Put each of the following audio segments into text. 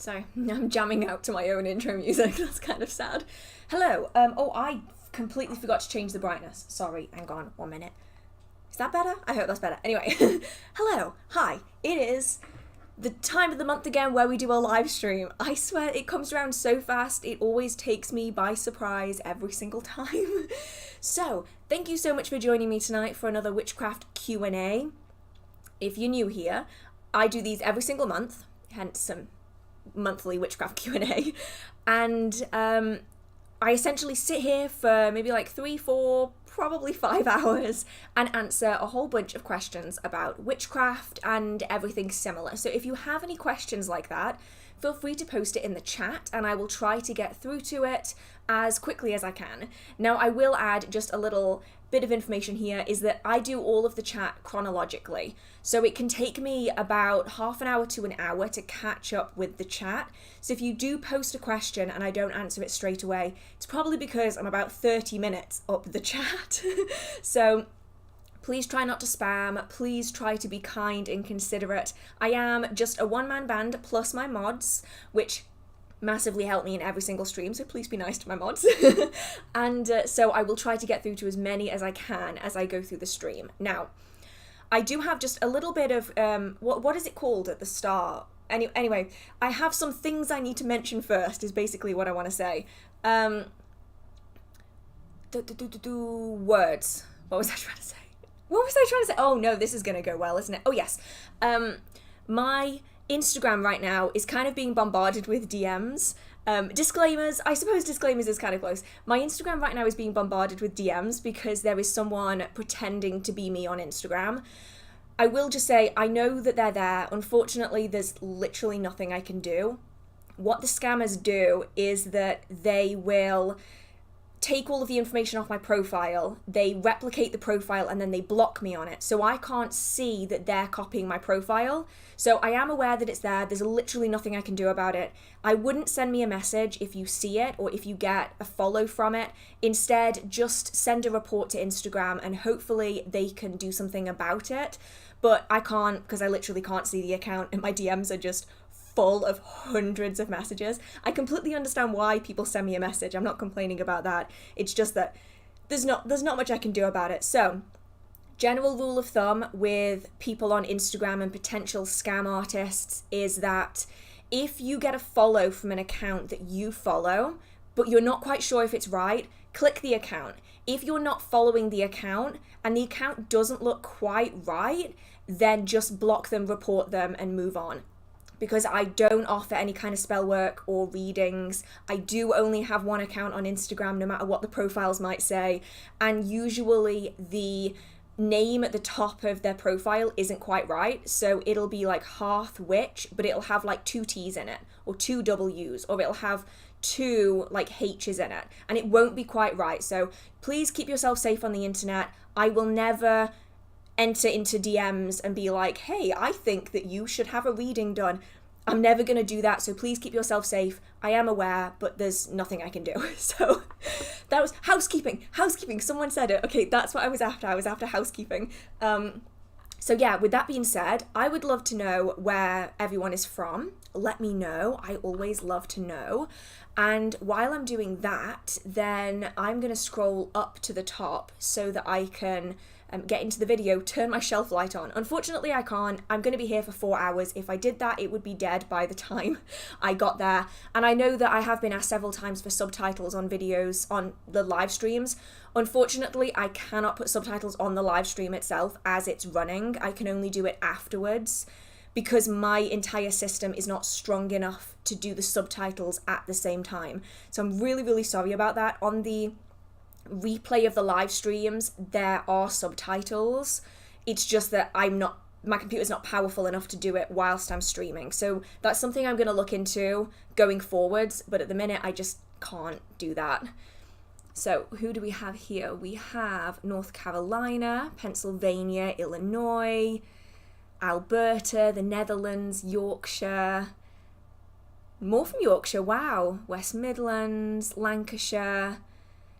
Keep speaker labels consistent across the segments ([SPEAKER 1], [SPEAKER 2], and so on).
[SPEAKER 1] Sorry, I'm jamming out to my own intro music. That's kind of sad. Hello. Oh, I completely forgot to change the brightness. Sorry, hang on 1 minute. Is that better? I hope that's better. Anyway, hello. Hi. It is the time of the month again where we do a live stream. I swear it comes around so fast. It always takes me by surprise every single time. So, thank you so much for joining me tonight for another Witchcraft Q&A. If you're new here, I do these every single month, hence some monthly Witchcraft Q&A, and I essentially sit here for maybe like 3, 4, probably 5 hours and answer a whole bunch of questions about witchcraft and everything similar. So if you have any questions like that, feel free to post it in the chat and I will try to get through to it as quickly as I can. Now, I will add just a little bit of information here is that I do all of the chat chronologically. So it can take me about half an hour to an hour to catch up with the chat. So if you do post a question and I don't answer it straight away, it's probably because I'm about 30 minutes up the chat. So please try not to spam. Please try to be kind and considerate. I am just a one-man band plus my mods, which massively help me in every single stream, so please be nice to my mods. And so I will try to get through to as many as I can as I go through the stream. Now, I do have just a little bit of, what is it called at the start? Anyway, I have some things I need to mention first, is basically what I want to say. Words. What was I trying to say? Oh no, this is going to go well, isn't it? Oh yes. My Instagram right now is kind of being bombarded with DMs. Disclaimers, I suppose disclaimers is kind of close. My Instagram right now is being bombarded with DMs because there is someone pretending to be me on Instagram. I will just say, I know that they're there. Unfortunately, there's literally nothing I can do. What the scammers do is that they will take all of the information off my profile, they replicate the profile, and then they block me on it. So I can't see that they're copying my profile. So I am aware that it's there. There's literally nothing I can do about it. I wouldn't send me a message if you see it or if you get a follow from it. Instead, just send a report to Instagram and hopefully they can do something about it. But I can't, because I literally can't see the account and my DMs are just full of hundreds of messages. I completely understand why people send me a message. I'm not complaining about that. It's just that there's not much I can do about it. So, general rule of thumb with people on Instagram and potential scam artists is that if you get a follow from an account that you follow, but you're not quite sure if it's right, click the account. If you're not following the account and the account doesn't look quite right, then just block them, report them, and move on. Because I don't offer any kind of spell work or readings. I do only have one account on Instagram, no matter what the profiles might say. And usually the name at the top of their profile isn't quite right. So it'll be like Hearth Witch, but it'll have like 2 T's in it, or 2 W's, or it'll have 2 like H's in it. And it won't be quite right. So please keep yourself safe on the internet. I will never enter into DMs and be like, hey, I think that you should have a reading done. I'm never going to do that, so please keep yourself safe. I am aware, but there's nothing I can do. So that was housekeeping. Someone said it. Okay, that's what I was after. I was after housekeeping. So yeah, with that being said, I would love to know where everyone is from. Let me know. I always love to know. And while I'm doing that, then I'm going to scroll up to the top so that I can get into the video, turn my shelf light on. Unfortunately, I can't. I'm going to be here for 4 hours. If I did that, it would be dead by the time I got there. And I know that I have been asked several times for subtitles on videos, on the live streams. Unfortunately, I cannot put subtitles on the live stream itself as it's running. I can only do it afterwards because my entire system is not strong enough to do the subtitles at the same time. So I'm really, really sorry about that. On the replay of the live streams, there are subtitles. It's just that my computer's not powerful enough to do it whilst I'm streaming. So that's something I'm going to look into going forwards, but at the minute I just can't do that. So who do we have here? We have North Carolina, Pennsylvania, Illinois, Alberta, the Netherlands, Yorkshire, more from Yorkshire, wow, West Midlands, Lancashire,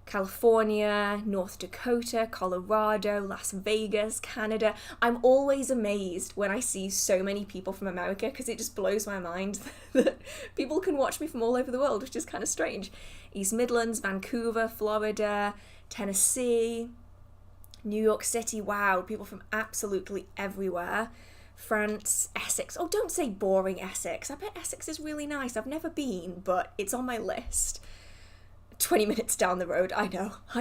[SPEAKER 1] California, North Dakota, Colorado, Las Vegas, Canada. I'm always amazed when I see so many people from America because it just blows my mind that people can watch me from all over the world, which is kind of strange. East Midlands, Vancouver, Florida, Tennessee, New York City. Wow, people from absolutely everywhere. France, Essex. Oh, don't say boring Essex. I bet Essex is really nice. I've never been, but it's on my list. 20 minutes down the road. I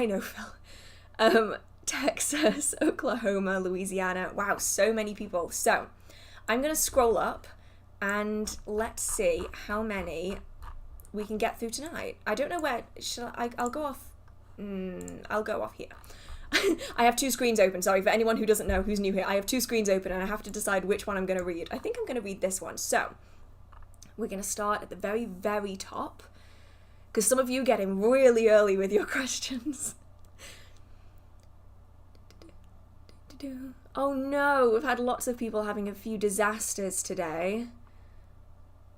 [SPEAKER 1] know, Phil. Texas, Oklahoma, Louisiana. Wow, so many people. So I'm going to scroll up and let's see how many we can get through tonight. I don't know where. I'll go off. I'll go off here. I have two screens open. Sorry, for anyone who doesn't know, who's new here. I have two screens open and I have to decide which one I'm going to read. I think I'm going to read this one. So we're going to start at the very, very top, because some of you get in really early with your questions. Oh no, we've had lots of people having a few disasters today.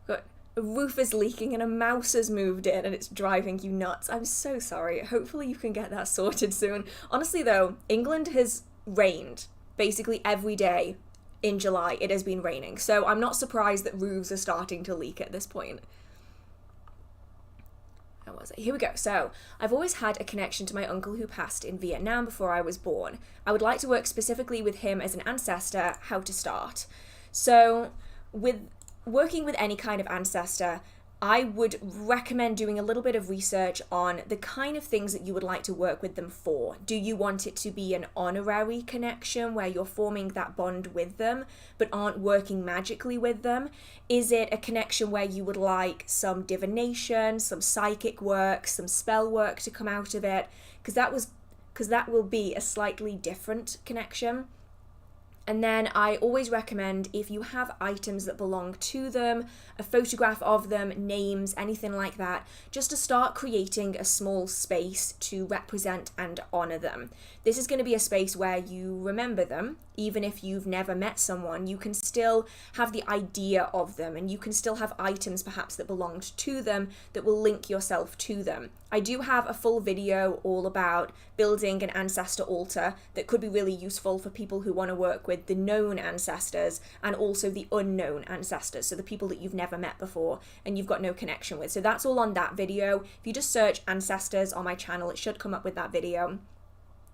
[SPEAKER 1] Got a roof is leaking and a mouse has moved in and it's driving you nuts. I'm so sorry. Hopefully you can get that sorted soon. Honestly though, England has rained basically every day in July. It has been raining. So I'm not surprised that roofs are starting to leak at this point. How was it? Here we go. So, I've always had a connection to my uncle who passed in Vietnam before I was born. I would like to work specifically with him as an ancestor. How to start? So, with working with any kind of ancestor, I would recommend doing a little bit of research on the kind of things that you would like to work with them for. Do you want it to be an honorary connection where you're forming that bond with them but aren't working magically with them? Is it a connection where you would like some divination, some psychic work, some spell work to come out of it? Because that will be a slightly different connection. And then I always recommend, if you have items that belong to them, a photograph of them, names, anything like that, just to start creating a small space to represent and honour them. This is going to be a space where you remember them. Even if you've never met someone, you can still have the idea of them, and you can still have items perhaps that belonged to them that will link yourself to them. I do have a full video all about building an ancestor altar that could be really useful for people who want to work with the known ancestors and also the unknown ancestors, so the people that you've never met before and you've got no connection with. So that's all on that video. If you just search ancestors on my channel, it should come up with that video.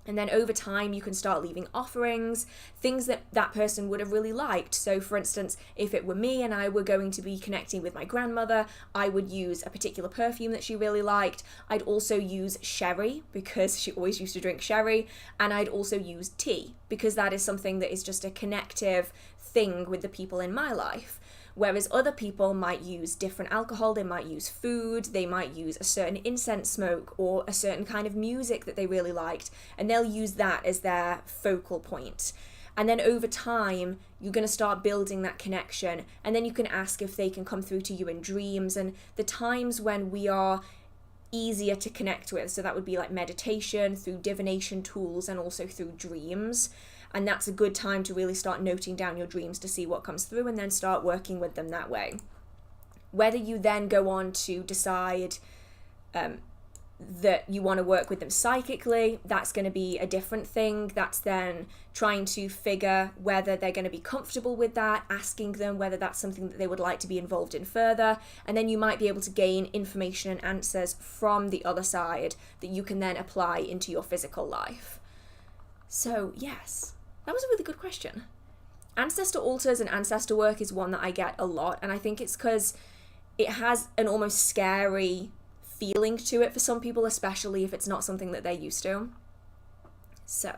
[SPEAKER 1] And then over time, you can start leaving offerings, things that that person would have really liked. So for instance, if it were me and I were going to be connecting with my grandmother, I would use a particular perfume that she really liked. I'd also use sherry because she always used to drink sherry. And I'd also use tea because that is something that is just a connective thing with the people in my life. Whereas other people might use different alcohol, they might use food, they might use a certain incense smoke or a certain kind of music that they really liked, and they'll use that as their focal point. And then over time, you're going to start building that connection, and then you can ask if they can come through to you in dreams, and the times when we are easier to connect with, so that would be like meditation, through divination tools, and also through dreams. And that's a good time to really start noting down your dreams to see what comes through and then start working with them that way. Whether you then go on to decide that you want to work with them psychically, that's going to be a different thing. That's then trying to figure whether they're going to be comfortable with that, asking them whether that's something that they would like to be involved in further. And then you might be able to gain information and answers from the other side that you can then apply into your physical life. So yes. That was a really good question. Ancestor altars and ancestor work is one that I get a lot, and I think it's because it has an almost scary feeling to it for some people, especially if it's not something that they're used to. So,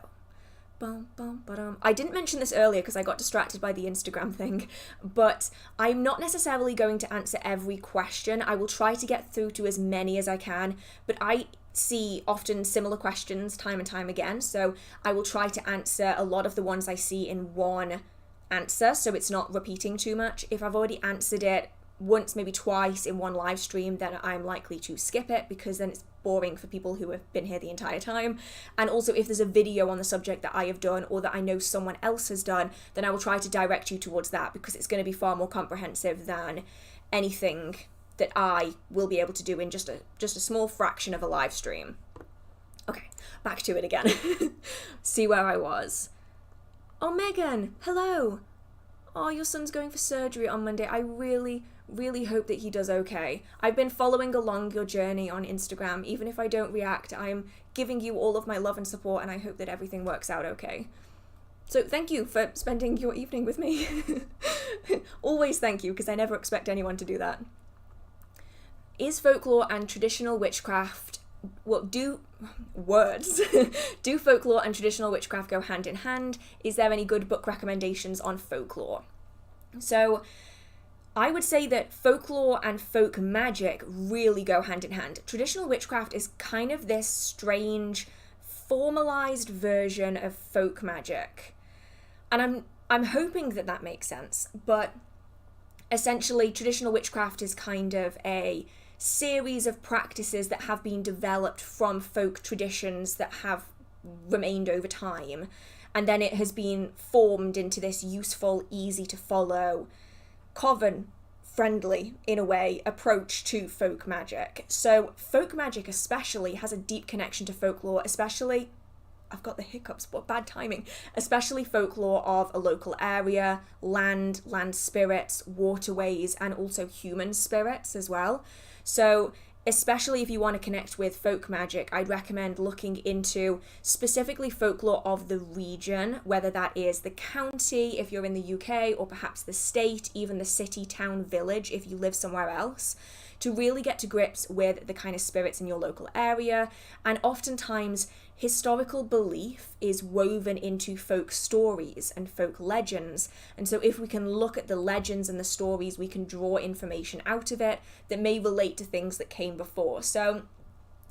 [SPEAKER 1] I didn't mention this earlier because I got distracted by the Instagram thing, but I'm not necessarily going to answer every question. I will try to get through to as many as I can, but I see often similar questions time and time again, so I will try to answer a lot of the ones I see in one answer, so it's not repeating too much. If I've already answered it once, maybe twice in one live stream, then I'm likely to skip it because then it's boring for people who have been here the entire time. And also if there's a video on the subject that I have done or that I know someone else has done, then I will try to direct you towards that because it's going to be far more comprehensive than anything that I will be able to do in just a small fraction of a live stream. Okay, back to it again. See where I was. Oh, Megan, hello. Oh, your son's going for surgery on Monday. I really hope that he does okay. I've been following along your journey on Instagram. Even if I don't react, I'm giving you all of my love and support, and I hope that everything works out okay. So thank you for spending your evening with me. Always thank you, because I never expect anyone to do that. Is folklore and traditional witchcraft... do folklore and traditional witchcraft go hand in hand? Is there any good book recommendations on folklore? So I would say that folklore and folk magic really go hand in hand. Traditional witchcraft is kind of this strange, formalized version of folk magic. And I'm hoping that that makes sense, but essentially traditional witchcraft is kind of a series of practices that have been developed from folk traditions that have remained over time, and then it has been formed into this useful, easy to follow, coven friendly in a way approach to folk magic. So folk magic especially has a deep connection to folklore, especially, I've got the hiccups, but bad timing, especially folklore of a local area, land spirits, waterways, and also human spirits as well. So especially if you want to connect with folk magic, I'd recommend looking into specifically folklore of the region, whether that is the county if you're in the UK, or perhaps the state, even the city, town, village if you live somewhere else, to really get to grips with the kind of spirits in your local area. And oftentimes historical belief is woven into folk stories and folk legends. And so if we can look at the legends and the stories, we can draw information out of it that may relate to things that came before. So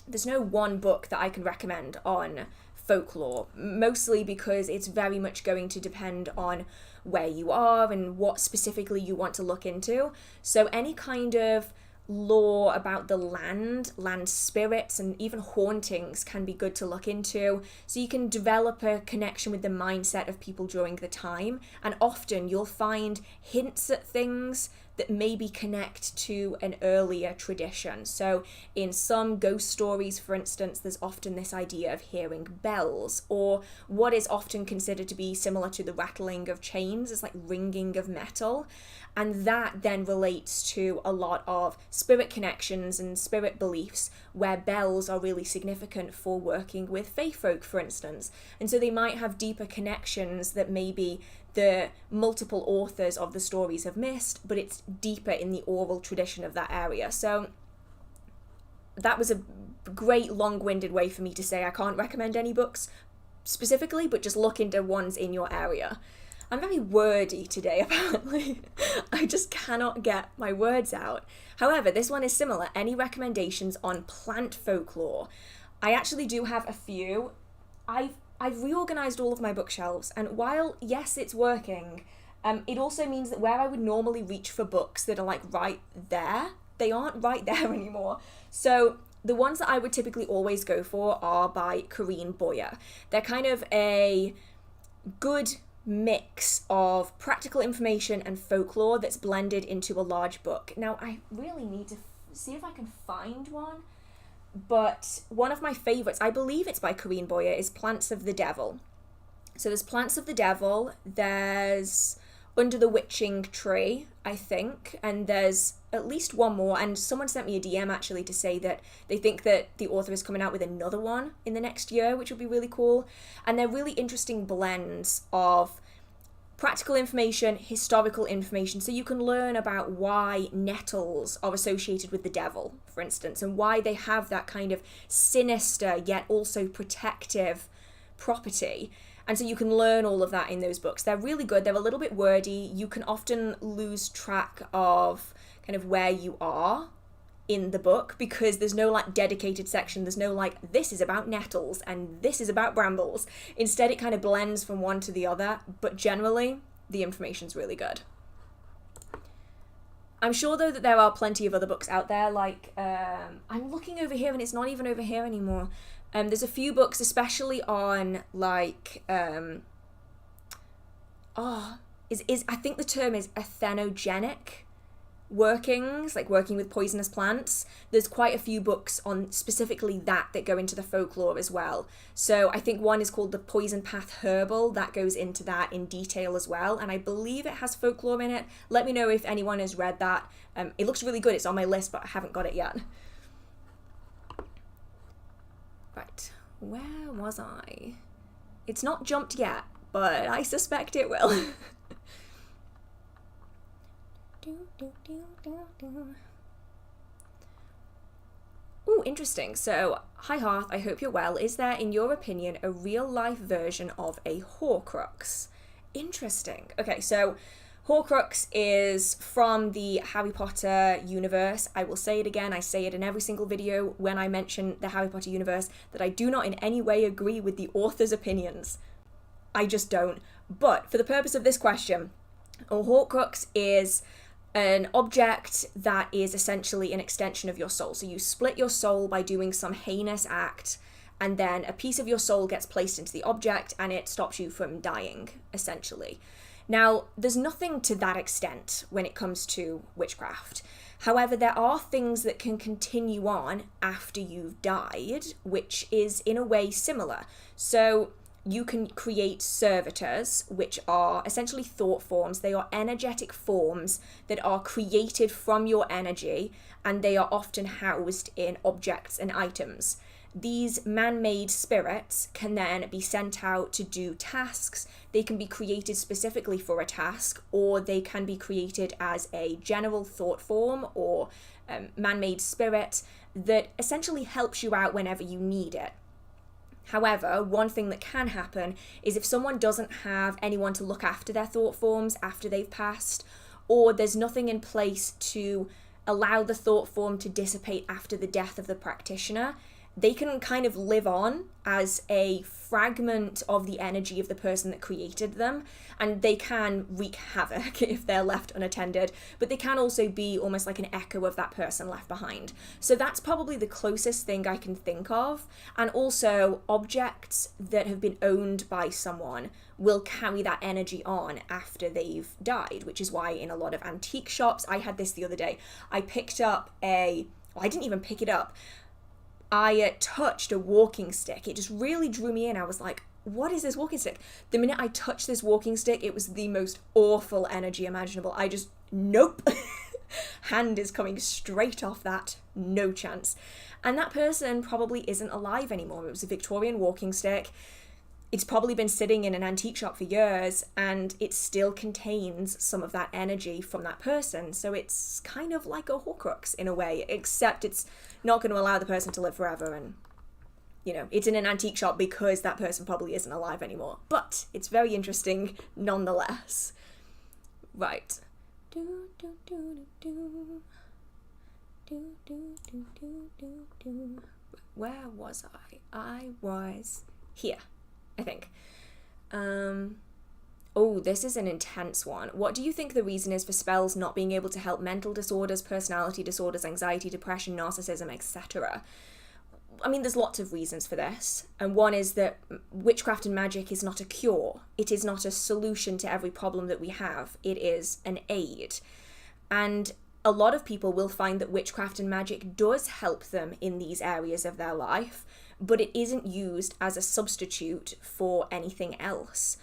[SPEAKER 1] there's no one book that I can recommend on folklore, mostly because it's very much going to depend on where you are and what specifically you want to look into. So any kind of lore about the land spirits, and even hauntings can be good to look into, so you can develop a connection with the mindset of people during the time. And often you'll find hints at things that maybe connect to an earlier tradition. So in some ghost stories, for instance, there's often this idea of hearing bells, or what is often considered to be similar to the rattling of chains, is like ringing of metal. And that then relates to a lot of spirit connections and spirit beliefs, where bells are really significant for working with fae folk, for instance. And so they might have deeper connections that maybe the multiple authors of the stories have missed, but it's deeper in the oral tradition of that area. So that was a great long-winded way for me to say I can't recommend any books specifically, but just look into ones in your area. I'm very wordy today, apparently. I just cannot get my words out. However, this one is similar. Any recommendations on plant folklore? I actually do have a few. I've reorganized all of my bookshelves, and while, yes, it's working, it also means that where I would normally reach for books that are like right there, they aren't right there anymore. So the ones that I would typically always go for are by Corinne Boyer. They're kind of a good mix of practical information and folklore that's blended into a large book. Now, I really need to see if I can find one, but one of my favorites, I believe it's by Corinne Boyer, is Plants of the Devil. So there's Plants of the Devil, there's Under the Witching Tree, I think, and there's at least one more, and someone sent me a DM actually to say that they think that the author is coming out with another one in the next year, which would be really cool. And they're really interesting blends of practical information, historical information, so you can learn about why nettles are associated with the devil, for instance, and why they have that kind of sinister yet also protective property. And so you can learn all of that in those books. They're really good. They're a little bit wordy. You can often lose track of kind of where you are in the book, because there's no like dedicated section. There's no like, this is about nettles and this is about brambles. Instead, it kind of blends from one to the other, but generally the information's really good. I'm sure though that there are plenty of other books out there, like I'm looking over here and it's not even over here anymore. There's a few books, especially on like I think the term is athenogenic workings, like working with poisonous plants, there's quite a few books on specifically that go into the folklore as well. So I think one is called The Poison Path Herbal, that goes into that in detail as well, and I believe it has folklore in it. Let me know if anyone has read that. It looks really good, it's on my list, but I haven't got it yet. Right, where was I? It's not jumped yet, but I suspect it will. Ooh, interesting. So, hi Hearth, I hope you're well. Is there, in your opinion, a real-life version of a Horcrux? Interesting. Okay, so Horcrux is from the Harry Potter universe. I will say it again, I say it in every single video when I mention the Harry Potter universe, that I do not in any way agree with the author's opinions. I just don't. But for the purpose of this question, a Horcrux is an object that is essentially an extension of your soul. So you split your soul by doing some heinous act, and then a piece of your soul gets placed into the object and it stops you from dying, essentially. Now, there's nothing to that extent when it comes to witchcraft. However, there are things that can continue on after you've died, which is in a way similar. So you can create servitors, which are essentially thought forms. They are energetic forms that are created from your energy, and they are often housed in objects and items. These man-made spirits can then be sent out to do tasks. They can be created specifically for a task, or they can be created as a general thought form or man-made spirit that essentially helps you out whenever you need it. However, one thing that can happen is if someone doesn't have anyone to look after their thought forms after they've passed, or there's nothing in place to allow the thought form to dissipate after the death of the practitioner, they can kind of live on as a fragment of the energy of the person that created them, and they can wreak havoc if they're left unattended, but they can also be almost like an echo of that person left behind. So that's probably the closest thing I can think of. And also, objects that have been owned by someone will carry that energy on after they've died, which is why in a lot of antique shops, I had this the other day, I didn't even pick it up. I touched a walking stick. It just really drew me in. I was like, what is this walking stick? The minute I touched this walking stick, it was the most awful energy imaginable. I just, nope. Hand is coming straight off that. No chance. And that person probably isn't alive anymore. It was a Victorian walking stick. It's probably been sitting in an antique shop for years, and it still contains some of that energy from that person. So it's kind of like a Horcrux in a way, except it's not going to allow the person to live forever, and, you know, it's in an antique shop because that person probably isn't alive anymore. But it's very interesting nonetheless. Right. Where was I? I was here, I think. Oh, this is an intense one. What do you think the reason is for spells not being able to help mental disorders, personality disorders, anxiety, depression, narcissism, etc.? I mean, there's lots of reasons for this. And one is that witchcraft and magic is not a cure. It is not a solution to every problem that we have. It is an aid. And a lot of people will find that witchcraft and magic does help them in these areas of their life, but it isn't used as a substitute for anything else.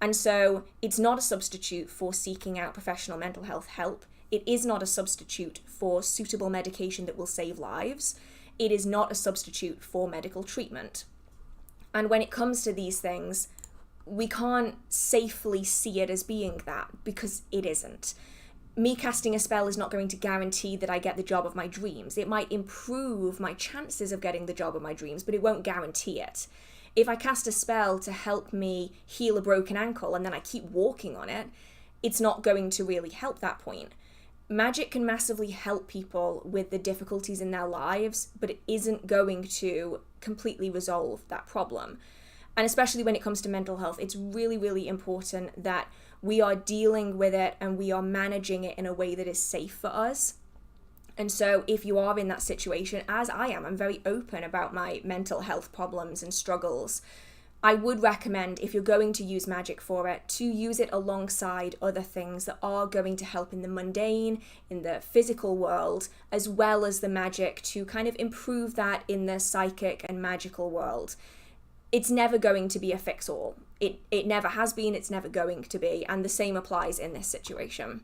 [SPEAKER 1] And so it's not a substitute for seeking out professional mental health help. It is not a substitute for suitable medication that will save lives. It is not a substitute for medical treatment. And when it comes to these things, we can't safely see it as being that, because it isn't. Me casting a spell is not going to guarantee that I get the job of my dreams. It might improve my chances of getting the job of my dreams, but it won't guarantee it. If I cast a spell to help me heal a broken ankle and then I keep walking on it, it's not going to really help that point. Magic can massively help people with the difficulties in their lives, but it isn't going to completely resolve that problem. And especially when it comes to mental health, it's really, really important that we are dealing with it and we are managing it in a way that is safe for us. And so if you are in that situation, as I am, I'm very open about my mental health problems and struggles. I would recommend, if you're going to use magic for it, to use it alongside other things that are going to help in the mundane, in the physical world, as well as the magic to kind of improve that in the psychic and magical world. It's never going to be a fix-all. It never has been, it's never going to be, and the same applies in this situation.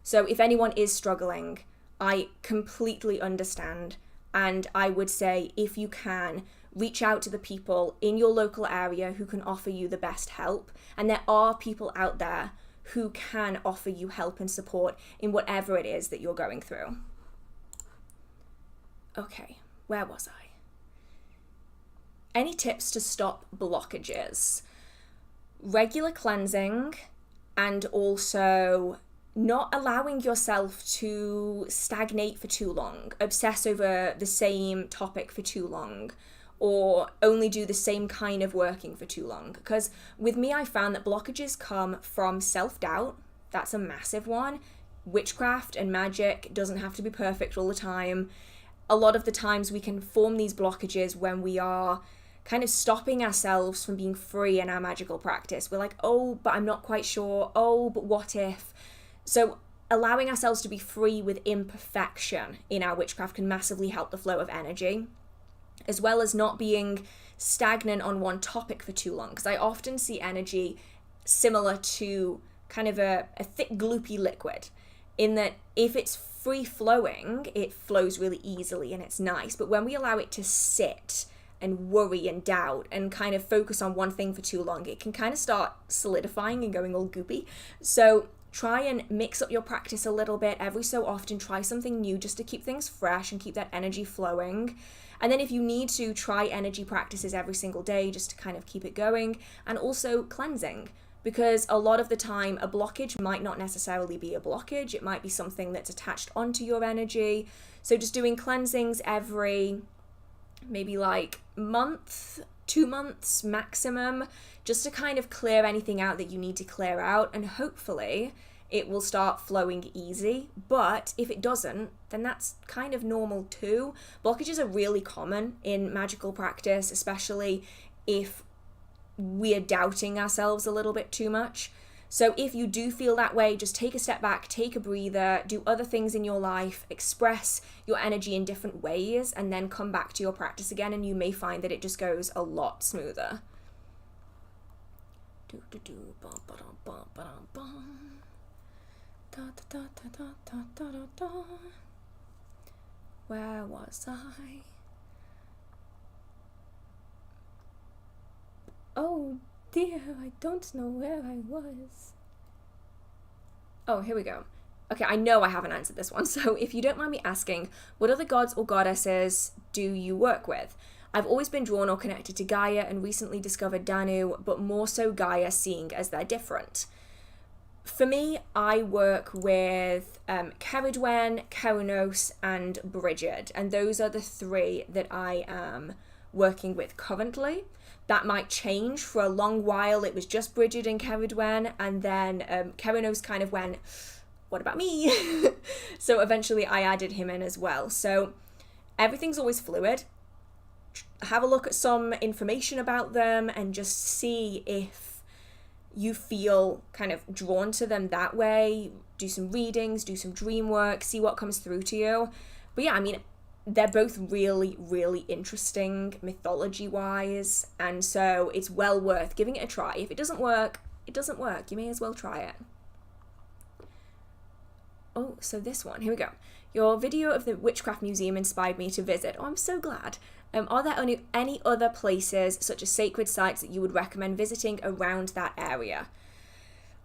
[SPEAKER 1] So if anyone is struggling, I completely understand, and I would say, if you can, reach out to the people in your local area who can offer you the best help. And there are people out there who can offer you help and support in whatever it is that you're going through. Okay, where was I? Any tips to stop blockages? Regular cleansing, and also not allowing yourself to stagnate for too long, obsess over the same topic for too long, or only do the same kind of working for too long. Because with me, I found that blockages come from self-doubt. That's a massive one. Witchcraft and magic doesn't have to be perfect all the time. A lot of the times we can form these blockages when we are kind of stopping ourselves from being free in our magical practice. We're like, oh, but I'm not quite sure. Oh, but what if? So allowing ourselves to be free with imperfection in our witchcraft can massively help the flow of energy, as well as not being stagnant on one topic for too long. Because I often see energy similar to kind of a thick, gloopy liquid, in that if it's free flowing, it flows really easily and it's nice. But when we allow it to sit and worry and doubt and kind of focus on one thing for too long, it can kind of start solidifying and going all goopy. So try and mix up your practice a little bit. Every so often, try something new just to keep things fresh and keep that energy flowing. And then if you need to, try energy practices every single day just to kind of keep it going. And also cleansing, because a lot of the time a blockage might not necessarily be a blockage. It might be something that's attached onto your energy. So just doing cleansings every maybe like month, 2 months maximum, just to kind of clear anything out that you need to clear out, and hopefully it will start flowing easy. But if it doesn't, then that's kind of normal too. Blockages are really common in magical practice, especially if we're doubting ourselves a little bit too much. So if you do feel that way, just take a step back, take a breather, do other things in your life, express your energy in different ways, and then come back to your practice again, and you may find that it just goes a lot smoother. Where was I? Oh dear, I don't know where I was. Oh, here we go. Okay, I know I haven't answered this one, so if you don't mind me asking, what other gods or goddesses do you work with? I've always been drawn or connected to Gaia and recently discovered Danu, but more so Gaia, seeing as they're different. For me, I work with Ceridwen, Keranos, and Brigid, and those are the three that I am working with currently. That might change. For a long while it was just Brigid and Ceridwen, and then Keranos kind of went, what about me? So eventually I added him in as well. So everything's always fluid. Have a look at some information about them and just see if you feel kind of drawn to them that way. Do some readings, do some dream work, see what comes through to you. But yeah, I mean, they're both really, really interesting mythology-wise, and so it's well worth giving it a try. If it doesn't work, it doesn't work. You may as well try it. Oh, so this one, here we go. Your video of the Witchcraft Museum inspired me to visit. Oh, I'm so glad. Are there any other places, such as sacred sites, that you would recommend visiting around that area?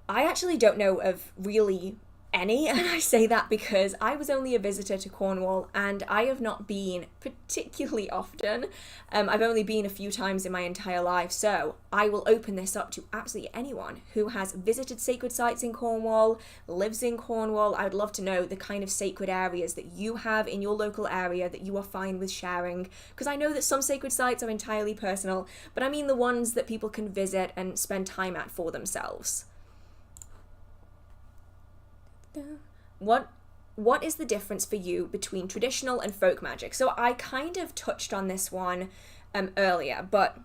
[SPEAKER 1] I actually don't know of really any, and I say that because I was only a visitor to Cornwall and I have not been particularly often. I've only been a few times in my entire life, so I will open this up to absolutely anyone who has visited sacred sites in Cornwall, lives in Cornwall. I would love to know the kind of sacred areas that you have in your local area that you are fine with sharing, because I know that some sacred sites are entirely personal, but I mean the ones that people can visit and spend time at for themselves. What is the difference for you between traditional and folk magic? So I kind of touched on this one earlier, but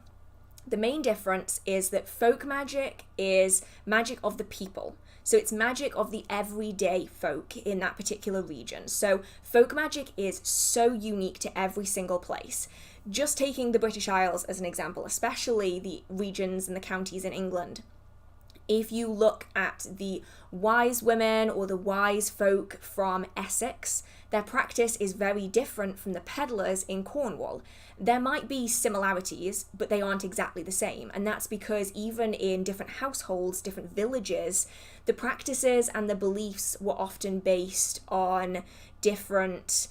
[SPEAKER 1] The main difference is that folk magic is magic of the people. So it's magic of the everyday folk in that particular region. So folk magic is so unique to every single place. Just taking the British Isles as an example, especially the regions and the counties in England. If you look at the wise women or the wise folk from Essex, their practice is very different from the peddlers in Cornwall. There might be similarities, but they aren't exactly the same. And that's because even in different households, different villages, the practices and the beliefs were often based on different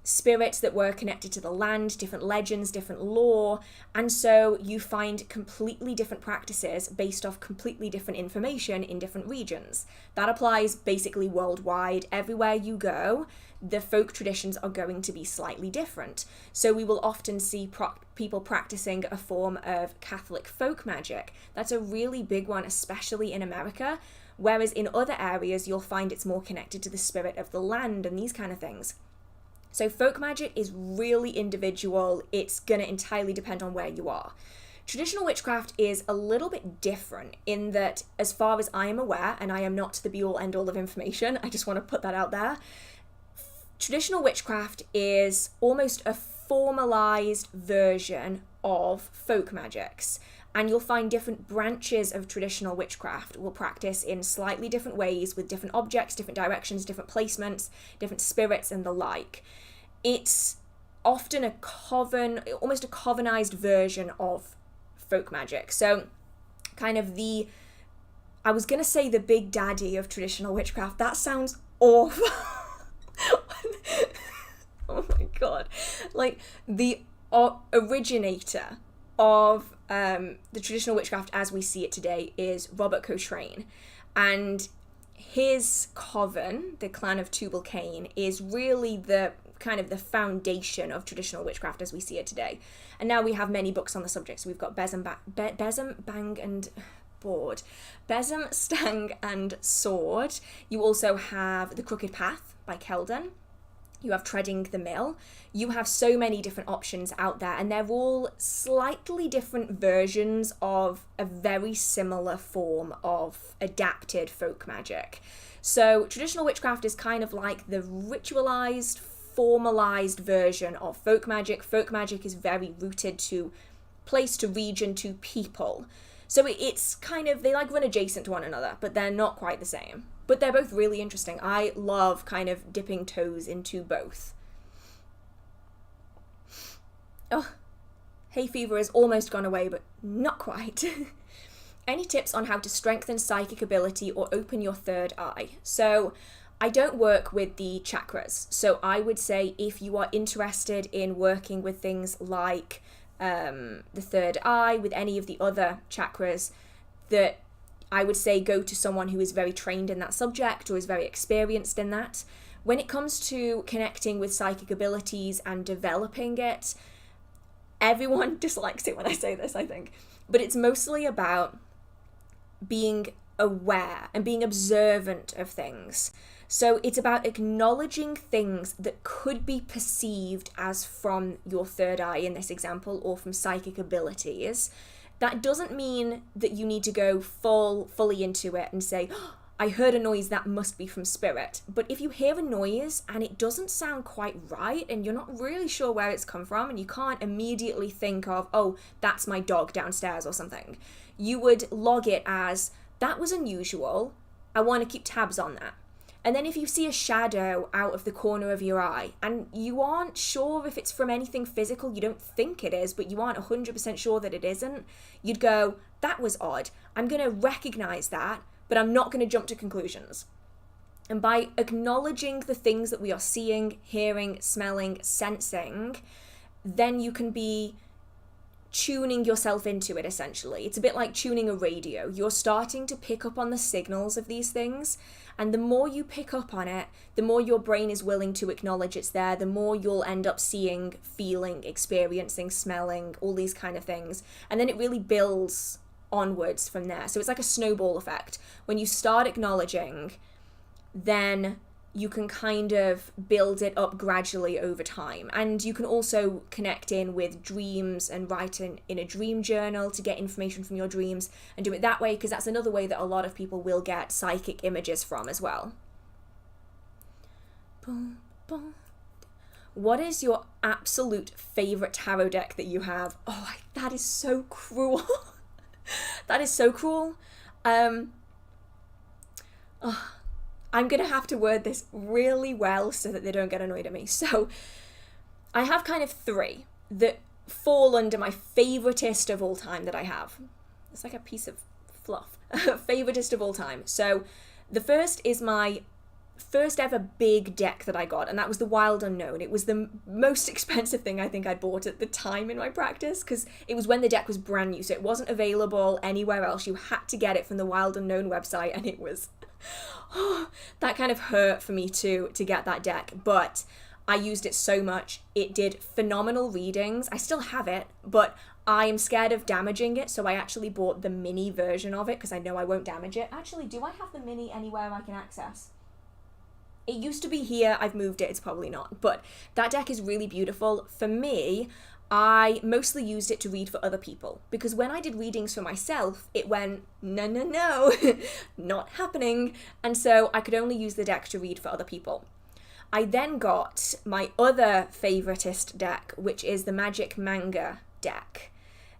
[SPEAKER 1] spirits that were connected to the land, different legends, different lore, and so you find completely different practices based off completely different information in different regions. That applies basically worldwide. Everywhere you go, the folk traditions are going to be slightly different. So we will often see people practicing a form of Catholic folk magic. That's a really big one, especially in America, whereas in other areas you'll find it's more connected to the spirit of the land and these kind of things. So folk magic is really individual. It's going to entirely depend on where you are. Traditional witchcraft is a little bit different in that, as far as I am aware, and I am not the be-all end-all of information, I just want to put that out there, traditional witchcraft is almost a formalized version of folk magics. And you'll find different branches of traditional witchcraft will practice in slightly different ways with different objects, different directions, different placements, different spirits and the like. It's often almost a covenized version of folk magic. So kind of I was going to say the big daddy of traditional witchcraft. That sounds awful. Oh my God. Like the originator of the traditional witchcraft as we see it today is Robert Cochrane, and his coven, the clan of Tubal Cain, is really the kind of the foundation of traditional witchcraft as we see it today. And now we have many books on the subject. So we've got Besom, Stang and Sword. You also have The Crooked Path by Keldon. You have Treading the Mill. You have so many different options out there, and they're all slightly different versions of a very similar form of adapted folk magic. So traditional witchcraft is kind of like the ritualized, formalized version of folk magic. Folk magic is very rooted to place, to region, to people. So it's kind of, they like run adjacent to one another, but they're not quite the same. But they're both really interesting. I love kind of dipping toes into both. Oh, hay fever has almost gone away, but not quite. Any tips on how to strengthen psychic ability or open your third eye? So I don't work with the chakras. So I would say if you are interested in working with things like the third eye, with any of the other chakras, that I would say go to someone who is very trained in that subject or is very experienced in that. When it comes to connecting with psychic abilities and developing it, everyone dislikes it when I say this, I think. But it's mostly about being aware and being observant of things. So it's about acknowledging things that could be perceived as from your third eye in this example, or from psychic abilities. That doesn't mean that you need to go fully into it and say, oh, I heard a noise, that must be from spirit. But if you hear a noise and it doesn't sound quite right and you're not really sure where it's come from and you can't immediately think of, oh, that's my dog downstairs or something, you would log it as, that was unusual, I want to keep tabs on that. And then if you see a shadow out of the corner of your eye and you aren't sure if it's from anything physical, you don't think it is, but you aren't 100% sure that it isn't, you'd go, that was odd. I'm going to recognize that, but I'm not going to jump to conclusions. And by acknowledging the things that we are seeing, hearing, smelling, sensing, then you can be tuning yourself into it, essentially. It's a bit like tuning a radio. You're starting to pick up on the signals of these things, and the more you pick up on it, the more your brain is willing to acknowledge it's there, the more you'll end up seeing, feeling, experiencing, smelling, all these kind of things. And then it really builds onwards from there. So it's like a snowball effect. When you start acknowledging, then you can kind of build it up gradually over time. And you can also connect in with dreams and write in a dream journal to get information from your dreams and do it that way, because that's another way that a lot of people will get psychic images from as well. Boom, boom. What is your absolute favourite tarot deck that you have? Oh, that is so cruel. That is so cruel. I'm going to have to word this really well so that they don't get annoyed at me. So I have kind of three that fall under my favoritist of all time that I have. It's like a piece of fluff. Favoritist of all time. So the first is my first ever big deck that I got, and that was the Wild Unknown. It was the most expensive thing I think I bought at the time in my practice, because it was when the deck was brand new, so it wasn't available anywhere else. You had to get it from the Wild Unknown website, and it was... that kind of hurt for me to get that deck, but I used it so much. It did phenomenal readings. I still have it, but I am scared of damaging it, so I actually bought the mini version of it because I know I won't damage it. Actually, do I have the mini anywhere I can access? It used to be here, I've moved it, it's probably not, but that deck is really beautiful. For me, I mostly used it to read for other people, because when I did readings for myself, it went, no, not happening, and so I could only use the deck to read for other people. I then got my other favoritist deck, which is the Magic Manga deck.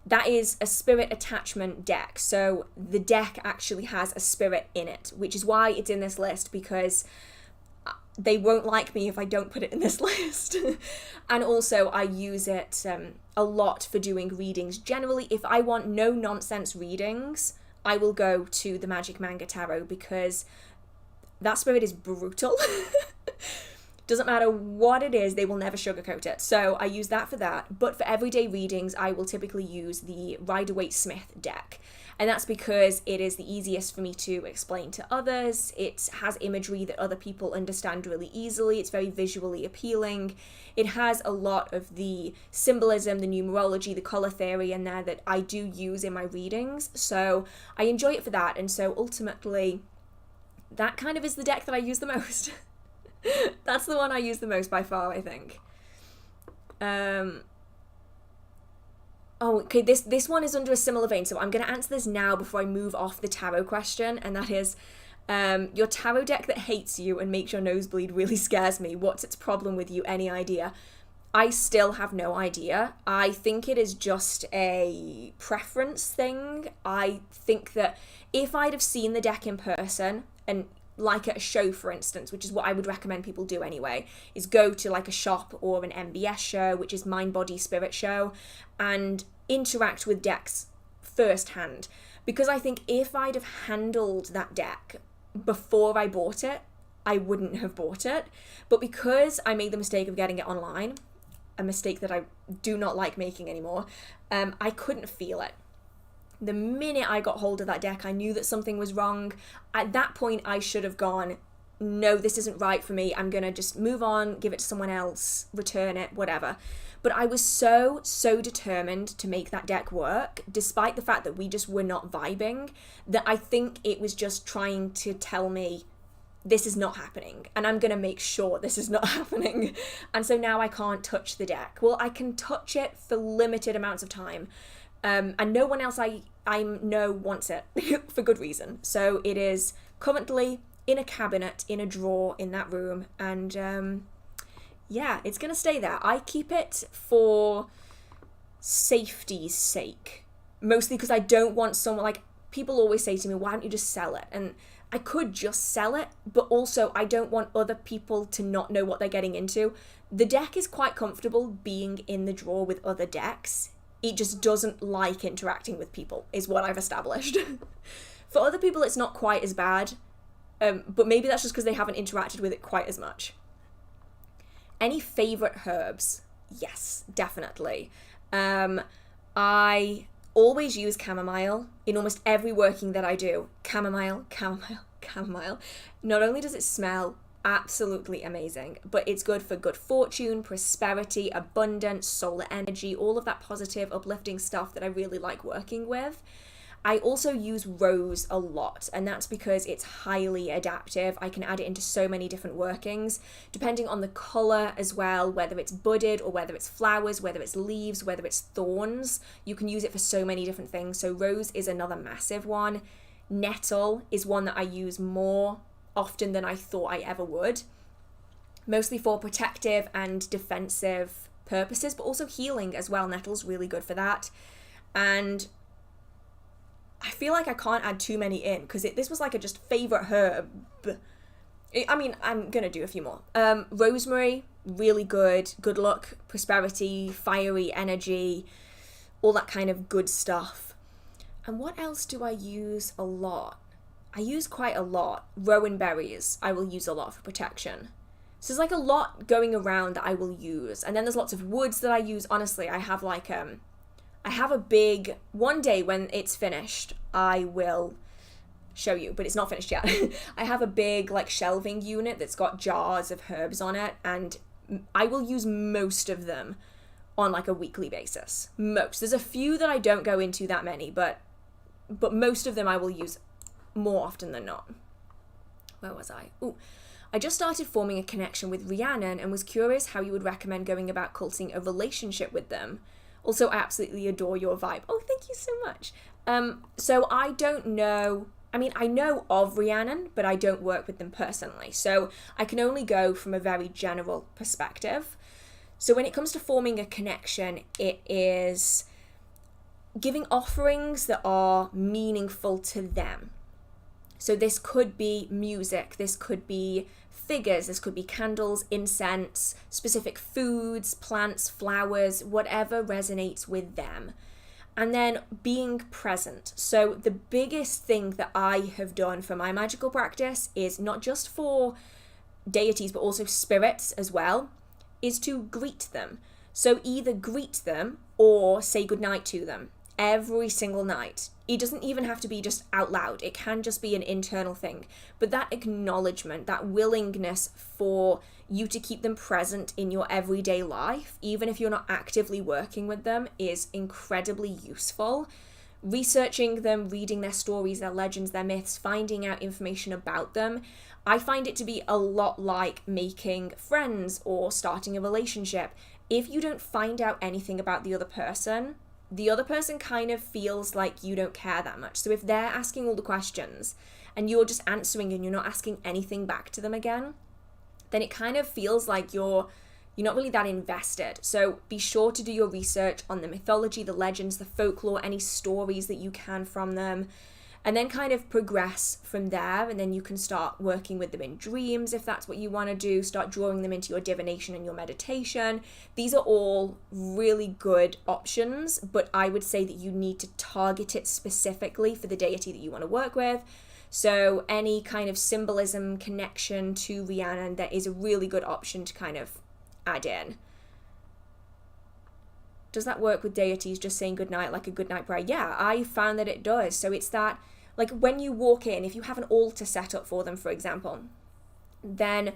[SPEAKER 1] That is a spirit attachment deck, so the deck actually has a spirit in it, which is why it's in this list, because they won't like me if I don't put it in this list. And also I use it a lot for doing readings. Generally, if I want no nonsense readings, I will go to the Magic Manga Tarot, because that spirit is brutal. Doesn't matter what it is, they will never sugarcoat it. So I use that for that. But for everyday readings, I will typically use the Rider-Waite-Smith deck. And that's because it is the easiest for me to explain to others. It has imagery that other people understand really easily. It's very visually appealing. It has a lot of the symbolism, the numerology, the colour theory in there that I do use in my readings. So I enjoy it for that. And so ultimately, that kind of is the deck that I use the most. That's the one I use the most by far, I think. Oh, okay, this one is under a similar vein, so I'm going to answer this now before I move off the tarot question, and that is, your tarot deck that hates you and makes your nose bleed really scares me. What's its problem with you? Any idea? I still have no idea. I think it is just a preference thing. I think that if I'd have seen the deck in person, and like at a show, for instance, which is what I would recommend people do anyway, is go to like a shop or an MBS show, which is Mind, Body, Spirit show, and interact with decks firsthand. Because I think if I'd have handled that deck before I bought it, I wouldn't have bought it. But because I made the mistake of getting it online, a mistake that I do not like making anymore, I couldn't feel it. The minute I got hold of that deck, I knew that something was wrong. At that point, I should have gone, no, this isn't right for me. I'm going to just move on, give it to someone else, return it, whatever. But I was so determined to make that deck work, despite the fact that we just were not vibing, that I think it was just trying to tell me, this is not happening, and I'm going to make sure this is not happening. And so now I can't touch the deck. Well, I can touch it for limited amounts of time. And no one else I know wants it for good reason. So it is currently in a cabinet, in a drawer in that room. And yeah, it's going to stay there. I keep it for safety's sake. Mostly because I don't want someone, like, people always say to me, why don't you just sell it? And I could just sell it, but also I don't want other people to not know what they're getting into. The deck is quite comfortable being in the drawer with other decks. It just doesn't like interacting with people, is what I've established. For other people, it's not quite as bad, but maybe that's just because they haven't interacted with it quite as much. Any favourite herbs? Yes, definitely. I always use chamomile in almost every working that I do. Chamomile. Not only does it smell absolutely amazing, but it's good for good fortune, prosperity, abundance, solar energy, all of that positive, uplifting stuff that I really like working with. I also use rose a lot, and that's because it's highly adaptive. I can add it into so many different workings, depending on the colour as well, whether it's budded or whether it's flowers, whether it's leaves, whether it's thorns. You can use it for so many different things. So rose is another massive one. Nettle is one that I use more often than I thought I ever would. Mostly for protective and defensive purposes, but also healing as well. Nettle's really good for that. And I feel like I can't add too many in because this was like a just favourite herb. I mean, I'm going to do a few more. Rosemary, really good. Good luck, prosperity, fiery energy, all that kind of good stuff. And what else do I use a lot? I use quite a lot. Rowan berries, I will use a lot for protection. So there's like a lot going around that I will use. And then there's lots of woods that I use. Honestly, I have like I have a big, one day when it's finished, I will show you, but it's not finished yet. I have a big like shelving unit that's got jars of herbs on it, and I will use most of them on like a weekly basis. Most. There's a few that I don't go into that many, but most of them I will use more often than not. Where was I? Ooh. I just started forming a connection with Rhiannon and was curious how you would recommend going about cultivating a relationship with them. Also, I absolutely adore your vibe. Oh, thank you so much. So I don't know, I mean, I know of Rhiannon, but I don't work with them personally. So I can only go from a very general perspective. So when it comes to forming a connection, it is giving offerings that are meaningful to them. So this could be music, this could be figures, this could be candles, incense, specific foods, plants, flowers, whatever resonates with them. And then being present. So the biggest thing that I have done for my magical practice is not just for deities, but also spirits as well, is to greet them. So either greet them or say goodnight to them every single night. It doesn't even have to be just out loud. It can just be an internal thing. But that acknowledgement, that willingness for you to keep them present in your everyday life, even if you're not actively working with them, is incredibly useful. Researching them, reading their stories, their legends, their myths, finding out information about them, I find it to be a lot like making friends or starting a relationship. If you don't find out anything about the other person kind of feels like you don't care that much. So if they're asking all the questions and you're just answering and you're not asking anything back to them again, then it kind of feels like you're not really that invested. So be sure to do your research on the mythology, the legends, the folklore, any stories that you can from them, and then kind of progress from there. And then you can start working with them in dreams if that's what you want to do. Start drawing them into your divination and your meditation. These are all really good options, but I would say that you need to target it specifically for the deity that you want to work with. So any kind of symbolism, connection to Rhiannon, that is a really good option to kind of add in. Does that work with deities, just saying goodnight like a goodnight prayer? Yeah, I found that it does. So it's that, like when you walk in, if you have an altar set up for them, for example, then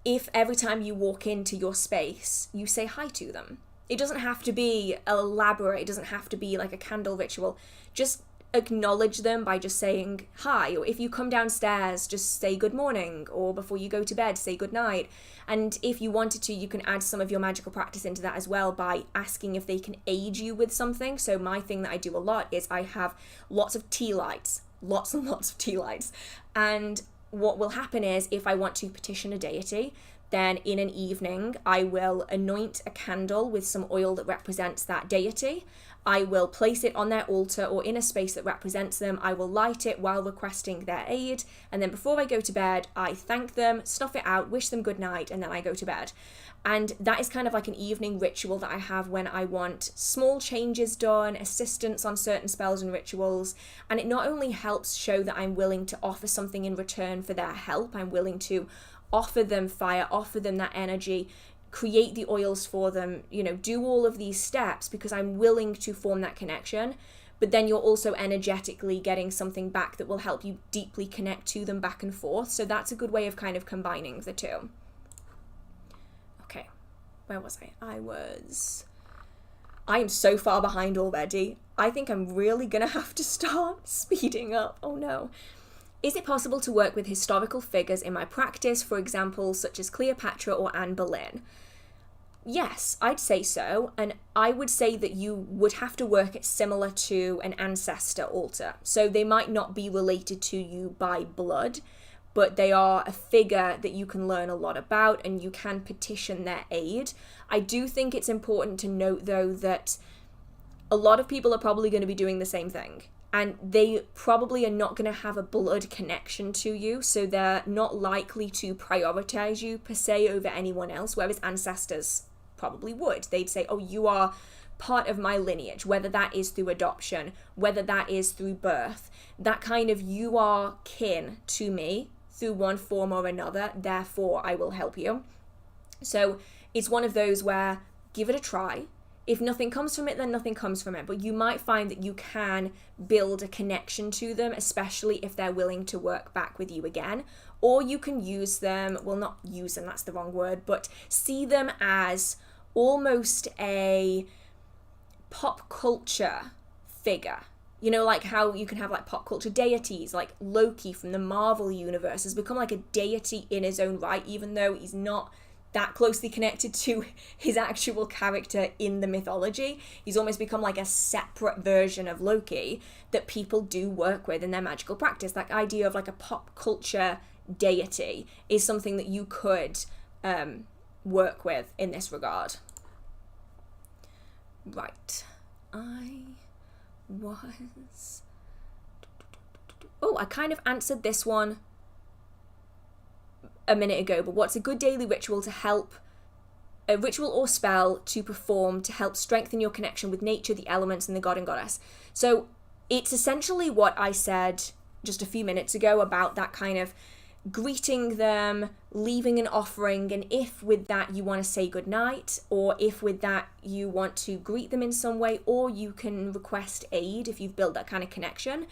[SPEAKER 1] if every time you walk into your space, you say hi to them. It doesn't have to be elaborate. It doesn't have to be like a candle ritual. Just acknowledge them by just saying hi, or if you come downstairs, just say good morning, or before you go to bed, say good night. And if you wanted to, you can add some of your magical practice into that as well by asking if they can aid you with something. So my thing that I do a lot is I have lots of tea lights, lots and lots of tea lights. And what will happen is if I want to petition a deity, then in an evening, I will anoint a candle with some oil that represents that deity. I will place it on their altar or in a space that represents them. I will light it while requesting their aid. And then before I go to bed, I thank them, snuff it out, wish them good night, and then I go to bed. And that is kind of like an evening ritual that I have when I want small changes done, assistance on certain spells and rituals. And it not only helps show that I'm willing to offer something in return for their help, I'm willing to offer them fire, offer them that energy, create the oils for them, do all of these steps because I'm willing to form that connection. But then you're also energetically getting something back that will help you deeply connect to them back and forth. So that's a good way of kind of combining the two. Okay, where was I? I am so far behind already. I think I'm really gonna have to start speeding up. Oh no. Is it possible to work with historical figures in my practice, for example, such as Cleopatra or Anne Boleyn? Yes, I'd say so, and I would say that you would have to work it similar to an ancestor altar. So they might not be related to you by blood, but they are a figure that you can learn a lot about and you can petition their aid. I do think it's important to note, though, that a lot of people are probably going to be doing the same thing. And they probably are not going to have a blood connection to you, so they're not likely to prioritize you per se over anyone else, whereas ancestors probably would. They'd say, oh, you are part of my lineage, whether that is through adoption, whether that is through birth, that kind of you are kin to me through one form or another, therefore I will help you. So it's one of those where give it a try. If nothing comes from it, then nothing comes from it. But you might find that you can build a connection to them, especially if they're willing to work back with you again. Or you can use them, well, not use them, that's the wrong word, but see them as almost a pop culture figure. You know, like how you can have like pop culture deities, like Loki from the Marvel universe has become like a deity in his own right, even though he's not that closely connected to his actual character in the mythology. He's almost become like a separate version of Loki that people do work with in their magical practice. That idea of like a pop culture deity is something that you could work with in this regard. Right. I kind of answered this one a minute ago, but what's a good daily ritual to help, a ritual or spell to perform to help strengthen your connection with nature, the elements, and the god and goddess? So it's essentially what I said just a few minutes ago about that kind of greeting them, leaving an offering, and if with that you want to say goodnight, or if with that you want to greet them in some way, or you can request aid if you've built that kind of connection.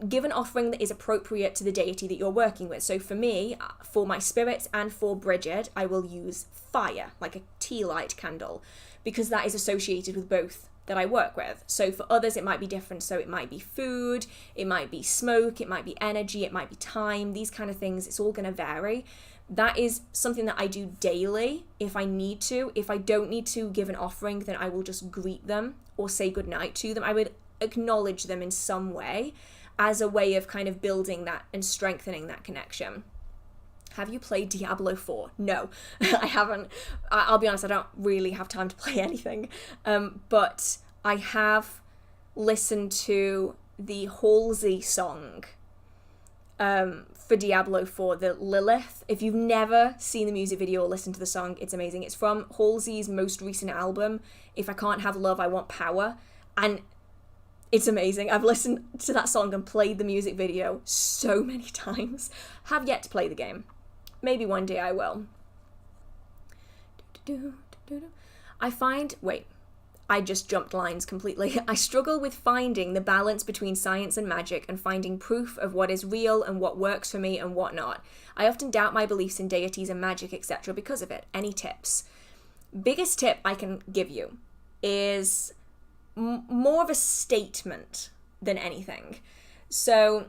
[SPEAKER 1] Give an offering that is appropriate to the deity that you're working with. So for me, for my spirits and for Bridget, I will use fire, like a tea light candle, because that is associated with both that I work with. So for others, it might be different. So it might be food, it might be smoke, it might be energy, it might be time, these kind of things. It's all going to vary. That is something that I do daily if I need to. If I don't need to give an offering, then I will just greet them or say goodnight to them. I would acknowledge them in some way as a way of kind of building that and strengthening that connection. Have you played Diablo 4? No, I haven't. I'll be honest, I don't really have time to play anything. But I have listened to the Halsey song for Diablo 4, the Lilith. If you've never seen the music video or listened to the song, it's amazing. It's from Halsey's most recent album, If I Can't Have Love, I Want Power. And it's amazing. I've listened to that song and played the music video so many times. Have yet to play the game. Maybe one day I will. I just jumped lines completely. I struggle with finding the balance between science and magic and finding proof of what is real and what works for me and what not. I often doubt my beliefs in deities and magic, etc. because of it. Any tips? Biggest tip I can give you is more of a statement than anything. So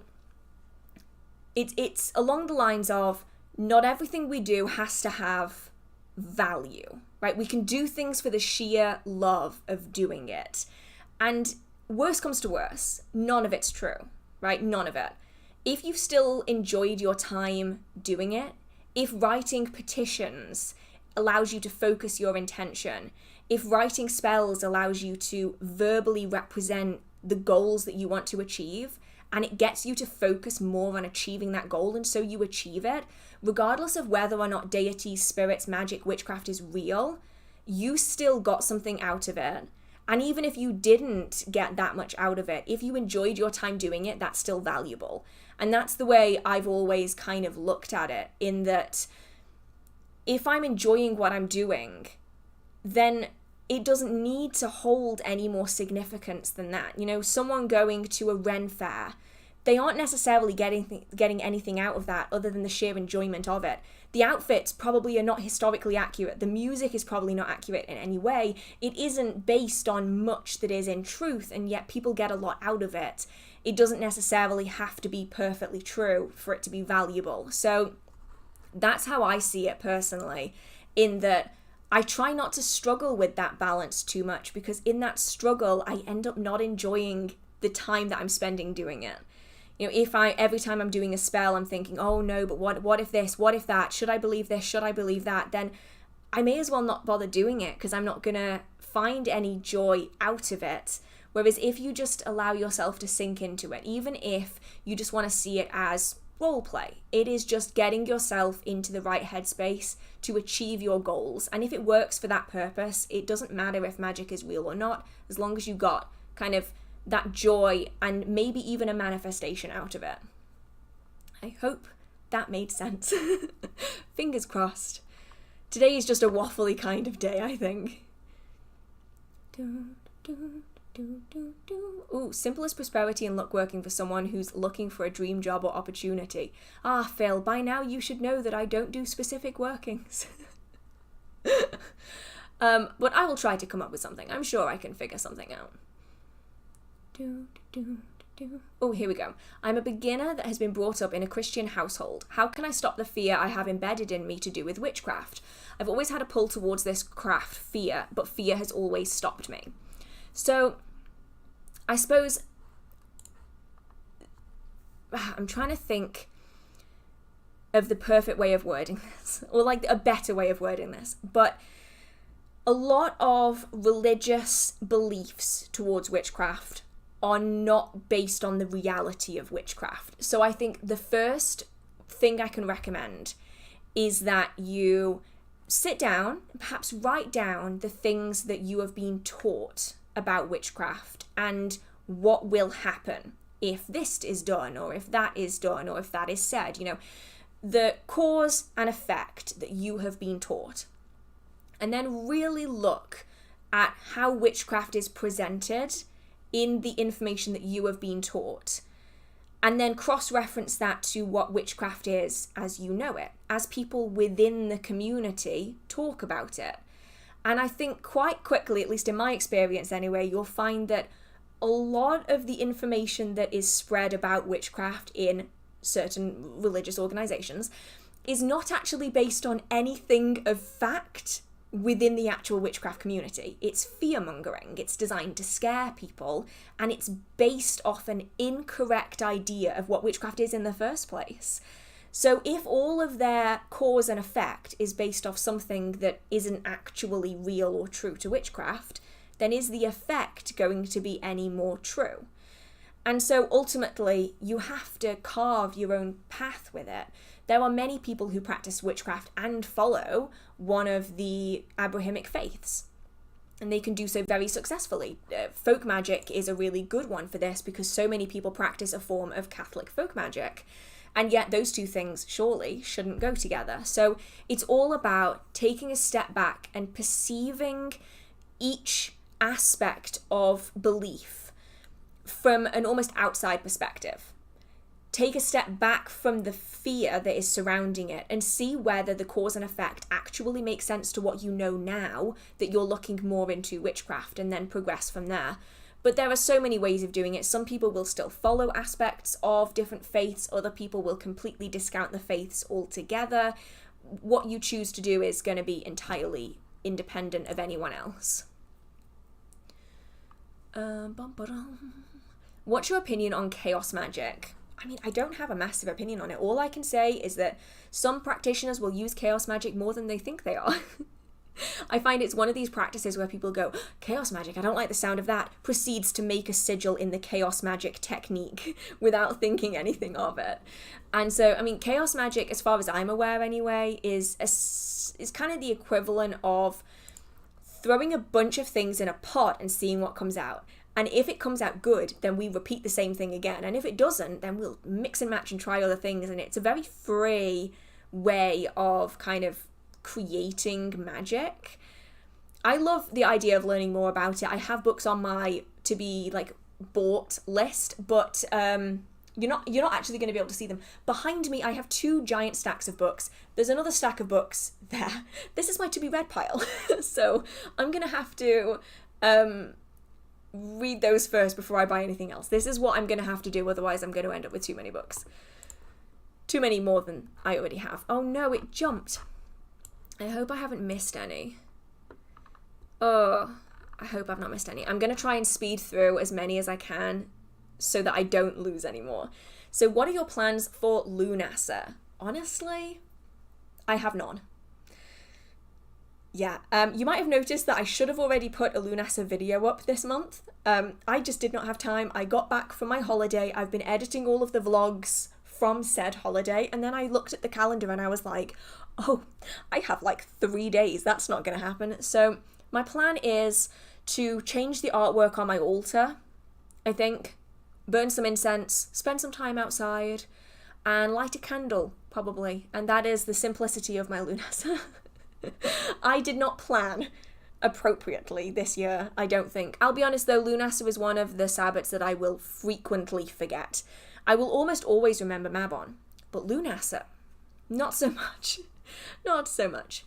[SPEAKER 1] it's along the lines of, not everything we do has to have value, right? We can do things for the sheer love of doing it. And worst comes to worst, none of it's true, right? None of it. If you've still enjoyed your time doing it, if writing petitions allows you to focus your intention, if writing spells allows you to verbally represent the goals that you want to achieve, and it gets you to focus more on achieving that goal, and so you achieve it, regardless of whether or not deities, spirits, magic, witchcraft is real, you still got something out of it. And even if you didn't get that much out of it, if you enjoyed your time doing it, that's still valuable. And that's the way I've always kind of looked at it, in that if I'm enjoying what I'm doing, then it doesn't need to hold any more significance than that. You know, someone going to a Ren fair, they aren't necessarily getting anything out of that other than the sheer enjoyment of it. The outfits probably are not historically accurate. The music is probably not accurate in any way. It isn't based on much that is in truth, and yet people get a lot out of it. It doesn't necessarily have to be perfectly true for it to be valuable. So that's how I see it personally, in that I try not to struggle with that balance too much, because in that struggle, I end up not enjoying the time that I'm spending doing it. You know, if every time I'm doing a spell, I'm thinking, oh no, but what if this, what if that, should I believe this, should I believe that, then I may as well not bother doing it, because I'm not going to find any joy out of it. Whereas if you just allow yourself to sink into it, even if you just want to see it as role play, it is just getting yourself into the right headspace to achieve your goals. And if it works for that purpose, it doesn't matter if magic is real or not, as long as you got kind of that joy and maybe even a manifestation out of it. I hope that made sense. Fingers crossed. Today is just a waffly kind of day, I think. Ooh, simplest prosperity and luck working for someone who's looking for a dream job or opportunity. Ah, Phil, by now you should know that I don't do specific workings. But I will try to come up with something. I'm sure I can figure something out. Oh, here we go. I'm a beginner that has been brought up in a Christian household. How can I stop the fear I have embedded in me to do with witchcraft? I've always had a pull towards this craft, fear, but fear has always stopped me. So, I suppose I'm trying to think of the perfect way of wording this, or like a better way of wording this, but a lot of religious beliefs towards witchcraft are not based on the reality of witchcraft. So I think the first thing I can recommend is that you sit down and perhaps write down the things that you have been taught about witchcraft and what will happen if this is done, or if that is done, or if that is said. You know, the cause and effect that you have been taught. And then really look at how witchcraft is presented in the information that you have been taught, and then cross-reference that to what witchcraft is as you know it, as people within the community talk about it. And I think quite quickly, at least in my experience anyway, you'll find that a lot of the information that is spread about witchcraft in certain religious organizations is not actually based on anything of fact within the actual witchcraft community. It's fear-mongering, it's designed to scare people, and it's based off an incorrect idea of what witchcraft is in the first place. So if all of their cause and effect is based off something that isn't actually real or true to witchcraft, then is the effect going to be any more true? And so ultimately, you have to carve your own path with it. There are many people who practice witchcraft and follow one of the Abrahamic faiths, and they can do so very successfully. Folk magic is a really good one for this, because so many people practice a form of Catholic folk magic, and yet those two things surely shouldn't go together. So it's all about taking a step back and perceiving each aspect of belief from an almost outside perspective. Take a step back from the fear that is surrounding it and see whether the cause and effect actually makes sense to what you know now that you're looking more into witchcraft, and then progress from there. But there are so many ways of doing it. Some people will still follow aspects of different faiths. Other people will completely discount the faiths altogether. What you choose to do is going to be entirely independent of anyone else. What's your opinion on chaos magic? I mean, I don't have a massive opinion on it. All I can say is that some practitioners will use chaos magic more than they think they are. I find it's one of these practices where people go, chaos magic, I don't like the sound of that, proceeds to make a sigil in the chaos magic technique without thinking anything of it. And so, I mean, chaos magic, as far as I'm aware anyway, is kind of the equivalent of throwing a bunch of things in a pot and seeing what comes out. And if it comes out good, then we repeat the same thing again. And if it doesn't, then we'll mix and match and try other things. And it's a very free way of kind of creating magic. I love the idea of learning more about it. I have books on my to be like bought list, but You're not actually going to be able to see them. Behind me, I have 2 giant stacks of books. There's another stack of books there. This is my to be read pile. So I'm going to have to read those first before I buy anything else. This is what I'm going to have to do, otherwise I'm going to end up with too many books. Too many more than I already have. Oh no, it jumped. I hope I haven't missed any. Oh, I hope I've not missed any. I'm going to try and speed through as many as I can so that I don't lose any more. So what are your plans for Lunasa? Honestly, I have none. Yeah, you might have noticed that I should have already put a Lunasa video up this month. I just did not have time. I got back from my holiday. I've been editing all of the vlogs from said holiday, and then I looked at the calendar and I was like, oh, I have like 3 days. That's not going to happen. So my plan is to change the artwork on my altar, I think, burn some incense, spend some time outside, and light a candle, probably. And that is the simplicity of my Lunasa. I did not plan appropriately this year, I don't think. I'll be honest though, Lunasa is one of the Sabbats that I will frequently forget. I will almost always remember Mabon, but Lunasa, not so much. Not so much.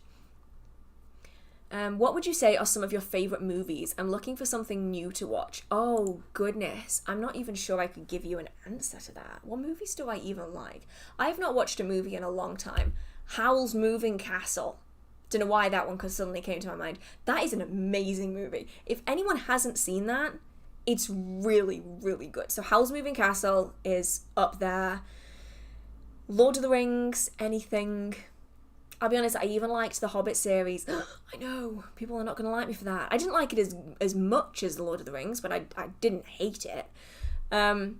[SPEAKER 1] What would you say are some of your favourite movies? I'm looking for something new to watch. Oh, goodness. I'm not even sure I could give you an answer to that. What movies do I even like? I have not watched a movie in a long time. Howl's Moving Castle. Don't know why that one suddenly came to my mind. That is an amazing movie. If anyone hasn't seen that, it's really, really good. So Howl's Moving Castle is up there. Lord of the Rings, anything. I'll be honest, I even liked the Hobbit series. I know, people are not going to like me for that. I didn't like it as much as the Lord of the Rings, but I didn't hate it. Oh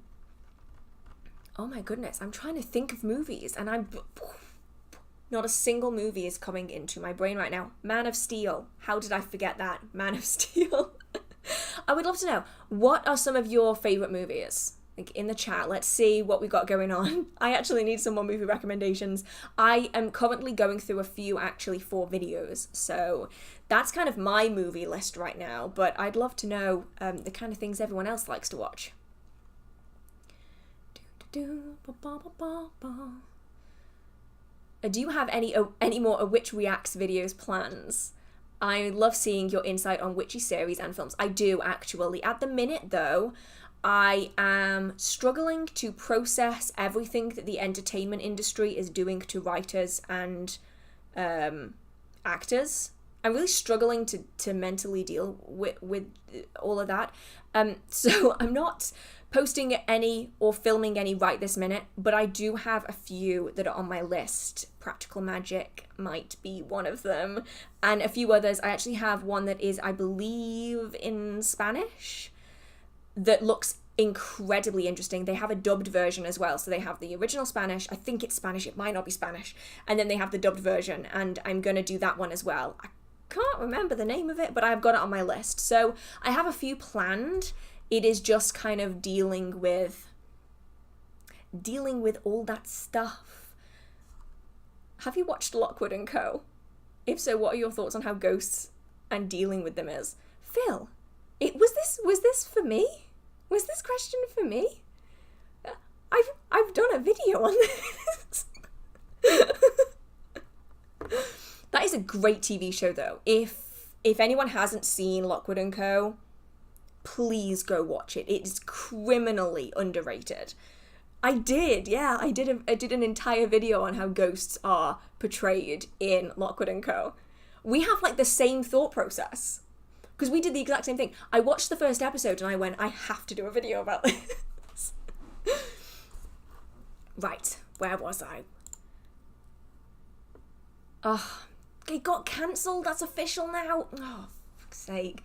[SPEAKER 1] my goodness, I'm trying to think of movies, and not a single movie is coming into my brain right now. Man of Steel. How did I forget that? Man of Steel. I would love to know, what are some of your favourite movies? Like in the chat, let's see what we got going on. I actually need some more movie recommendations. I am currently going through a few actually for videos, so that's kind of my movie list right now, but I'd love to know the kind of things everyone else likes to watch. Do you have any more A Witch Reacts videos plans? I love seeing your insight on witchy series and films. I do, actually. At the minute, though, I am struggling to process everything that the entertainment industry is doing to writers and actors. I'm really struggling to mentally deal with all of that. So I'm not posting any or filming any right this minute, but I do have a few that are on my list. Practical Magic might be one of them, and a few others. I actually have one that is, I believe, in Spanish, that looks incredibly interesting. They have a dubbed version as well, so they have the original Spanish, I think it's Spanish, it might not be Spanish, and then they have the dubbed version, and I'm gonna do that one as well. I can't remember the name of it, but I've got it on my list, so I have a few planned. It is just kind of dealing with all that stuff. Have you watched Lockwood & Co? If so, what are your thoughts on how ghosts and dealing with them is? Phil, was this for me? Was this question for me? I've done a video on this. That is a great TV show, though. If anyone hasn't seen Lockwood & Co, please go watch it. It is criminally underrated. I did an entire video on how ghosts are portrayed in Lockwood & Co. We have like the same thought process, because we did the exact same thing. I watched the first episode and I went, I have to do a video about this. Right, where was I? Oh, it got cancelled. That's official now. Oh, for fuck's sake.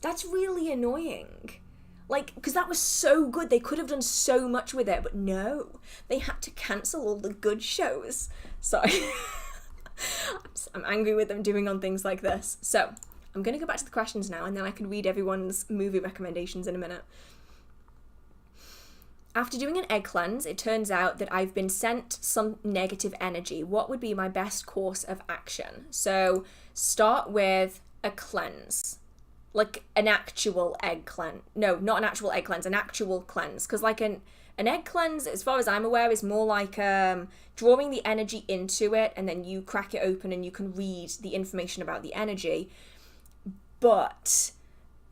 [SPEAKER 1] That's really annoying. Like, because that was so good. They could have done so much with it, but no. They had to cancel all the good shows. Sorry. I'm angry with them doing on things like this. So, I'm going to go back to the questions now, and then I can read everyone's movie recommendations in a minute. After doing an egg cleanse, it turns out that I've been sent some negative energy. What would be my best course of action? So, start with a cleanse. like an actual egg cleanse. No, not an actual egg cleanse, an actual cleanse. Because like an egg cleanse, as far as I'm aware, is more like drawing the energy into it, and then you crack it open and you can read the information about the energy. But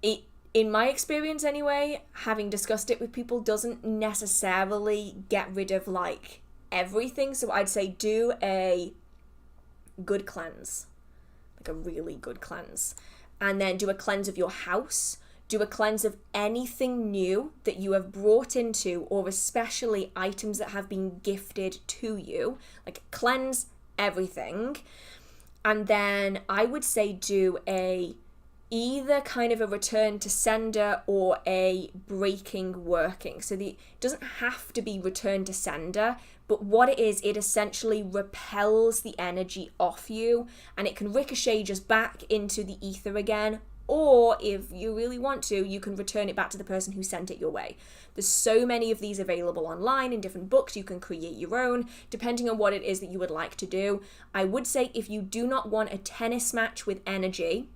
[SPEAKER 1] it, in my experience anyway, having discussed it with people, doesn't necessarily get rid of like everything. So I'd say do a good cleanse, like a really good cleanse, and then do a cleanse of your house. Do a cleanse of anything new that you have brought into, or especially items that have been gifted to you. Like cleanse everything. And then I would say do either kind of a return to sender or a breaking working. So it doesn't have to be return to sender, but what it is, it essentially repels the energy off you, and it can ricochet just back into the ether again. Or if you really want to, you can return it back to the person who sent it your way. There's so many of these available online in different books. You can create your own, depending on what it is that you would like to do. I would say if you do not want a tennis match with energy,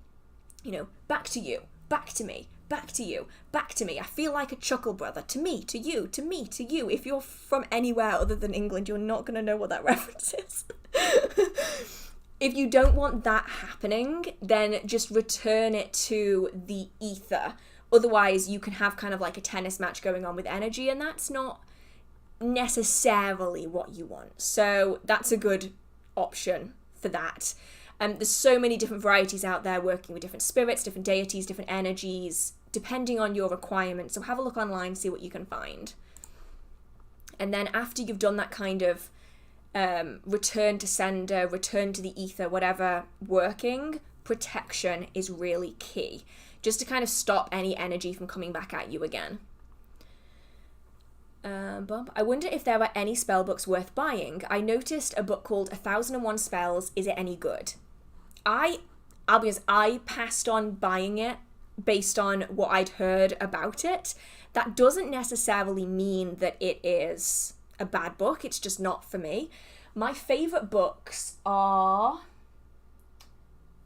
[SPEAKER 1] back to you, back to me, back to you, back to me. I feel like a chuckle brother. To me, to you, to me, to you. If you're from anywhere other than England, you're not going to know what that reference is. If you don't want that happening, then just return it to the ether. Otherwise, you can have kind of like a tennis match going on with energy, and that's not necessarily what you want. So that's a good option for that. There's so many different varieties out there working with different spirits, different deities, different energies, depending on your requirements. So have a look online, see what you can find. And then after you've done that kind of return to sender, return to the ether, whatever working, protection is really key, just to kind of stop any energy from coming back at you again. I wonder if there are any spell books worth buying. I noticed a book called 1001 Spells. Is it any good? I'll be honest, I passed on buying it based on what I'd heard about it. That doesn't necessarily mean that it is a bad book. It's just not for me. My favourite books are...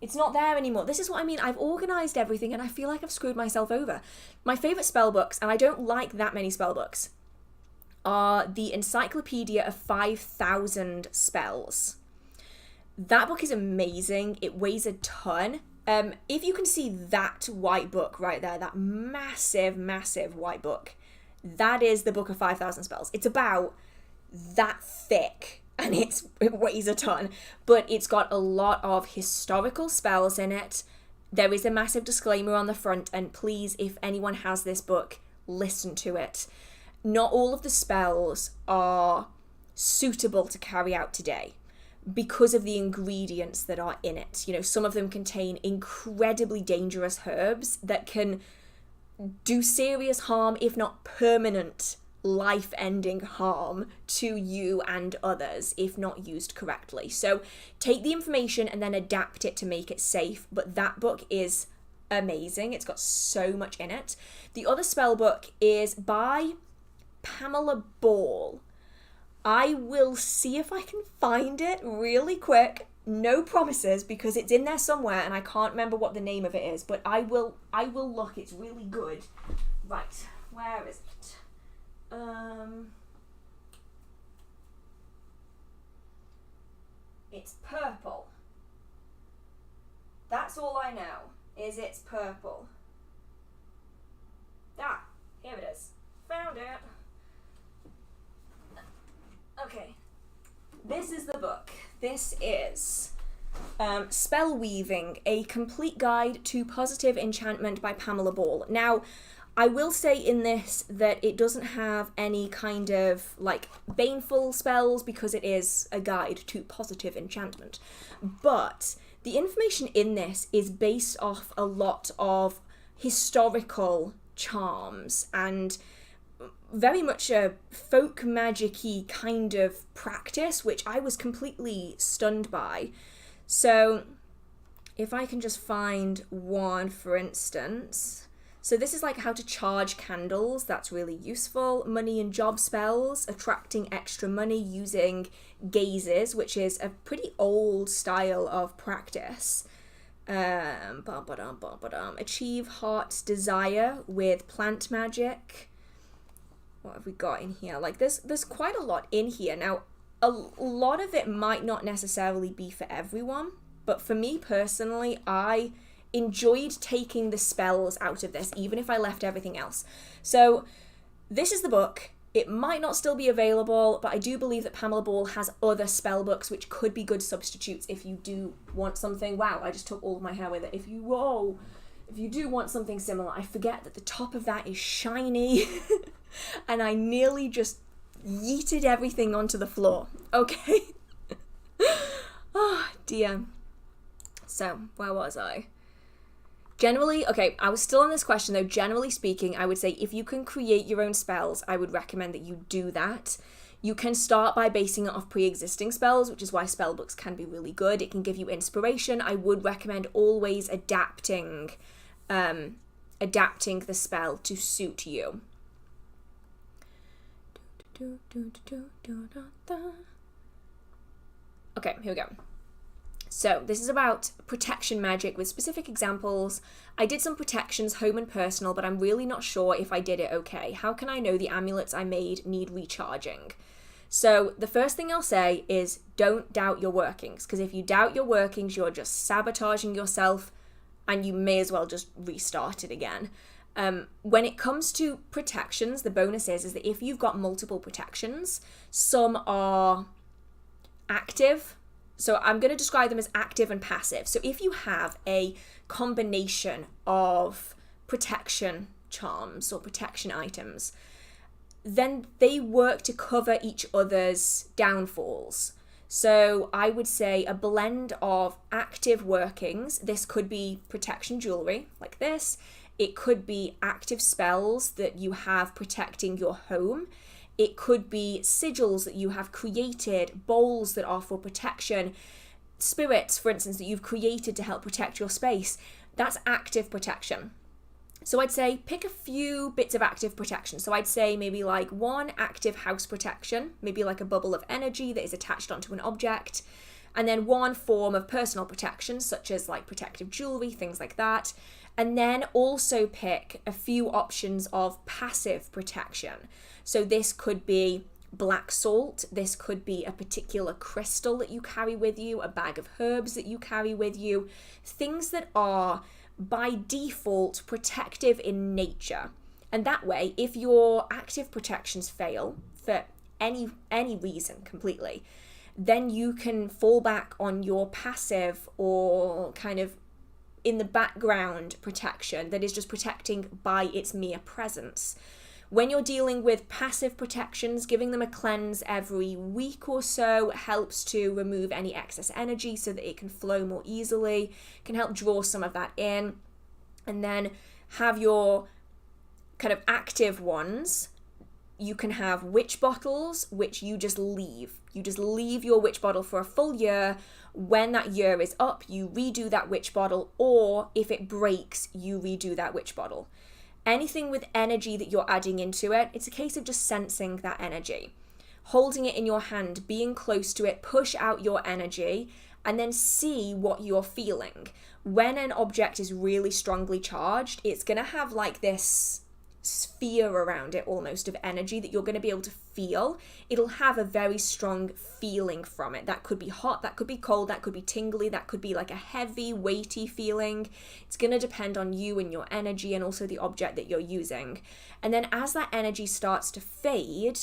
[SPEAKER 1] It's not there anymore. This is what I mean. I've organised everything and I feel like I've screwed myself over. My favourite spell books, and I don't like that many spell books, are the Encyclopedia of 5,000 Spells. That book is amazing. It weighs a ton. If you can see that white book right there, that massive, massive white book, that is the book of 5,000 Spells. It's about that thick, and it weighs a ton, but it's got a lot of historical spells in it. There is a massive disclaimer on the front, and please, if anyone has this book, listen to it. Not all of the spells are suitable to carry out today because of the ingredients that are in it. Some of them contain incredibly dangerous herbs that can do serious harm, if not permanent life-ending harm to you and others if not used correctly. So take the information and then adapt it to make it safe. But that book is amazing. It's got so much in it. The other spell book is by Pamela Ball. I will see if I can find it really quick. No promises, because it's in there somewhere and I can't remember what the name of it is, but I will look. It's really good. Right, where is it? It's purple. That's all I know, is it's purple. Ah, here it is. Found it. Okay, this is the book. This is Spell Weaving, A Complete Guide to Positive Enchantment by Pamela Ball. Now, I will say in this that it doesn't have any kind of baneful spells because it is a guide to positive enchantment. But the information in this is based off a lot of historical charms and very much a folk magic-y kind of practice, which I was completely stunned by. So if I can just find one, for instance. So this is how to charge candles. That's really useful. Money and job spells, attracting extra money using gazes, which is a pretty old style of practice. Achieve heart's desire with plant magic. What have we got in here? Like, there's quite a lot in here. Now, a lot of it might not necessarily be for everyone, but for me personally, I enjoyed taking the spells out of this, even if I left everything else. So, this is the book. It might not still be available, but I do believe that Pamela Ball has other spell books which could be good substitutes if you do want something. Wow, I just took all of my hair with it. If you do want something similar, I forget that the top of that is shiny and I nearly just yeeted everything onto the floor. Okay. Oh dear. So, where was I? Generally, okay, I was still on this question though. Generally speaking, I would say if you can create your own spells, I would recommend that you do that. You can start by basing it off pre-existing spells, which is why spell books can be really good. It can give you inspiration. I would recommend always adapting the spell to suit you. Okay, here we go. So this is about protection magic with specific examples. I did some protections, home and personal, but I'm really not sure if I did it okay. How can I know the amulets I made need recharging? So the first thing I'll say is don't doubt your workings, because if you doubt your workings, you're just sabotaging yourself and you may as well just restart it again. When it comes to protections, the bonus is that if you've got multiple protections, some are active. So I'm going to describe them as active and passive. So if you have a combination of protection charms or protection items, then they work to cover each other's downfalls. So I would say a blend of active workings. This could be protection jewelry, like this. It could be active spells that you have protecting your home. It could be sigils that you have created, bowls that are for protection, spirits, for instance, that you've created to help protect your space. That's active protection. So I'd say pick a few bits of active protection. So I'd say maybe like one active house protection, maybe like a bubble of energy that is attached onto an object, and then one form of personal protection, such as like protective jewelry, things like that. And then also pick a few options of passive protection. So this could be black salt, this could be a particular crystal that you carry with you, a bag of herbs that you carry with you, things that are by default protective in nature. And that way, if your active protections fail for any reason completely, then you can fall back on your passive or kind of in the background protection that is just protecting by its mere presence. When you're dealing with passive protections, giving them a cleanse every week or so helps to remove any excess energy so that it can flow more easily, can help draw some of that in. And then have your kind of active ones. You can have witch bottles, which you just leave. You just leave your witch bottle for a full year. When that year is up, you redo that witch bottle, or if it breaks, you redo that witch bottle. Anything with energy that you're adding into it, it's a case of just sensing that energy. Holding it in your hand, being close to it, push out your energy, and then see what you're feeling. When an object is really strongly charged, it's going to have like this sphere around it almost of energy that you're going to be able to feel. It'll have a very strong feeling from it. That could be hot, that could be cold, that could be tingly, that could be like a heavy, weighty feeling. It's going to depend on you and your energy and also the object that you're using. And then as that energy starts to fade,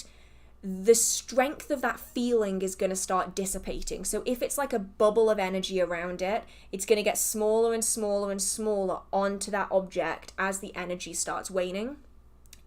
[SPEAKER 1] the strength of that feeling is going to start dissipating. So if it's like a bubble of energy around it, it's going to get smaller and smaller and smaller onto that object as the energy starts waning.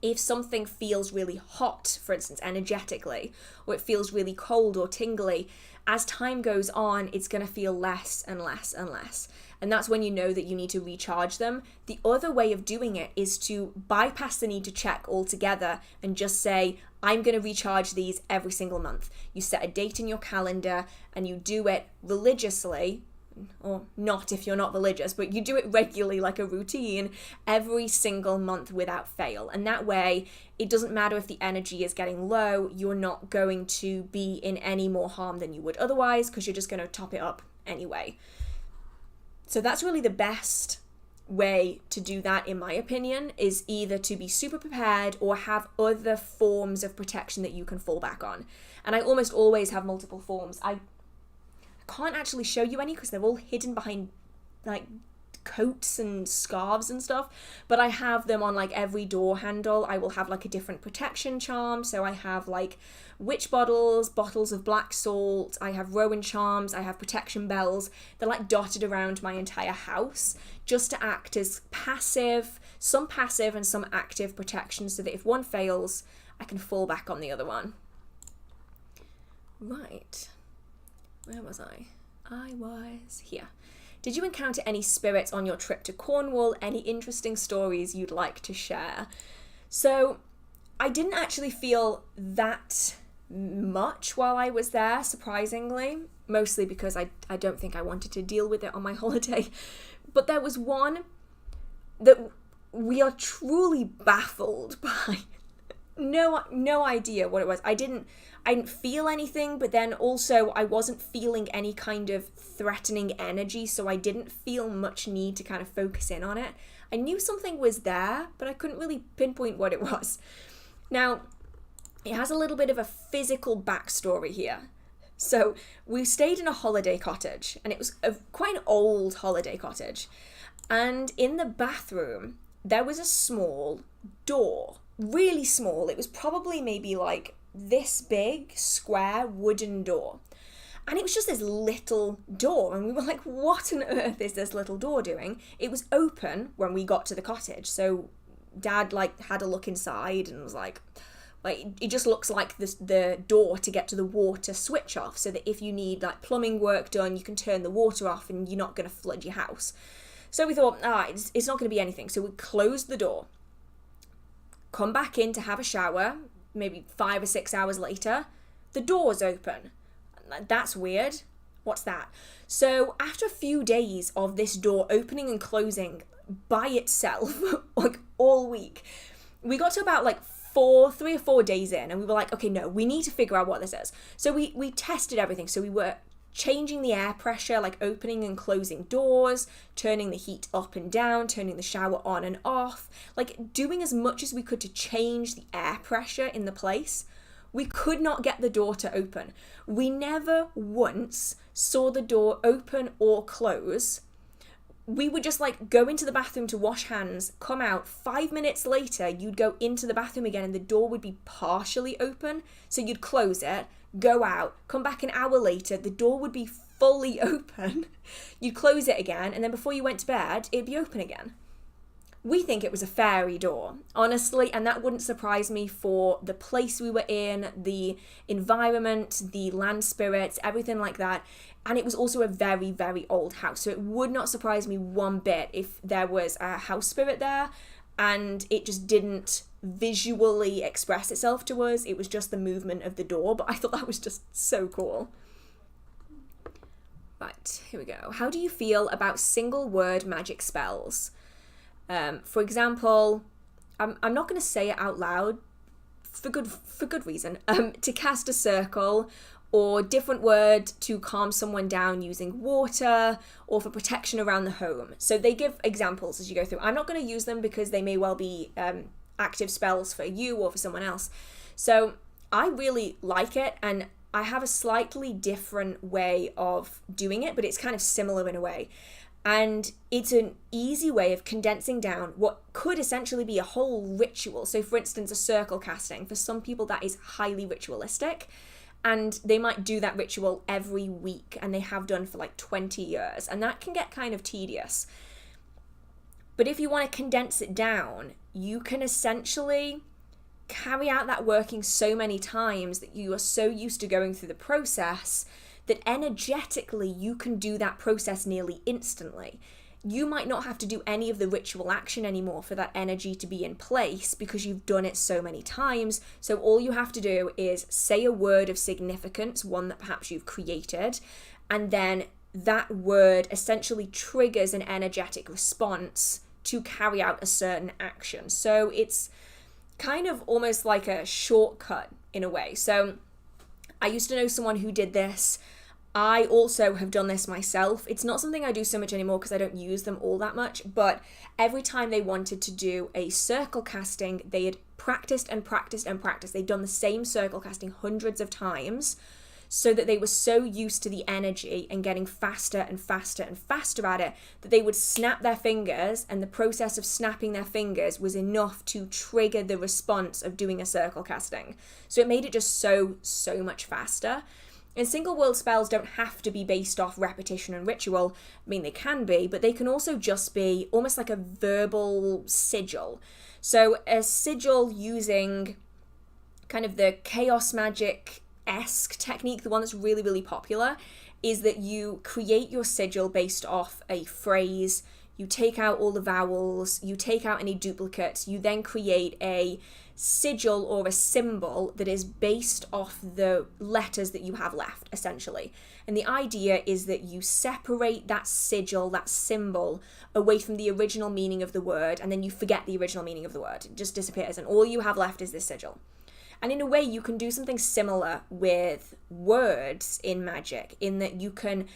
[SPEAKER 1] If something feels really hot, for instance, energetically, or it feels really cold or tingly, as time goes on, it's going to feel less and less and less. And that's when you know that you need to recharge them. The other way of doing it is to bypass the need to check altogether and just say, I'm going to recharge these every single month. You set a date in your calendar and you do it religiously, or not if you're not religious, but you do it regularly like a routine every single month without fail. And that way, it doesn't matter if the energy is getting low, you're not going to be in any more harm than you would otherwise because you're just going to top it up anyway. So that's really the best way to do that, in my opinion, is either to be super prepared or have other forms of protection that you can fall back on. And I almost always have multiple forms. I can't actually show you any because they're all hidden behind like coats and scarves and stuff, but I have them on like every door handle. I will have like a different protection charm. So I have like witch bottles of black salt, I have Rowan charms, I have protection bells. They're like dotted around my entire house just to act as some passive and some active protection, so that if one fails, I can fall back on the other one. Right, where was I? I was here. Did you encounter any spirits on your trip to Cornwall? Any interesting stories you'd like to share? So I didn't actually feel that much while I was there, surprisingly, mostly because I don't think I wanted to deal with it on my holiday. But there was one that we are truly baffled by. No idea what it was. I didn't feel anything, but then also I wasn't feeling any kind of threatening energy, so I didn't feel much need to kind of focus in on it. I knew something was there, but I couldn't really pinpoint what it was. Now, it has a little bit of a physical backstory here. So we stayed in a holiday cottage, and it was quite an old holiday cottage. And in the bathroom, there was a small door, really small. It was probably maybe like this big, square wooden door. And it was just this little door, and we were like, what on earth is this little door doing? It was open when we got to the cottage, so Dad like had a look inside and was like it just looks like the door to get to the water switch off, so that if you need like plumbing work done, you can turn the water off and you're not going to flood your house. So we thought, it's not going to be anything. So we closed the door, come back in to have a shower, maybe 5 or 6 hours later, the door's open. That's weird. What's that? So after a few days of this door opening and closing by itself, like all week, we got to about like 3 or 4 days in, and we were like, okay, no, we need to figure out what this is. So we tested everything. So we were changing the air pressure, like opening and closing doors, turning the heat up and down, turning the shower on and off, like doing as much as we could to change the air pressure in the place. We could not get the door to open. We never once saw the door open or close. We would just like go into the bathroom to wash hands, come out, 5 minutes later, you'd go into the bathroom again and the door would be partially open. So you'd close it, go out, come back an hour later, the door would be fully open. You'd close it again, and then before you went to bed, it'd be open again. We think it was a fairy door, honestly, and that wouldn't surprise me for the place we were in, the environment, the land spirits, everything like that. And it was also a very, very old house, so it would not surprise me one bit if there was a house spirit there and it just didn't visually express itself to us. It was just the movement of the door, but I thought that was just so cool. Right, here we go. How do you feel about single word magic spells? For example, I'm not going to say it out loud for good reason. To cast a circle, or different word to calm someone down using water, or for protection around the home. So they give examples as you go through. I'm not going to use them because they may well be active spells for you or for someone else. So I really like it, and I have a slightly different way of doing it, but it's kind of similar in a way. And it's an easy way of condensing down what could essentially be a whole ritual. So for instance, a circle casting, for some people that is highly ritualistic, and they might do that ritual every week, and they have done for like 20 years, and that can get kind of tedious. But if you want to condense it down, you can essentially carry out that working so many times that you are so used to going through the process that energetically you can do that process nearly instantly. You might not have to do any of the ritual action anymore for that energy to be in place because you've done it so many times. So all you have to do is say a word of significance, one that perhaps you've created, and then that word essentially triggers an energetic response to carry out a certain action. So it's kind of almost like a shortcut in a way. So I used to know someone who did this. I also have done this myself. It's not something I do so much anymore because I don't use them all that much, but every time they wanted to do a circle casting, they had practiced and practiced and practiced. They'd done the same circle casting hundreds of times so that they were so used to the energy and getting faster and faster and faster at it that they would snap their fingers, and the process of snapping their fingers was enough to trigger the response of doing a circle casting. So it made it just so much faster. And single word spells don't have to be based off repetition and ritual. I mean, they can be, but they can also just be almost like a verbal sigil. So a sigil using kind of the chaos magic-esque technique, the one that's really, really popular, is that you create your sigil based off a phrase, you take out all the vowels, you take out any duplicates, you then create a sigil or a symbol that is based off the letters that you have left, essentially. And the idea is that you separate that sigil, that symbol, away from the original meaning of the word, and then you forget the original meaning of the word. It just disappears, and all you have left is this sigil. And in a way, you can do something similar with words in magic, in that you can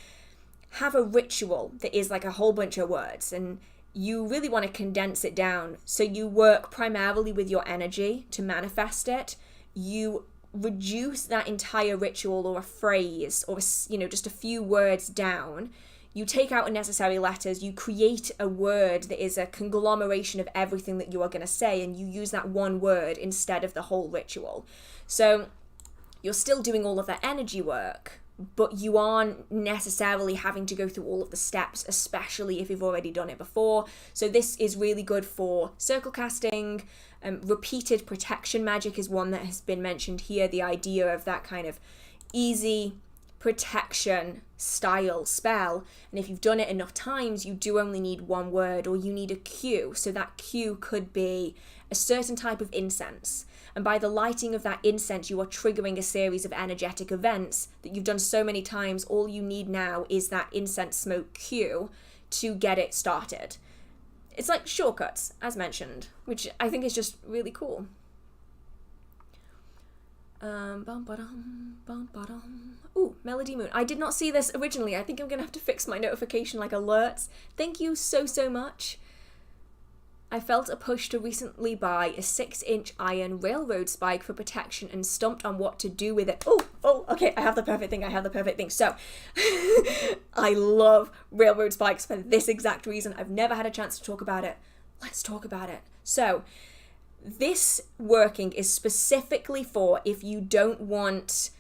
[SPEAKER 1] have a ritual that is like a whole bunch of words, and you really want to condense it down. So you work primarily with your energy to manifest it. You reduce that entire ritual or a phrase or, just a few words down. You take out unnecessary letters. You create a word that is a conglomeration of everything that you are going to say, and you use that one word instead of the whole ritual. So you're still doing all of that energy work, but you aren't necessarily having to go through all of the steps, especially if you've already done it before. So this is really good for circle casting. Repeated protection magic is one that has been mentioned here, the idea of that kind of easy protection style spell. And if you've done it enough times, you do only need one word, or you need a cue. So that cue could be a certain type of incense. And by the lighting of that incense, you are triggering a series of energetic events that you've done so many times. All you need now is that incense smoke cue to get it started. It's like shortcuts, as mentioned, which I think is just really cool. Ooh, Melody Moon. I did not see this originally. I think I'm going to have to fix my notification alerts. Thank you so much. I felt a push to recently buy a 6-inch iron railroad spike for protection and stumped on what to do with it. Oh, okay, I have the perfect thing. So, I love railroad spikes for this exact reason. I've never had a chance to talk about it. Let's talk about it. So, this working is specifically for if you don't want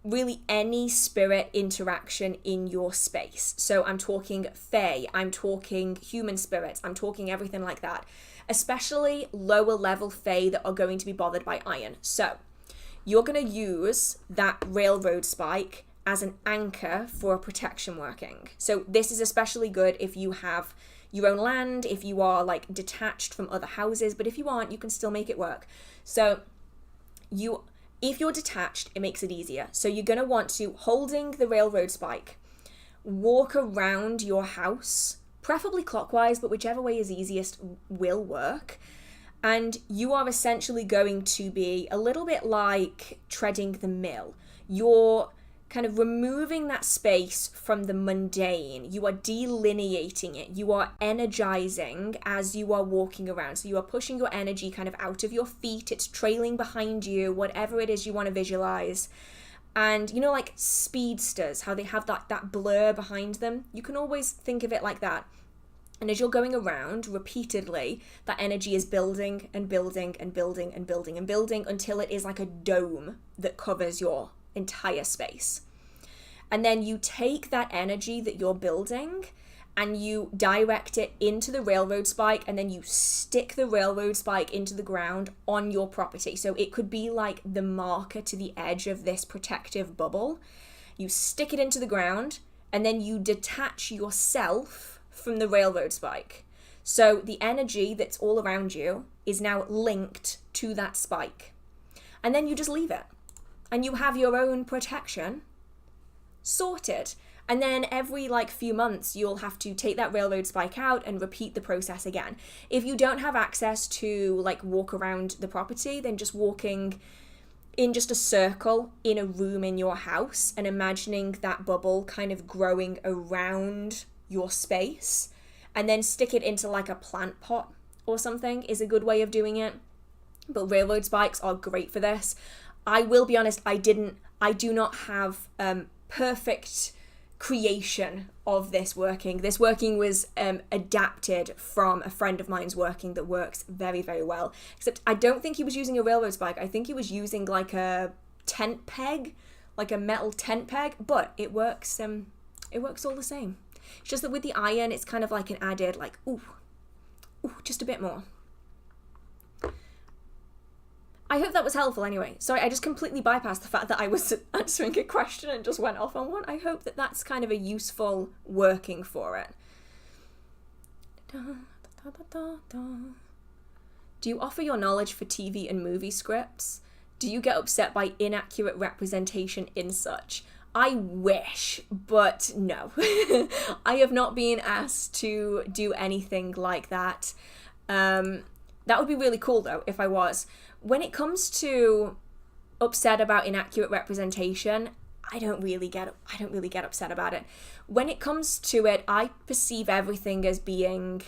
[SPEAKER 1] really any spirit interaction in your space. So I'm talking fae, I'm talking human spirits, I'm talking everything like that. Especially lower level fae that are going to be bothered by iron. So you're going to use that railroad spike as an anchor for a protection working. So this is especially good if you have your own land, if you are like detached from other houses, but if you aren't, you can still make it work. So if you're detached, it makes it easier. So you're going to want to, holding the railroad spike, walk around your house, preferably clockwise, but whichever way is easiest will work. And you are essentially going to be a little bit like treading the mill. You're kind of removing that space from the mundane. You are delineating it. You are energizing as you are walking around. So you are pushing your energy kind of out of your feet. It's trailing behind you, whatever it is you want to visualize. And you know, like speedsters, how they have that blur behind them? You can always think of it like that. And as you're going around repeatedly, that energy is building and building and building and building and building until it is like a dome that covers your entire space. And then you take that energy that you're building and you direct it into the railroad spike, and then you stick the railroad spike into the ground on your property. So it could be like the marker to the edge of this protective bubble. You stick it into the ground, and then you detach yourself from the railroad spike. So the energy that's all around you is now linked to that spike. And then you just leave it. And you have your own protection sorted. And then every few months, you'll have to take that railroad spike out and repeat the process again. If you don't have access to walk around the property, then just walking in just a circle in a room in your house and imagining that bubble kind of growing around your space, and then stick it into like a plant pot or something is a good way of doing it. But railroad spikes are great for this. I will be honest, I do not have perfect creation of this working. This working was adapted from a friend of mine's working that works very, very well. Except I don't think he was using a railroad spike. I think he was using like a tent peg, like a metal tent peg, but it works all the same. It's just that with the iron, it's kind of like an added, like, ooh, just a bit more. I hope that was helpful anyway. Sorry, I just completely bypassed the fact that I was answering a question and just went off on one. I hope that that's kind of a useful working for it. Do you offer your knowledge for TV and movie scripts? Do you get upset by inaccurate representation in such? I wish, but no. I have not been asked to do anything like that. That would be really cool though, if I was. When it comes to upset about inaccurate representation, I don't really get upset about it. When it comes to it, I perceive everything as being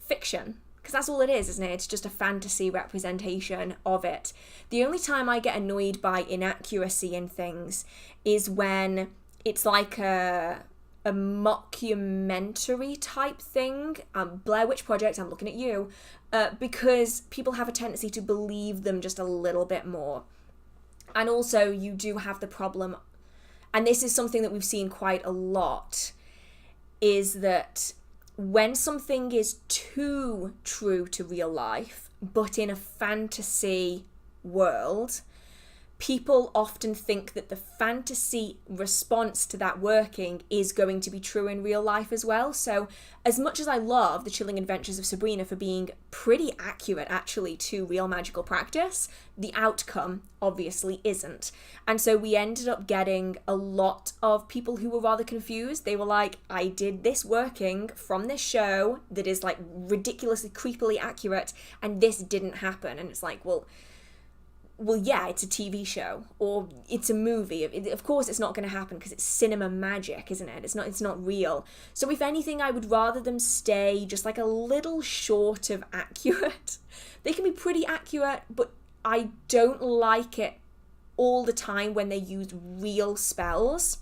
[SPEAKER 1] fiction, because that's all it is, isn't it? It's just a fantasy representation of it. The only time I get annoyed by inaccuracy in things is when it's like a mockumentary type thing. Blair Witch Project, I'm looking at you, because people have a tendency to believe them just a little bit more. And also you do have the problem, and this is something that we've seen quite a lot, is that when something is too true to real life, but in a fantasy world, people often think that the fantasy response to that working is going to be true in real life as well. So as much as I love The Chilling Adventures of Sabrina for being pretty accurate actually to real magical practice, the outcome obviously isn't. And so we ended up getting a lot of people who were rather confused. They were like, I did this working from this show that is like ridiculously creepily accurate and this didn't happen. And it's like, well, yeah, it's a TV show or it's a movie. Of course it's not going to happen because it's cinema magic, isn't it? It's not real. So if anything, I would rather them stay just like a little short of accurate. They can be pretty accurate, but I don't like it all the time when they use real spells,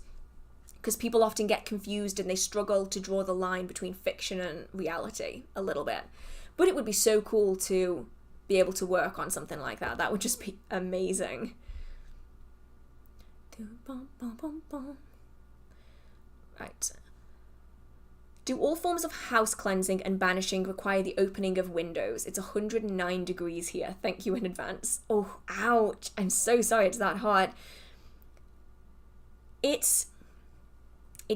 [SPEAKER 1] because people often get confused and they struggle to draw the line between fiction and reality a little bit. But it would be so cool to be able to work on something like that. That would just be amazing. Right. Do all forms of house cleansing and banishing require the opening of windows? It's 109 degrees here. Thank you in advance. Oh, ouch. I'm so sorry it's that hard. It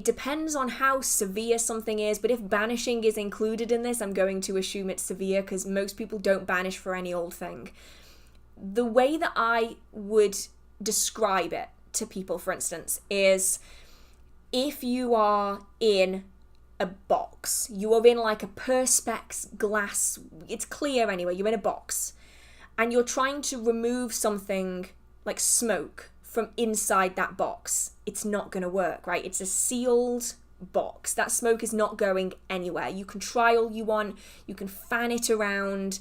[SPEAKER 1] depends on how severe something is, but if banishing is included in this, I'm going to assume it's severe because most people don't banish for any old thing. The way that I would describe it to people, for instance, is if you are in a box, you are in like a perspex glass, it's clear anyway, you're in a box, and you're trying to remove something like smoke from inside that box, it's not going to work, right? It's a sealed box. That smoke is not going anywhere. You can try all you want, you can fan it around.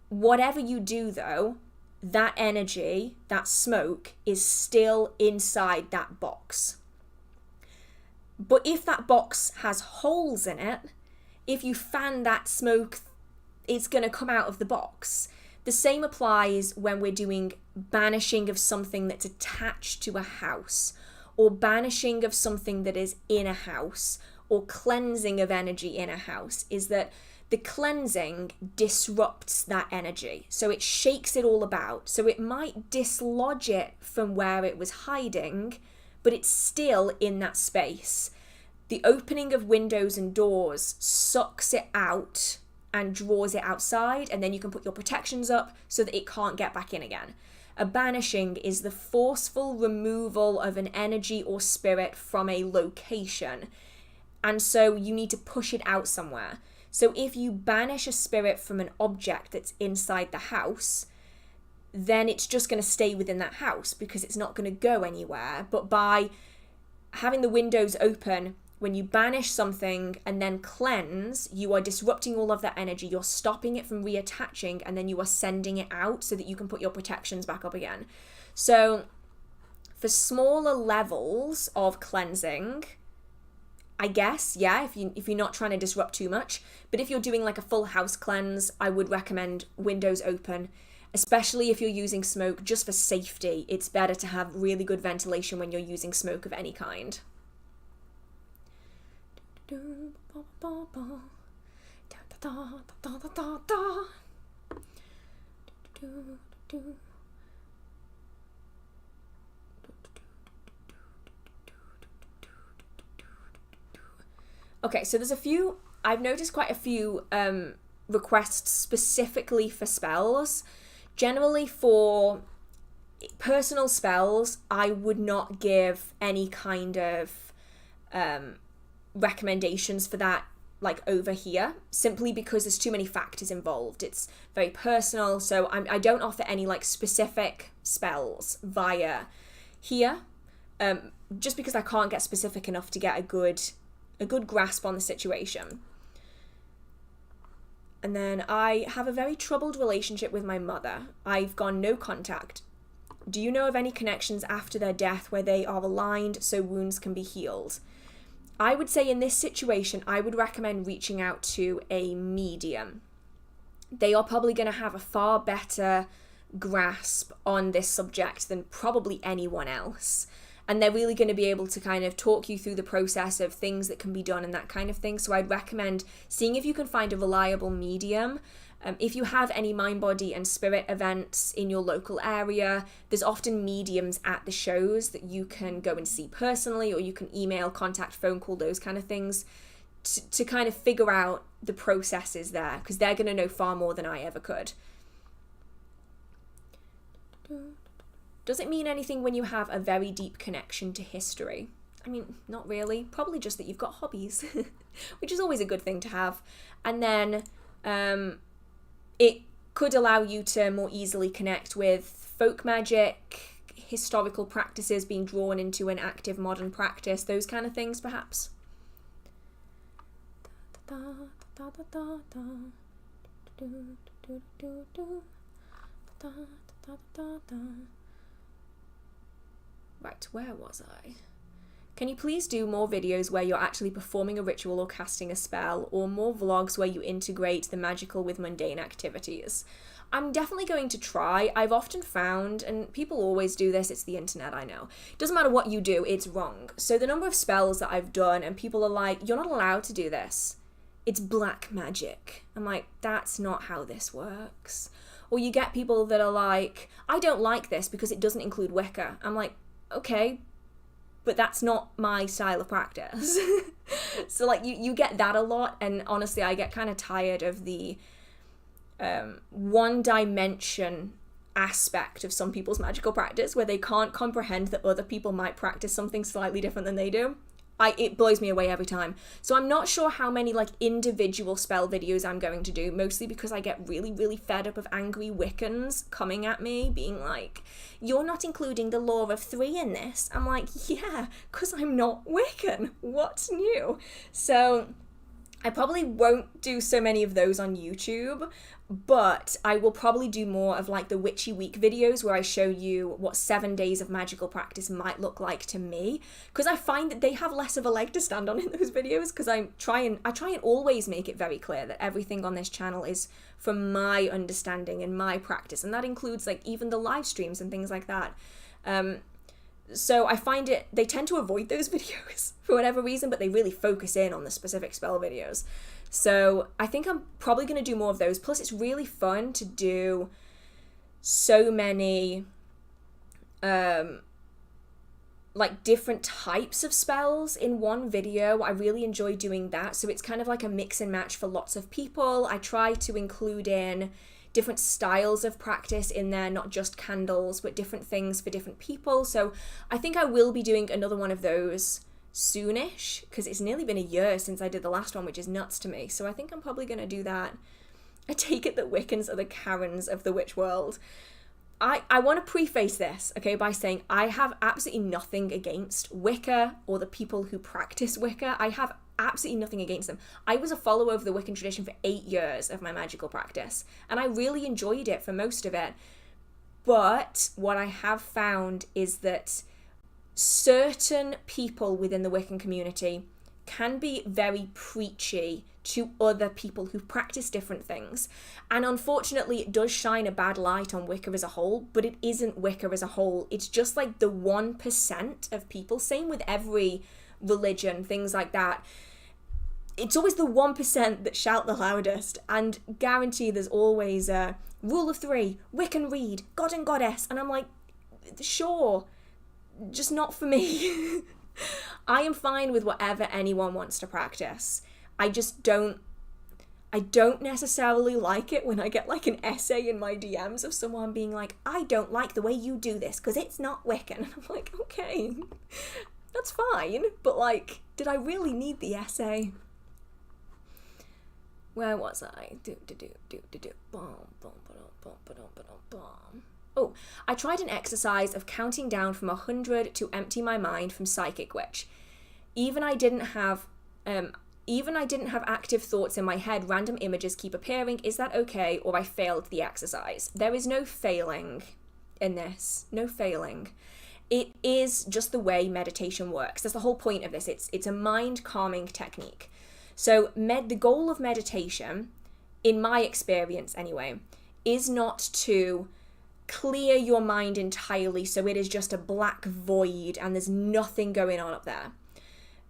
[SPEAKER 1] Whatever you do though, that energy, that smoke is still inside that box. But if that box has holes in it, if you fan that smoke, it's going to come out of the box. The same applies when we're doing banishing of something that's attached to a house, or banishing of something that is in a house, or cleansing of energy in a house, is that the cleansing disrupts that energy. So it shakes it all about. So it might dislodge it from where it was hiding, but it's still in that space. The opening of windows and doors sucks it out and draws it outside, and then you can put your protections up so that it can't get back in again. A banishing is the forceful removal of an energy or spirit from a location, and so you need to push it out somewhere. So if you banish a spirit from an object that's inside the house, then it's just going to stay within that house because it's not going to go anywhere. But by having the windows open, when you banish something and then cleanse, you are disrupting all of that energy, you're stopping it from reattaching, and then you are sending it out so that you can put your protections back up again. So for smaller levels of cleansing, I guess, yeah, if you're not trying to disrupt too much. But if you're doing like a full house cleanse, I would recommend windows open, especially if you're using smoke, just for safety. It's better to have really good ventilation when you're using smoke of any kind. Okay, so there's a few, I've noticed quite a few requests specifically for spells. Generally for personal spells, I would not give any kind of recommendations for that like over here, simply because there's too many factors involved. It's very personal, so I don't offer any like specific spells via here, just because I can't get specific enough to get a good grasp on the situation. And then I have a very troubled relationship with my mother. I've gone no contact. Do you know of any connections after their death where they are aligned so wounds can be healed? I would say in this situation, I would recommend reaching out to a medium. They are probably going to have a far better grasp on this subject than probably anyone else. And they're really going to be able to kind of talk you through the process of things that can be done and that kind of thing. So I'd recommend seeing if you can find a reliable medium. If you have any mind, body and spirit events in your local area, there's often mediums at the shows that you can go and see personally, or you can email, contact, phone call, those kind of things to kind of figure out the processes there, because they're going to know far more than I ever could. Does it mean anything when you have a very deep connection to history? I mean, not really. Probably just that you've got hobbies, which is always a good thing to have. And then it could allow you to more easily connect with folk magic, historical practices being drawn into an active modern practice, those kind of things, perhaps. Right, where was I? Can you please do more videos where you're actually performing a ritual or casting a spell, or more vlogs where you integrate the magical with mundane activities? I'm definitely going to try. I've often found, and people always do this, it's the internet, I know. It doesn't matter what you do, it's wrong. So the number of spells that I've done, and people are like, you're not allowed to do this. It's black magic. I'm like, that's not how this works. Or you get people that are like, I don't like this because it doesn't include Wicca. I'm like, okay, but that's not my style of practice. So like you get that a lot, and honestly I get kind of tired of the one dimension aspect of some people's magical practice where they can't comprehend that other people might practice something slightly different than they do. It blows me away every time. So I'm not sure how many like individual spell videos I'm going to do, mostly because I get really, really fed up of angry Wiccans coming at me, being like, you're not including the law of 3 in this. I'm like, yeah, because I'm not Wiccan. What's new? So I probably won't do so many of those on YouTube, but I will probably do more of like the Witchy Week videos where I show you what 7 days of magical practice might look like to me, because I find that they have less of a leg to stand on in those videos, because I try and always make it very clear that everything on this channel is from my understanding and my practice, and that includes like even the live streams and things like that. So I find they tend to avoid those videos for whatever reason, but they really focus in on the specific spell videos. So I think I'm probably going to do more of those. Plus it's really fun to do so many like different types of spells in one video. I really enjoy doing that. So it's kind of like a mix and match for lots of people. I try to include in different styles of practice in there, not just candles, but different things for different people. So I think I will be doing another one of those soonish, because it's nearly been a year since I did the last one, which is nuts to me. So I think I'm probably going to do that. I take it that Wiccans are the Karens of the witch world. I want to preface this, okay, by saying I have absolutely nothing against Wicca or the people who practice Wicca. I have absolutely nothing against them. I was a follower of the Wiccan tradition for 8 years of my magical practice, and I really enjoyed it for most of it. But what I have found is that certain people within the Wiccan community can be very preachy to other people who practice different things. And unfortunately, it does shine a bad light on Wicca as a whole, but it isn't Wicca as a whole. It's just like the 1% of people, same with every religion, things like that. It's always the 1% that shout the loudest, and guarantee there's always a rule of 3, Wiccan read, God and Goddess, and I'm like, sure, just not for me. I am fine with whatever anyone wants to practice. I don't necessarily like it when I get like an essay in my DMs of someone being like, I don't like the way you do this because it's not Wiccan. And I'm like, okay, that's fine. But like, did I really need the essay? Where was I? Oh, I tried an exercise of counting down from 100 to empty my mind from Psychic Witch. Even I didn't have active thoughts in my head, random images keep appearing. Is that okay, or I failed the exercise? There is no failing in this. No failing. It is just the way meditation works. That's the whole point of this. It's a mind calming technique. So the goal of meditation, in my experience anyway, is not to clear your mind entirely so it is just a black void and there's nothing going on up there.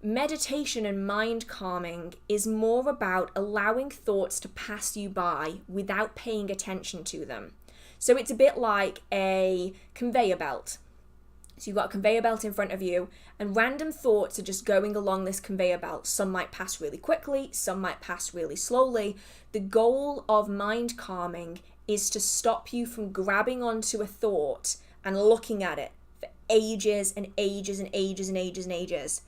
[SPEAKER 1] Meditation and mind calming is more about allowing thoughts to pass you by without paying attention to them. So it's a bit like a conveyor belt. So you've got a conveyor belt in front of you, and random thoughts are just going along this conveyor belt. Some might pass really quickly, some might pass really slowly. The goal of mind calming is to stop you from grabbing onto a thought and looking at it for ages and ages and ages and ages and ages.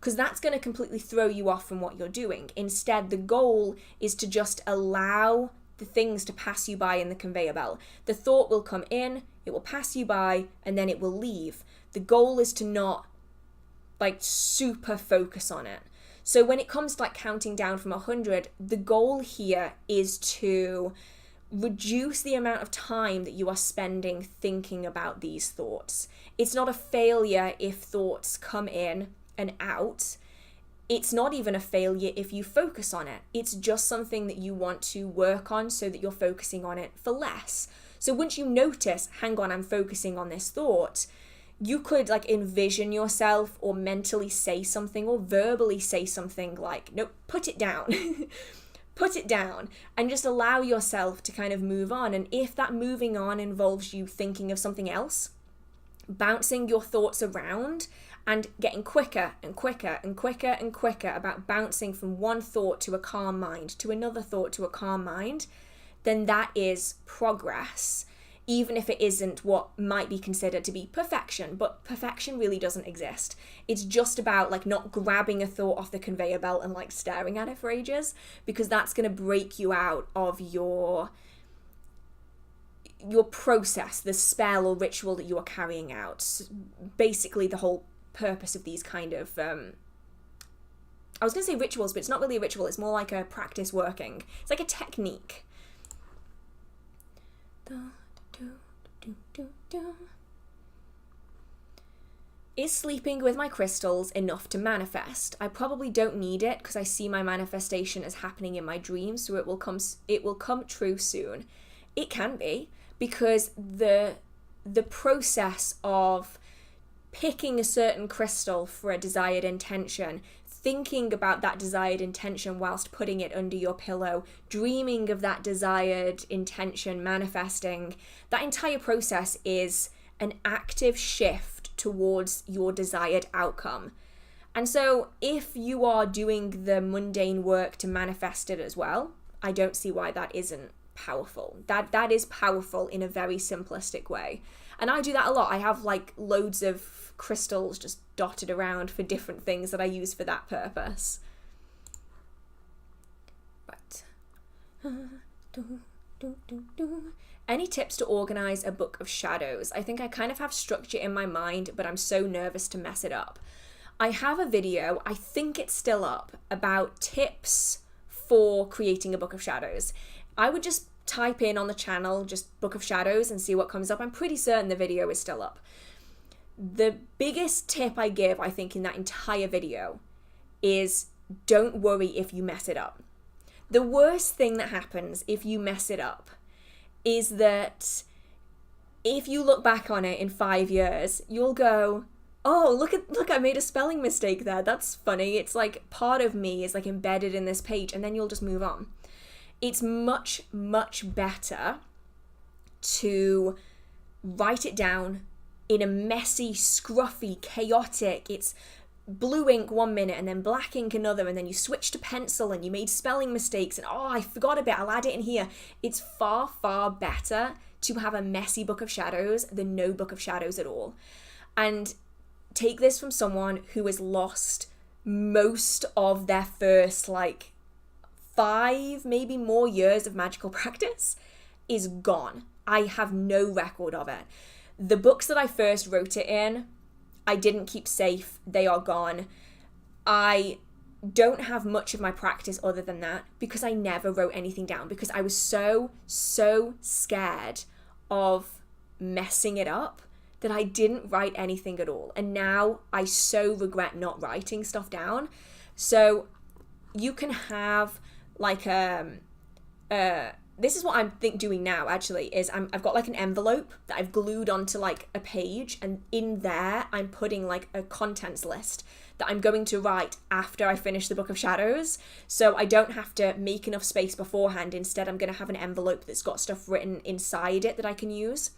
[SPEAKER 1] Because that's going to completely throw you off from what you're doing. Instead, the goal is to just allow the things to pass you by in the conveyor belt. The thought will come in, it will pass you by, and then it will leave. The goal is to not like super focus on it. So when it comes to like counting down from 100, the goal here is to reduce the amount of time that you are spending thinking about these thoughts. It's not a failure if thoughts come in and out. It's not even a failure if you focus on it. It's just something that you want to work on so that you're focusing on it for less. So once you notice, hang on, I'm focusing on this thought, you could like envision yourself or mentally say something or verbally say something like, nope, put it down. Put it down and just allow yourself to kind of move on. And if that moving on involves you thinking of something else, bouncing your thoughts around and getting quicker and quicker and quicker and quicker about bouncing from one thought to a calm mind, to another thought to a calm mind, then that is progress, even if it isn't what might be considered to be perfection. But perfection really doesn't exist. It's just about like not grabbing a thought off the conveyor belt and like staring at it for ages, because that's going to break you out of your process, the spell or ritual that you are carrying out. Basically the whole purpose of these kind of I was going to say rituals, but it's not really a ritual, it's more like a practice working. It's like a technique. Is sleeping with my crystals enough to manifest? I probably don't need it because I see my manifestation as happening in my dreams, so it will come true soon. It can be, because the process of picking a certain crystal for a desired intention, thinking about that desired intention whilst putting it under your pillow, dreaming of that desired intention manifesting, that entire process is an active shift towards your desired outcome. And so if you are doing the mundane work to manifest it as well, I don't see why that isn't powerful. That is powerful in a very simplistic way. And I do that a lot. I have like loads of crystals just dotted around for different things that I use for that purpose. Right. Any tips to organize a book of shadows? I think I kind of have structure in my mind, but I'm so nervous to mess it up. I have a video, I think it's still up, about tips for creating a book of shadows. I would just type in on the channel, just book of shadows, and see what comes up. I'm pretty certain the video is still up. The biggest tip I give, I think, in that entire video is don't worry if you mess it up. The worst thing that happens if you mess it up is that if you look back on it in 5 years, you'll go, oh, look, I made a spelling mistake there. That's funny. It's like part of me is like embedded in this page, and then you'll just move on. It's much, much better to write it down in a messy, scruffy, chaotic, it's blue ink 1 minute and then black ink another, and then you switch to pencil and you made spelling mistakes and oh, I forgot a bit, I'll add it in here. It's far, far better to have a messy book of shadows than no book of shadows at all. And take this from someone who has lost most of their first 5, maybe more years of magical practice is gone. I have no record of it. The books that I first wrote it in, I didn't keep safe. They are gone. I don't have much of my practice other than that because I never wrote anything down because I was so scared of messing it up that I didn't write anything at all. And now I so regret not writing stuff down. So you can have this is what I'm doing now actually, is I've got an envelope that I've glued onto a page, and in there I'm putting a contents list that I'm going to write after I finish the Book of Shadows, so I don't have to make enough space beforehand. Instead, I'm going to have an envelope that's got stuff written inside it that I can use.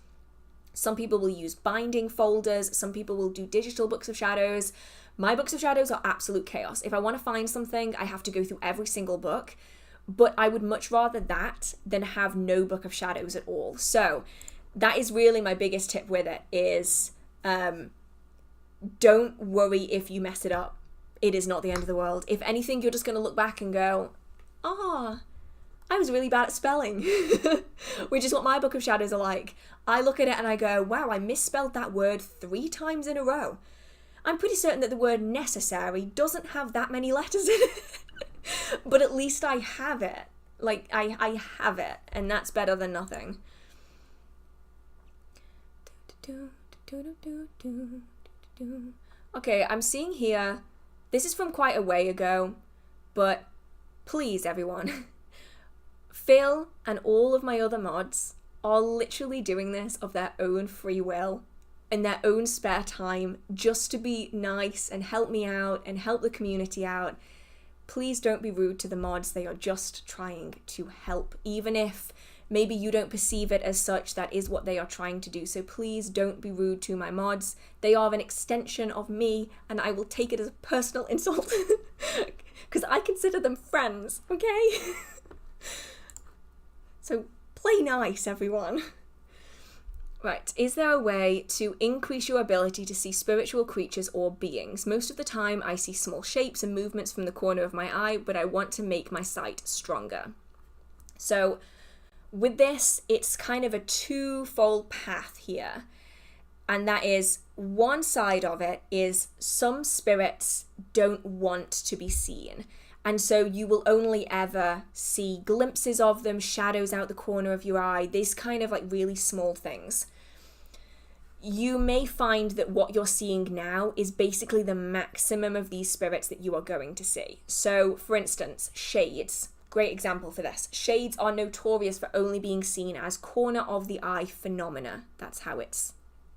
[SPEAKER 1] Some people will use binding folders, some people will do digital Books of Shadows. My Books of Shadows are absolute chaos. If I want to find something, I have to go through every single book. But I would much rather that than have no Book of Shadows at all. So that is really my biggest tip with it is don't worry if you mess it up. It is not the end of the world. If anything, you're just going to look back and go, I was really bad at spelling, which is what my Book of Shadows are like. I look at it and I go, wow, I misspelled that word 3 times in a row. I'm pretty certain that the word necessary doesn't have that many letters in it. But at least I have it. I have it, and that's better than nothing. Okay, I'm seeing here, this is from quite a way ago, but please, everyone, Phil and all of my other mods are literally doing this of their own free will, in their own spare time, just to be nice and help me out and help the community out. Please don't be rude to the mods. They are just trying to help. Even if maybe you don't perceive it as such, that is what they are trying to do. So please don't be rude to my mods. They are an extension of me, and I will take it as a personal insult because I consider them friends, okay? So play nice, everyone. Right, is there a way to increase your ability to see spiritual creatures or beings? Most of the time I see small shapes and movements from the corner of my eye, but I want to make my sight stronger. So with this, it's kind of a twofold path here. And that is, one side of it is some spirits don't want to be seen. And so you will only ever see glimpses of them, shadows out the corner of your eye, these kind of really small things. You may find that what you're seeing now is basically the maximum of these spirits that you are going to see. So, for instance, shades. Great example for this. Shades are notorious for only being seen as corner of the eye phenomena. That's how it's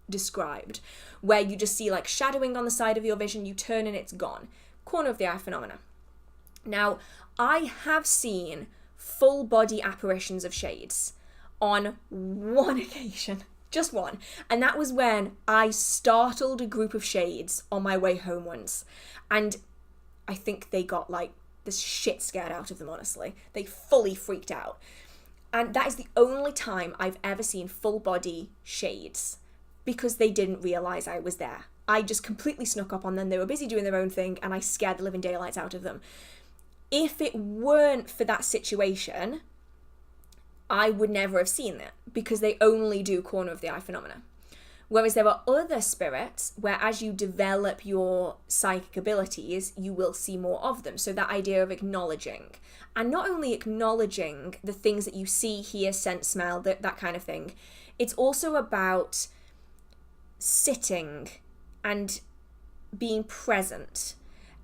[SPEAKER 1] described. Where you just see shadowing on the side of your vision, you turn and it's gone. Corner of the eye phenomena. Now, I have seen full body apparitions of shades on one occasion, just one, and that was when I startled a group of shades on my way home once, and I think they got the shit scared out of them, honestly. They fully freaked out, and that is the only time I've ever seen full body shades, because they didn't realise I was there. I just completely snuck up on them, they were busy doing their own thing, and I scared the living daylights out of them. If it weren't for that situation, I would never have seen that because they only do corner of the eye phenomena. Whereas there are other spirits where as you develop your psychic abilities, you will see more of them. So that idea of acknowledging, and not only acknowledging the things that you see, hear, sense, smell, that kind of thing, it's also about sitting and being present.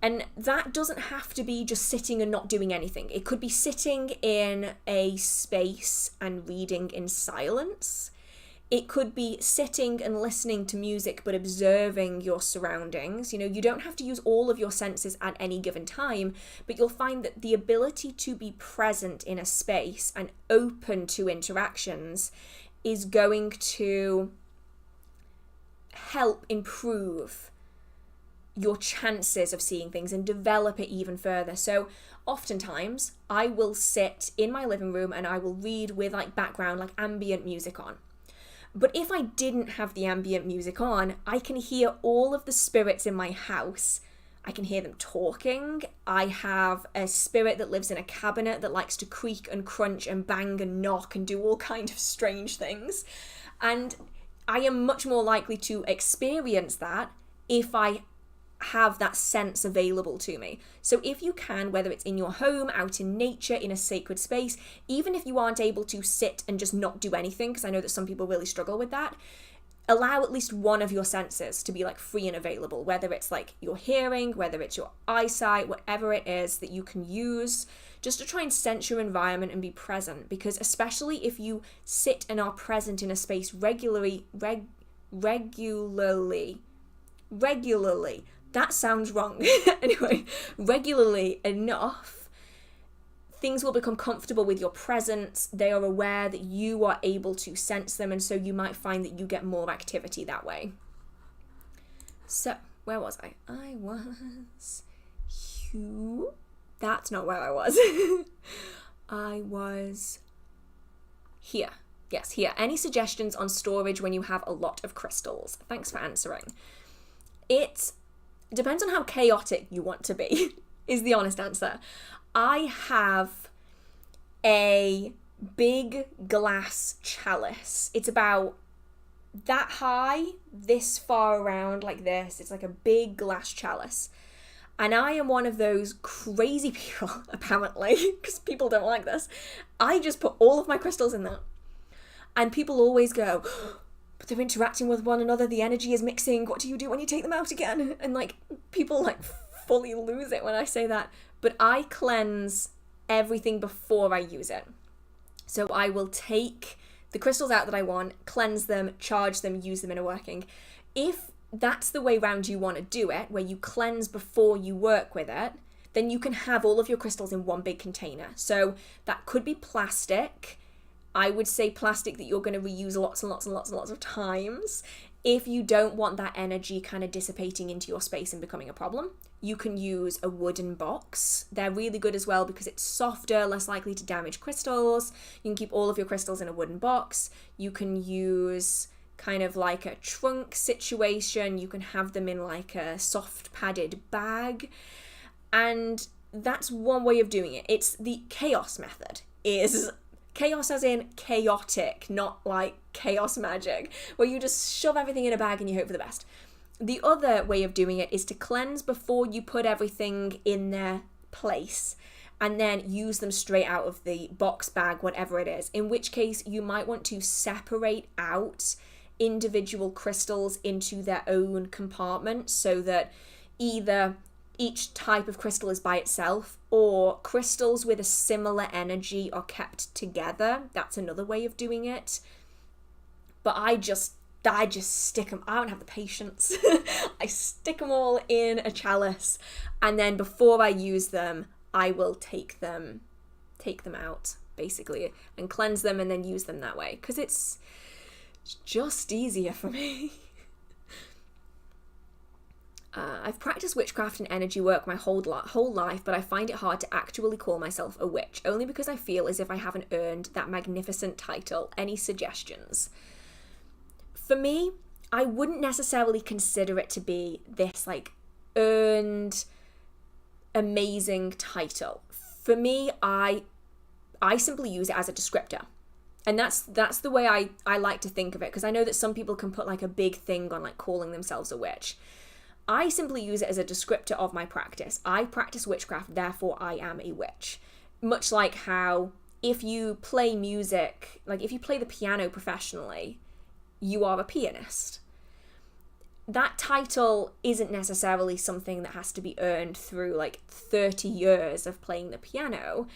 [SPEAKER 1] And that doesn't have to be just sitting and not doing anything. It could be sitting in a space and reading in silence. It could be sitting and listening to music but observing your surroundings. You know, you don't have to use all of your senses at any given time, but you'll find that the ability to be present in a space and open to interactions is going to help improve your chances of seeing things and develop it even further. So oftentimes I will sit in my living room and I will read with like background, like ambient music on. But if I didn't have the ambient music on, I can hear all of the spirits in my house. I can hear them talking. I have a spirit that lives in a cabinet that likes to creak and crunch and bang and knock and do all kinds of strange things. And I am much more likely to experience that if I have that sense available to me. So if you can, whether it's in your home, out in nature, in a sacred space, even if you aren't able to sit and just not do anything, because I know that some people really struggle with that, allow at least one of your senses to be like free and available, whether it's like your hearing, whether it's your eyesight, whatever it is that you can use, just to try and sense your environment and be present. Because especially if you sit and are present in a space regularly, that sounds wrong. Anyway, regularly enough, things will become comfortable with your presence. They are aware that you are able to sense them, and so you might find that you get more activity that way. So, where was I? I was here. That's not where I was. I was here. Yes, here. Any suggestions on storage when you have a lot of crystals? Thanks for answering. It depends on how chaotic you want to be, is the honest answer. I have a big glass chalice. It's about that high, this far around like this. It's like a big glass chalice. And I am one of those crazy people, apparently, because people don't like this. I just put all of my crystals in there. And people always go, but they're interacting with one another, the energy is mixing, what do you do when you take them out again? And like, people like fully lose it when I say that. But I cleanse everything before I use it. So I will take the crystals out that I want, cleanse them, charge them, use them in a working. If that's the way round you want to do it, where you cleanse before you work with it, then you can have all of your crystals in one big container. So that could be plastic. I would say plastic that you're going to reuse lots and lots and lots and lots of times. If you don't want that energy kind of dissipating into your space and becoming a problem, you can use a wooden box. They're really good as well because it's softer, less likely to damage crystals. You can keep all of your crystals in a wooden box. You can use kind of like a trunk situation. You can have them in like a soft padded bag. And that's one way of doing it. It's the chaos method. Is chaos as in chaotic, not like chaos magic, where you just shove everything in a bag and you hope for the best. The other way of doing it is to cleanse before you put everything in their place and then use them straight out of the box, bag, whatever it is, in which case you might want to separate out individual crystals into their own compartments so that either each type of crystal is by itself or crystals with a similar energy are kept together. That's another way of doing it. But I just stick them. I don't have the patience. I stick them all in a chalice, and then before I use them, I will take them out basically and cleanse them and then use them that way because it's just easier for me. I've practiced witchcraft and energy work my whole life, but I find it hard to actually call myself a witch, only because I feel as if I haven't earned that magnificent title. Any suggestions? For me, I wouldn't necessarily consider it to be this like earned amazing title. For me, I simply use it as a descriptor. And that's the way I like to think of it, because I know that some people can put like a big thing on like calling themselves a witch. I simply use it as a descriptor of my practice. I practice witchcraft, therefore I am a witch. Much like how if you play music, like if you play the piano professionally, you are a pianist. That title isn't necessarily something that has to be earned through like 30 years of playing the piano.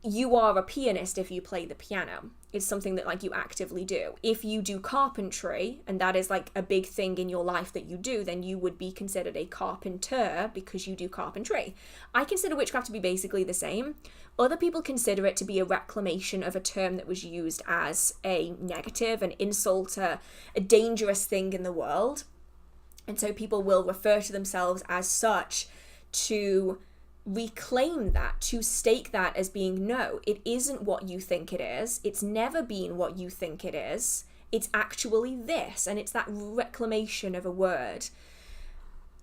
[SPEAKER 1] You are a pianist if you play the piano. It's something that like you actively do. If you do carpentry, and that is like a big thing in your life that you do, then you would be considered a carpenter because you do carpentry. I consider witchcraft to be basically the same. Other people consider it to be a reclamation of a term that was used as a negative, an insult, a dangerous thing in the world. And so people will refer to themselves as such to reclaim that, to stake that as being, no, it isn't what you think it is. It's never been what you think it is. It's actually this. And it's that reclamation of a word.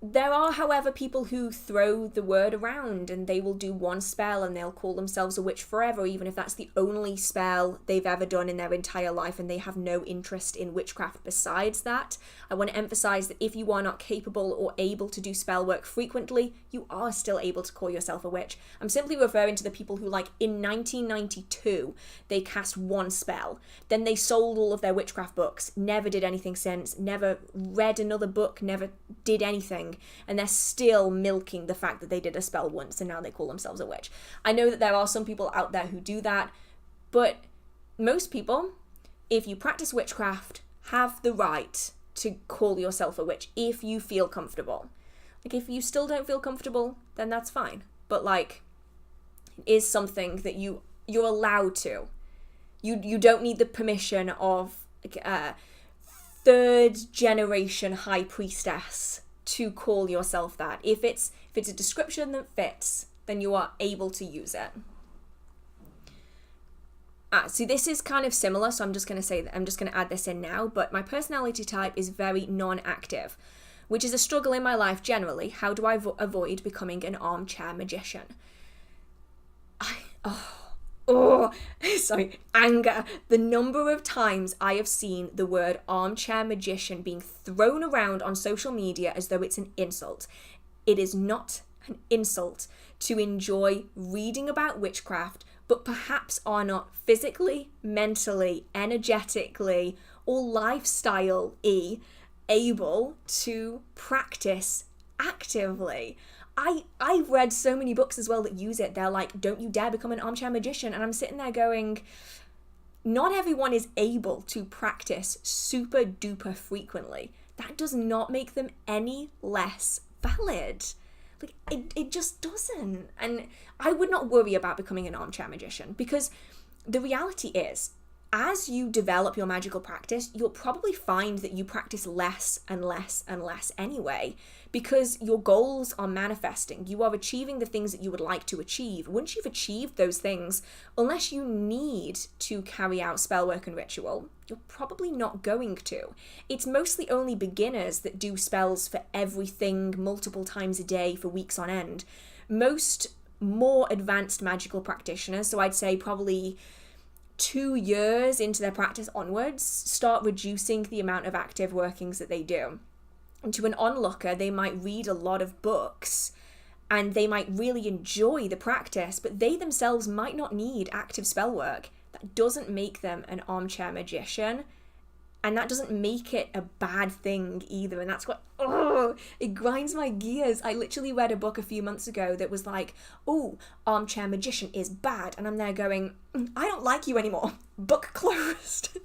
[SPEAKER 1] There are, however, people who throw the word around and they will do one spell and they'll call themselves a witch forever, even if that's the only spell they've ever done in their entire life and they have no interest in witchcraft besides that. I want to emphasize that if you are not capable or able to do spell work frequently, you are still able to call yourself a witch. I'm simply referring to the people who, like, in 1992, they cast one spell. Then they sold all of their witchcraft books, never did anything since, never read another book, never did anything. And they're still milking the fact that they did a spell once and now they call themselves a witch. I know that there are some people out there who do that, but most people, if you practice witchcraft, have the right to call yourself a witch if you feel comfortable. Like, if you still don't feel comfortable, then that's fine. But like, it is something that you're allowed to. You don't need the permission of like, third generation high priestess to call yourself that. If it's a description that fits, then you are able to use it. So this is kind of similar, so I'm just going to add this in now, but my personality type is very non-active, which is a struggle in my life generally. How do I avoid becoming an armchair magician? Anger. The number of times I have seen the word armchair magician being thrown around on social media as though it's an insult. It is not an insult to enjoy reading about witchcraft, but perhaps are not physically, mentally, energetically, or lifestyle-y able to practice actively. I've read so many books as well that use it. They're like, don't you dare become an armchair magician. And I'm sitting there going, not everyone is able to practice super duper frequently. That does not make them any less valid. Like, it just doesn't. And I would not worry about becoming an armchair magician, because the reality is, as you develop your magical practice, you'll probably find that you practice less and less and less anyway, because your goals are manifesting. You are achieving the things that you would like to achieve. Once you've achieved those things, unless you need to carry out spellwork and ritual, you're probably not going to. It's mostly only beginners that do spells for everything multiple times a day for weeks on end. Most more advanced magical practitioners, so I'd say probably 2 years into their practice onwards, start reducing the amount of active workings that they do. And to an onlooker, they might read a lot of books and they might really enjoy the practice, but they themselves might not need active spell work. That doesn't make them an armchair magician, and that doesn't make it a bad thing either. And that's what, it grinds my gears. I literally read a book a few months ago that was like, armchair magician is bad. And I'm there going, I don't like you anymore. Book closed.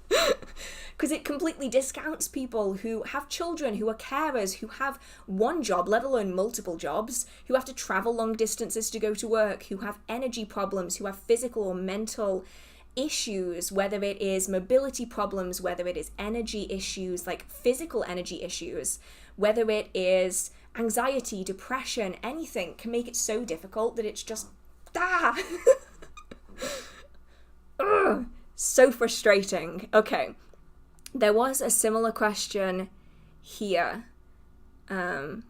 [SPEAKER 1] Because it completely discounts people who have children, who are carers, who have one job, let alone multiple jobs, who have to travel long distances to go to work, who have energy problems, who have physical or mental issues, whether it is mobility problems, whether it is energy issues, like physical energy issues, whether it is anxiety, depression, anything can make it so difficult that it's just so frustrating. Okay, there was a similar question here that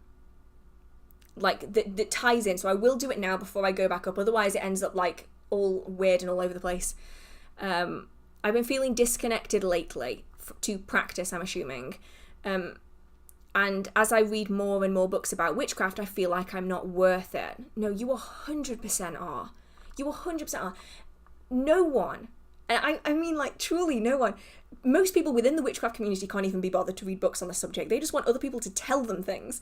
[SPEAKER 1] ties in, so I will do it now before I go back up, otherwise it ends up like all weird and all over the place. I've been feeling disconnected lately to practice, I'm assuming. And as I read more and more books about witchcraft, I feel like I'm not worth it. No, you 100% are. You 100% are. No one, and I mean like truly no one, most people within the witchcraft community can't even be bothered to read books on the subject. They just want other people to tell them things.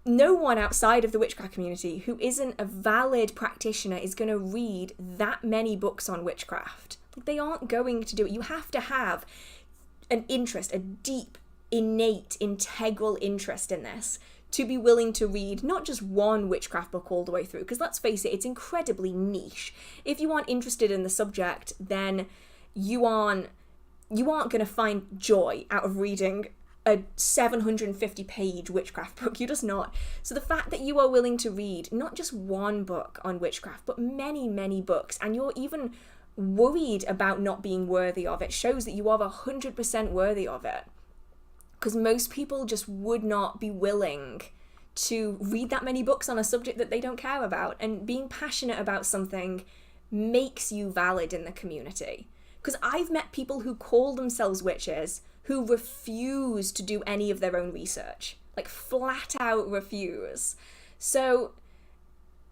[SPEAKER 1] No one outside of the witchcraft community who isn't a valid practitioner is going to read that many books on witchcraft. They aren't going to do it. You have to have an interest, a deep, innate, integral interest in this to be willing to read not just one witchcraft book all the way through, because let's face it, it's incredibly niche. If you aren't interested in the subject, then you aren't going to find joy out of reading a 750-page witchcraft book. You're just not. So the fact that you are willing to read not just one book on witchcraft, but many, many books, and you're even worried about not being worthy of it, shows that you are 100% worthy of it. Because most people just would not be willing to read that many books on a subject that they don't care about. And being passionate about something makes you valid in the community. Because I've met people who call themselves witches who refuse to do any of their own research. Like, flat out refuse. So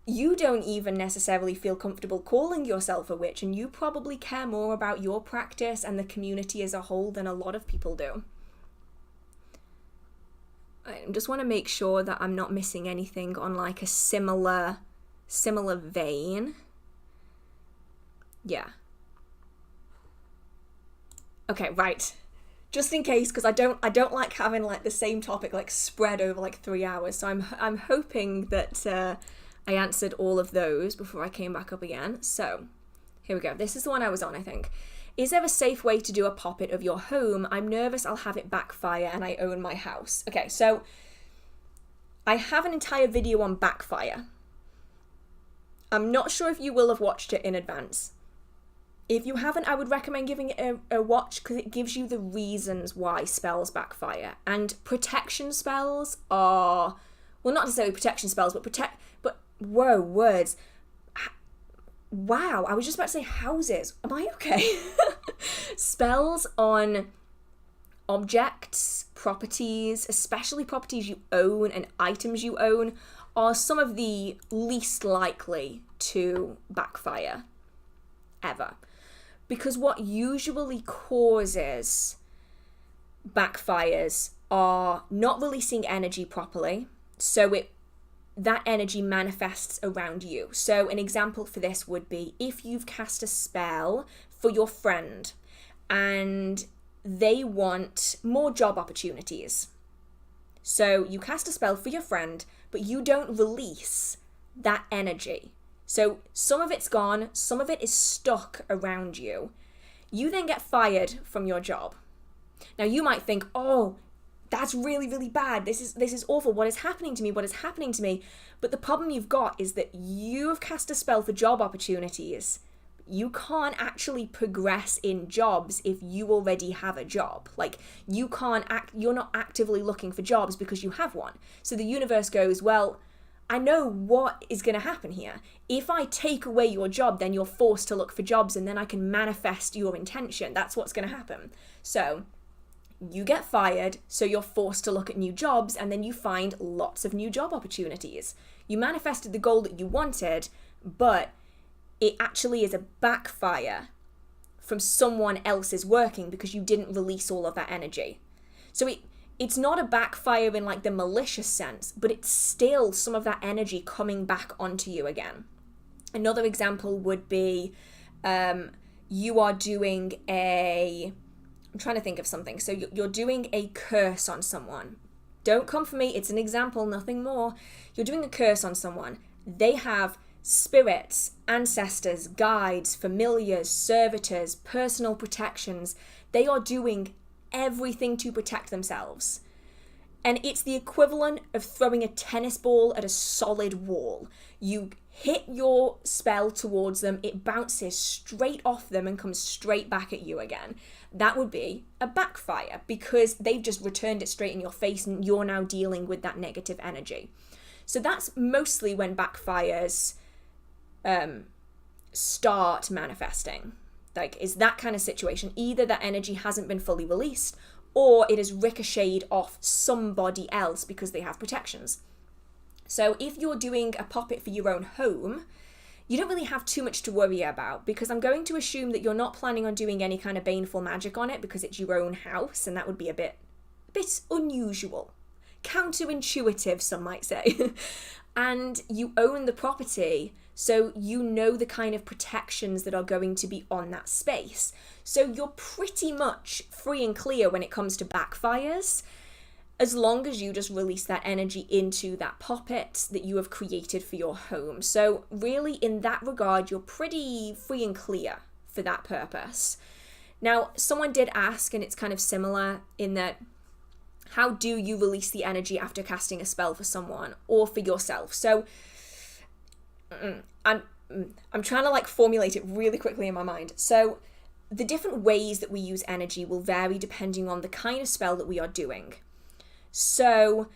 [SPEAKER 1] you don't even necessarily feel comfortable calling yourself a witch, and you probably care more about your practice and the community as a whole than a lot of people do. I just want to make sure that I'm not missing anything on like a similar vein. Yeah. Okay, right. Just in case, because I don't like having like the same topic like spread over like 3 hours. So I'm hoping that I answered all of those before I came back up again. So here we go. This is the one I was on, I think. Is there a safe way to do a poppet of your home? I'm nervous I'll have it backfire and I own my house. Okay, so I have an entire video on backfire. I'm not sure if you will have watched it in advance. If you haven't, I would recommend giving it a watch because it gives you the reasons why spells backfire. And protection spells are, well, not necessarily protection spells, but whoa, words. Wow, I was just about to say houses. Am I okay? Spells on objects, properties, especially properties you own and items you own, are some of the least likely to backfire ever. Because what usually causes backfires are not releasing energy properly, so that energy manifests around you. So an example for this would be if you've cast a spell for your friend and they want more job opportunities. So you cast a spell for your friend, but you don't release that energy. So some of it's gone, some of it is stuck around you. You then get fired from your job. Now you might think, oh, that's really, really bad. This is awful. What is happening to me? What is happening to me? But the problem you've got is that you've cast a spell for job opportunities. You can't actually progress in jobs if you already have a job. Like, you're not actively looking for jobs because you have one. So the universe goes, well, I know what is going to happen here. If I take away your job, then you're forced to look for jobs and then I can manifest your intention. That's what's going to happen. So you get fired, so you're forced to look at new jobs, and then you find lots of new job opportunities. You manifested the goal that you wanted, but it actually is a backfire from someone else's working because you didn't release all of that energy. So it's not a backfire in like the malicious sense, but it's still some of that energy coming back onto you again. Another example would be you are doing I'm trying to think of something. So you're doing a curse on someone. Don't come for me. It's an example, nothing more. You're doing a curse on someone. They have spirits, ancestors, guides, familiars, servitors, personal protections. They are doing everything to protect themselves. And it's the equivalent of throwing a tennis ball at a solid wall. You hit your spell towards them, it bounces straight off them and comes straight back at you again. That would be a backfire because they've just returned it straight in your face and you're now dealing with that negative energy. So that's mostly when backfires start manifesting. Like, it's that kind of situation. Either that energy hasn't been fully released, or it has ricocheted off somebody else because they have protections. So if you're doing a puppet for your own home, you don't really have too much to worry about, because I'm going to assume that you're not planning on doing any kind of baneful magic on it because it's your own house, and that would be a bit unusual. Counterintuitive, some might say. And you own the property, so you know the kind of protections that are going to be on that space. So you're pretty much free and clear when it comes to backfires, as long as you just release that energy into that puppet that you have created for your home. So really, in that regard, you're pretty free and clear for that purpose. Now, someone did ask, and it's kind of similar in that, how do you release the energy after casting a spell for someone or for yourself? So I'm trying to like formulate it really quickly in my mind. So the different ways that we use energy will vary depending on the kind of spell that we are doing. So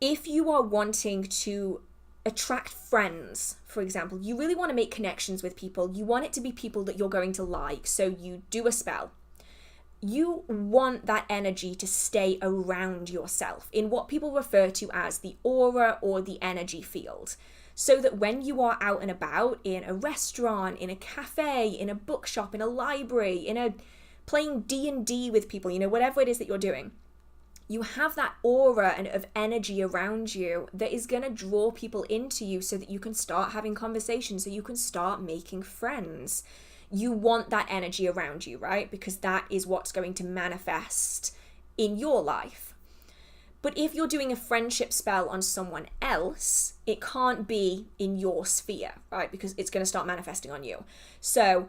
[SPEAKER 1] if you are wanting to attract friends, for example, you really want to make connections with people. You want it to be people that you're going to like. So you do a spell. You want that energy to stay around yourself in what people refer to as the aura or the energy field. So that when you are out and about in a restaurant, in a cafe, in a bookshop, in a library, playing D&D with people, whatever it is that you're doing, you have that aura and of energy around you that is going to draw people into you so that you can start having conversations, so you can start making friends. You want that energy around you, right? Because that is what's going to manifest in your life. But if you're doing a friendship spell on someone else, it can't be in your sphere, right? Because it's going to start manifesting on you. So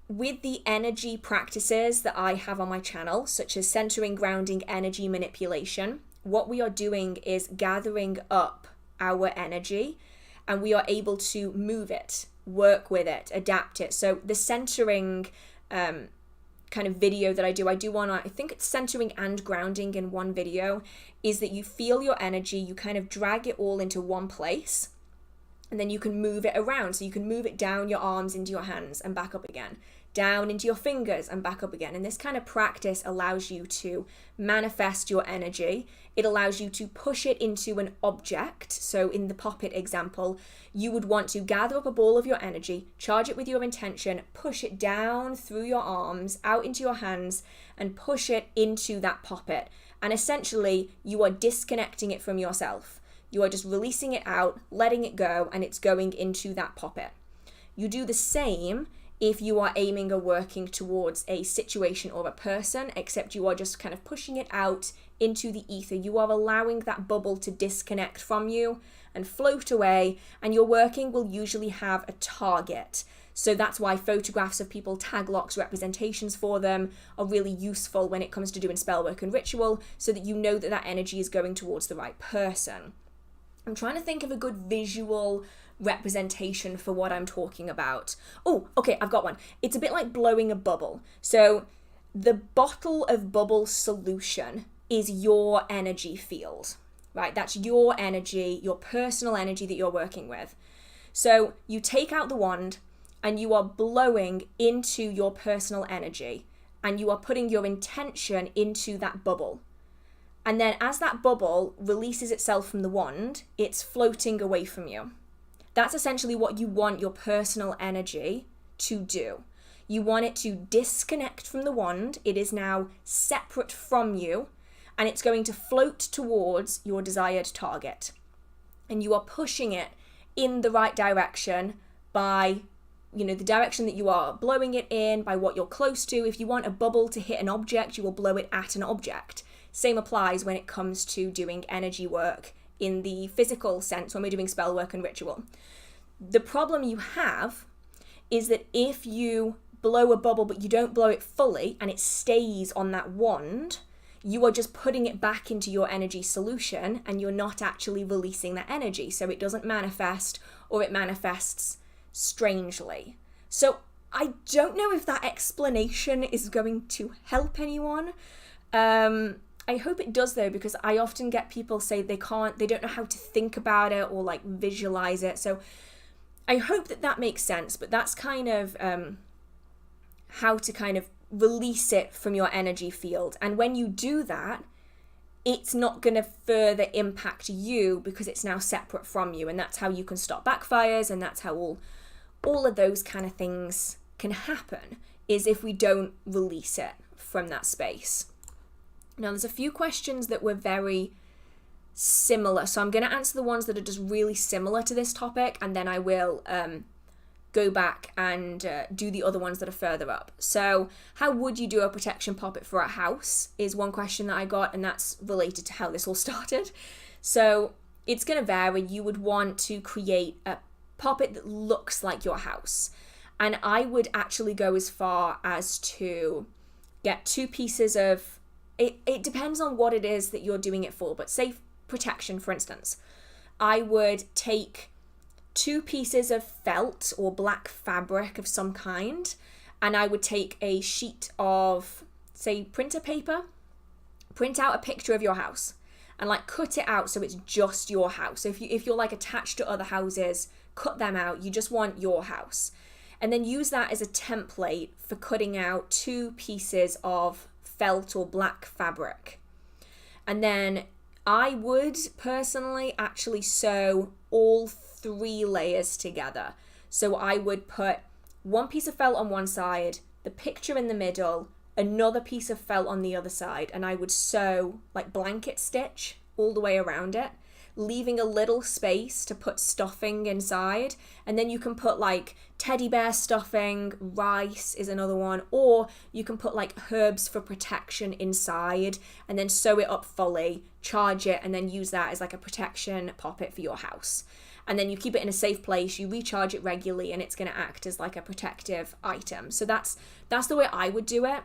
[SPEAKER 1] with the energy practices that I have on my channel, such as centering, grounding, energy manipulation, what we are doing is gathering up our energy, and we are able to move it, work with it, adapt it. So the centering kind of video that I do one on, I think it's centering and grounding in one video, is that you feel your energy, you kind of drag it all into one place, and then you can move it around. So you can move it down your arms into your hands and back up again, down into your fingers and back up again. And this kind of practice allows you to manifest your energy. It allows you to push it into an object. So in the puppet example, you would want to gather up a ball of your energy, charge it with your intention, push it down through your arms, out into your hands, and push it into that puppet. And essentially, you are disconnecting it from yourself. You are just releasing it out, letting it go, and it's going into that puppet. You do the same if you are aiming or working towards a situation or a person, except you are just kind of pushing it out into the ether. You are allowing that bubble to disconnect from you and float away, and your working will usually have a target. So that's why photographs of people, tag locks, representations for them are really useful when it comes to doing spellwork and ritual, so that you know that that energy is going towards the right person. I'm trying to think of a good visual representation for what I'm talking about. Oh, okay, I've got one. It's a bit like blowing a bubble. So the bottle of bubble solution is your energy field, right? That's your energy, your personal energy that you're working with. So you take out the wand and you are blowing into your personal energy, and you are putting your intention into that bubble. And then as that bubble releases itself from the wand, it's floating away from you. That's essentially what you want your personal energy to do. You want it to disconnect from the wand. It is now separate from you, and it's going to float towards your desired target. And you are pushing it in the right direction by, the direction that you are blowing it in, by what you're close to. If you want a bubble to hit an object, you will blow it at an object. Same applies when it comes to doing energy work in the physical sense when we're doing spell work and ritual. The problem you have is that if you blow a bubble but you don't blow it fully and it stays on that wand, you are just putting it back into your energy solution and you're not actually releasing that energy. So it doesn't manifest, or it manifests strangely. So I don't know if that explanation is going to help anyone. I hope it does though, because I often get people say they don't know how to think about it or like visualize it. So I hope that makes sense, but that's kind of how to kind of release it from your energy field. And when you do that, it's not going to further impact you because it's now separate from you. And that's how you can stop backfires, and that's how all of those kind of things can happen, is if we don't release it from that space. Now, there's a few questions that were very similar. So I'm going to answer the ones that are just really similar to this topic, and then I will go back and do the other ones that are further up. So how would you do a protection poppet for a house is one question that I got, and that's related to how this all started. So it's going to vary. You would want to create a poppet that looks like your house. And I would actually go as far as to get 2 pieces of, it depends on what it is that you're doing it for, but say protection, for instance. I would take 2 pieces of felt or black fabric of some kind, and I would take a sheet of, say, printer paper, print out a picture of your house, and like cut it out so it's just your house. So if you're like attached to other houses, cut them out. You just want your house. And then use that as a template for cutting out 2 pieces of felt or black fabric. And then I would personally actually sew all 3 layers together. So I would put 1 piece of felt on one side, the picture in the middle, another piece of felt on the other side, and I would sew like blanket stitch all the way around it, leaving a little space to put stuffing inside. And then you can put like teddy bear stuffing, rice is another one, or you can put like herbs for protection inside and then sew it up fully, charge it, and then use that as like a protection poppet for your house. And then you keep it in a safe place, you recharge it regularly, and it's going to act as like a protective item. So that's the way I would do it.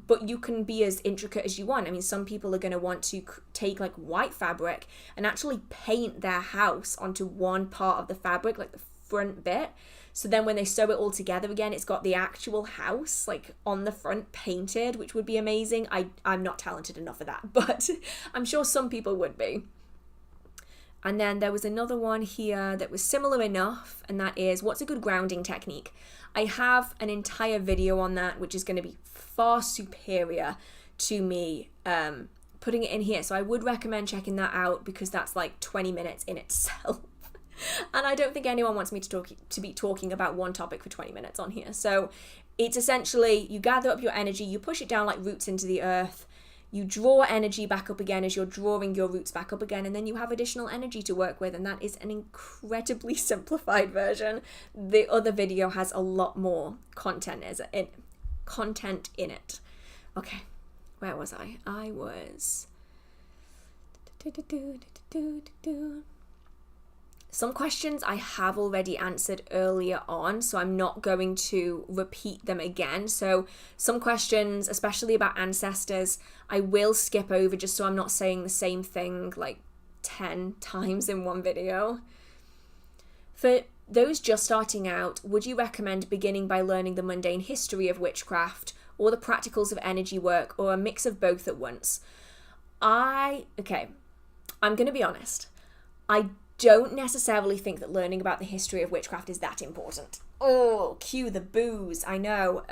[SPEAKER 1] But you can be as intricate as you want. I mean, some people are going to want to take like white fabric and actually paint their house onto one part of the fabric, like the front bit. So then when they sew it all together again, it's got the actual house like on the front painted, which would be amazing. I'm not talented enough for that, but I'm sure some people would be. And then there was another one here that was similar enough, and that is, what's a good grounding technique? I have an entire video on that, which is going to be far superior to me putting it in here. So I would recommend checking that out, because that's like 20 minutes in itself. And I don't think anyone wants me to be talking about one topic for 20 minutes on here. So it's essentially, you gather up your energy, you push it down like roots into the earth, you draw energy back up again as you're drawing your roots back up again, and then you have additional energy to work with, and that is an incredibly simplified version. The other video has a lot more content in it. Okay, where was I? I was... Some questions I have already answered earlier on, so I'm not going to repeat them again. So some questions, especially about ancestors, I will skip over just so I'm not saying the same thing like 10 times in one video. For those just starting out, would you recommend beginning by learning the mundane history of witchcraft, or the practicals of energy work, or a mix of both at once? I'm going to be honest. I don't necessarily think that learning about the history of witchcraft is that important. Oh, cue the boos, I know.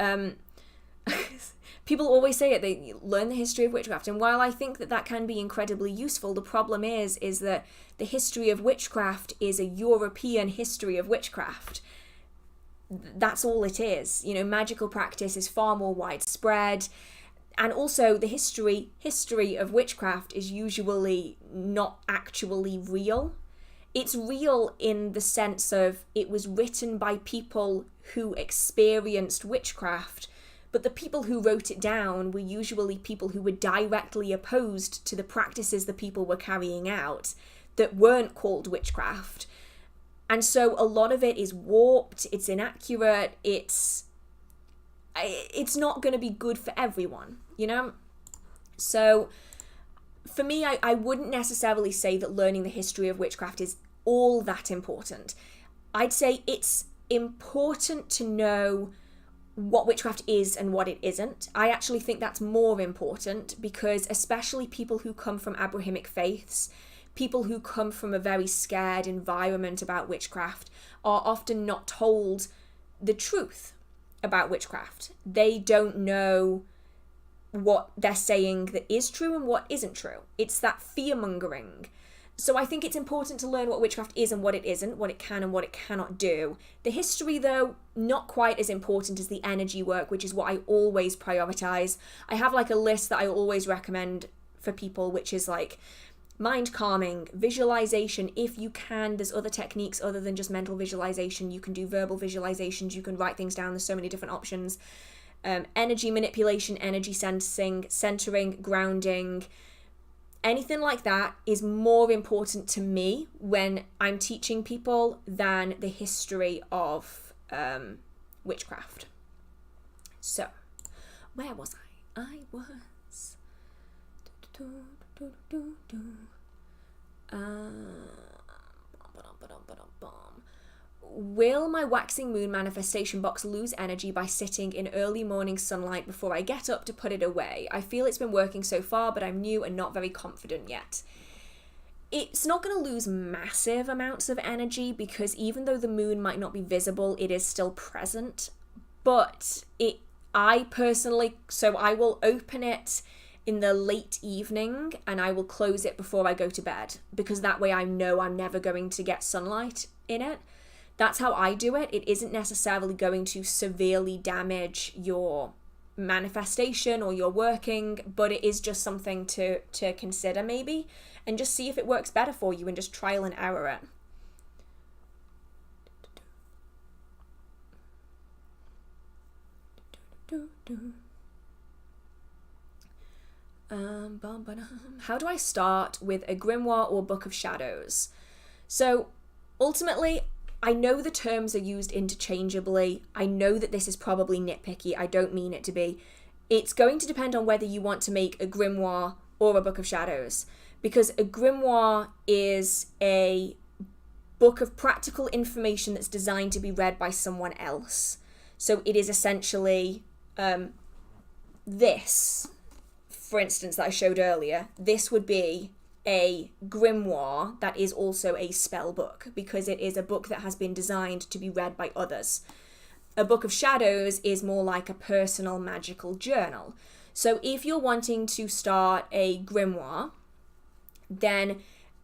[SPEAKER 1] People always say it, they learn the history of witchcraft, and while I think that can be incredibly useful, the problem is that the history of witchcraft is a European history of witchcraft. That's all it is. You know, magical practice is far more widespread, and also the history of witchcraft is usually not actually real. It's real in the sense of it was written by people who experienced witchcraft, but the people who wrote it down were usually people who were directly opposed to the practices the people were carrying out that weren't called witchcraft. And so a lot of it is warped, it's inaccurate, it's not going to be good for everyone, you know? So for me, I wouldn't necessarily say that learning the history of witchcraft is all that important. I'd say it's important to know what witchcraft is and what it isn't. I actually think that's more important, because especially people who come from Abrahamic faiths, people who come from a very scared environment about witchcraft, are often not told the truth. about witchcraft. They don't know what they're saying that is true and what isn't true. It's that fear-mongering. So I think it's important to learn what witchcraft is and what it isn't, what it can and what it cannot do. The history, though, not quite as important as the energy work, which is what I always prioritize. I have like a list that I always recommend for people, which is like mind calming, visualization if you can. There's other techniques other than just mental visualization. You can do verbal visualizations, you can write things down. There's so many different options. Energy manipulation, energy sensing, centering, grounding, anything like that is more important to me when I'm teaching people than the history of witchcraft. So, where was I? I was... Will my waxing moon manifestation box lose energy by sitting in early morning sunlight before I get up to put it away? I feel it's been working so far, but I'm new and not very confident yet. It's not going to lose massive amounts of energy because even though the moon might not be visible, it is still present. But I will open it in the late evening and I will close it before I go to bed because that way I know I'm never going to get sunlight in it. That's how I do it. It isn't necessarily going to severely damage your manifestation or your working, but it is just something to consider maybe and just see if it works better for you and just trial and error it. How do I start with a grimoire or book of shadows? So ultimately, I know the terms are used interchangeably. I know that this is probably nitpicky. I don't mean it to be. It's going to depend on whether you want to make a grimoire or a book of shadows, because a grimoire is a book of practical information that's designed to be read by someone else. So it is essentially this, for instance, that I showed earlier. This would be a grimoire that is also a spell book because it is a book that has been designed to be read by others. A book of shadows is more like a personal magical journal. So if you're wanting to start a grimoire, then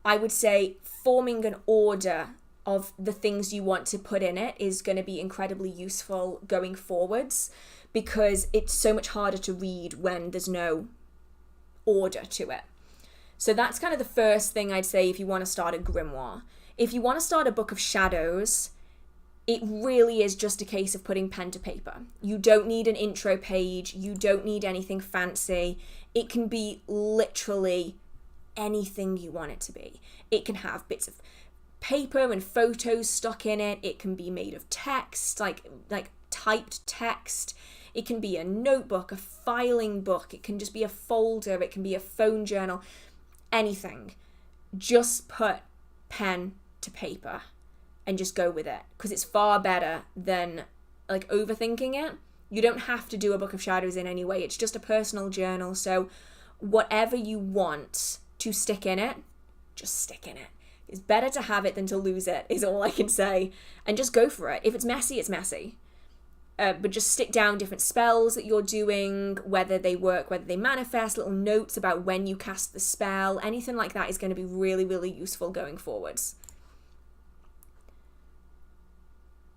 [SPEAKER 1] I would say forming an order of the things you want to put in it is going to be incredibly useful going forwards because it's so much harder to read when there's no order to it. So that's kind of the first thing I'd say if you want to start a grimoire. If you want to start a book of shadows, it really is just a case of putting pen to paper. You don't need an intro page. You don't need anything fancy. It can be literally anything you want it to be. It can have bits of paper and photos stuck in it. It can be made of text, like typed text. It can be a notebook, a filing book. It can just be a folder. It can be a phone journal. Anything. Just put pen to paper and just go with it because it's far better than like overthinking it. You don't have to do a book of shadows in any way. It's just a personal journal. So whatever you want to stick in it, just stick in it. It's better to have it than to lose it is all I can say. And just go for it. If it's messy, it's messy. But just stick down different spells that you're doing, whether they work, whether they manifest, little notes about when you cast the spell. Anything like that is going to be really, really useful going forwards.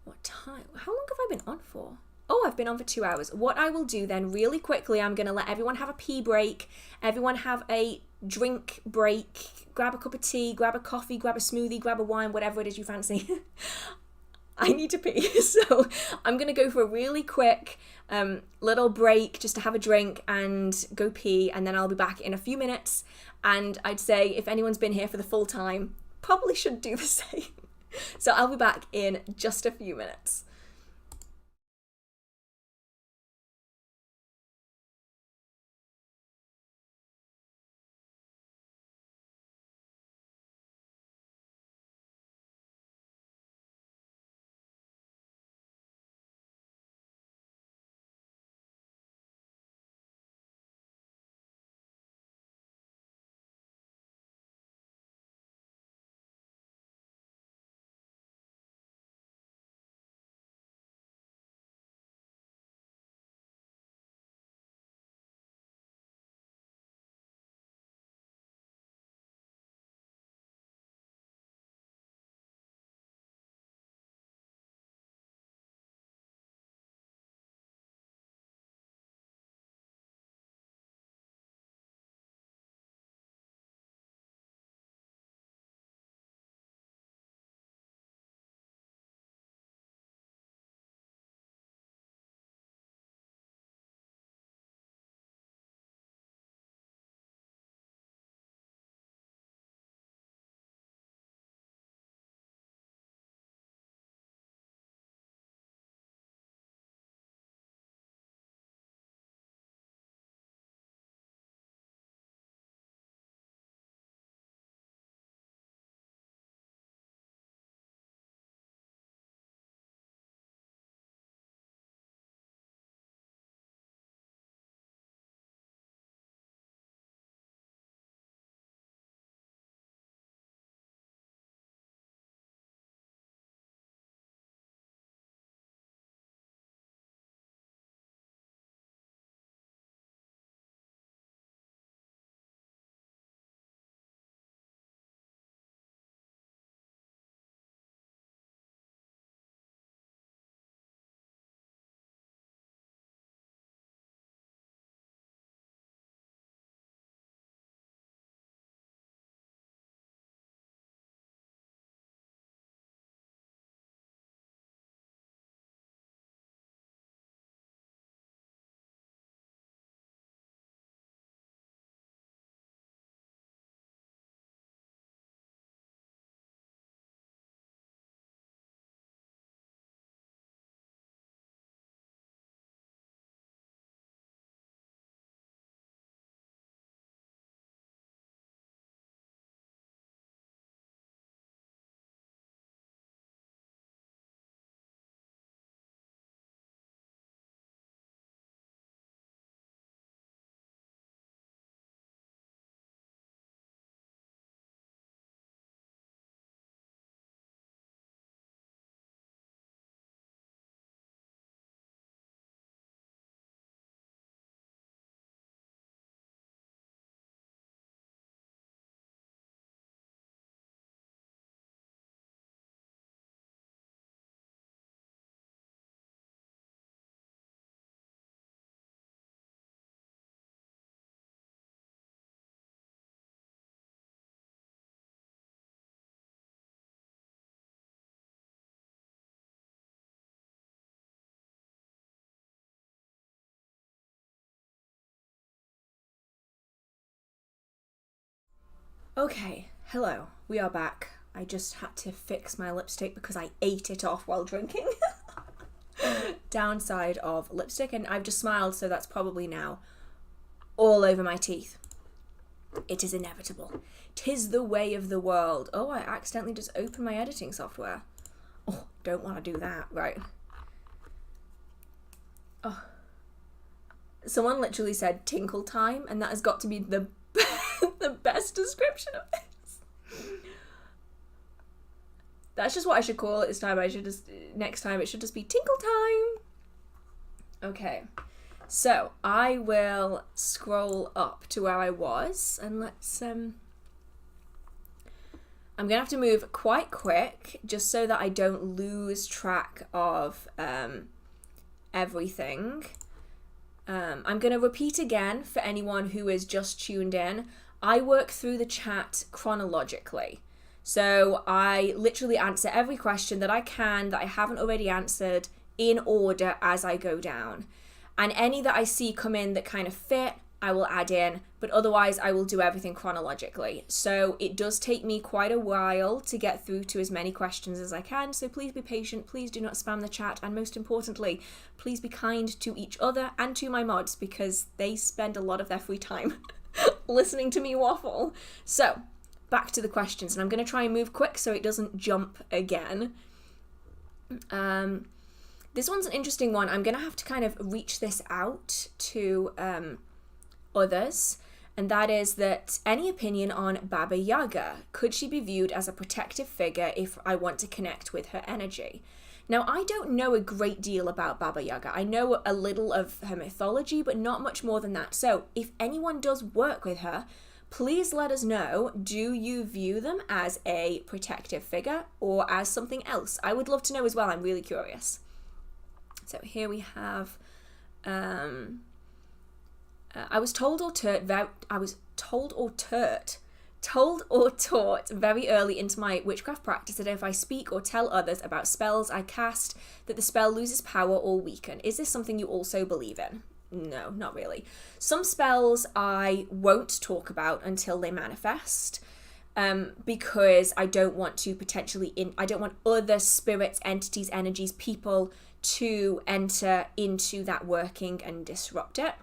[SPEAKER 1] What time? How long have I been on for? Oh, I've been on for 2 hours. What I will do then, really quickly, I'm going to let everyone have a pee break, everyone have a drink break, grab a cup of tea, grab a coffee, grab a smoothie, grab a wine, whatever it is you fancy. I need to pee, so I'm going to go for a really quick little break just to have a drink and go pee, and then I'll be back in a few minutes. And I'd say if anyone's been here for the full time, probably should do the same. So I'll be back in just a few minutes. Okay, hello, we are back. I just had to fix my lipstick because I ate it off while drinking. Downside of lipstick, and I've just smiled, so that's probably now all over my teeth. It is inevitable. 'Tis the way of the world. Oh, I accidentally just opened my editing software. Oh, don't want to do that. Right. Oh. Someone literally said tinkle time, and that has got to be the the best description of this. That's just what I should call it this time. Next time it should just be tinkle time. Okay. So I will scroll up to where I was, and let's I'm gonna have to move quite quick just so that I don't lose track of everything. I'm gonna repeat again for anyone who is just tuned in. I work through the chat chronologically. So I literally answer every question that I can that I haven't already answered in order as I go down. And any that I see come in that kind of fit, I will add in, but otherwise I will do everything chronologically. So it does take me quite a while to get through to as many questions as I can, so please be patient, please do not spam the chat, and most importantly, please be kind to each other and to my mods, because they spend a lot of their free time listening to me waffle. So, back to the questions, and I'm going to try and move quick so it doesn't jump again. This one's an interesting one. I'm going to have to kind of reach this out to others, and that is that any opinion on Baba Yaga? Could she be viewed as a protective figure if I want to connect with her energy? Now, I don't know a great deal about Baba Yaga. I know a little of her mythology, but not much more than that. So if anyone does work with her, please let us know. Do you view them as a protective figure or as something else? I would love to know as well. I'm really curious. So here we have, I was told or taught very early into my witchcraft practice that if I speak or tell others about spells I cast, that the spell loses power or weaken. Is this something you also believe in? No, not really. Some spells I won't talk about until they manifest, because I don't want to I don't want other spirits, entities, energies, people to enter into that working and disrupt it.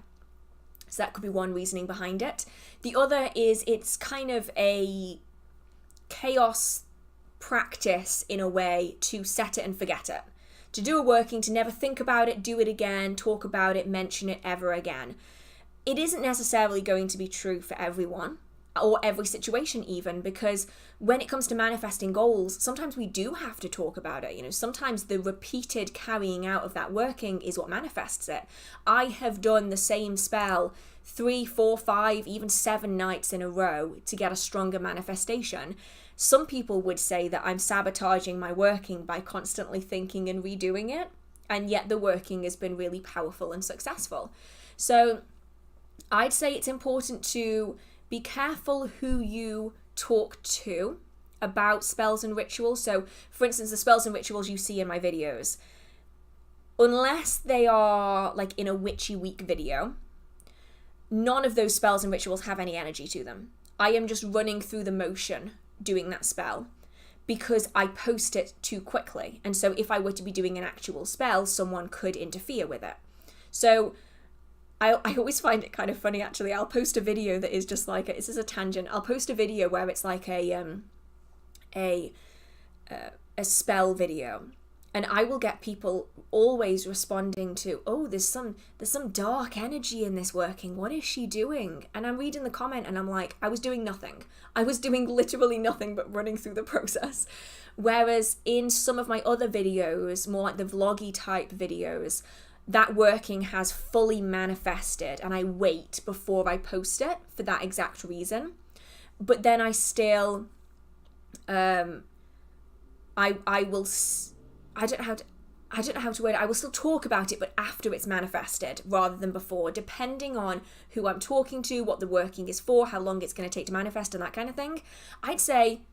[SPEAKER 1] So that could be one reasoning behind it. The other is it's kind of a chaos practice in a way to set it and forget it. To do a working, to never think about it, do it again, talk about it, mention it ever again. It isn't necessarily going to be true for everyone, or every situation even, because when it comes to manifesting goals, sometimes we do have to talk about it. You know, sometimes the repeated carrying out of that working is what manifests it. I have done the same spell 3, 4, 5, even 7 nights in a row to get a stronger manifestation. Some people would say that I'm sabotaging my working by constantly thinking and redoing it, and yet the working has been really powerful and successful. So I'd say it's important to be careful who you talk to about spells and rituals. So, for instance, the spells and rituals you see in my videos, unless they are like in a witchy week video, none of those spells and rituals have any energy to them. I am just running through the motion doing that spell because I post it too quickly. And so if I were to be doing an actual spell, someone could interfere with it. So I always find it kind of funny, actually. I'll post a video that is just like, this is a tangent. I'll post a video where it's like a spell video, and I will get people always responding to, oh, there's some dark energy in this working. What is she doing? And I'm reading the comment and I'm like, I was doing nothing. I was doing literally nothing but running through the process. Whereas in some of my other videos, more like the vloggy type videos, that working has fully manifested and I wait before I post it for that exact reason. But then I still, I don't know how to word it. I will still talk about it, but after it's manifested rather than before, depending on who I'm talking to, what the working is for, how long it's going to take to manifest and that kind of thing. I'd say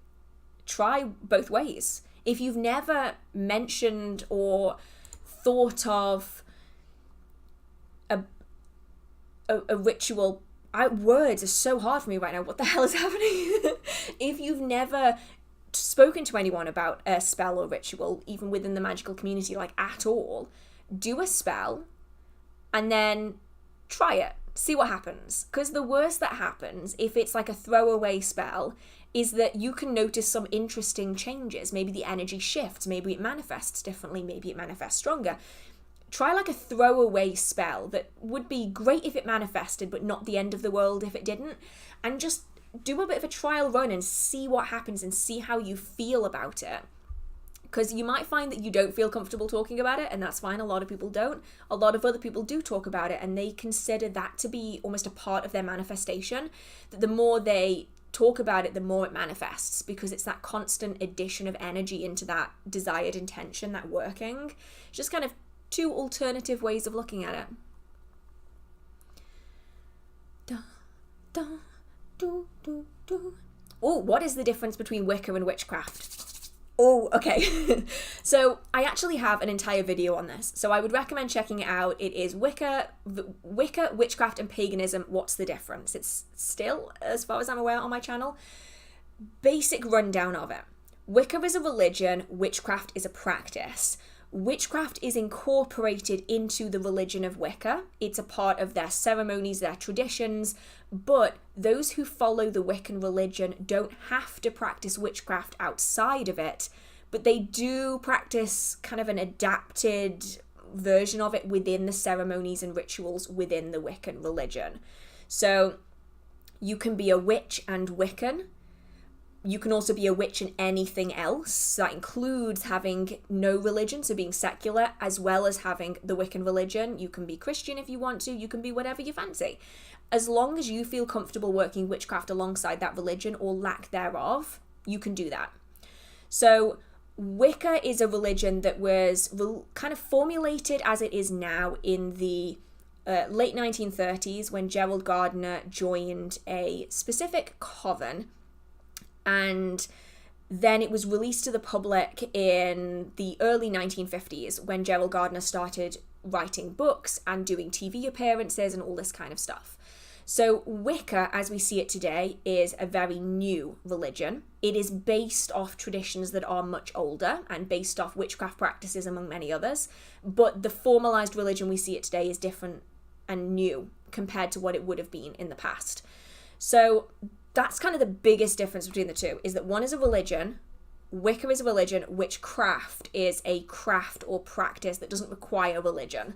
[SPEAKER 1] try both ways. If you've never mentioned or thought of a ritual words are so hard for me right now. What the hell is happening? If you've never spoken to anyone about a spell or ritual, even within the magical community, like at all, do a spell and then try it. See what happens. Because the worst that happens, if it's like a throwaway spell, is that you can notice some interesting changes. Maybe the energy shifts, maybe it manifests differently, maybe it manifests stronger. Try like a throwaway spell that would be great if it manifested, but not the end of the world if it didn't. And just do a bit of a trial run and see what happens and see how you feel about it. Because you might find that you don't feel comfortable talking about it, and that's fine. A lot of people don't. A lot of other people do talk about it, and they consider that to be almost a part of their manifestation. That the more they talk about it, the more it manifests, because it's that constant addition of energy into that desired intention, that working. It's just kind of two alternative ways of looking at it. Oh, what is the difference between Wicca and witchcraft? Oh, okay. So I actually have an entire video on this, so I would recommend checking it out. It is Wicca, Witchcraft and Paganism, what's the difference? It's still, as far as I'm aware, on my channel. Basic rundown of it. Wicca is a religion, witchcraft is a practice. Witchcraft is incorporated into the religion of Wicca. It's a part of their ceremonies, their traditions, but those who follow the Wiccan religion don't have to practice witchcraft outside of it, but they do practice kind of an adapted version of it within the ceremonies and rituals within the Wiccan religion. So you can be a witch and Wiccan. You can also be a witch and anything else. That includes having no religion, so being secular, as well as having the Wiccan religion. You can be Christian if you want to. You can be whatever you fancy. As long as you feel comfortable working witchcraft alongside that religion or lack thereof, you can do that. So Wicca is a religion that was kind of formulated as it is now in the late 1930s when Gerald Gardner joined a specific coven. And then it was released to the public in the early 1950s when Gerald Gardner started writing books and doing TV appearances and all this kind of stuff. So Wicca, as we see it today, is a very new religion. It is based off traditions that are much older and based off witchcraft practices, among many others. But the formalized religion we see it today is different and new compared to what it would have been in the past. So that's kind of the biggest difference between the two, is that one is a religion, Wicca is a religion, witchcraft is a craft or practice that doesn't require religion.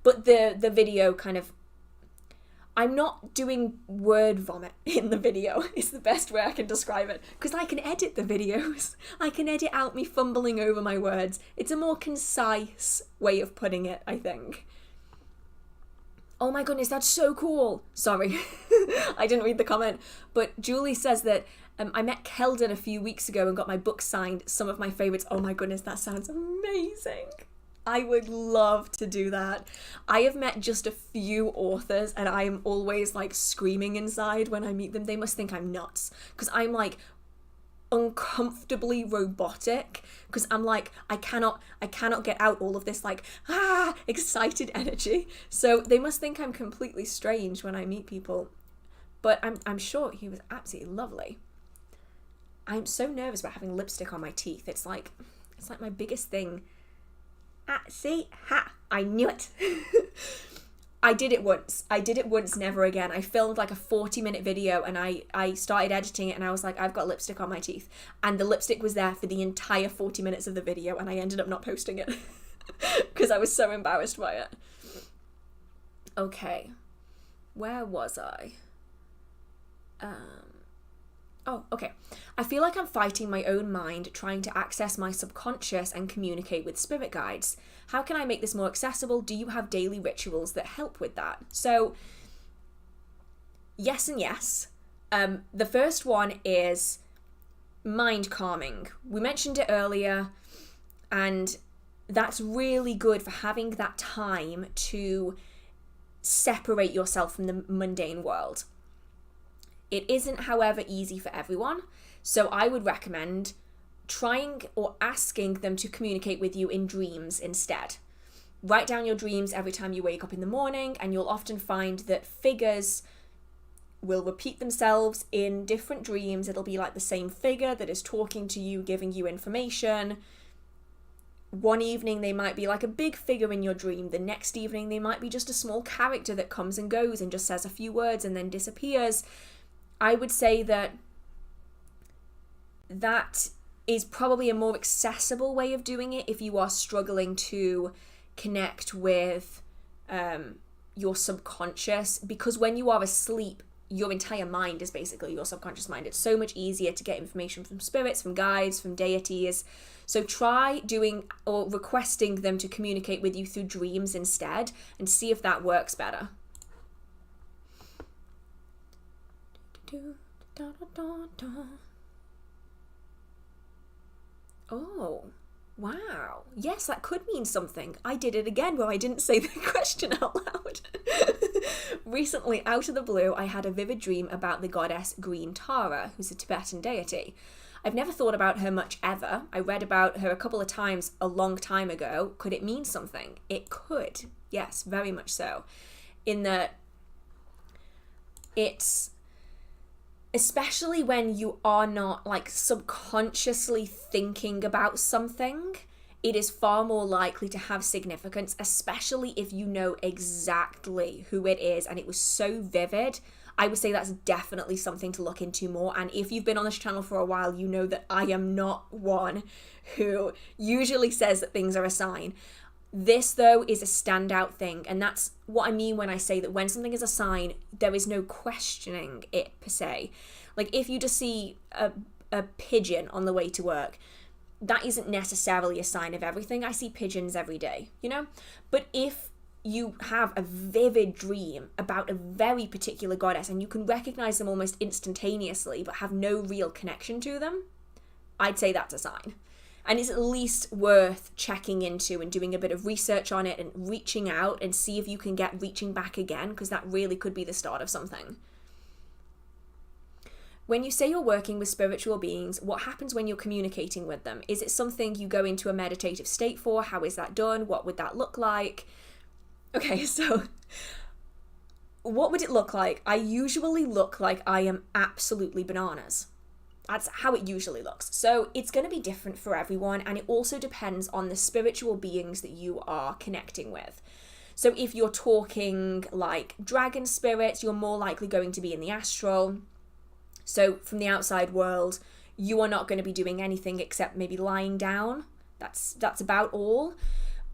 [SPEAKER 1] But the video kind of, I'm not doing word vomit in the video, is the best way I can describe it, because I can edit the videos. I can edit out me fumbling over my words. It's a more concise way of putting it, I think. Oh my goodness, that's so cool. Sorry, I didn't read the comment. But Julie says that I met Keldon a few weeks ago and got my book signed, some of my favourites. Oh my goodness, that sounds amazing. I would love to do that. I have met just a few authors and I am always like screaming inside when I meet them. They must think I'm nuts because I'm like uncomfortably robotic because I'm like I cannot get out all of this like excited energy, so they must think I'm completely strange when I meet people, but I'm sure he was absolutely lovely. I'm so nervous about having lipstick on my teeth. It's like my biggest thing. See, I knew it. I did it once, never again. I filmed like a 40-minute video and I started editing it and I was like, I've got lipstick on my teeth. And the lipstick was there for the entire 40 minutes of the video and I ended up not posting it because I was so embarrassed by it. Okay, where was I? Oh, okay. I feel like I'm fighting my own mind, trying to access my subconscious and communicate with spirit guides. How can I make this more accessible? Do you have daily rituals that help with that? So, yes and yes. The first one is mind calming. We mentioned it earlier, and that's really good for having that time to separate yourself from the mundane world. It isn't, however, easy for everyone, so I would recommend trying or asking them to communicate with you in dreams instead. Write down your dreams every time you wake up in the morning, and you'll often find that figures will repeat themselves in different dreams. It'll be like the same figure that is talking to you, giving you information. One evening they might be like a big figure in your dream. The next evening they might be just a small character that comes and goes and just says a few words and then disappears. I would say that is probably a more accessible way of doing it if you are struggling to connect with your subconscious, because when you are asleep, your entire mind is basically your subconscious mind. It's so much easier to get information from spirits, from guides, from deities. So try doing or requesting them to communicate with you through dreams instead and see if that works better. Oh, wow. Yes, that could mean something. I did it again where I didn't say the question out loud. Recently, out of the blue, I had a vivid dream about the goddess Green Tara, who's a Tibetan deity. I've never thought about her much ever. I read about her a couple of times a long time ago. Could it mean something? It could. Yes, very much so. In that it's, especially when you are not like subconsciously thinking about something, it is far more likely to have significance, especially if you know exactly who it is and it was so vivid. I would say that's definitely something to look into more. And if you've been on this channel for a while, you know that I am not one who usually says that things are a sign. This, though, is a standout thing. And that's what I mean when I say that when something is a sign, there is no questioning it per se. Like if you just see a pigeon on the way to work, that isn't necessarily a sign of everything. I see pigeons every day, you know? But if you have a vivid dream about a very particular goddess and you can recognize them almost instantaneously but have no real connection to them, I'd say that's a sign. And it's at least worth checking into and doing a bit of research on it and reaching out and see if you can get reaching back again, because that really could be the start of something. When you say you're working with spiritual beings, what happens when you're communicating with them? Is it something you go into a meditative state for? How is that done? What would that look like? Okay, so what would it look like? I usually look like I am absolutely bananas. That's how it usually looks. So it's going to be different for everyone, and it also depends on the spiritual beings that you are connecting with. So if you're talking like dragon spirits, you're more likely going to be in the astral. So from the outside world, you are not going to be doing anything except maybe lying down. That's about all.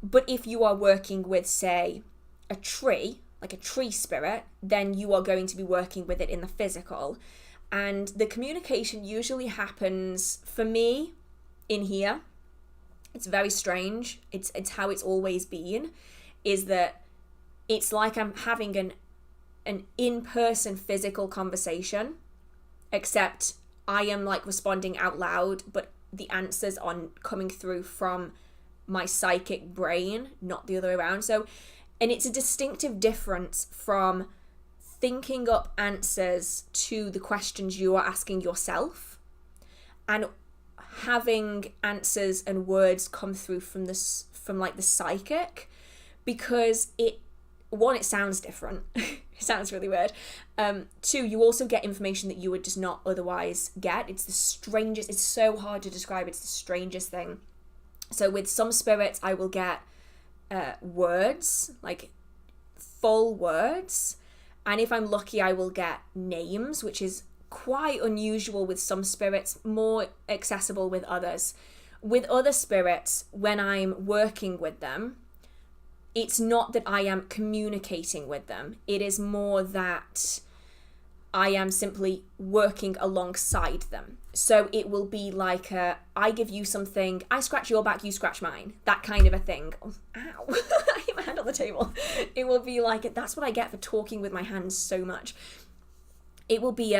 [SPEAKER 1] But if you are working with, say, a tree, like a tree spirit, then you are going to be working with it in the physical. And the communication usually happens, for me, in here. It's very strange. It's how it's always been, is that it's like I'm having an in-person physical conversation, except I am like responding out loud, but the answers are coming through from my psychic brain, not the other way around. So, and it's a distinctive difference from thinking up answers to the questions you are asking yourself and having answers and words come through from like the psychic, because it sounds different. It sounds really weird. Two, you also get information that you would just not otherwise get. It's the strangest, it's so hard to describe. It's the strangest thing. So with some spirits, I will get words, like full words. And if I'm lucky, I will get names, which is quite unusual with some spirits, more accessible with others. With other spirits, when I'm working with them, it's not that I am communicating with them. It is more that I am simply working alongside them. So it will be like I give you something, I scratch your back, you scratch mine. That kind of a thing. Oh, ow. I hit my hand on the table. It will be like, that's what I get for talking with my hands so much. It will be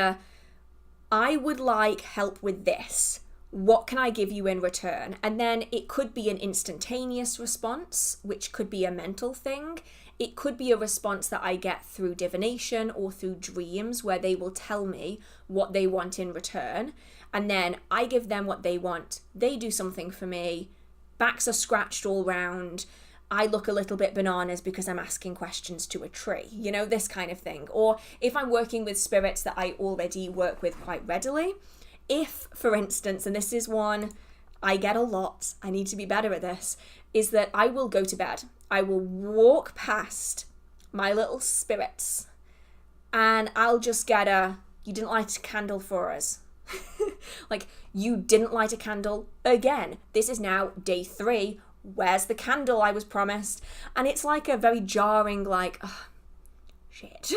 [SPEAKER 1] I would like help with this. What can I give you in return? And then it could be an instantaneous response, which could be a mental thing. It could be a response that I get through divination or through dreams, where they will tell me what they want in return. And then I give them what they want. They do something for me. Backs are scratched all round. I look a little bit bananas because I'm asking questions to a tree, you know, this kind of thing. Or if I'm working with spirits that I already work with quite readily, if, for instance, and this is one I get a lot, I need to be better at this, is that I will go to bed. I will walk past my little spirits and I'll just get you didn't light a candle for us. Like, you didn't light a candle again. This is now day 3. Where's the candle I was promised? And it's like a very jarring, like, oh, shit.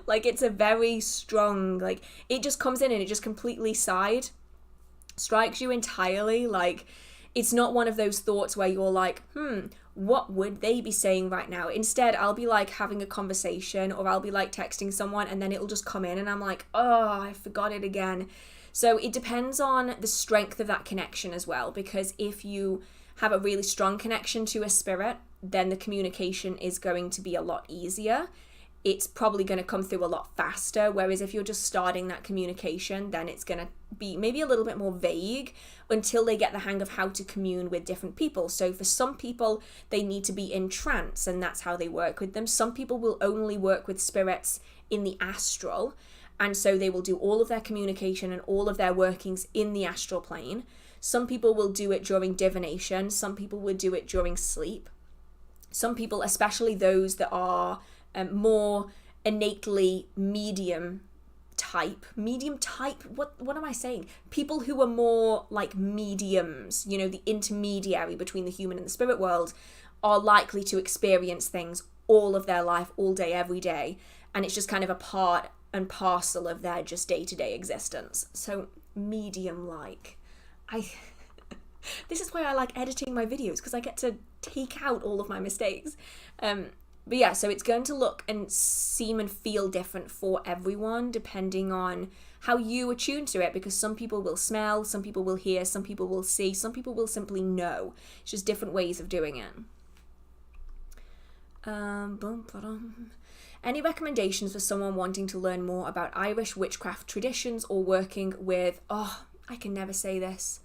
[SPEAKER 1] Like, it's a very strong, like, it just comes in and it just completely strikes you entirely. Like, it's not one of those thoughts where you're like, what would they be saying right now? Instead, I'll be like having a conversation, or I'll be like texting someone, and then it'll just come in and I'm like, oh, I forgot it again. So it depends on the strength of that connection as well, because if you have a really strong connection to a spirit, then the communication is going to be a lot easier. It's probably going to come through a lot faster, whereas if you're just starting that communication, then it's going to be maybe a little bit more vague until they get the hang of how to commune with different people. So for some people, they need to be in trance, and that's how they work with them. Some people will only work with spirits in the astral, and so they will do all of their communication and all of their workings in the astral plane. Some people will do it during divination. Some people will do it during sleep. Some people, especially those that are more innately medium type, what am I saying? People who are more like mediums, you know, the intermediary between the human and the spirit world, are likely to experience things all of their life, all day, every day. And it's just kind of a part and parcel of their just day-to-day existence. So medium-like. This is why I like editing my videos, because I get to take out all of my mistakes. But yeah, so it's going to look and seem and feel different for everyone, depending on how you attune to it, because some people will smell, some people will hear, some people will see, some people will simply know. It's just different ways of doing it. Any recommendations for someone wanting to learn more about Irish witchcraft traditions or working with, I can never say this.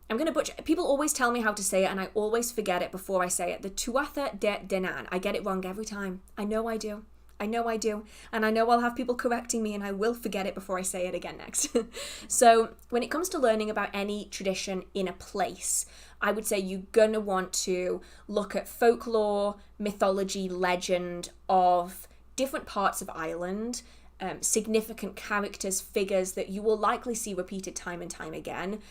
[SPEAKER 1] I'm going to butcher. People always tell me how to say it, and I always forget it before I say it. The Tuatha De Danann. I get it wrong every time. I know I do. And I know I'll have people correcting me, and I will forget it before I say it again next. So when it comes to learning about any tradition in a place, I would say you're going to want to look at folklore, mythology, legend of different parts of Ireland, significant characters, figures that you will likely see repeated time and time again.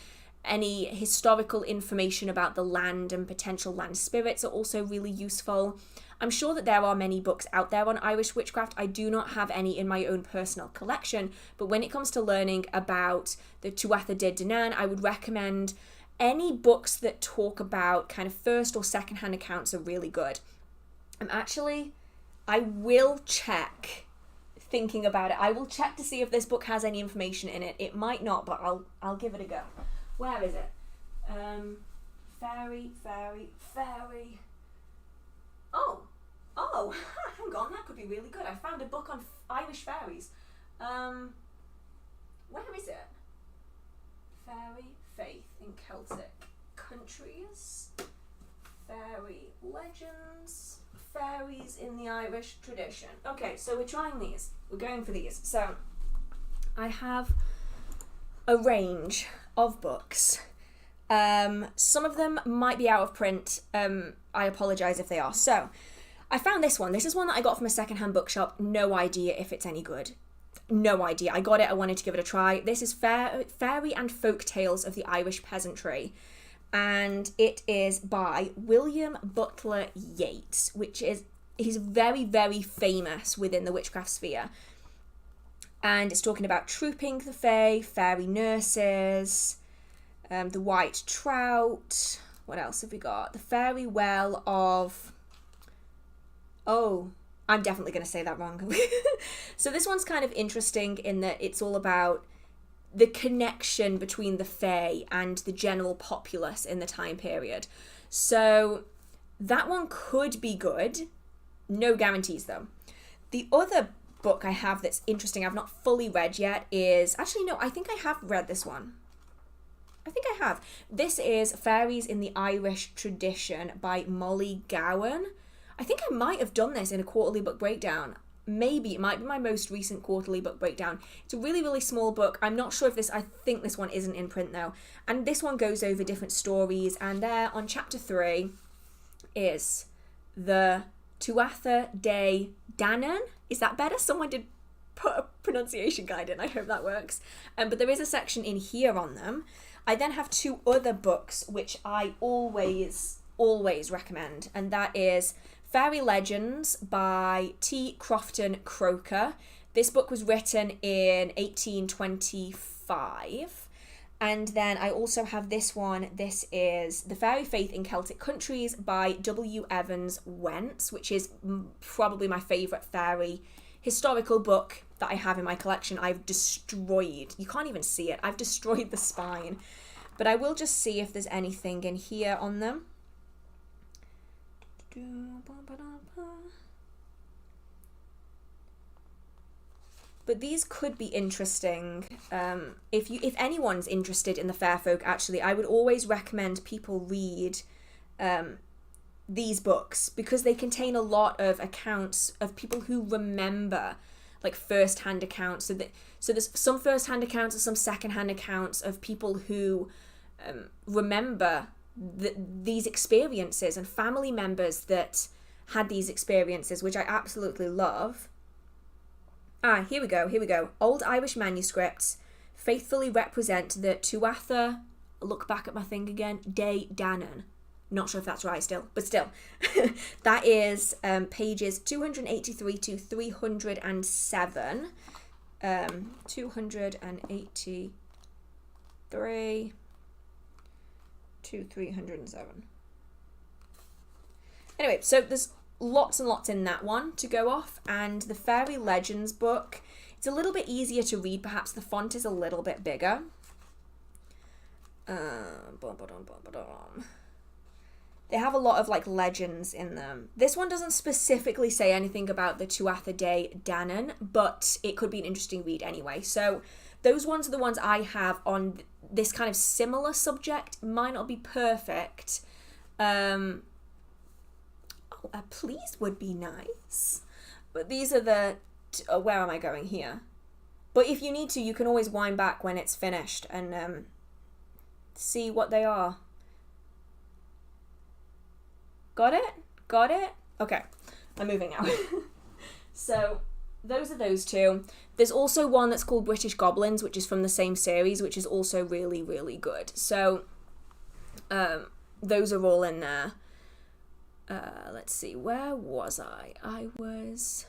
[SPEAKER 1] Any historical information about the land and potential land spirits are also really useful. I'm sure that there are many books out there on Irish witchcraft. I do not have any in my own personal collection, but when it comes to learning about the Tuatha De Danann, I would recommend any books that talk about kind of first or second hand accounts are really good. I will check, thinking about it, I will check to see if this book has any information in it. It might not, but I'll give it a go. Where is it? Fairy. Oh, hang on, that could be really good. I found a book on Irish fairies. Where is it? Fairy faith in Celtic countries. Fairy legends. Fairies in the Irish tradition. Okay, so we're trying these. We're going for these. So, I have a range of books. Some of them might be out of print. I apologise if they are. So, I found this one. This is one that I got from a secondhand bookshop. No idea if it's any good. No idea. I got it. I wanted to give it a try. This is Fairy and Folk Tales of the Irish Peasantry. And it is by William Butler Yeats, he's very, very famous within the witchcraft sphere. And it's talking about trooping the fae, fairy nurses, the white trout. What else have we got? The fairy well of... Oh, I'm definitely going to say that wrong. So this one's kind of interesting in that it's all about the connection between the fae and the general populace in the time period. So that one could be good. No guarantees, though. The other book I have that's interesting, I've not fully read yet, is... Actually, no, I think I have read this one. I think I have. This is Fairies in the Irish Tradition by Molly Gowan. I think I might have done this in a quarterly book breakdown. Maybe it might be my most recent quarterly book breakdown. It's a really, really small book. I'm not sure if this, I think this one isn't in print though. And this one goes over different stories, and there on chapter 3 is the Tuatha De Danann. Is that better? Someone did put a pronunciation guide in. I hope that works. But there is a section in here on them. I then have 2 other books which I always recommend, and that is Fairy Legends by T. Crofton Croker. This book was written in 1825. And then I also have this one. This is The Fairy Faith in Celtic Countries by W. Evans Wentz, which is probably my favourite fairy historical book that I have in my collection. I've destroyed, you can't even see it, I've destroyed the spine. But I will just see if there's anything in here on them. But these could be interesting. If anyone's interested in the fair folk, actually, I would always recommend people read these books, because they contain a lot of accounts of people who remember, like first-hand accounts. So there's some first-hand accounts and some second-hand accounts of people who remember these experiences, and family members that had these experiences, which I absolutely love. Here we go. Old Irish manuscripts faithfully represent the Tuatha, look back at my thing again, De Danann. Not sure if that's right still, but still. That is pages 283 to 307. 283 to 307. Anyway, so there's lots and lots in that one to go off, and the Fairy Legends book, it's a little bit easier to read, perhaps the font is a little bit bigger. They have a lot of like legends in them. This one doesn't specifically say anything about the Tuatha De Danann, but it could be an interesting read anyway. So those ones are the ones I have on this kind of similar subject. Might not be perfect. A please would be nice. But these are the... where am I going here? But if you need to, you can always wind back when it's finished and see what they are. Got it? Okay, I'm moving now. So those are those 2. There's also one that's called British Goblins, which is from the same series, which is also really, really good. So those are all in there. Let's see, where was I? I was...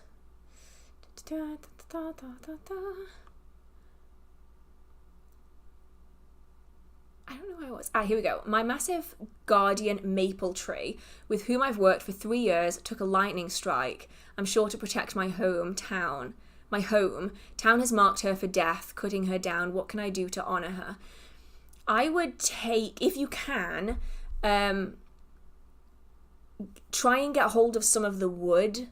[SPEAKER 1] I don't know where I was. Here we go. My massive guardian maple tree, with whom I've worked for 3 years, took a lightning strike. I'm sure to protect my home. Town has marked her for death, cutting her down. What can I do to honour her? I would take, if you can, try and get hold of some of the wood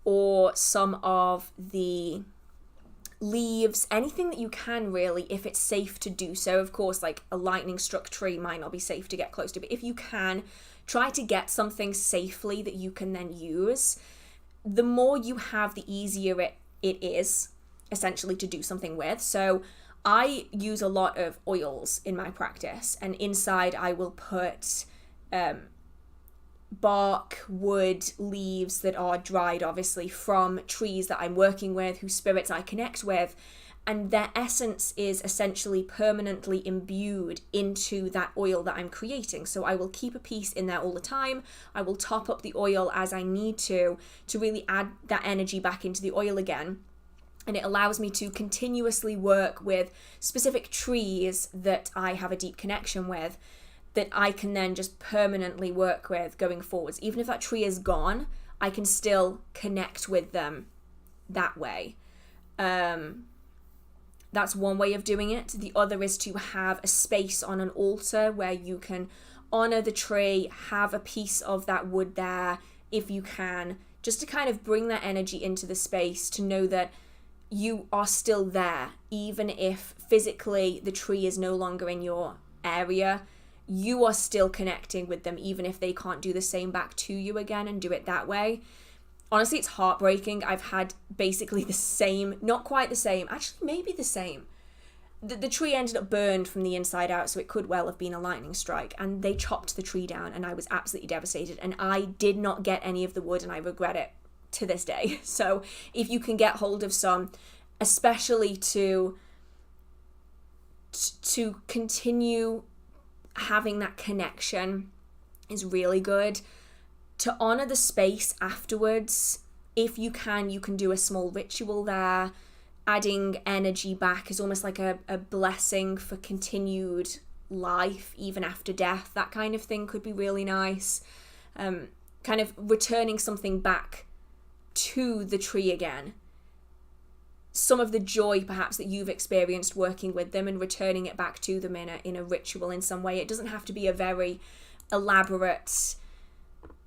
[SPEAKER 1] or some of the leaves, anything that you can really, if it's safe to do so. Of course, like a lightning struck tree might not be safe to get close to, but if you can, try to get something safely that you can then use. The more you have, the easier it is essentially to do something with. So I use a lot of oils in my practice, and inside I will put bark, wood, leaves that are dried obviously from trees that I'm working with, whose spirits I connect with, and their essence is essentially permanently imbued into that oil that I'm creating. So I will keep a piece in there all the time. I will top up the oil as I need to really add that energy back into the oil again. And it allows me to continuously work with specific trees that I have a deep connection with, that I can then just permanently work with going forwards. Even if that tree is gone, I can still connect with them that way. That's one way of doing it. The other is to have a space on an altar where you can honor the tree, have a piece of that wood there if you can, just to kind of bring that energy into the space, to know that you are still there, even if physically the tree is no longer in your area, you are still connecting with them, even if they can't do the same back to you again and do it that way. Honestly, it's heartbreaking. I've had basically the same, not quite the same, actually maybe the same. The tree ended up burned from the inside out, so it could well have been a lightning strike, and they chopped the tree down, and I was absolutely devastated, and I did not get any of the wood, and I regret it to this day. So if you can get hold of some, especially to continue having that connection, is really good. To honor the space afterwards, if you can do a small ritual there. Adding energy back is almost like a blessing for continued life, even after death. That kind of thing could be really nice. Kind of returning something back to the tree again. Some of the joy, perhaps, that you've experienced working with them, and returning it back to them in a ritual in some way. It doesn't have to be a very elaborate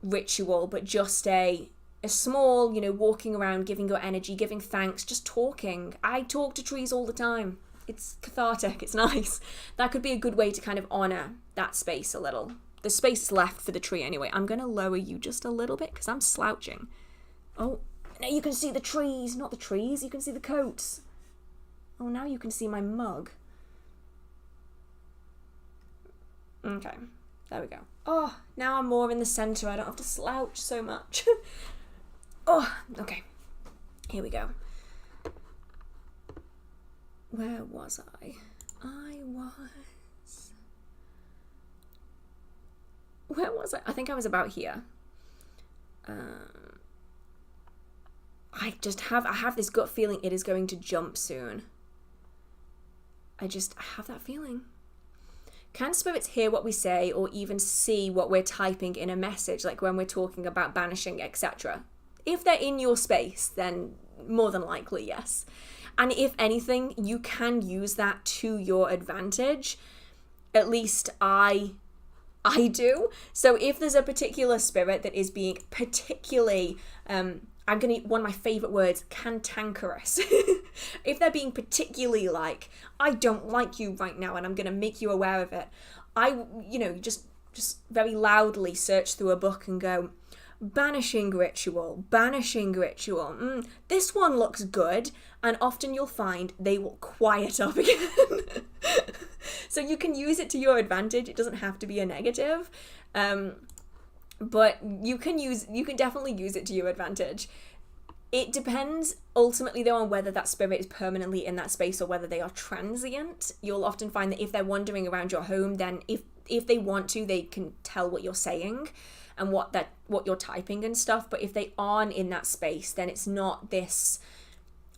[SPEAKER 1] ritual, but just a small, walking around, giving your energy, giving thanks, just talking. I talk to trees all the time. It's cathartic. It's nice. That could be a good way to kind of honor that space a little. The space is left for the tree anyway. I'm going to lower you just a little bit because I'm slouching. Oh, now you can see the trees. Not the trees. You can see the coats. Oh, now you can see my mug. Okay. There we go. Oh, now I'm more in the center. I don't have to slouch so much. Oh, okay. Here we go. Where was I? Where was I? I think I was about here. I have this gut feeling it is going to jump soon. I have that feeling. Can spirits hear what we say or even see what we're typing in a message, like when we're talking about banishing, etc.? If they're in your space, then more than likely, yes. And if anything, you can use that to your advantage. At least I do. So if there's a particular spirit that is being particularly, one of my favourite words, cantankerous. If they're being particularly like, I don't like you right now and I'm going to make you aware of it, I just very loudly search through a book and go, banishing ritual. This one looks good, and often you'll find they will quiet up again. So you can use it to your advantage. It doesn't have to be a negative, but you can definitely use it to your advantage. It depends ultimately though on whether that spirit is permanently in that space or whether they are transient. You'll often find that if they're wandering around your home, then if they want to, they can tell what you're saying and what you're typing and stuff. But if they aren't in that space, then it's not this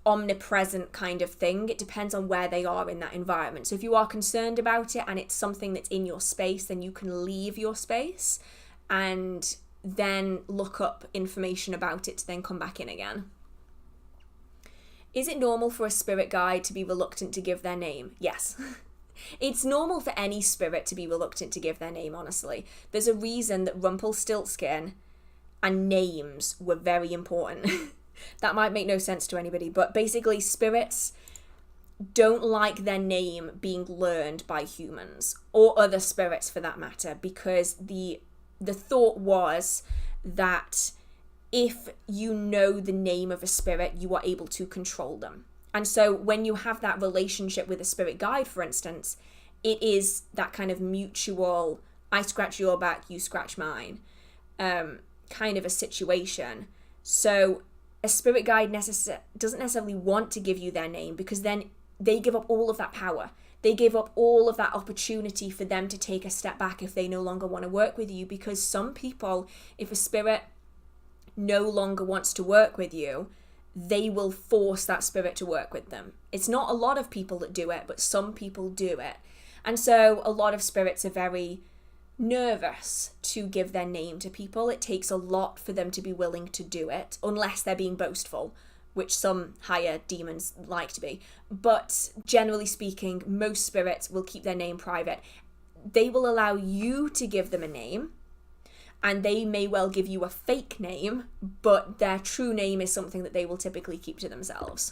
[SPEAKER 1] omnipresent kind of thing. It depends on where they are in that environment. So if you are concerned about it and it's something that's in your space, then you can leave your space and then look up information about it to then come back in again. Is it normal for a spirit guide to be reluctant to give their name? Yes. It's normal for any spirit to be reluctant to give their name, honestly. There's a reason that Rumpelstiltskin and names were very important. That might make no sense to anybody, but basically spirits don't like their name being learned by humans, or other spirits for that matter, because the thought was that if you know the name of a spirit, you are able to control them. And so when you have that relationship with a spirit guide, for instance, it is that kind of mutual, I scratch your back, you scratch mine, kind of a situation. So a spirit guide doesn't necessarily want to give you their name, because then they give up all of that power. They give up all of that opportunity for them to take a step back if they no longer want to work with you. Because some people, if a spirit no longer wants to work with you, they will force that spirit to work with them. It's not a lot of people that do it, but some people do it. And so a lot of spirits are very nervous to give their name to people. It takes a lot for them to be willing to do it, unless they're being boastful, which some higher demons like to be. But generally speaking, most spirits will keep their name private. They will allow you to give them a name, and they may well give you a fake name, but their true name is something that they will typically keep to themselves.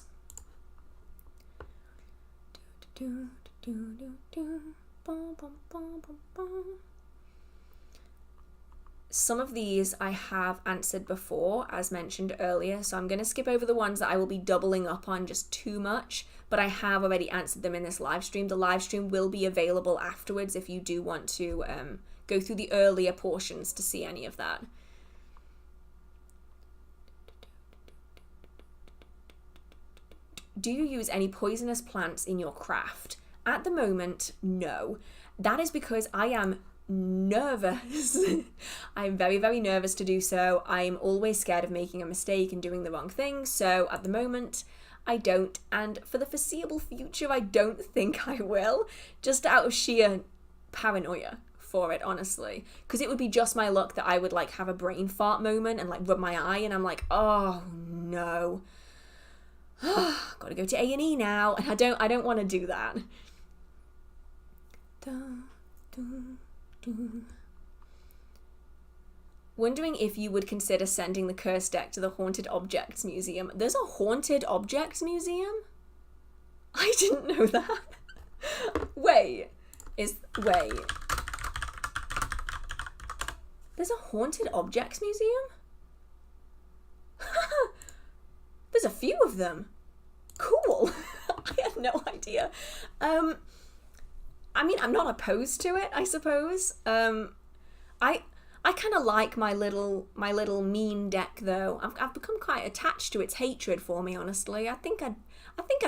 [SPEAKER 1] Some of these I have answered before, as mentioned earlier, so I'm going to skip over the ones that I will be doubling up on just too much, but I have already answered them in this live stream. The live stream will be available afterwards if you do want to go through the earlier portions to see any of that. Do you use any poisonous plants in your craft? At the moment, no. That is because I am nervous. I'm very, very nervous to do so. I'm always scared of making a mistake and doing the wrong thing, so at the moment I don't, and for the foreseeable future I don't think I will, just out of sheer paranoia for it, honestly, because it would be just my luck that I would like have a brain fart moment and like rub my eye and I'm like, oh no, gotta go to A&E now, and I don't want to do that. Wondering if you would consider sending the cursed deck to the Haunted Objects Museum. There's a Haunted Objects Museum? I didn't know that. Wait. There's a Haunted Objects Museum? There's a few of them. Cool. I had no idea. I mean, I'm not opposed to it, I suppose. I kind of like my little mean deck though. I've become quite attached to its hatred for me, honestly. I think I'd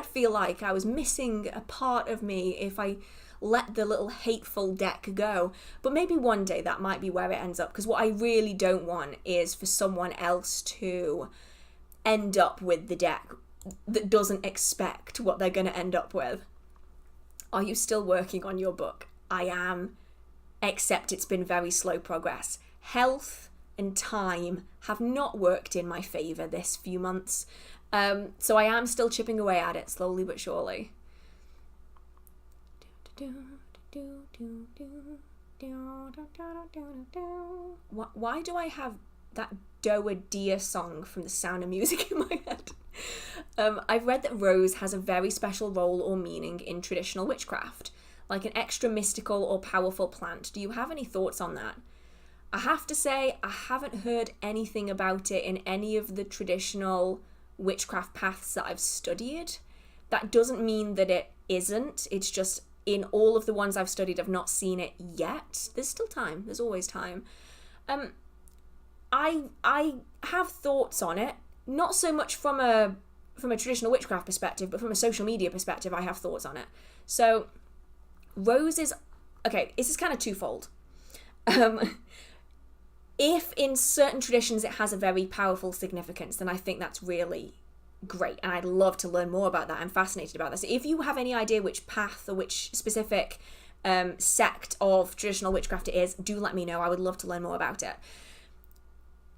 [SPEAKER 1] feel like I was missing a part of me if I let the little hateful deck go. But maybe one day that might be where it ends up, because what I really don't want is for someone else to end up with the deck that doesn't expect what they're going to end up with. Are you still working on your book? I am, except it's been very slow progress. Health and time have not worked in my favour this few months, so I am still chipping away at it, slowly but surely. Why do I have that Doa Deer song from The Sound of Music in my head? I've read that rose has a very special role or meaning in traditional witchcraft, like an extra mystical or powerful plant. Do you have any thoughts on that? I have to say, I haven't heard anything about it in any of the traditional witchcraft paths that I've studied. That doesn't mean that it isn't. It's just in all of the ones I've studied, I've not seen it yet. There's still time. There's always time. I have thoughts on it. Not so much from a traditional witchcraft perspective, but from a social media perspective, I have thoughts on it. So, roses... Okay, this is kind of twofold. If in certain traditions it has a very powerful significance, then I think that's really great, and I'd love to learn more about that. I'm fascinated about this. If you have any idea which path or which specific sect of traditional witchcraft it is, do let me know. I would love to learn more about it.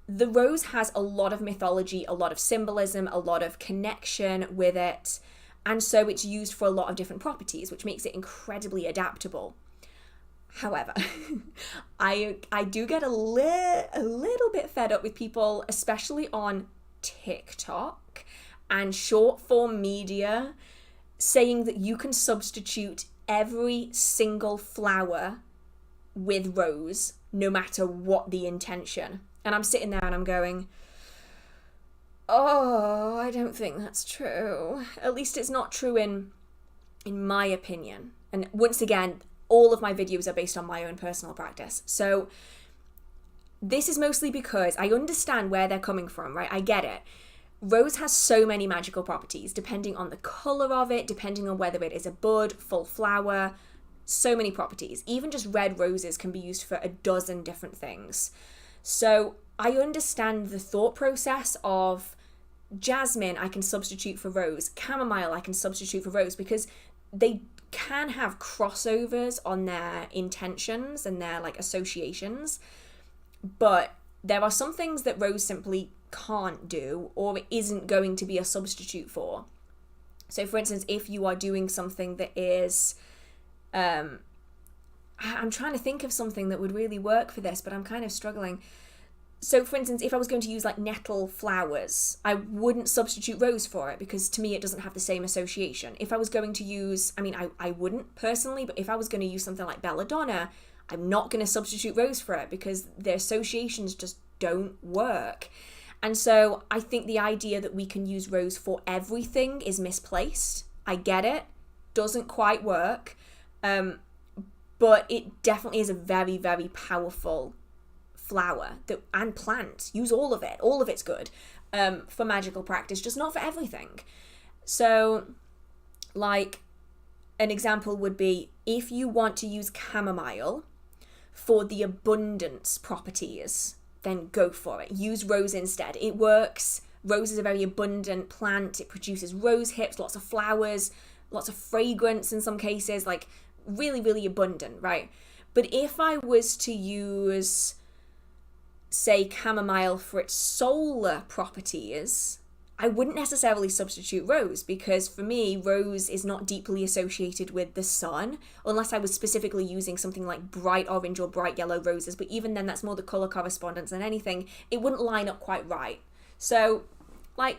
[SPEAKER 1] The rose has a lot of mythology, a lot of symbolism, a lot of connection with it, and so it's used for a lot of different properties, which makes it incredibly adaptable. However, I do get a little bit fed up with people, especially on TikTok and short form media, saying that you can substitute every single flower with rose, no matter what the intention. And I'm sitting there and I'm going, oh, I don't think that's true. At least it's not true in my opinion. And once again, all of my videos are based on my own personal practice. So this is mostly because I understand where they're coming from, right? I get it. Rose has so many magical properties, depending on the colour of it, depending on whether it is a bud, full flower, so many properties. Even just red roses can be used for a dozen different things. So I understand the thought process of jasmine I can substitute for rose, chamomile I can substitute for rose, because they can have crossovers on their intentions and their like associations, but there are some things that rose simply can't do or isn't going to be a substitute for. So for instance, if you are doing something that is I'm trying to think of something that would really work for this, but I'm kind of struggling. So, for instance, if I was going to use like nettle flowers, I wouldn't substitute rose for it because to me it doesn't have the same association. If I was going to use, I mean, I wouldn't personally, but if I was going to use something like belladonna, I'm not going to substitute rose for it because their associations just don't work. And so I think the idea that we can use rose for everything is misplaced. I get it, doesn't quite work, but it definitely is a very, very powerful flower and plant. Use all of it. All of it's good for magical practice, just not for everything. So, like, an example would be if you want to use chamomile for the abundance properties, then go for it. Use rose instead. It works. Rose is a very abundant plant. It produces rose hips, lots of flowers, lots of fragrance in some cases, like really, really abundant, right? But if I was to use, say, chamomile for its solar properties, I wouldn't necessarily substitute rose because for me, rose is not deeply associated with the sun unless I was specifically using something like bright orange or bright yellow roses. But even then, that's more the color correspondence than anything. It wouldn't line up quite right. So, like,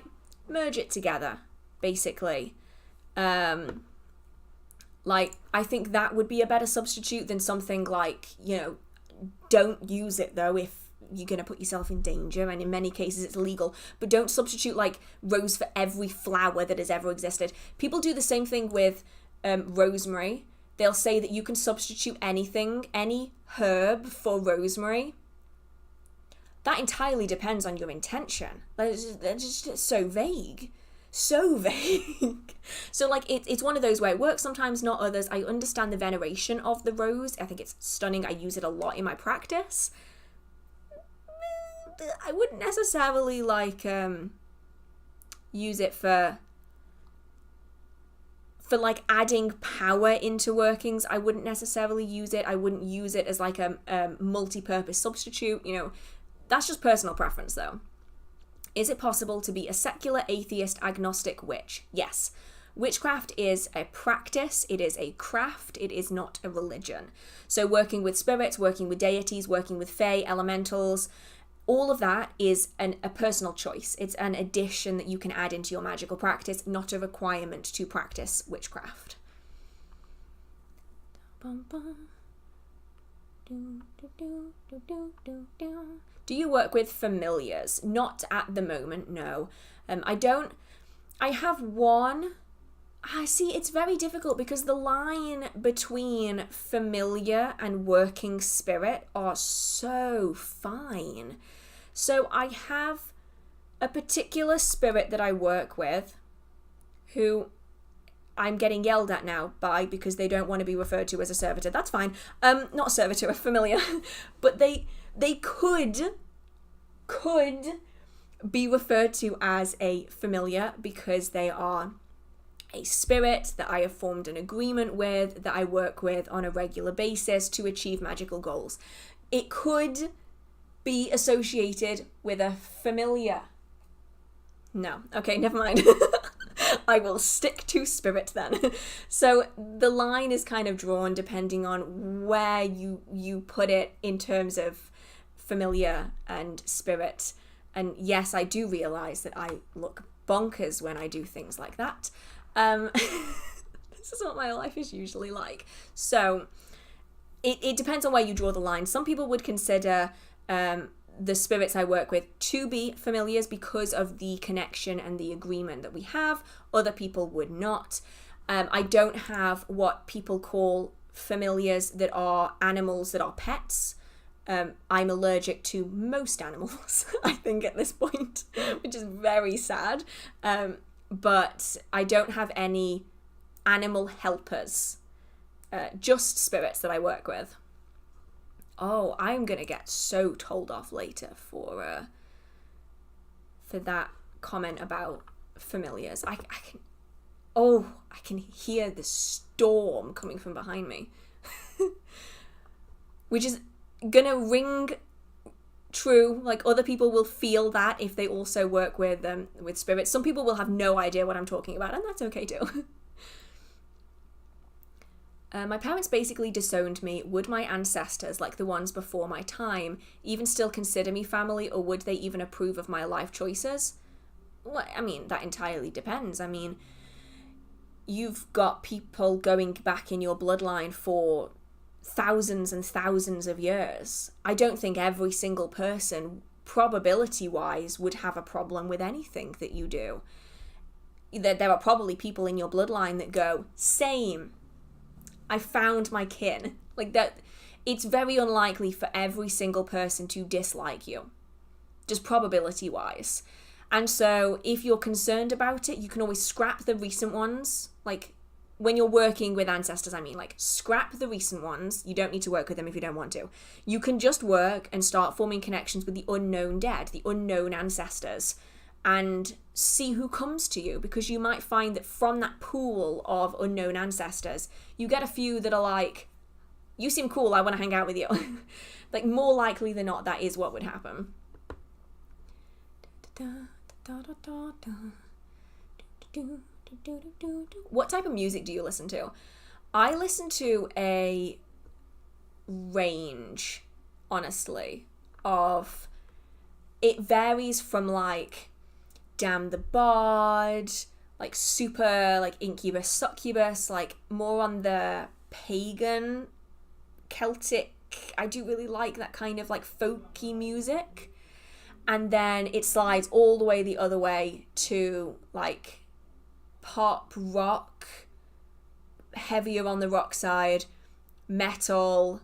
[SPEAKER 1] merge it together, basically. Like, I think that would be a better substitute than something like, you know, don't use it though if you're going to put yourself in danger, and in many cases it's illegal, but don't substitute like rose for every flower that has ever existed. People do the same thing with rosemary. They'll say that you can substitute anything, any herb for rosemary. That entirely depends on your intention. That's just so vague. So vague. So like it's one of those where it works sometimes, not others. I understand the veneration of the rose. I think it's stunning. I use it a lot in my practice. I wouldn't necessarily like use it for like adding power into workings. I wouldn't necessarily use it. I wouldn't use it as like a multi-purpose substitute. You know, that's just personal preference though. Is it possible to be a secular, atheist, agnostic witch? Yes. Witchcraft is a practice, it is a craft, it is not a religion. So working with spirits, working with deities, working with fae, elementals, all of that is a personal choice. It's an addition that you can add into your magical practice, not a requirement to practice witchcraft. Do you work with familiars? Not at the moment, no. I don't. I have one. I see, it's very difficult because the line between familiar and working spirit are so fine. So I have a particular spirit that I work with who I'm getting yelled at now by because they don't want to be referred to as a servitor. That's fine. Not a servitor, a familiar. But they could be referred to as a familiar because they are a spirit that I have formed an agreement with, that I work with on a regular basis to achieve magical goals. It could be associated with a familiar. No. Okay, never mind. I will stick to spirit then. So the line is kind of drawn depending on where you put it in terms of familiar and spirit. And yes, I do realize that I look bonkers when I do things like that. This is what my life is usually like. So it depends on where you draw the line. Some people would consider the spirits I work with to be familiars because of the connection and the agreement that we have. Other people would not. I don't have what people call familiars that are animals that are pets. I'm allergic to most animals, I think, at this point, which is very sad. But I don't have any animal helpers, just spirits that I work with. Oh, I'm going to get so told off later for that comment about familiars. I can hear the storm coming from behind me, which is going to ring true. Like, other people will feel that if they also work with spirits. Some people will have no idea what I'm talking about, and that's okay too. My parents basically disowned me. Would my ancestors, like the ones before my time, even still consider me family, or would they even approve of my life choices? Well, I mean, that entirely depends. I mean, you've got people going back in your bloodline for thousands and thousands of years. I don't think every single person, probability-wise, would have a problem with anything that you do. There are probably people in your bloodline that go, same, I found my kin. Like that, it's very unlikely for every single person to dislike you, just probability-wise. And so if you're concerned about it, you can always scrap the recent ones. Like when you're working with ancestors, I mean, like scrap the recent ones. You don't need to work with them if you don't want to. You can just work and start forming connections with the unknown dead, the unknown ancestors, and see who comes to you, because you might find that from that pool of unknown ancestors, you get a few that are like, you seem cool, I want to hang out with you. Like more likely than not, that is what would happen. What type of music do you listen to? I listen to a range, honestly, of, it varies from like Damn the Bard, like super like Incubus, Succubus, like more on the pagan, Celtic. I do really like that kind of like folky music. And then it slides all the way the other way to like pop, rock, heavier on the rock side, metal,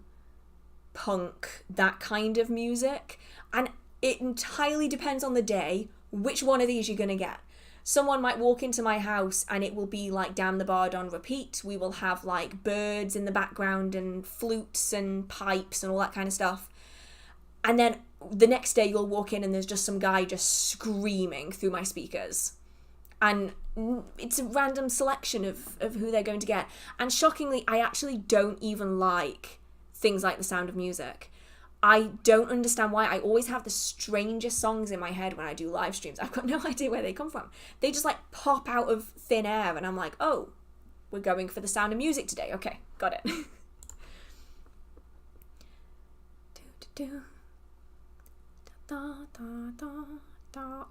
[SPEAKER 1] punk, that kind of music. And it entirely depends on the day which one of these you're going to get. Someone might walk into my house and it will be like Damn the Bard on repeat. We will have like birds in the background and flutes and pipes and all that kind of stuff. And then the next day you'll walk in and there's just some guy just screaming through my speakers. And it's a random selection of who they're going to get. And shockingly, I actually don't even like things like The Sound of Music. I don't understand why. I always have the strangest songs in my head when I do live streams. I've got no idea where they come from. They just like pop out of thin air and I'm like, oh, we're going for The Sound of Music today. Okay, got it.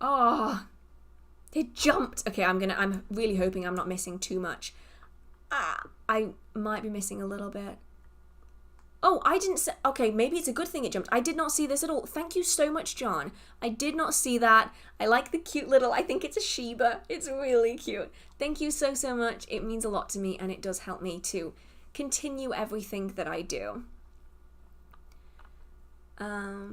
[SPEAKER 1] Oh, it jumped. Okay, I'm really hoping I'm not missing too much. I might be missing a little bit. Oh, I didn't say, okay, maybe it's a good thing it jumped. I did not see this at all. Thank you so much, John. I did not see that. I like the cute little, I think it's a Sheba. It's really cute. Thank you so, so much. It means a lot to me and it does help me to continue everything that I do. I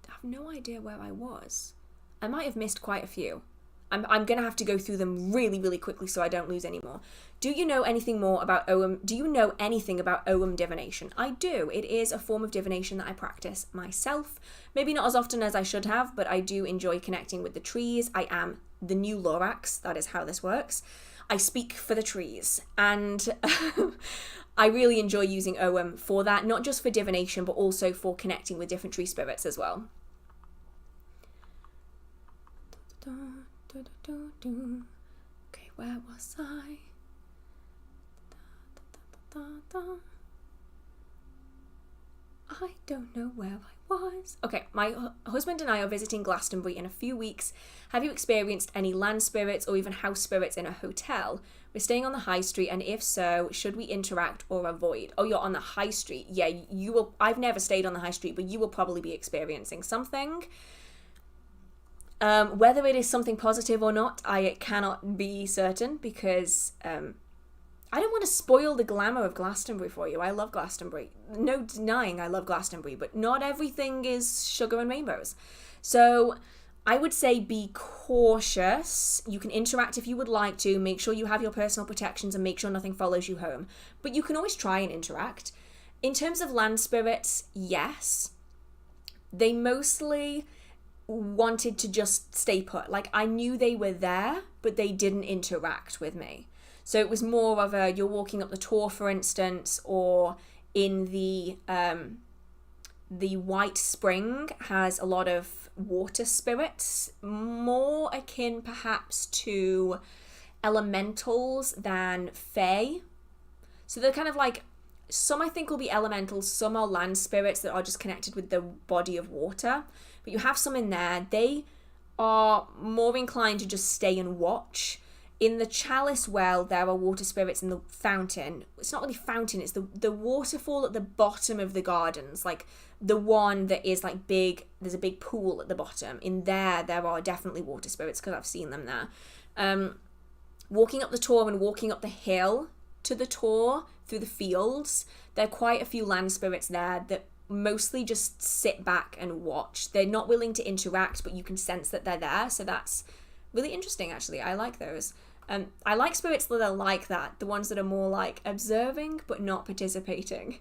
[SPEAKER 1] have no idea where I was. I might have missed quite a few. I'm going to have to go through them really, really quickly so I don't lose any more. Do you know anything more about Ogham? Do you know anything about Ogham divination? I do. It is a form of divination that I practice myself. Maybe not as often as I should have, but I do enjoy connecting with the trees. I am the new Lorax. That is how this works. I speak for the trees. And I really enjoy using Ogham for that. Not just for divination, but also for connecting with different tree spirits as well. Okay, where was I? I don't know where I was. Okay, my husband and I are visiting Glastonbury in a few weeks. Have you experienced any land spirits or even house spirits in a hotel? We're staying on the high street, and if so, should we interact or avoid? Oh, you're on the high street. Yeah, you will. I've never stayed on the high street, but you will probably be experiencing something. Whether it is something positive or not, I cannot be certain, because I don't want to spoil the glamour of Glastonbury for you. I love Glastonbury. No denying I love Glastonbury, but not everything is sugar and rainbows. So I would say be cautious. You can interact if you would like to. Make sure you have your personal protections and make sure nothing follows you home. But you can always try and interact. In terms of land spirits, yes. They mostly wanted to just stay put. Like, I knew they were there, but they didn't interact with me. So it was more of a, you're walking up the Tor, for instance, or in the White Spring has a lot of water spirits, more akin perhaps to elementals than fae. So they're kind of like, some I think will be elementals, some are land spirits that are just connected with the body of water. But you have some in there, they are more inclined to just stay and watch. In the chalice well, there are water spirits in the fountain. It's not really fountain, it's the waterfall at the bottom of the gardens. Like the one that is like big, there's a big pool at the bottom. In there are definitely water spirits because I've seen them there. Walking up the Tor and walking up the hill to the Tor through the fields, there are quite a few land spirits there that mostly just sit back and watch. They're not willing to interact, but you can sense that they're there. So that's really interesting, actually. I like those. I like spirits that are like that, the ones that are more like observing but not participating.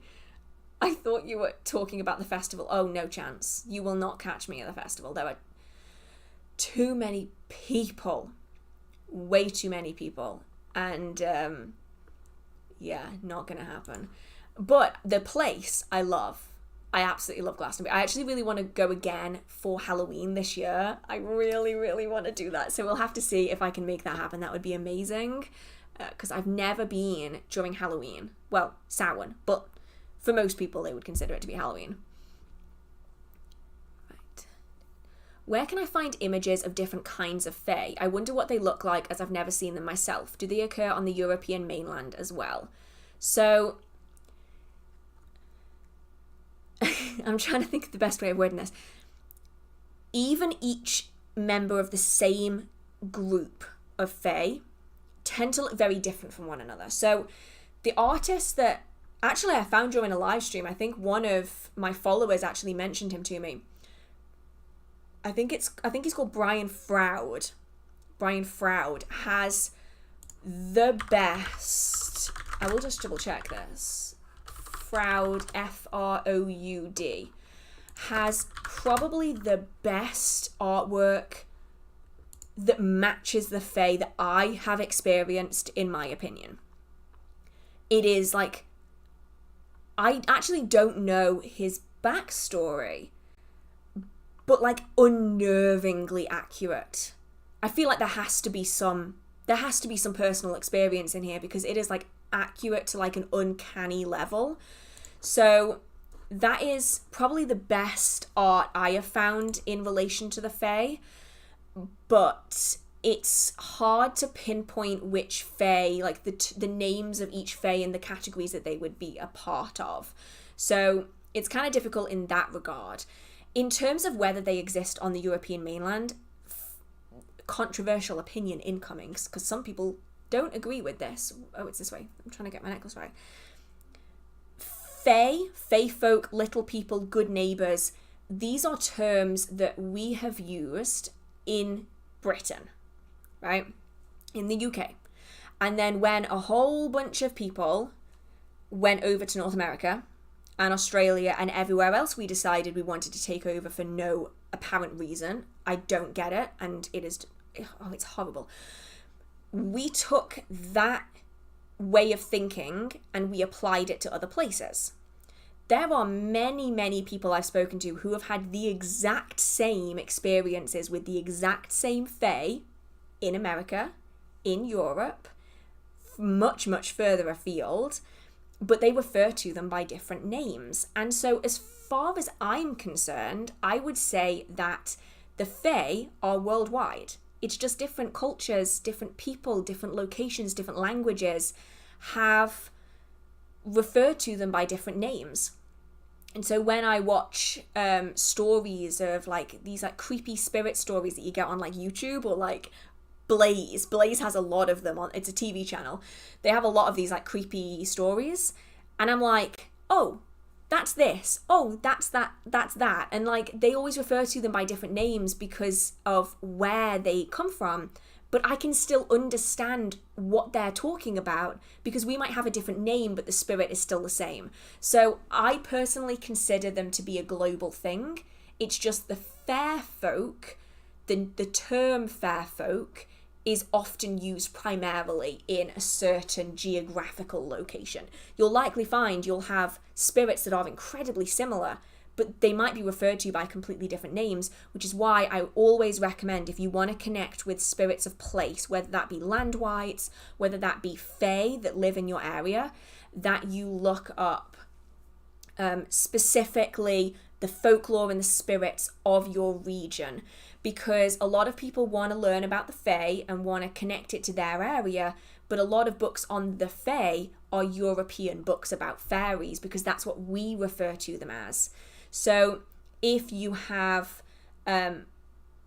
[SPEAKER 1] I thought you were talking about the festival. Oh, no chance. You will not catch me at the festival. There are too many people. Way too many people. And yeah, not gonna happen. But the place I love. I absolutely love Glastonbury. I actually really want to go again for Halloween this year. I really, really want to do that. So we'll have to see if I can make that happen. That would be amazing. Because I've never been during Halloween. Well, Samhain. But for most people, they would consider it to be Halloween. Right. Where can I find images of different kinds of fae? I wonder what they look like, as I've never seen them myself. Do they occur on the European mainland as well? So I'm trying to think of the best way of wording this. Even each member of the same group of fae tend to look very different from one another. So the artist that actually I found during a live stream, I think one of my followers actually mentioned him to me. I think he's called Brian Froud. Brian Froud has the best. I will just double check this. Froud, F-R-O-U-D, has probably the best artwork that matches the fae that I have experienced, in my opinion. It is like, I actually don't know his backstory, but like unnervingly accurate. I feel like there has to be some personal experience in here, because it is like accurate to like an uncanny level. So that is probably the best art I have found in relation to the fae, but it's hard to pinpoint which fae, like the names of each fae and the categories that they would be a part of. So it's kind of difficult in that regard. In terms of whether they exist on the European mainland, controversial opinion incoming, because some people don't agree with this. Oh, it's this way. I'm trying to get my necklace right. Fae folk, little people, good neighbours, these are terms that we have used in Britain, right? In the UK. And then when a whole bunch of people went over to North America and Australia and everywhere else we decided we wanted to take over for no apparent reason, I don't get it, and it is, oh, it's horrible. We took that way of thinking and we applied it to other places. There are many, many people I've spoken to who have had the exact same experiences with the exact same fae in America, in Europe, much, much further afield, but they refer to them by different names. And so as far as I'm concerned, I would say that the fae are worldwide. It's just different cultures, different people, different locations, different languages have referred to them by different names. And so when I watch stories of like these like creepy spirit stories that you get on like YouTube, or like Blaze has a lot of them on, it's a TV channel. They have a lot of these like creepy stories, and I'm like, oh, that's this, oh, that's that. And like they always refer to them by different names because of where they come from, but I can still understand what they're talking about because we might have a different name, but the spirit is still the same. So I personally consider them to be a global thing. It's just the fair folk, the term fair folk is often used primarily in a certain geographical location. You'll likely find you'll have spirits that are incredibly similar, but they might be referred to by completely different names, which is why I always recommend, if you want to connect with spirits of place, whether that be land wights, whether that be fae that live in your area, that you look up specifically the folklore and the spirits of your region, because a lot of people want to learn about the fae and want to connect it to their area, but a lot of books on the fae are European books about fairies, because that's what we refer to them as. So if you have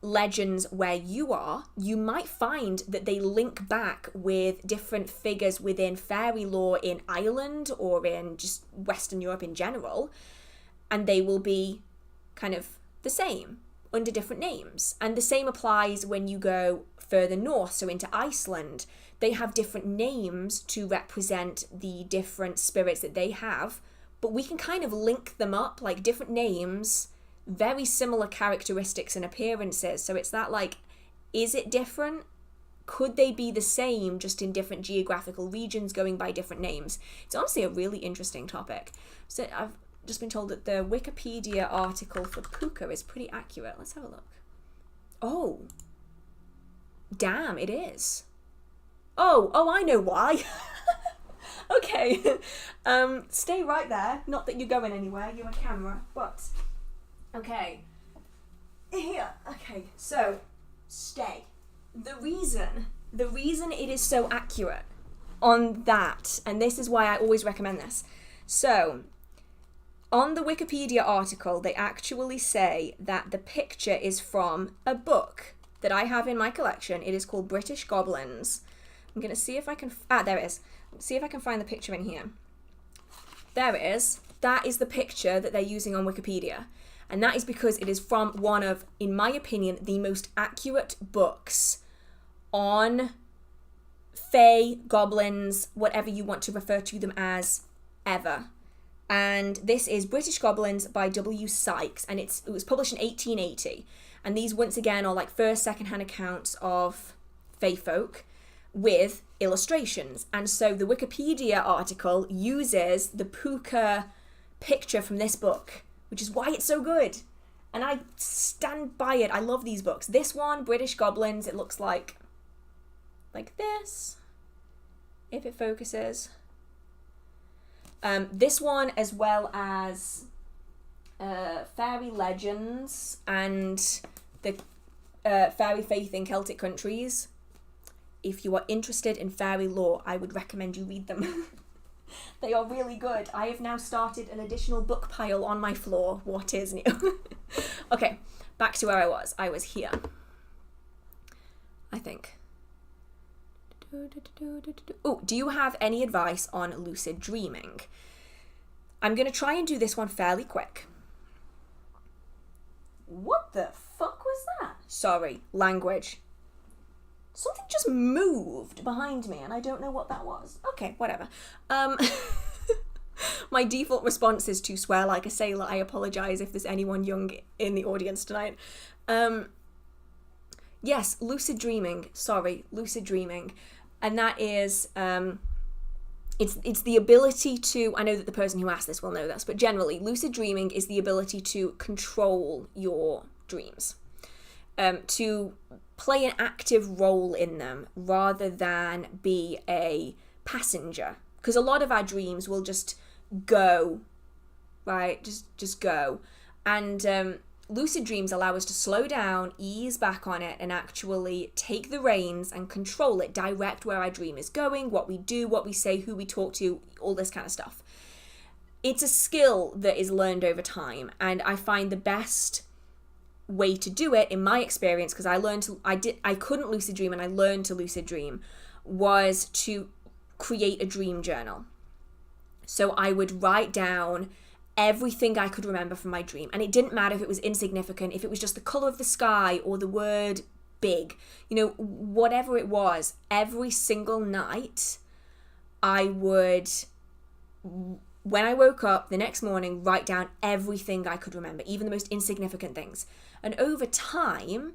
[SPEAKER 1] legends where you are, you might find that they link back with different figures within fairy lore in Ireland or in just Western Europe in general, and they will be kind of the same under different names. And the same applies when you go further north, so into Iceland. They have different names to represent the different spirits that they have, but we can kind of link them up, like different names, very similar characteristics and appearances. So it's that, like, is it different? Could they be the same, just in different geographical regions going by different names? It's honestly a really interesting topic. So I've just been told that the Wikipedia article for puka is pretty accurate. Let's have a look. Oh, damn, it is. Oh, I know why. Okay. Stay right there. Not that you're going anywhere, you're a camera, but okay. Here. Okay, so stay. The reason it is so accurate on that, and this is why I always recommend this. So, on the Wikipedia article, they actually say that the picture is from a book that I have in my collection. It is called British Goblins. I'm going to see if I can... there it is. See if I can find the picture in here. There it is. That is the picture that they're using on Wikipedia. And that is because it is from one of, in my opinion, the most accurate books on fae, goblins, whatever you want to refer to them as, ever. And this is British Goblins by W. Sykes, and it was published in 1880. And these, once again, are like first, second-hand accounts of fae folk with illustrations. And so the Wikipedia article uses the puka picture from this book, which is why it's so good. And I stand by it. I love these books. This one, British Goblins, it looks like this, if it focuses. This one, as well as fairy legends and the fairy faith in Celtic countries. If you are interested in fairy lore, I would recommend you read them. They are really good. I have now started an additional book pile on my floor. What is new? Okay, back to where I was. I was here, I think. Oh, do you have any advice on lucid dreaming? I'm going to try and do this one fairly quick. What the fuck was that? Sorry, language. Something just moved behind me and I don't know what that was. Okay, whatever. My default response is to swear like a sailor. I apologise if there's anyone young in the audience tonight. Yes, lucid dreaming. Sorry, lucid dreaming. And that is, it's the ability to, I know that the person who asked this will know this, but generally, lucid dreaming is the ability to control your dreams. To play an active role in them rather than be a passenger. Because a lot of our dreams will just go, right? Just go. And lucid dreams allow us to slow down, ease back on it, and actually take the reins and control it, direct where our dream is going, what we do, what we say, who we talk to, all this kind of stuff. It's a skill that is learned over time, and I find the best way to do it, in my experience, because I couldn't lucid dream and I learned to lucid dream, was to create a dream journal. So I would write down everything I could remember from my dream. And it didn't matter if it was insignificant, if it was just the colour of the sky or the word big, whatever it was. Every single night I would, when I woke up the next morning, write down everything I could remember, even the most insignificant things. And over time,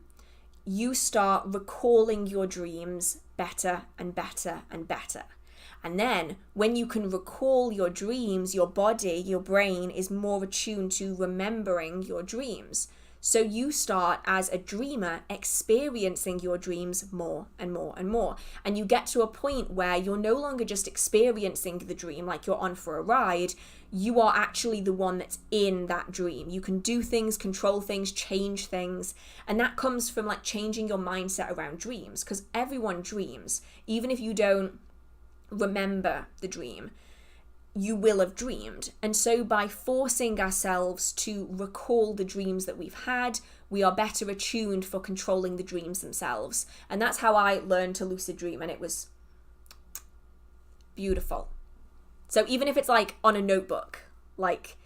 [SPEAKER 1] you start recalling your dreams better and better and better. And then when you can recall your dreams, your body, your brain is more attuned to remembering your dreams. So you start as a dreamer experiencing your dreams more and more and more. And you get to a point where you're no longer just experiencing the dream like you're on for a ride. You are actually the one that's in that dream. You can do things, control things, change things. And that comes from like changing your mindset around dreams, because everyone dreams. Even if you don't remember the dream, you will have dreamed. And so by forcing ourselves to recall the dreams that we've had, we are better attuned for controlling the dreams themselves. And that's how I learned to lucid dream, and it was beautiful. So even if it's like on a notebook, like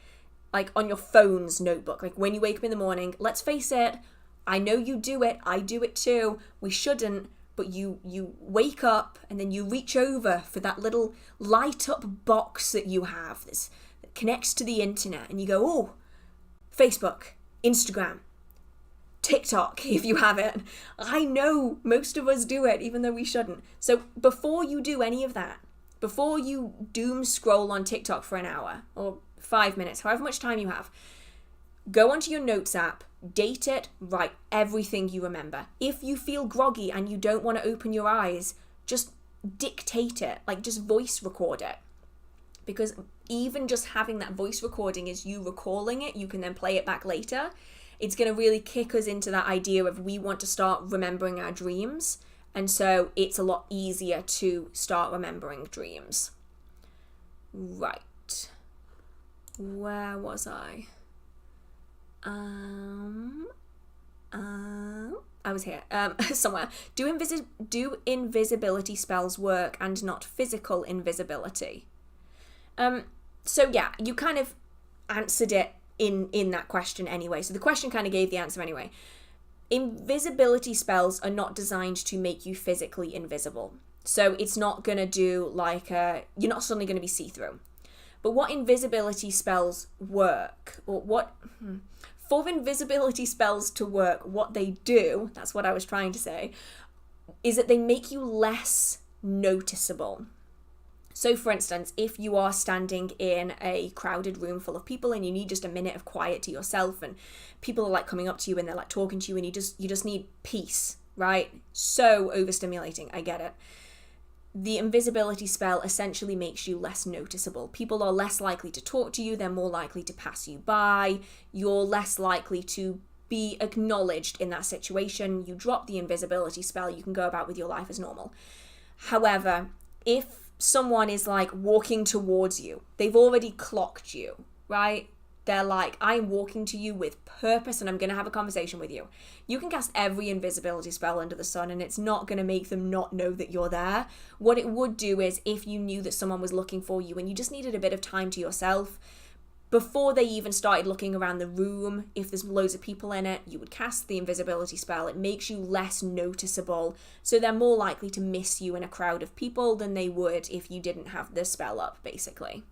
[SPEAKER 1] on your phone's notebook, like when you wake up in the morning, let's face it, I know you do it, I do it too, we shouldn't, but you wake up and then you reach over for that little light up box that you have that connects to the internet, and you go, oh, Facebook, Instagram, TikTok, if you have it. I know most of us do it, even though we shouldn't. So before you do any of that, before you doom scroll on TikTok for an hour or 5 minutes, however much time you have, go onto your notes app, date it, write everything you remember. If you feel groggy and you don't want to open your eyes, just dictate it, like just voice record it. Because even just having that voice recording is you recalling it, you can then play it back later. It's going to really kick us into that idea of we want to start remembering our dreams. And so it's a lot easier to start remembering dreams. Right. Where was I? I was here. Somewhere. Do invisibility spells work and not physical invisibility? So yeah, you kind of answered it in that question anyway. So the question kind of gave the answer anyway. Invisibility spells are not designed to make you physically invisible. So it's not going to do like you're not suddenly going to be see-through. But what invisibility spells work, or what, for invisibility spells to work, what they do, that's what I was trying to say, is that they make you less noticeable. So for instance, if you are standing in a crowded room full of people and you need just a minute of quiet to yourself, and people are like coming up to you and they're like talking to you, and you just need peace, right? So overstimulating, I get it. The invisibility spell essentially makes you less noticeable. People are less likely to talk to you, they're more likely to pass you by, you're less likely to be acknowledged in that situation. You drop the invisibility spell, you can go about with your life as normal. However, if someone is like walking towards you, they've already clocked you, right? They're like, I'm walking to you with purpose and I'm going to have a conversation with you. You can cast every invisibility spell under the sun and it's not going to make them not know that you're there. What it would do is, if you knew that someone was looking for you and you just needed a bit of time to yourself, before they even started looking around the room, if there's loads of people in it, you would cast the invisibility spell. It makes you less noticeable, so they're more likely to miss you in a crowd of people than they would if you didn't have the spell up, basically.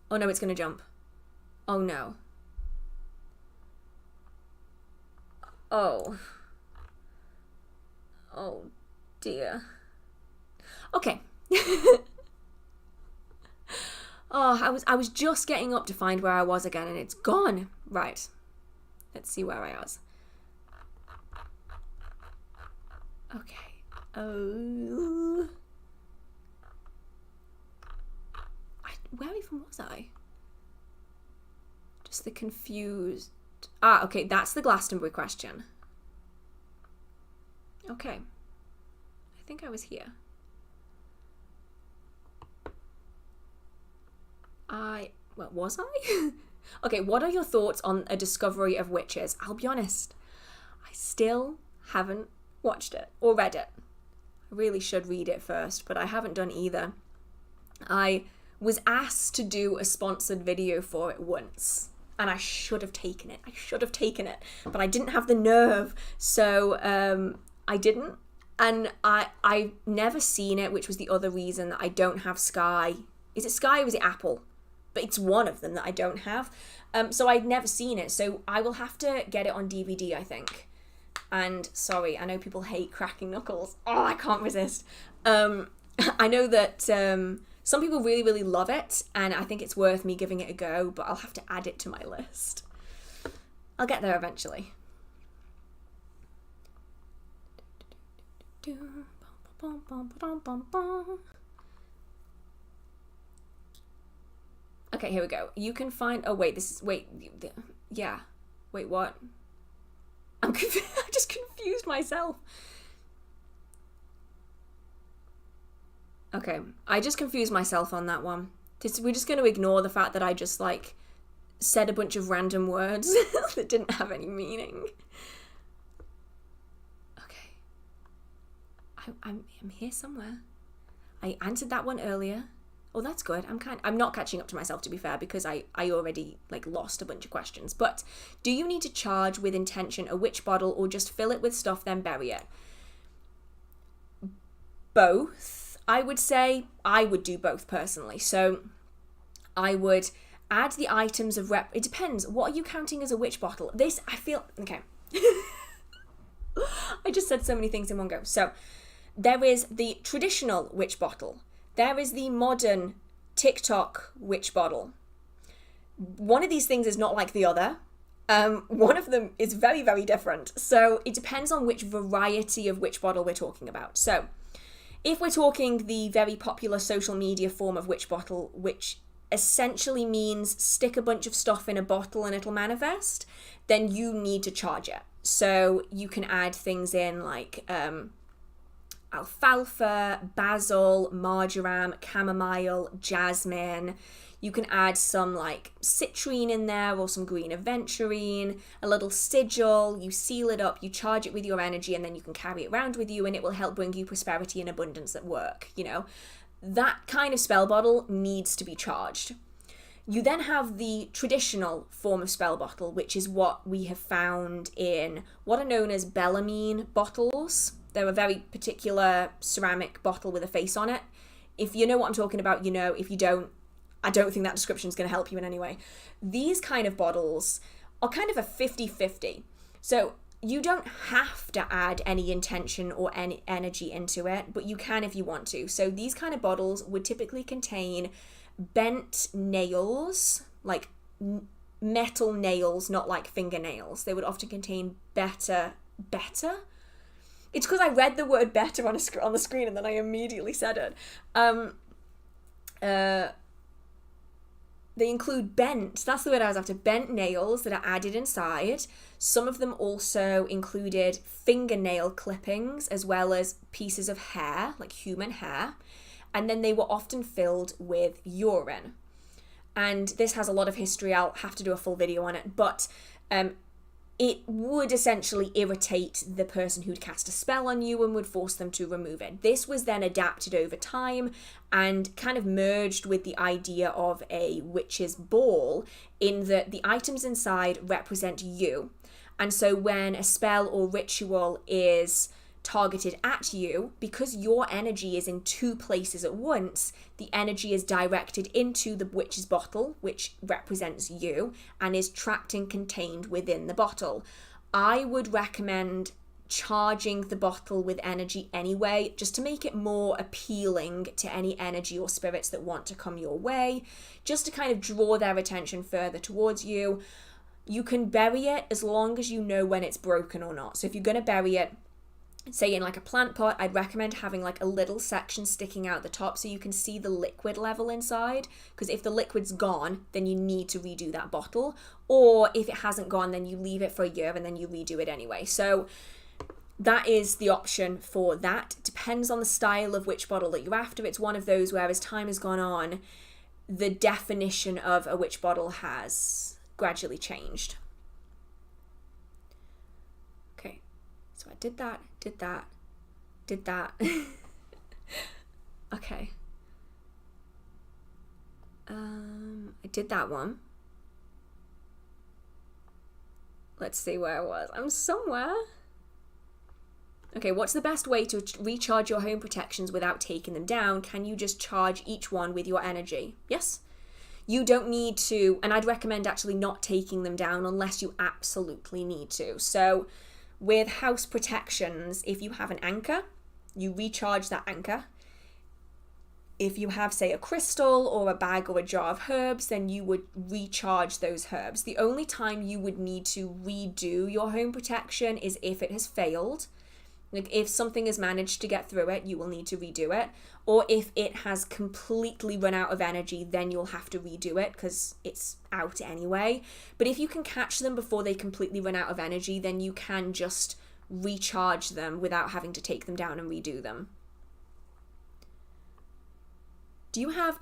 [SPEAKER 1] Oh no, it's going to jump. Oh no. Oh. Oh dear. Okay. Oh, I was just getting up to find where I was again and it's gone. Right. Let's see where I was. Okay. Oh. Where even was I? Just the confused... Ah, okay, that's the Glastonbury question. Okay. I think I was here. Well, was I? Okay, what are your thoughts on A Discovery of Witches? I'll be honest, I still haven't watched it or read it. I really should read it first, but I haven't done either. I was asked to do a sponsored video for it once, and I should have taken it. But I didn't have the nerve, so I didn't. And I've never seen it, which was the other reason that I don't have Sky. Is it Sky or is it Apple? But it's one of them that I don't have. So I'd never seen it, so I will have to get it on DVD, I think. And sorry, I know people hate cracking knuckles. Oh, I can't resist. I know that some people really, really love it, and I think it's worth me giving it a go, but I'll have to add it to my list. I'll get there eventually. Okay, here we go. You can find... Oh, wait, this is... Wait, yeah. Wait, what? I just confused myself. Okay, I just confused myself on that one. We're just going to ignore the fact that I just, like, said a bunch of random words that didn't have any meaning. Okay. I'm here somewhere. I answered that one earlier. Oh, that's good. I'm not catching up to myself, to be fair, because I already, like, lost a bunch of questions. But do you need to charge with intention a witch bottle or just fill it with stuff, then bury it? Both. I would say I would do both personally. So I would add the items of it depends. What are you counting as a witch bottle? Okay. I just said so many things in one go. So there is the traditional witch bottle. There is the modern TikTok witch bottle. One of these things is not like the other. One of them is very, very different. So it depends on which variety of witch bottle we're talking about. So if we're talking the very popular social media form of witch bottle, which essentially means stick a bunch of stuff in a bottle and it'll manifest, then you need to charge it. So you can add things in like alfalfa, basil, marjoram, chamomile, jasmine. You can add some like citrine in there or some green aventurine, a little sigil, you seal it up, you charge it with your energy, and then you can carry it around with you and it will help bring you prosperity and abundance at work, you know. That kind of spell bottle needs to be charged. You then have the traditional form of spell bottle, which is what we have found in what are known as Bellarmine bottles. They're a very particular ceramic bottle with a face on it. If you know what I'm talking about, you know. If you don't, I don't think that description is going to help you in any way. These kind of bottles are kind of a 50-50. So you don't have to add any intention or any energy into it, but you can if you want to. So these kind of bottles would typically contain bent nails, like metal nails, not like fingernails. They would often contain better? It's because I read the word better on the screen and then I immediately said it. They include bent, that's the word I was after, bent nails that are added inside. Some of them also included fingernail clippings as well as pieces of hair, like human hair. And then they were often filled with urine. And this has a lot of history, I'll have to do a full video on it, but it would essentially irritate the person who'd cast a spell on you and would force them to remove it. This was then adapted over time and kind of merged with the idea of a witch's ball, in that the items inside represent you. And so when a spell or ritual is targeted at you, because your energy is in two places at once, the energy is directed into the witch's bottle, which represents you, and is trapped and contained within the bottle. I would recommend charging the bottle with energy anyway, just to make it more appealing to any energy or spirits that want to come your way, just to kind of draw their attention further towards you. You can bury it as long as you know when it's broken or not. So if you're going to bury it, say in like a plant pot, I'd recommend having like a little section sticking out the top so you can see the liquid level inside, because if the liquid's gone, then you need to redo that bottle, or if it hasn't gone, then you leave it for a year and then you redo it anyway. So that is the option for that. Depends on the style of witch bottle that you're after. It's one of those where as time has gone on, the definition of a witch bottle has gradually changed. So I did that. Okay. I did that one. Let's see where I was. I'm somewhere. Okay, what's the best way to recharge your home protections without taking them down? Can you just charge each one with your energy? Yes. You don't need to, and I'd recommend actually not taking them down unless you absolutely need to. So with house protections, if you have an anchor, you recharge that anchor. if you have, say, a crystal or a bag or a jar of herbs, then you would recharge those herbs. The only time you would need to redo your home protection is if it has failed. Like if something has managed to get through it, you will need to redo it. Or if it has completely run out of energy, then you'll have to redo it because it's out anyway. But if you can catch them before they completely run out of energy, then you can just recharge them without having to take them down and redo them. Do you have,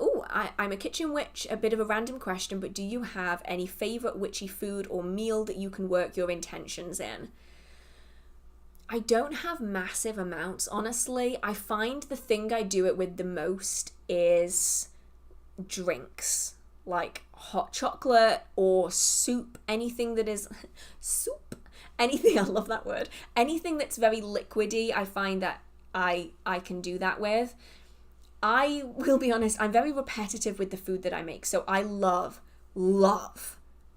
[SPEAKER 1] I'm a kitchen witch, a bit of a random question, but do you have any favourite witchy food or meal that you can work your intentions in? I don't have massive amounts, honestly. I find the thing I do it with the most is drinks, like hot chocolate or soup, anything that is, anything, I love that word, anything that's very liquidy, I find that I can do that with. I will be honest, I'm very repetitive with the food that I make. So I love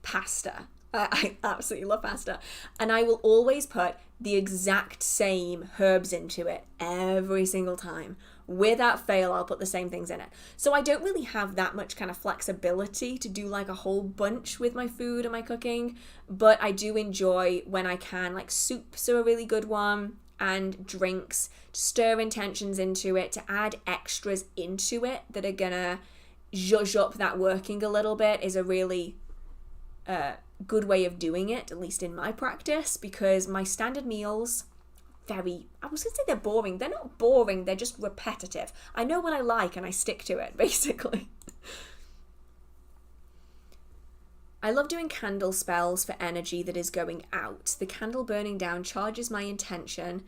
[SPEAKER 1] pasta. I absolutely love pasta. And I will always put the exact same herbs into it every single time. Without fail, I'll put the same things in it. So I don't really have that much kind of flexibility to do like a whole bunch with my food and my cooking. But I do enjoy when I can, like soups are a really good one. And drinks, to stir intentions into it, to add extras into it that are gonna zhuzh up that working a little bit is a really good way of doing it, at least in my practice, because my standard meals, I was gonna say they're boring. They're not boring, they're just repetitive. I know what I like and I stick to it, basically. I love doing candle spells for energy that is going out. The candle burning down charges my intention.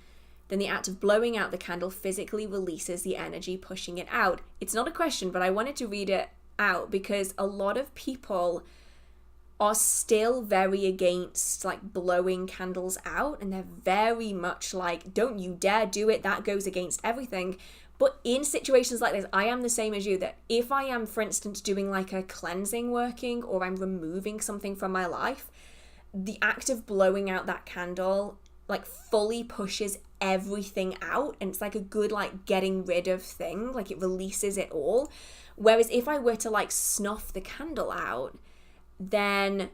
[SPEAKER 1] Then the act of blowing out the candle physically releases the energy, pushing it out. It's not a question, but I wanted to read it out because a lot of people are still very against like blowing candles out, and they're very much like, don't you dare do it, that goes against everything. But in situations like this, I am the same as you, that if I am, for instance, doing like a cleansing working or I'm removing something from my life, the act of blowing out that candle like fully pushes everything out, and it's like a good like getting rid of thing, like it releases it all. Whereas if I were to like snuff the candle out, then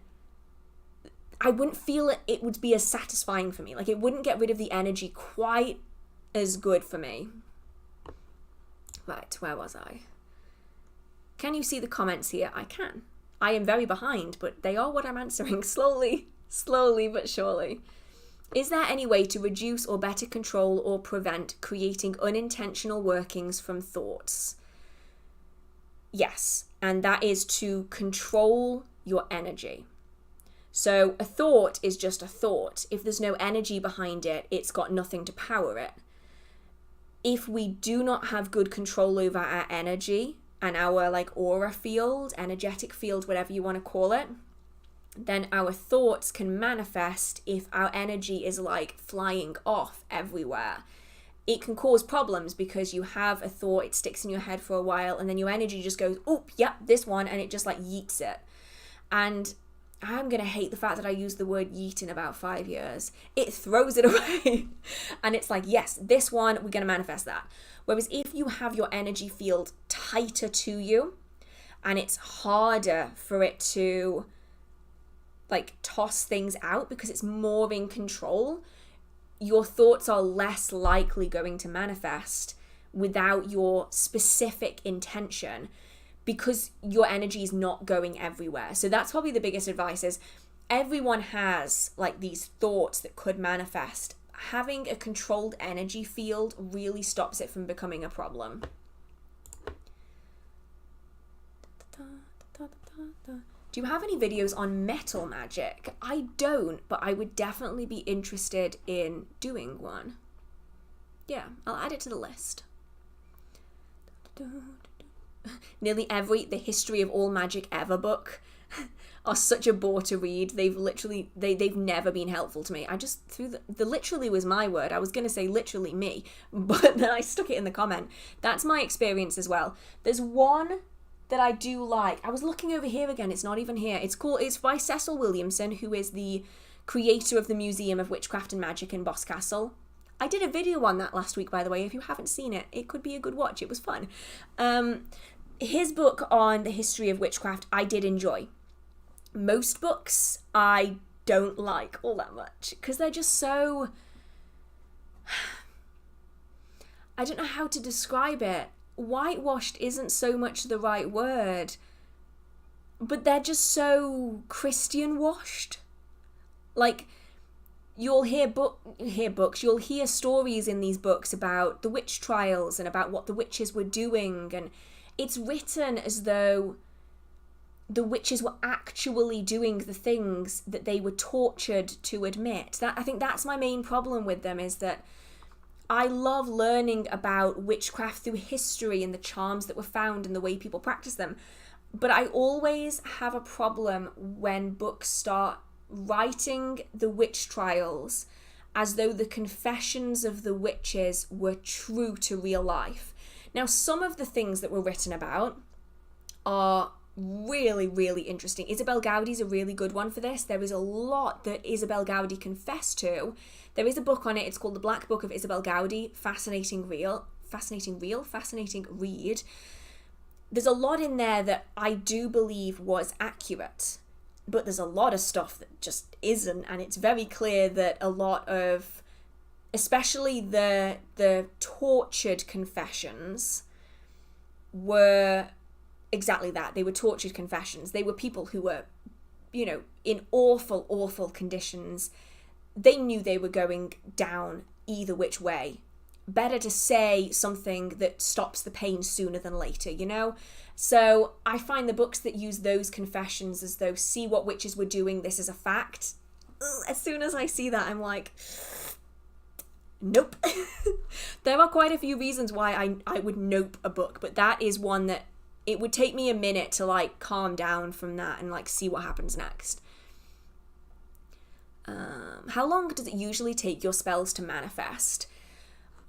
[SPEAKER 1] I wouldn't feel it would be as satisfying for me. Like it wouldn't get rid of the energy quite as good for me. Right, where was I? Can you see the comments here? I can. I am very behind, but they are what I'm answering slowly but surely. Is there any way to reduce or better control or prevent creating unintentional workings from thoughts? Yes, and that is to control your energy. So a thought is just a thought. If there's no energy behind it, it's got nothing to power it. If we do not have good control over our energy and our like aura field, energetic field, whatever you want to call it, then our thoughts can manifest if our energy is like flying off everywhere. It can cause problems because you have a thought, it sticks in your head for a while, and then your energy just goes, oh, yep, this one, and it just like yeets it. And I'm going to hate the fact that I used the word yeet in about 5 years. It throws it away. And it's like, yes, this one, we're going to manifest that. Whereas if you have your energy field tighter to you, and it's harder for it to like toss things out because it's more in control, your thoughts are less likely going to manifest without your specific intention, because your energy is not going everywhere. So that's probably the biggest advice is everyone has like these thoughts that could manifest. Having a controlled energy field really stops it from becoming a problem. Do you have any videos on metal magic? I don't, but I would definitely be interested in doing one. Yeah, I'll add it to the list. Nearly the history of all magic ever book are such a bore to read. They've never been helpful to me. I just threw the literally was my word. I was going to say literally me, but then I stuck it in the comment. That's my experience as well. There's one that I do like. I was looking over here again. It's not even here. It's by Cecil Williamson, who is the creator of the Museum of Witchcraft and Magic in Boscastle. I did a video on that last week, by the way. If you haven't seen it, it could be a good watch. It was fun. His book on the history of witchcraft, I did enjoy. Most books I don't like all that much because they're just so... I don't know how to describe it. Whitewashed isn't so much the right word, but they're just so Christian washed. Like, you'll hear stories in these books about the witch trials and about what the witches were doing, and it's written as though the witches were actually doing the things that they were tortured to admit. I think that's my main problem with them, is that I love learning about witchcraft through history and the charms that were found and the way people practice them. But I always have a problem when books start writing the witch trials as though the confessions of the witches were true to real life. Now, some of the things that were written about are really, really interesting. Isabel Gowdie's a really good one for this. There is a lot that Isabel Gowdie confessed to. There is a book on it. It's called The Black Book of Isabel Gowdie. Fascinating read. There's a lot in there that I do believe was accurate, but there's a lot of stuff that just isn't, and it's very clear that a lot of, especially the tortured confessions, were exactly that. They were tortured confessions. They were people who were, in awful, awful conditions. They knew they were going down either which way. Better to say something that stops the pain sooner than later, So I find the books that use those confessions as though, see what witches were doing, this is a fact. As soon as I see that, I'm like, nope. There are quite a few reasons why I would nope a book, but that is one that it would take me a minute to calm down from that and see what happens next. How long does it usually take your spells to manifest?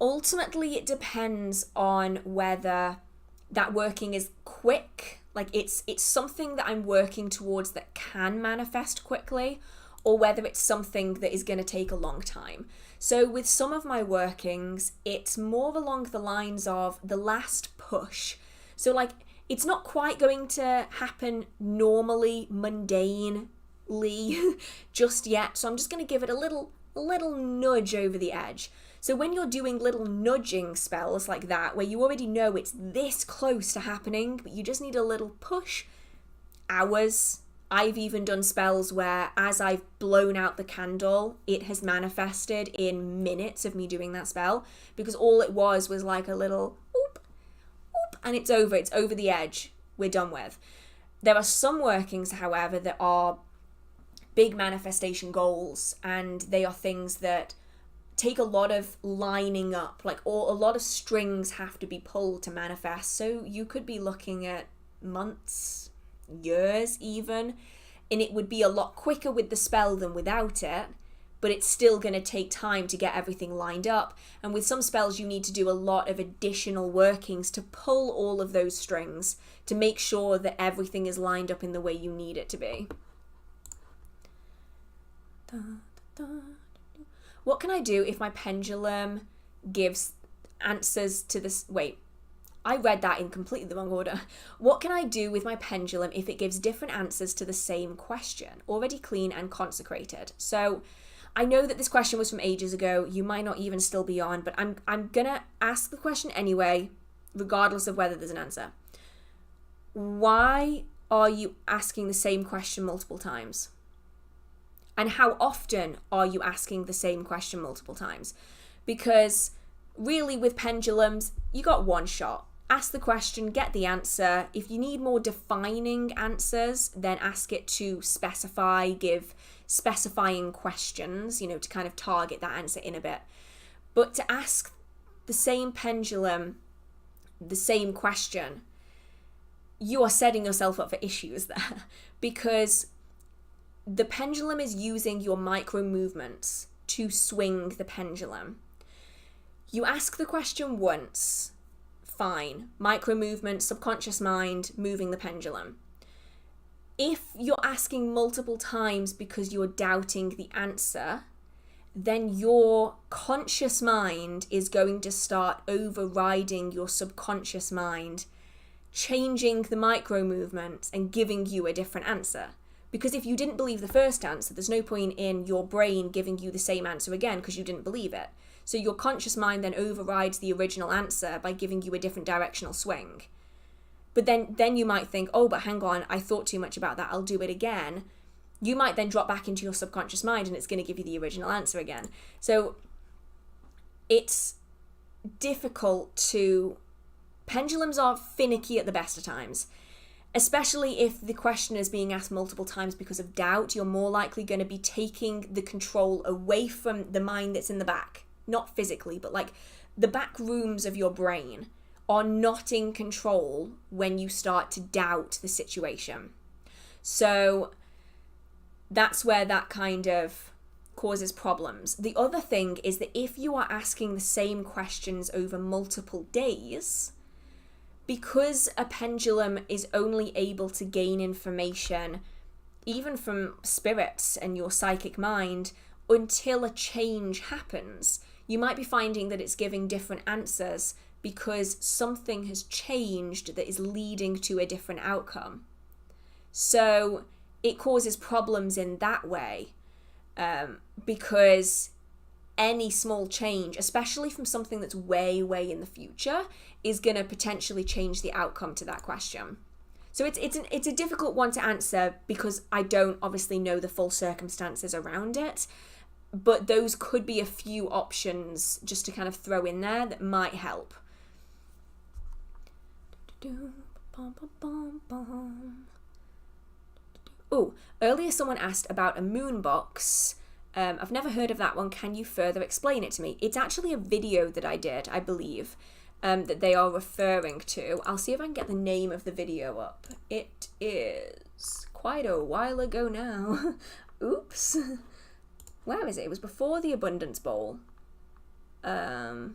[SPEAKER 1] Ultimately, it depends on whether that working is quick, it's something that I'm working towards that can manifest quickly, or whether it's something that is going to take a long time. So with some of my workings, it's more along the lines of the last push. So it's not quite going to happen normally, mundanely just yet. So I'm just going to give it a little nudge over the edge. So when you're doing little nudging spells like that, where you already know it's this close to happening, but you just need a little push, hours. I've even done spells where as I've blown out the candle, it has manifested in minutes of me doing that spell, because all it was a little oop, oop, and it's over the edge, we're done with. There are some workings, however, that are big manifestation goals, and they are things that take a lot of lining up, or a lot of strings have to be pulled to manifest. So you could be looking at months, years even, and it would be a lot quicker with the spell than without it, but it's still going to take time to get everything lined up. And with some spells, you need to do a lot of additional workings to pull all of those strings to make sure that everything is lined up in the way you need it to be. What can I do if my pendulum gives answers to this? Wait, I read that in completely the wrong order. What can I do with my pendulum if it gives different answers to the same question, already clean and consecrated? So I know that this question was from ages ago. You might not even still be on, but I'm gonna ask the question anyway, regardless of whether there's an answer. Why are you asking the same question multiple times? And how often are you asking the same question multiple times? Because really with pendulums, you got one shot. Ask the question, get the answer. If you need more defining answers, then ask it to specify, give specifying questions, to kind of target that answer in a bit. But to ask the same pendulum the same question, you are setting yourself up for issues there, because the pendulum is using your micro movements to swing the pendulum. You ask the question once, fine, micro movement, subconscious mind, moving the pendulum. If you're asking multiple times because you're doubting the answer, then your conscious mind is going to start overriding your subconscious mind, changing the micro movements and giving you a different answer. Because if you didn't believe the first answer, there's no point in your brain giving you the same answer again because you didn't believe it. So your conscious mind then overrides the original answer by giving you a different directional swing. But then you might think, oh, but hang on, I thought too much about that, I'll do it again. You might then drop back into your subconscious mind and it's going to give you the original answer again. So it's difficult to... Pendulums are finicky at the best of times, especially if the question is being asked multiple times because of doubt. You're more likely going to be taking the control away from the mind that's in the back. Not physically, but like the back rooms of your brain are not in control when you start to doubt the situation. So that's where that kind of causes problems. The other thing is that if you are asking the same questions over multiple days, because a pendulum is only able to gain information, even from spirits and your psychic mind, until a change happens, you might be finding that it's giving different answers because something has changed that is leading to a different outcome. So it causes problems in that way, because any small change, especially from something that's way, way in the future, is going to potentially change the outcome to that question. So it's a difficult one to answer because I don't obviously know the full circumstances around it, but those could be a few options just to kind of throw in there that might help. Oh, earlier someone asked about a moon box. I've never heard of that one. Can you further explain it to me? It's actually a video that I did, I believe, that they are referring to. I'll see if I can get the name of the video up. It is quite a while ago now. Oops. Where is it? It was before the Abundance Bowl. Here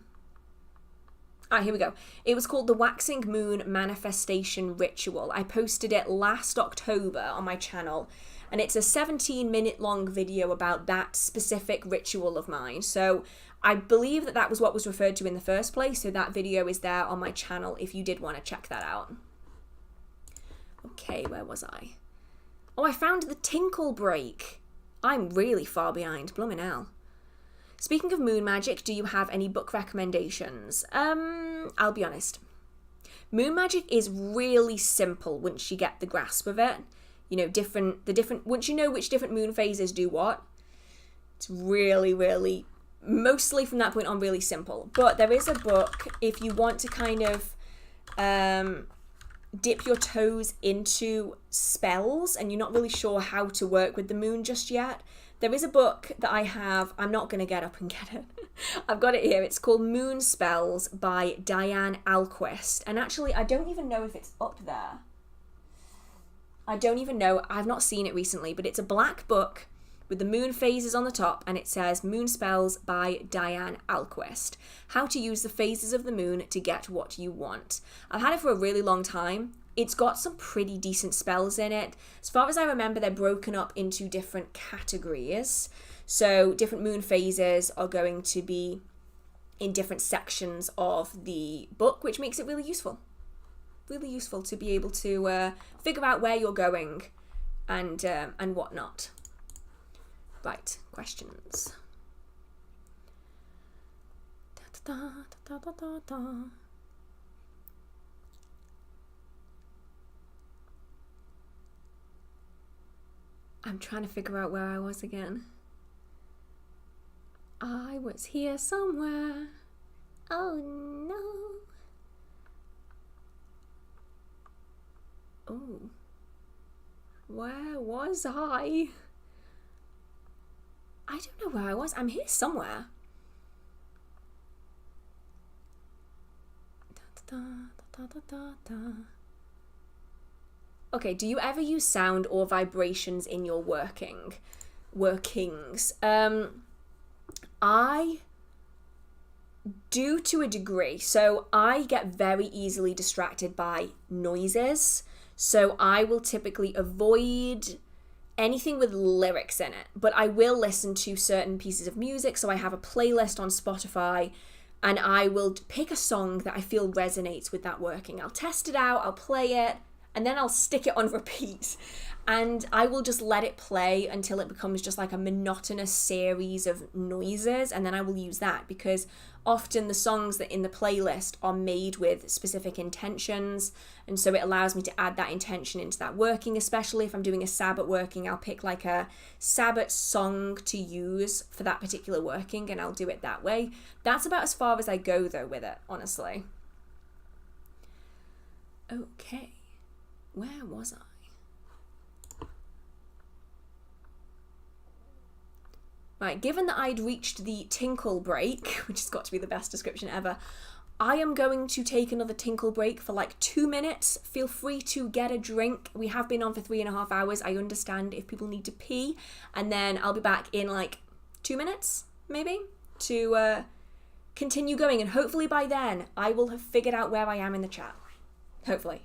[SPEAKER 1] we go. It was called the Waxing Moon Manifestation Ritual. I posted it last October on my channel, and it's a 17-minute long video about that specific ritual of mine. So I believe that was what was referred to in the first place, so that video is there on my channel if you did want to check that out. Okay, where was I? Oh, I found the Tinkle Break. I'm really far behind, bloomin' hell. Speaking of moon magic, do you have any book recommendations? I'll be honest. Moon magic is really simple once you get the grasp of it. You know, once you know which different moon phases do what, it's really, really, mostly from that point on, really simple. But there is a book, if you want to kind of dip your toes into spells and you're not really sure how to work with the moon just yet, there is a book that I have. I'm not going to get up and get it. I've got it here. It's called Moon Spells by Diane Alquist. And actually, I don't even know if it's up there. I don't even know. I've not seen it recently, but it's a black book with the moon phases on the top, and it says Moon Spells by Diane Alquist. How to use the phases of the moon to get what you want. I've had it for a really long time. It's got some pretty decent spells in it. As far as I remember, they're broken up into different categories. So different moon phases are going to be in different sections of the book, which makes it really useful. Really useful to be able to figure out where you're going and whatnot. Right, questions. Da, da, da, da, da, da. I'm trying to figure out where I was again. I was here somewhere. Oh no. Oh. Where was I? I don't know where I was. I'm here somewhere. Da, da, da, da, da, da. Okay, do you ever use sound or vibrations in your workings? I do to a degree. So I get very easily distracted by noises. So I will typically avoid anything with lyrics in it, but I will listen to certain pieces of music. So I have a playlist on Spotify, and I will pick a song that I feel resonates with that working. I'll test it out, I'll play it, and then I'll stick it on repeat. And I will just let it play until it becomes just like a monotonous series of noises, and then I will use that, because often the songs that in the playlist are made with specific intentions, and so it allows me to add that intention into that working. Especially if I'm doing a Sabbat working, I'll pick like a Sabbat song to use for that particular working, and I'll do it that way. That's about as far as I go though with it, honestly. Okay, where was I? Right, given that I'd reached the tinkle break, which has got to be the best description ever, I am going to take another tinkle break for like 2 minutes. Feel free to get a drink. We have been on for 3.5 hours. I understand if people need to pee. And then I'll be back in like 2 minutes, maybe, to continue going. And hopefully by then, I will have figured out where I am in the chat. Hopefully.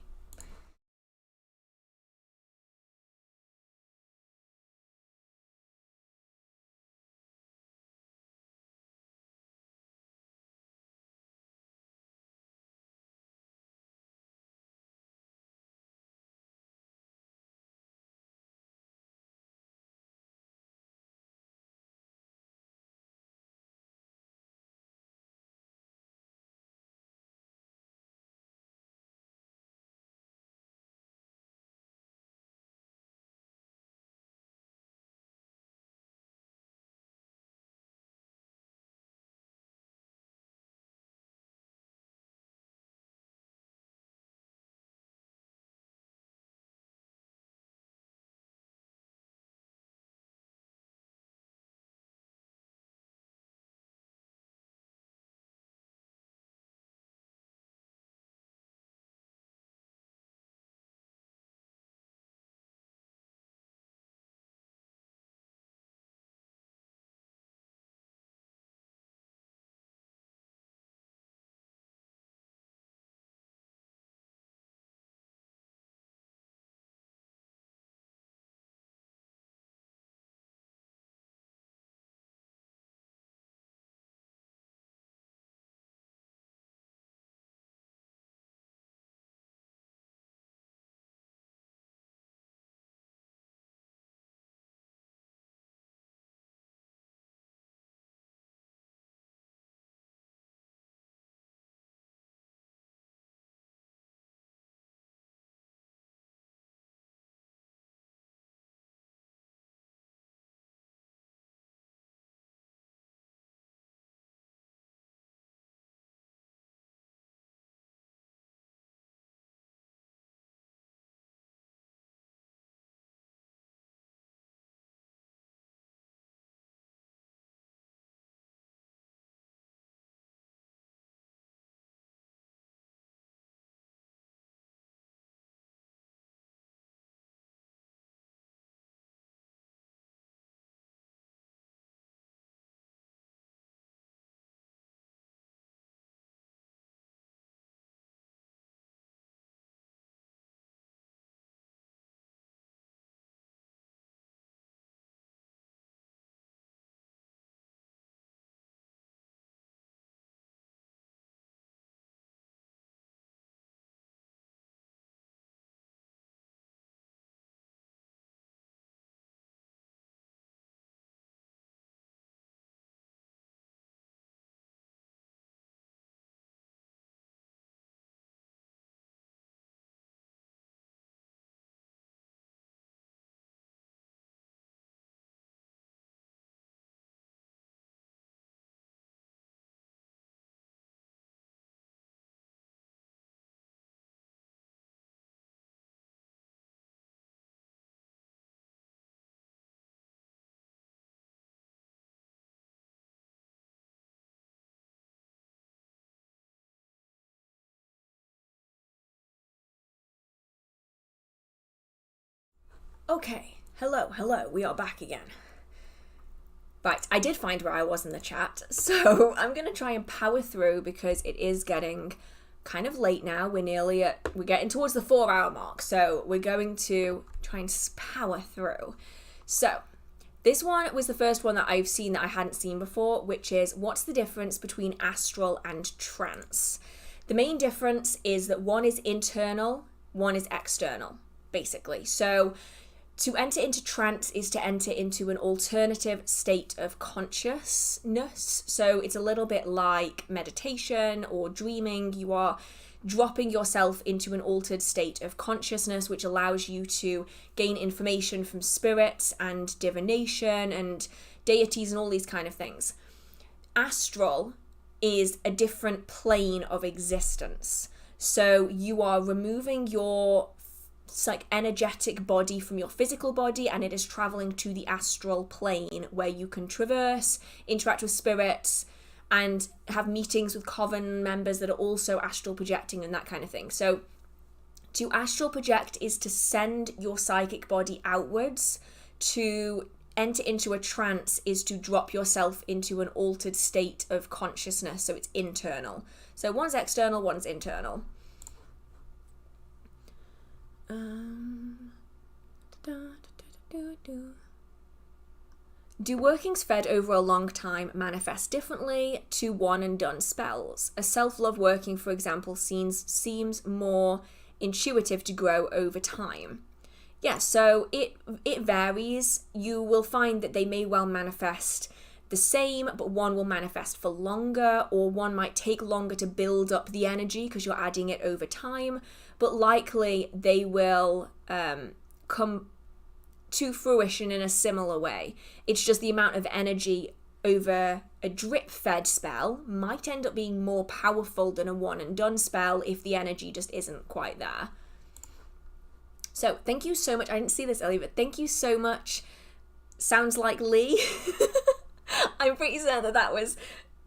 [SPEAKER 1] Okay, hello, we are back again. Right, I did find where I was in the chat, so I'm going to try and power through because it is getting kind of late now. We're getting towards the 4-hour mark, so we're going to try and power through. So, this one was the first one that I've seen that I hadn't seen before, which is what's the difference between astral and trance? The main difference is that one is internal, one is external, basically. So to enter into trance is to enter into an alternative state of consciousness. So it's a little bit like meditation or dreaming. You are dropping yourself into an altered state of consciousness, which allows you to gain information from spirits and divination and deities and all these kind of things. Astral is a different plane of existence. So you are removing your energetic body from your physical body, and it is traveling to the astral plane where you can traverse, interact with spirits, and have meetings with coven members that are also astral projecting and that kind of thing. So to astral project is to send your psychic body outwards. To enter into a trance is to drop yourself into an altered state of consciousness. So it's internal. So one's external, one's internal. Do workings fed over a long time manifest differently to one and done spells? A self-love working, for example, seems more intuitive to grow over time. Yeah, so it varies. You will find that they may well manifest the same, but one will manifest for longer, or one might take longer to build up the energy because you're adding it over time, but likely they will come to fruition in a similar way. It's just the amount of energy over a drip-fed spell might end up being more powerful than a one-and-done spell if the energy just isn't quite there. So thank you so much. I didn't see this earlier, but thank you so much. Sounds like Lee. I'm pretty certain that was,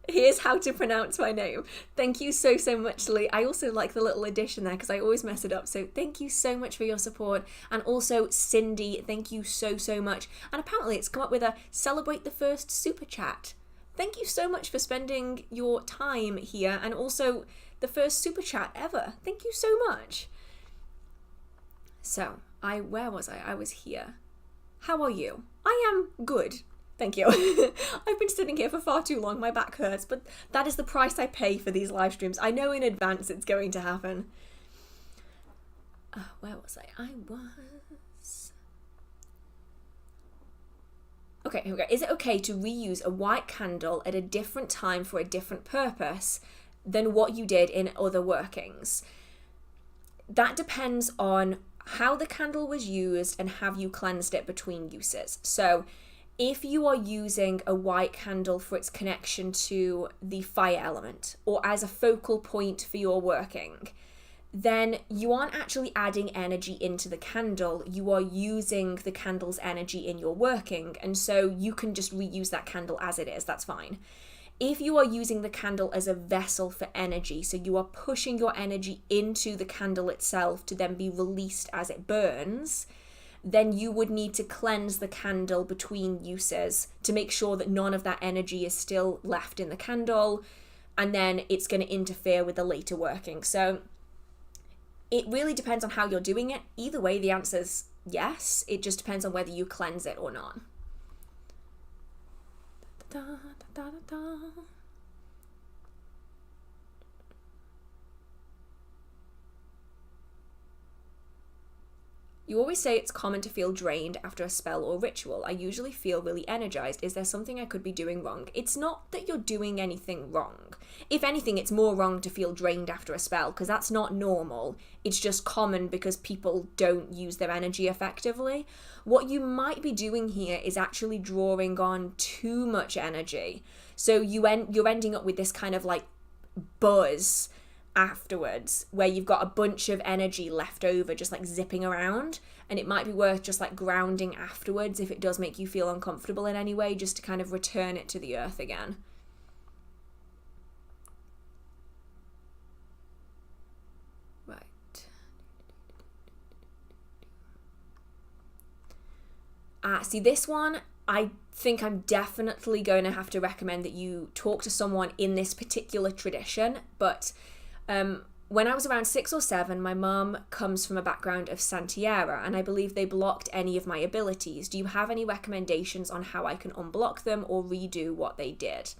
[SPEAKER 1] here's how to pronounce my name. Thank you so much, Lee. I also like the little addition there because I always mess it up. So thank you so much for your support. And also Cindy, thank you so much. And apparently it's come up with a celebrate the first super chat. Thank you so much for spending your time here, and also the first super chat ever. Thank you so much. So, where was I? I was here. How are you? I am good. Thank you. I've been sitting here for far too long. My back hurts, but that is the price I pay for these live streams. I know in advance it's going to happen. Where was I? I was... Okay, here we go. Is it okay to reuse a white candle at a different time for a different purpose than what you did in other workings? That depends on how the candle was used and have you cleansed it between uses. So if you are using a white candle for its connection to the fire element or as a focal point for your working, then you aren't actually adding energy into the candle. You are using the candle's energy in your working, and so you can just reuse that candle as it is. That's fine. If you are using the candle as a vessel for energy, so you are pushing your energy into the candle itself to then be released as it burns, then you would need to cleanse the candle between uses to make sure that none of that energy is still left in the candle, and then it's going to interfere with the later working. So it really depends on how you're doing it. Either way, the answer's yes. It just depends on whether you cleanse it or not. Da, da, da, da, da. You always say it's common to feel drained after a spell or ritual. I usually feel really energized. Is there something I could be doing wrong? It's not that you're doing anything wrong. If anything, it's more wrong to feel drained after a spell, because that's not normal. It's just common because people don't use their energy effectively. What you might be doing here is actually drawing on too much energy. So you're ending up with this kind of like buzz afterwards where you've got a bunch of energy left over just like zipping around, and it might be worth just like grounding afterwards if it does make you feel uncomfortable in any way, just to kind of return it to the earth again. Right. See, this one, I think I'm definitely going to have to recommend that you talk to someone in this particular tradition, but when I was around 6 or 7, my mum comes from a background of Santiera, and I believe they blocked any of my abilities. Do you have any recommendations on how I can unblock them or redo what they did?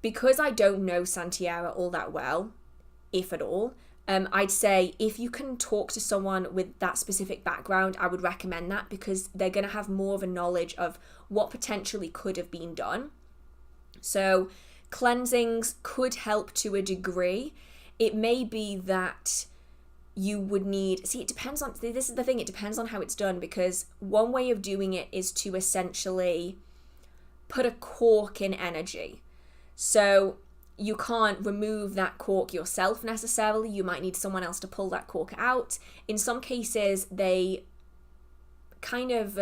[SPEAKER 1] Because I don't know Santiera all that well, if at all, I'd say if you can talk to someone with that specific background, I would recommend that, because they're going to have more of a knowledge of what potentially could have been done. So cleansings could help to a degree. It may be that you would need, it depends on, this is the thing, it depends on how it's done, because one way of doing it is to essentially put a cork in energy. So you can't remove that cork yourself necessarily. You might need someone else to pull that cork out. In some cases, they kind of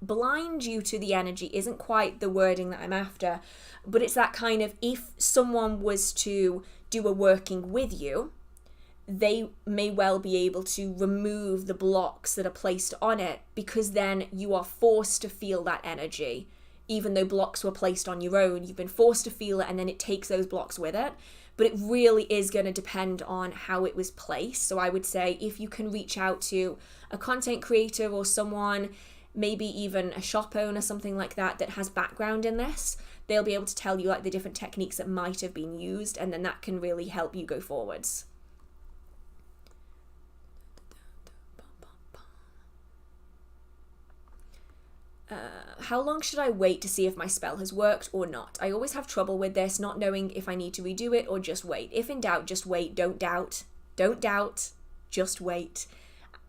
[SPEAKER 1] blind you to the energy. Isn't quite the wording that I'm after, but it's that kind of, if someone was to do a working with you, they may well be able to remove the blocks that are placed on it, because then you are forced to feel that energy. Even though blocks were placed on your own, you've been forced to feel it, and then it takes those blocks with it. But it really is going to depend on how it was placed. So I would say if you can reach out to a content creator or someone, maybe even a shop owner, something like that, that has background in this, they'll be able to tell you like the different techniques that might have been used, and then that can really help you go forwards. How long should I wait to see if my spell has worked or not? I always have trouble with this, not knowing if I need to redo it or just wait. If in doubt, just wait. Don't doubt. Don't doubt. Just wait.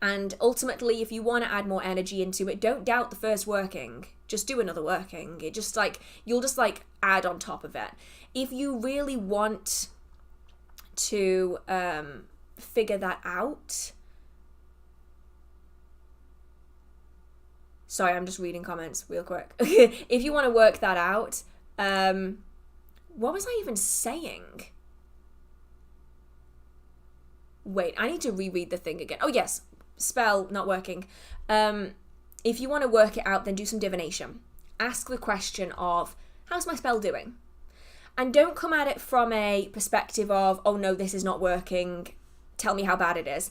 [SPEAKER 1] And ultimately, if you want to add more energy into it, don't doubt the first working. Just do another working. It just like, you'll just like add on top of it. If you really want to figure that out, sorry, I'm just reading comments real quick. If you want to work that out, what was I even saying? Wait, I need to reread the thing again. Oh yes, spell not working. If you want to work it out, then do some divination. Ask the question of, how's my spell doing? And don't come at it from a perspective of, oh no, this is not working, tell me how bad it is.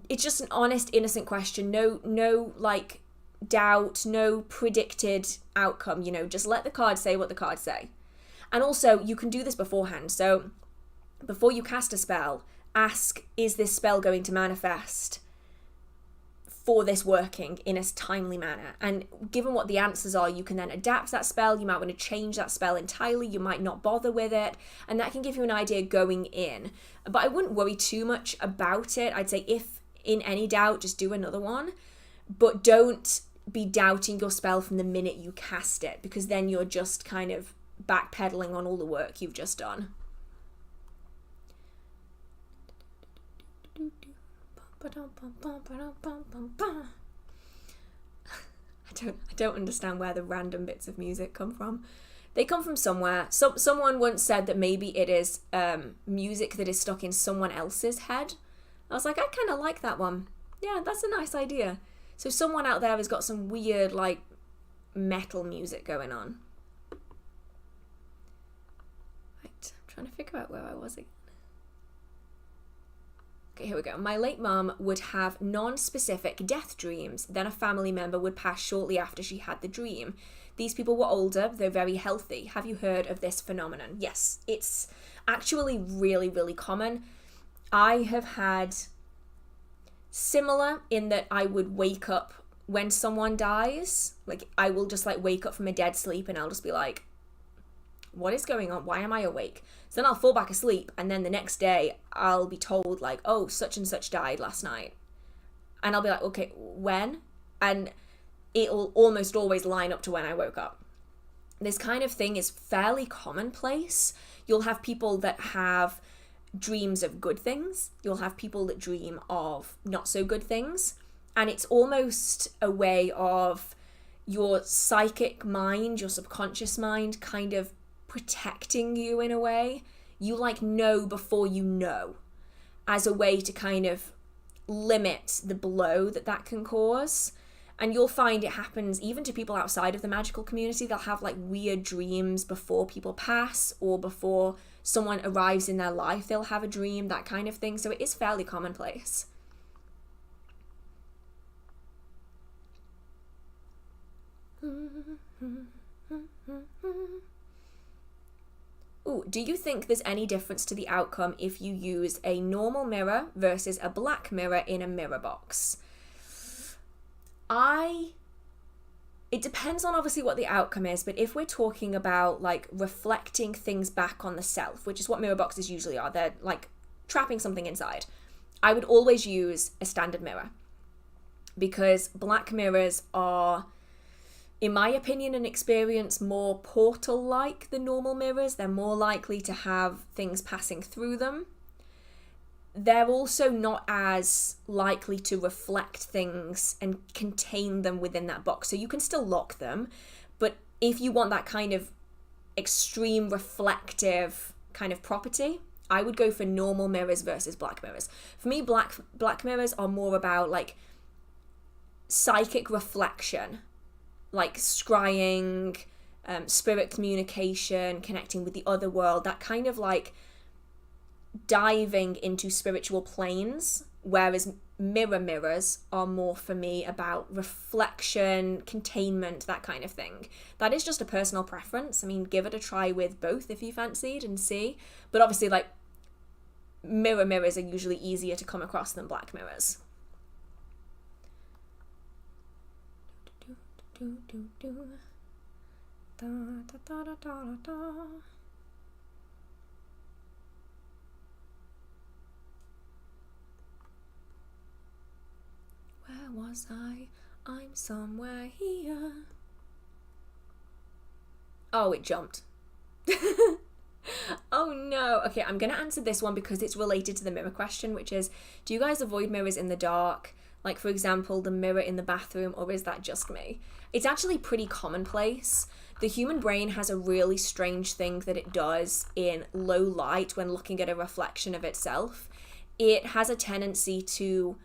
[SPEAKER 1] It's just an honest, innocent question. No like doubt, no predicted outcome, just let the cards say what the cards say. And also, you can do this beforehand. So before you cast a spell, ask, is this spell going to manifest for this working in a timely manner? And given what the answers are, you can then adapt that spell. You might want to change that spell entirely. You might not bother with it. And that can give you an idea going in. But I wouldn't worry too much about it. I'd say if in any doubt, just do another one. But don't be doubting your spell from the minute you cast it, because then you're just kind of backpedaling on all the work you've just done. I don't understand where the random bits of music come from. They come from somewhere. Someone once said that maybe it is music that is stuck in someone else's head. I was like, I kind of like that one. Yeah, that's a nice idea. So someone out there has got some weird, like, metal music going on. Right, I'm trying to figure out where I was again. Okay, here we go. My late mum would have non-specific death dreams. Then a family member would pass shortly after she had the dream. These people were older, though very healthy. Have you heard of this phenomenon? Yes, it's actually really, really common. I have had similar in that I would wake up when someone dies. Like, I will just like wake up from a dead sleep and I'll just be like, what is going on? Why am I awake? So then I'll fall back asleep, and then the next day I'll be told like, oh, such and such died last night. And I'll be like, okay, when? And it'll almost always line up to when I woke up. This kind of thing is fairly commonplace. You'll have people that have dreams of good things. You'll have people that dream of not so good things. And it's almost a way of your psychic mind, your subconscious mind kind of protecting you in a way. You like know before you know, as a way to kind of limit the blow that can cause. And you'll find it happens even to people outside of the magical community. They'll have like weird dreams before people pass or before someone arrives in their life, they'll have a dream, that kind of thing. So it is fairly commonplace. Ooh, do you think there's any difference to the outcome if you use a normal mirror versus a black mirror in a mirror box? It depends on obviously what the outcome is, but if we're talking about like reflecting things back on the self, which is what mirror boxes usually are, they're like trapping something inside, I would always use a standard mirror, because black mirrors are, in my opinion and experience, more portal-like than normal mirrors. They're more likely to have things passing through them. They're also not as likely to reflect things and contain them within that box. So you can still lock them, but if you want that kind of extreme reflective kind of property, I would go for normal mirrors versus black mirrors. For me, black mirrors are more about like psychic reflection, like scrying, spirit communication, connecting with the other world, that kind of like diving into spiritual planes, whereas mirrors are more for me about reflection, containment, that kind of thing. That is just a personal preference. I mean, give it a try with both if you fancied and see. But obviously, like, mirrors are usually easier to come across than black mirrors. Where was I? I'm somewhere here. Oh, it jumped. Oh no. Okay, I'm gonna answer this one because it's related to the mirror question, which is, do you guys avoid mirrors in the dark? Like, for example, the mirror in the bathroom, or is that just me? It's actually pretty commonplace. The human brain has a really strange thing that it does in low light when looking at a reflection of itself. It has a tendency to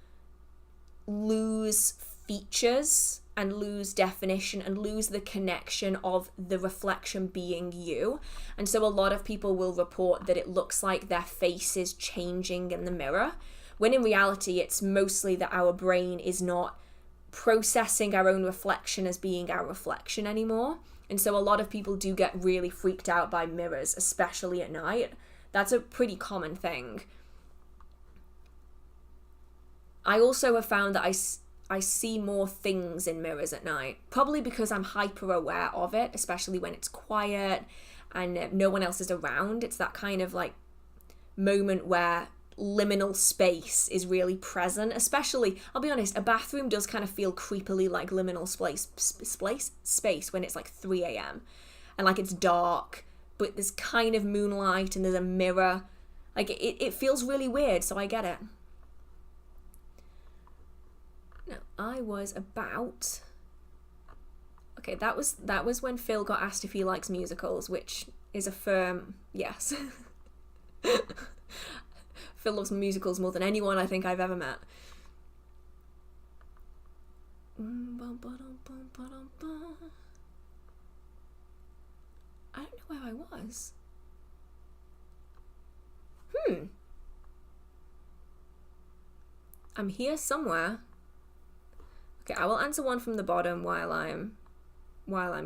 [SPEAKER 1] lose features and lose definition and lose the connection of the reflection being you. And so a lot of people will report that it looks like their face is changing in the mirror, when in reality it's mostly that our brain is not processing our own reflection as being our reflection anymore. And so a lot of people do get really freaked out by mirrors, especially at night. That's a pretty common thing. I also have found that I see more things in mirrors at night, probably because I'm hyper aware of it, especially when it's quiet and no one else is around. It's that kind of like moment where liminal space is really present, especially, I'll be honest, a bathroom does kind of feel creepily like liminal space when it's like 3 a.m. and like it's dark, but there's kind of moonlight and there's a mirror. Like it feels really weird, so I get it. Now, I was about... Okay, that was when Phil got asked if he likes musicals, which is a firm yes. Phil loves musicals more than anyone I think I've ever met. I don't know where I was. I'm here somewhere. Okay, I will answer one from the bottom while I'm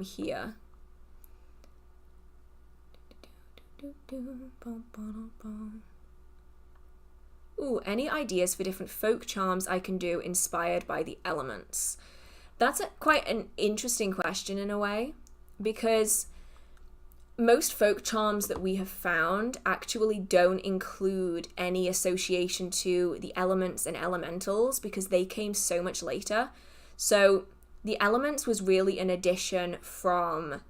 [SPEAKER 1] here. Ooh, any ideas for different folk charms I can do inspired by the elements? That's quite an interesting question in a way, because most folk charms that we have found actually don't include any association to the elements and elementals, because they came so much later. So the elements was really an addition from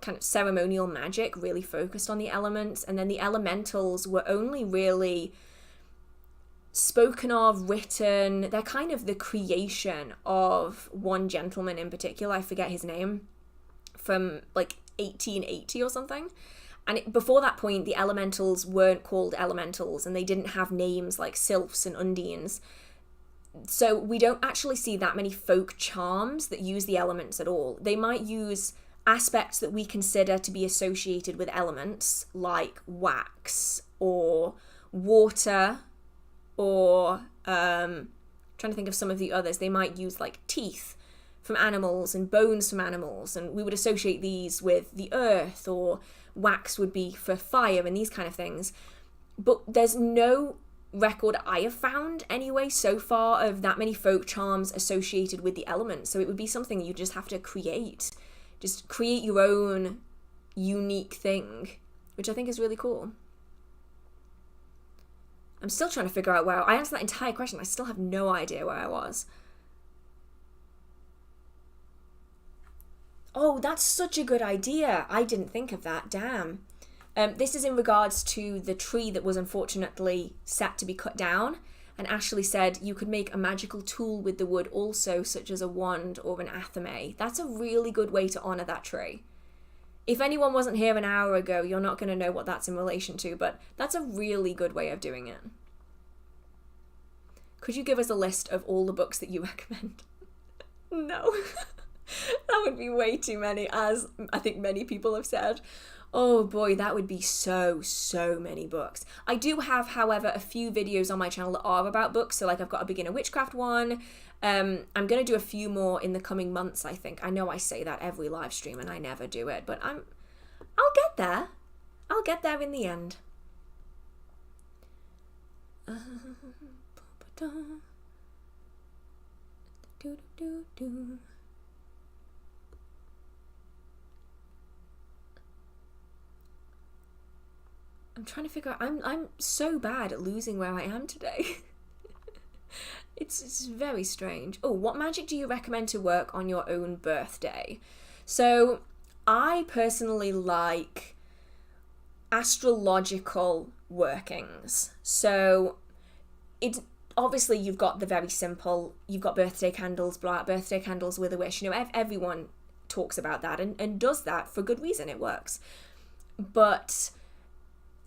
[SPEAKER 1] kind of ceremonial magic, really focused on the elements, and then the elementals were only really spoken of, written. They're kind of the creation of one gentleman in particular, I forget his name, from like 1880 or something. And before that point, the elementals weren't called elementals, and they didn't have names like sylphs and undines. So we don't actually see that many folk charms that use the elements at all. They might use aspects that we consider to be associated with elements like wax or water or trying to think of some of the others. They might use like teeth from animals and bones from animals, and we would associate these with the earth, or wax would be for fire and these kind of things. But there's no record I have found anyway so far of that many folk charms associated with the elements. So it would be something you just have to create. Just create your own unique thing, which I think is really cool. I'm still trying to figure out where I answered that entire question. I still have no idea where I was. Oh, that's such a good idea. I didn't think of that. Damn. This is in regards to the tree that was unfortunately set to be cut down. And Ashley said you could make a magical tool with the wood also, such as a wand or an athame. That's a really good way to honour that tree. If anyone wasn't here an hour ago, you're not going to know what that's in relation to, but that's a really good way of doing it. Could you give us a list of all the books that you recommend? No. That would be way too many, as I think many people have said. Oh boy, that would be so many books. I do have, however, a few videos on my channel that are about books. So like I've got a beginner witchcraft one. I'm going to do a few more in the coming months, I think. I know I say that every live stream and I never do it, but I'll get there. I'll get there in the end. I'm trying to figure out, I'm so bad at losing where I am today. It's very strange. Oh, what magic do you recommend to work on your own birthday? So I personally like astrological workings. So it's obviously you've got the very simple, you've got birthday candles, blow out birthday candles with a wish. You know, everyone talks about that and does that for good reason. It works. But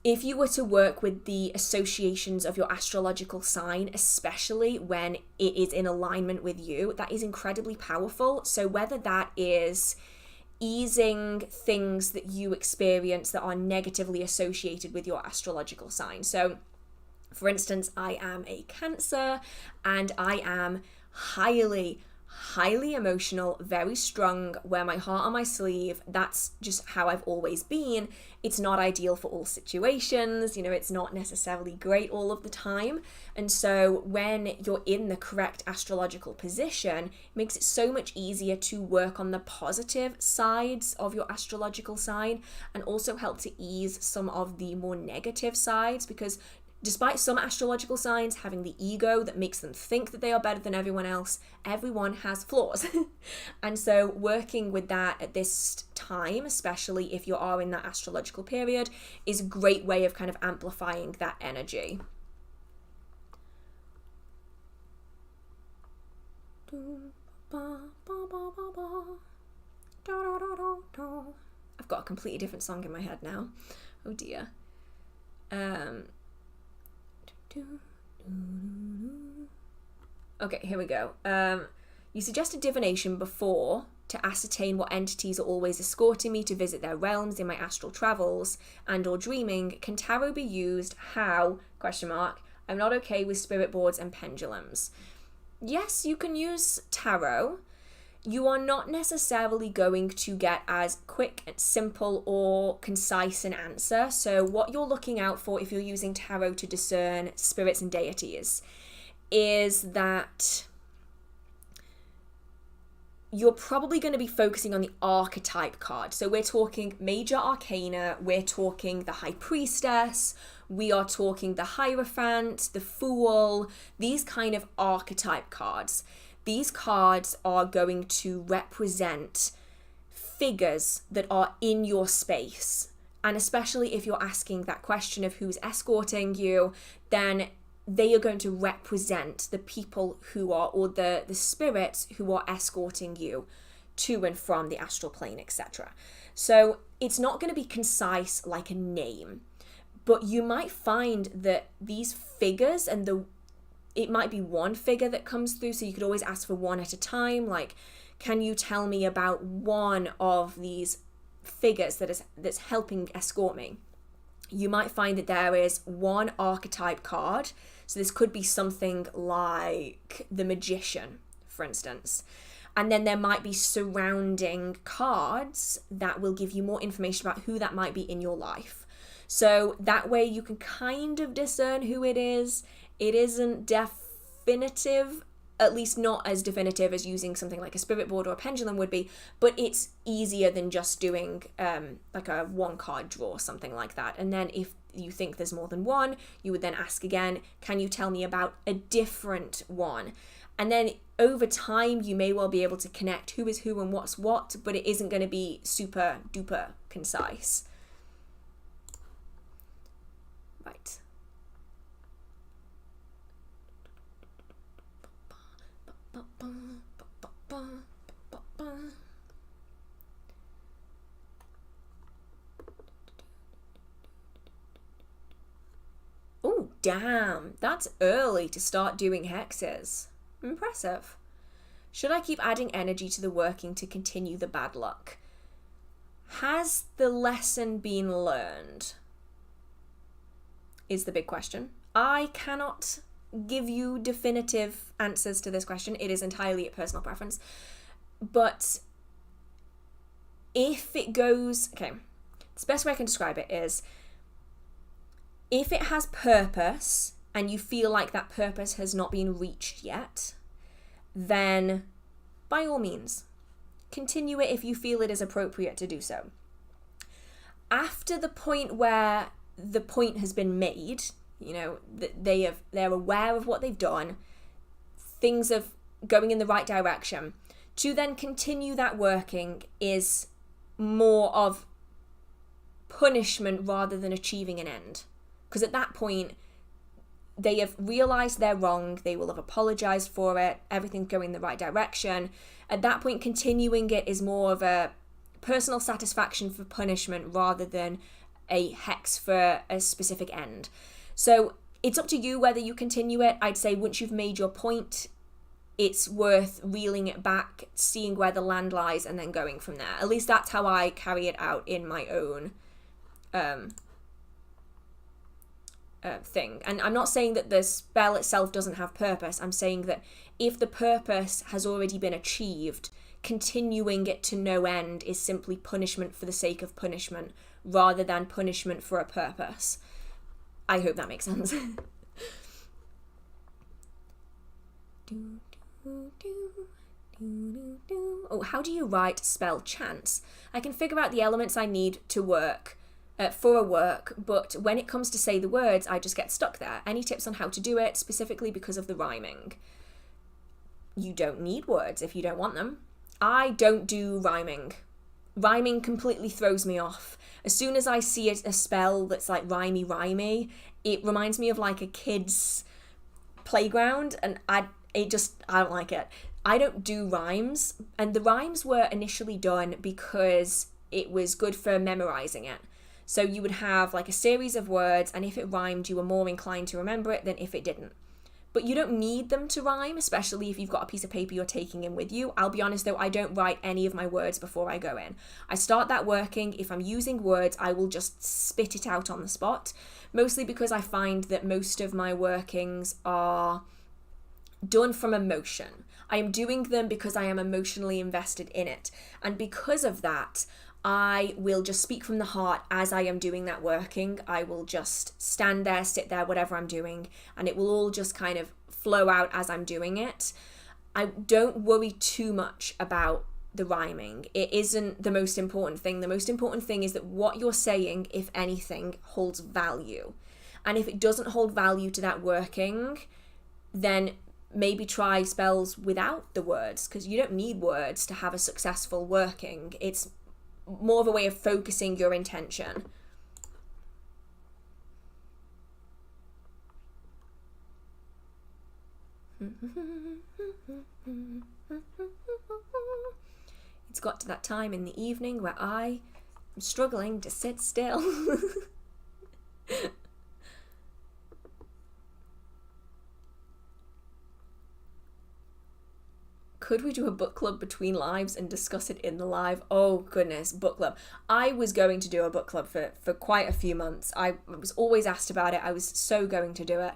[SPEAKER 1] if you were to work with the associations of your astrological sign, especially when it is in alignment with you, that is incredibly powerful. So whether that is easing things that you experience that are negatively associated with your astrological sign. So for instance, I am a Cancer and I am highly emotional, very strong, wear my heart on my sleeve. That's just how I've always been. It's not ideal for all situations, you know, it's not necessarily great all of the time. And so when you're in the correct astrological position, it makes it so much easier to work on the positive sides of your astrological sign and also help to ease some of the more negative sides, because despite some astrological signs having the ego that makes them think that they are better than everyone else, everyone has flaws. And so working with that at this time, especially if you are in that astrological period, is a great way of kind of amplifying that energy. I've got a completely different song in my head now. Oh dear. Okay, here we go. You suggested divination before to ascertain what entities are always escorting me to visit their realms in my astral travels and or dreaming. Can tarot be used? How? Question mark. I'm not okay with spirit boards and pendulums. Yes, you can use tarot. You are not necessarily going to get as quick and simple or concise an answer. So what you're looking out for if you're using tarot to discern spirits and deities is that you're probably going to be focusing on the archetype card. So we're talking major arcana, we're talking the high priestess, we are talking the hierophant, the fool, these kind of archetype cards. These cards are going to represent figures that are in your space. And especially if you're asking that question of who's escorting you, then they are going to represent the people who are, or the spirits who are escorting you to and from the astral plane, etc. So it's not going to be concise like a name, but you might find that these figures and it might be one figure that comes through, so you could always ask for one at a time. Like, can you tell me about one of these figures that's helping escort me? You might find that there is one archetype card. So this could be something like the Magician, for instance. And then there might be surrounding cards that will give you more information about who that might be in your life. So that way you can kind of discern who it is. It isn't definitive, at least not as definitive as using something like a spirit board or a pendulum would be, but it's easier than just doing like a one card draw, something like that. And then if you think there's more than one, you would then ask again, can you tell me about a different one? And then over time, you may well be able to connect who is who and what's what, but it isn't going to be super duper concise. Right. Oh, damn. That's early to start doing hexes. Impressive. Should I keep adding energy to the working to continue the bad luck? Has the lesson been learned? Is the big question. I cannot give you definitive answers to this question. It is entirely a personal preference. But if it goes... Okay, the best way I can describe it is if it has purpose and you feel like that purpose has not been reached yet, then by all means, continue it if you feel it is appropriate to do so. After the point where the point has been made, you know, that they're aware of what they've done, things are going in the right direction, to then continue that working is more of punishment rather than achieving an end. Because at that point, they have realised they're wrong, they will have apologised for it, everything's going in the right direction. At that point, continuing it is more of a personal satisfaction for punishment rather than a hex for a specific end. So it's up to you whether you continue it. I'd say once you've made your point, it's worth reeling it back, seeing where the land lies, and then going from there. At least that's how I carry it out in my own thing. And I'm not saying that the spell itself doesn't have purpose. I'm saying that if the purpose has already been achieved, continuing it to no end is simply punishment for the sake of punishment rather than punishment for a purpose. I hope that makes sense. Oh, how do you write spell chants? I can figure out the elements I need to work for a work, but when it comes to say the words, I just get stuck there. Any tips on how to do it, specifically because of the rhyming? You don't need words if you don't want them. I don't do rhyming. Rhyming completely throws me off. As soon as I see a spell that's like rhymey, it reminds me of like a kid's playground, and I don't like it. I don't do rhymes, and the rhymes were initially done because it was good for memorizing it. So you would have like a series of words, and if it rhymed, you were more inclined to remember it than if it didn't. But you don't need them to rhyme, especially if you've got a piece of paper you're taking in with you. I'll be honest though, I don't write any of my words before I go in. I start that working. If I'm using words, I will just spit it out on the spot, mostly because I find that most of my workings are done from emotion. I am doing them because I am emotionally invested in it. And because of that, I will just speak from the heart as I am doing that working. I will just stand there, sit there, whatever I'm doing, and it will all just kind of flow out as I'm doing it. I don't worry too much about the rhyming. It isn't the most important thing. The most important thing is that what you're saying, if anything, holds value. And if it doesn't hold value to that working, then maybe try spells without the words, because you don't need words to have a successful working. It's more of a way of focusing your intention. It's got to that time in the evening where I am struggling to sit still. could we do a book club between lives and discuss it in the live? Oh goodness, book club. I was going to do a book club for quite a few months. I was always asked about it. I was so going to do it.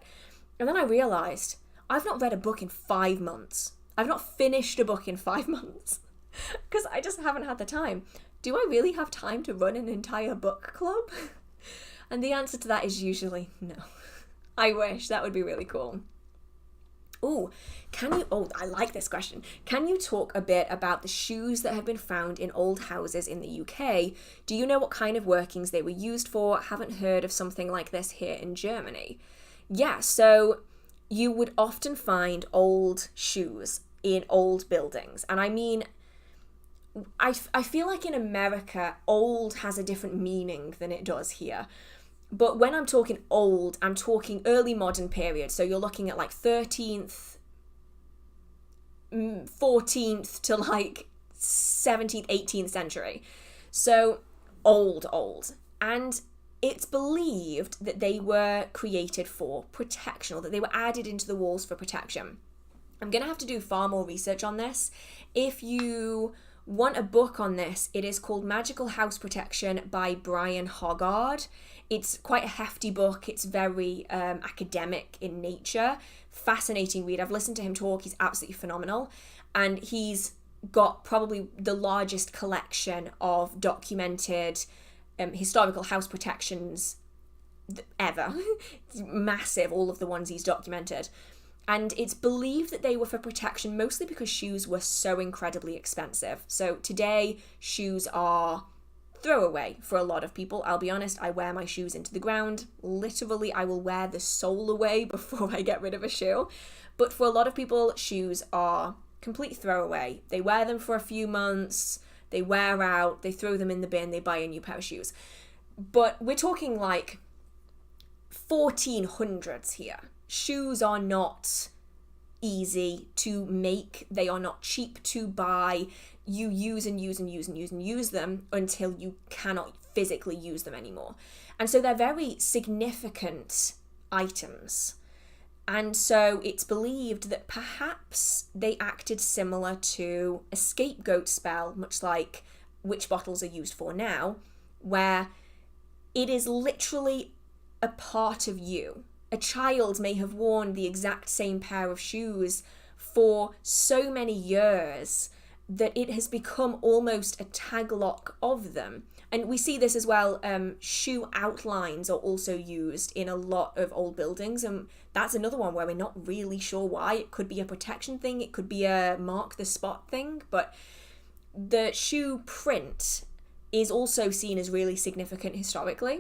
[SPEAKER 1] And then I realised I've not read a book in 5 months. I've not finished a book in 5 months because I just haven't had the time. Do I really have time to run an entire book club? And the answer to that is usually no. I wish. That would be really cool. Oh, I like this question. Can you talk a bit about the shoes that have been found in old houses in the UK? Do you know what kind of workings they were used for? Haven't heard of something like this here in Germany. Yeah, so you would often find old shoes in old buildings. And I mean, I feel like in America, old has a different meaning than it does here. But when I'm talking old, I'm talking early modern period. So you're looking at like 13th, 14th to like 17th, 18th century. So old. And it's believed that they were created for protection, or that they were added into the walls for protection. I'm going to have to do far more research on this. If you want a book on this, it is called Magical House Protection by Brian Hoggard. It's quite a hefty book. It's very academic in nature. Fascinating read. I've listened to him talk. He's absolutely phenomenal. And he's got probably the largest collection of documented historical house protections ever. It's massive, all of the ones he's documented. And it's believed that they were for protection mostly because shoes were so incredibly expensive. So today, shoes are throwaway for a lot of people. I'll be honest, I wear my shoes into the ground. Literally, I will wear the sole away before I get rid of a shoe. But for a lot of people, shoes are complete throwaway. They wear them for a few months, they wear out, they throw them in the bin, they buy a new pair of shoes. But we're talking like 1400s here. Shoes are not easy to make. They are not cheap to buy. You use them until you cannot physically use them anymore. And so they're very significant items. And so it's believed that perhaps they acted similar to a scapegoat spell, much like witch bottles are used for now, where it is literally a part of you. A child may have worn the exact same pair of shoes for so many years that it has become almost a tag lock of them. And we see this as well, shoe outlines are also used in a lot of old buildings, and that's another one where we're not really sure why. It could be a protection thing, it could be a mark the spot thing, but the shoe print is also seen as really significant historically.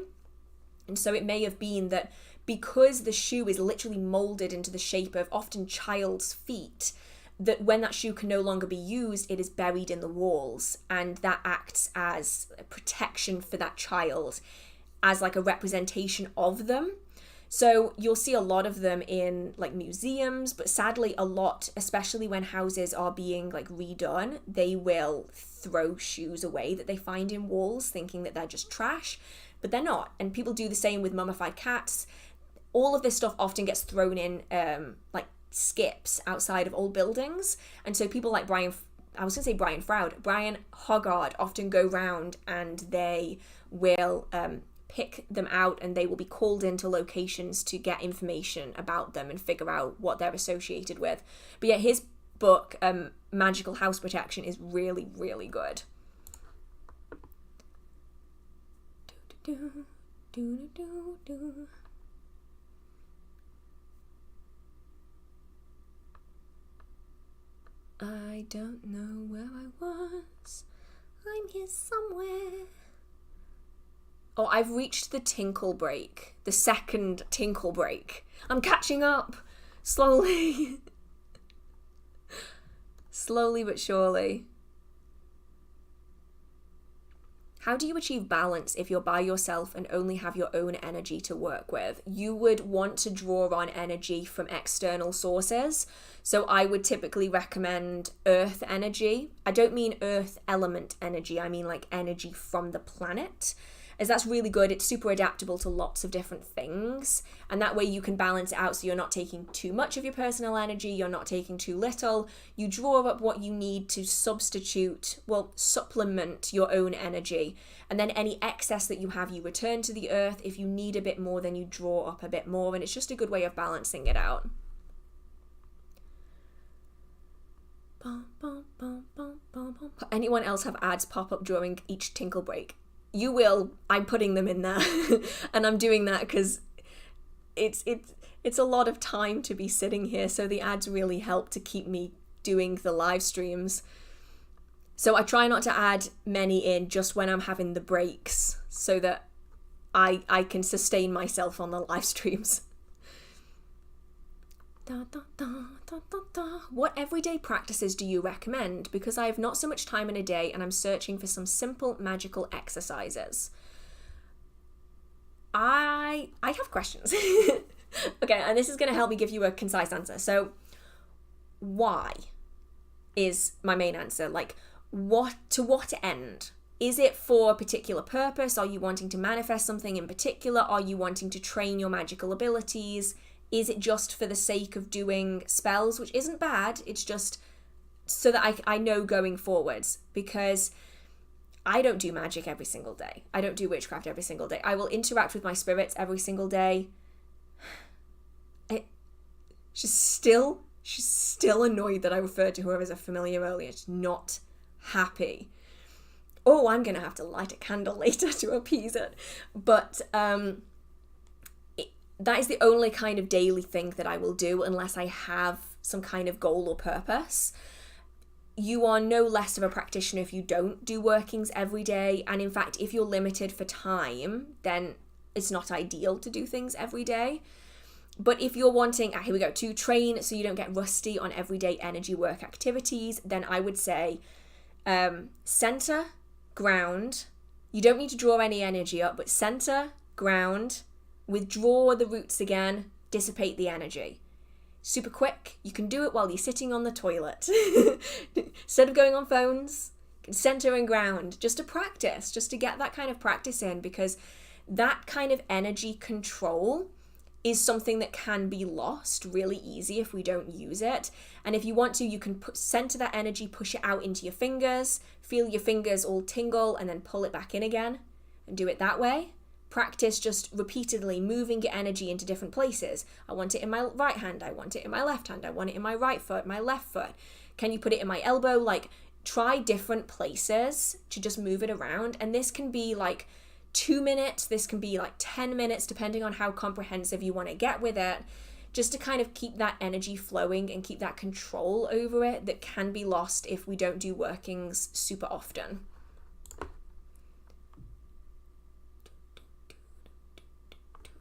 [SPEAKER 1] And so it may have been that because the shoe is literally molded into the shape of often child's feet, that when that shoe can no longer be used, it is buried in the walls, and that acts as a protection for that child, as like a representation of them. So you'll see a lot of them in like museums, but sadly a lot, especially when houses are being like redone, they will throw shoes away that they find in walls, thinking that they're just trash, but they're not. And people do the same with mummified cats. All of this stuff often gets thrown in like skips outside of old buildings. And so people like Brian Hoggard often go round and they will pick them out, and they will be called into locations to get information about them and figure out what they're associated with. But yeah, his book, Magical House Protection, is really, really good. I don't know where I was. I'm here somewhere. Oh, I've reached the tinkle break. The second tinkle break. I'm catching up. Slowly. Slowly but surely. How do you achieve balance if you're by yourself and only have your own energy to work with? You would want to draw on energy from external sources. So I would typically recommend earth energy. I don't mean earth element energy. I mean like energy from the planet. as that's really good. It's super adaptable to lots of different things, and that way you can balance it out so you're not taking too much of your personal energy, you're not taking too little. You draw up what you need to supplement your own energy, and then any excess that you have you return to the earth. If you need a bit more, then you draw up a bit more, and it's just a good way of balancing it out. Anyone else have ads pop up during each tinkle break? You will. I'm putting them in there. And I'm doing that because it's a lot of time to be sitting here, so the ads really help to keep me doing the live streams. So I try not to add many in just when I'm having the breaks, so that I can sustain myself on the live streams. What everyday practices do you recommend? Because I have not so much time in a day and I'm searching for some simple magical exercises. I have questions. Okay, and this is going to help me give you a concise answer. So, why is my main answer? Like, to what end? Is it for a particular purpose? Are you wanting to manifest something in particular? Are you wanting to train your magical abilities? Is it just for the sake of doing spells, which isn't bad? It's just so that I know going forwards, because I don't do magic every single day. I don't do witchcraft every single day. I will interact with my spirits every single day. She's still annoyed that I referred to her as a familiar earlier. She's not happy. Oh, I'm going to have to light a candle later to appease it. But that is the only kind of daily thing that I will do unless I have some kind of goal or purpose. You are no less of a practitioner if you don't do workings every day. And in fact, if you're limited for time, then it's not ideal to do things every day. But if you're wanting, here we go, to train so you don't get rusty on everyday energy work activities, then I would say center, ground. You don't need to draw any energy up, but center, ground, withdraw the roots again, dissipate the energy. Super quick. You can do it while you're sitting on the toilet. Instead of going on phones, you can center and ground just to practice, just to get that kind of practice in, because that kind of energy control is something that can be lost really easy if we don't use it. And if you want to, you can center that energy, push it out into your fingers, feel your fingers all tingle, and then pull it back in again and do it that way. Practice just repeatedly moving your energy into different places. I want it in my right hand, I want it in my left hand, I want it in my right foot, my left foot. Can you put it in my elbow? Like, try different places to just move it around. And this can be like 2 minutes, this can be like 10 minutes, depending on how comprehensive you want to get with it, just to kind of keep that energy flowing and keep that control over it that can be lost if we don't do workings super often.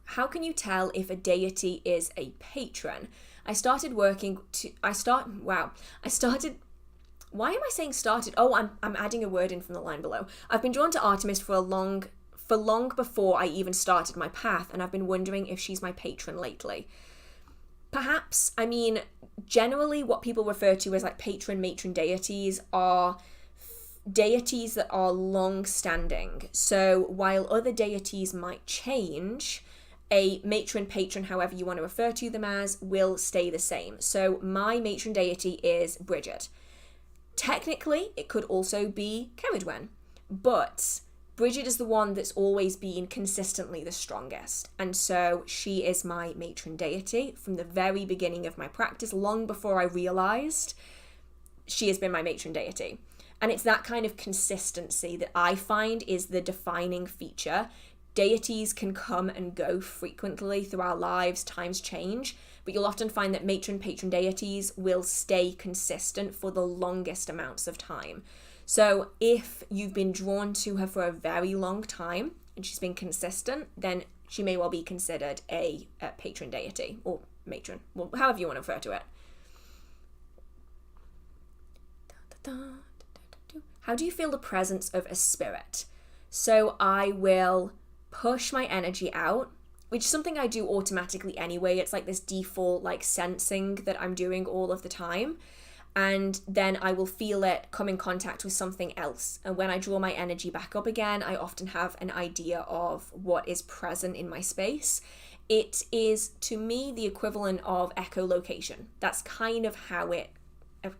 [SPEAKER 1] How can you tell if a deity is a patron? Why am I saying started? Oh, I'm adding a word in from the line below. I've been drawn to Artemis for long before I even started my path, and I've been wondering if she's my patron lately. Perhaps. I mean, generally what people refer to as like patron, matron deities are deities that are long-standing. So while other deities might change, a matron, patron, however you want to refer to them as, will stay the same. So my matron deity is Bridget. Technically, it could also be Ceridwen, but Bridget is the one that's always been consistently the strongest. And so she is my matron deity from the very beginning of my practice, long before I realized she has been my matron deity. And it's that kind of consistency that I find is the defining feature. Deities can come and go frequently through our lives, times change, but you'll often find that matron, patron deities will stay consistent for the longest amounts of time. So if you've been drawn to her for a very long time and she's been consistent, then she may well be considered a patron deity or matron, well, however you want to refer to it. How do you feel the presence of a spirit? So I will push my energy out, which is something I do automatically anyway. It's like this default like sensing that I'm doing all of the time. and then I will feel it come in contact with something else. And when I draw my energy back up again, I often have an idea of what is present in my space. It is, to me, the equivalent of echolocation. That's kind of how it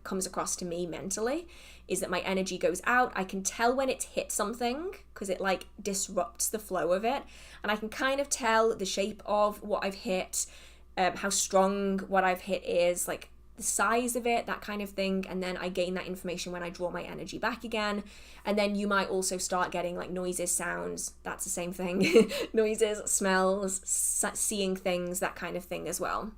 [SPEAKER 1] comes across to me mentally, is that my energy goes out. I can tell when it's hit something because it like disrupts the flow of it. And I can kind of tell the shape of what I've hit, how strong what I've hit is, like the size of it, that kind of thing. And then I gain that information when I draw my energy back again. And then you might also start getting like noises, sounds, that's the same thing. Noises, smells, seeing things, that kind of thing as well.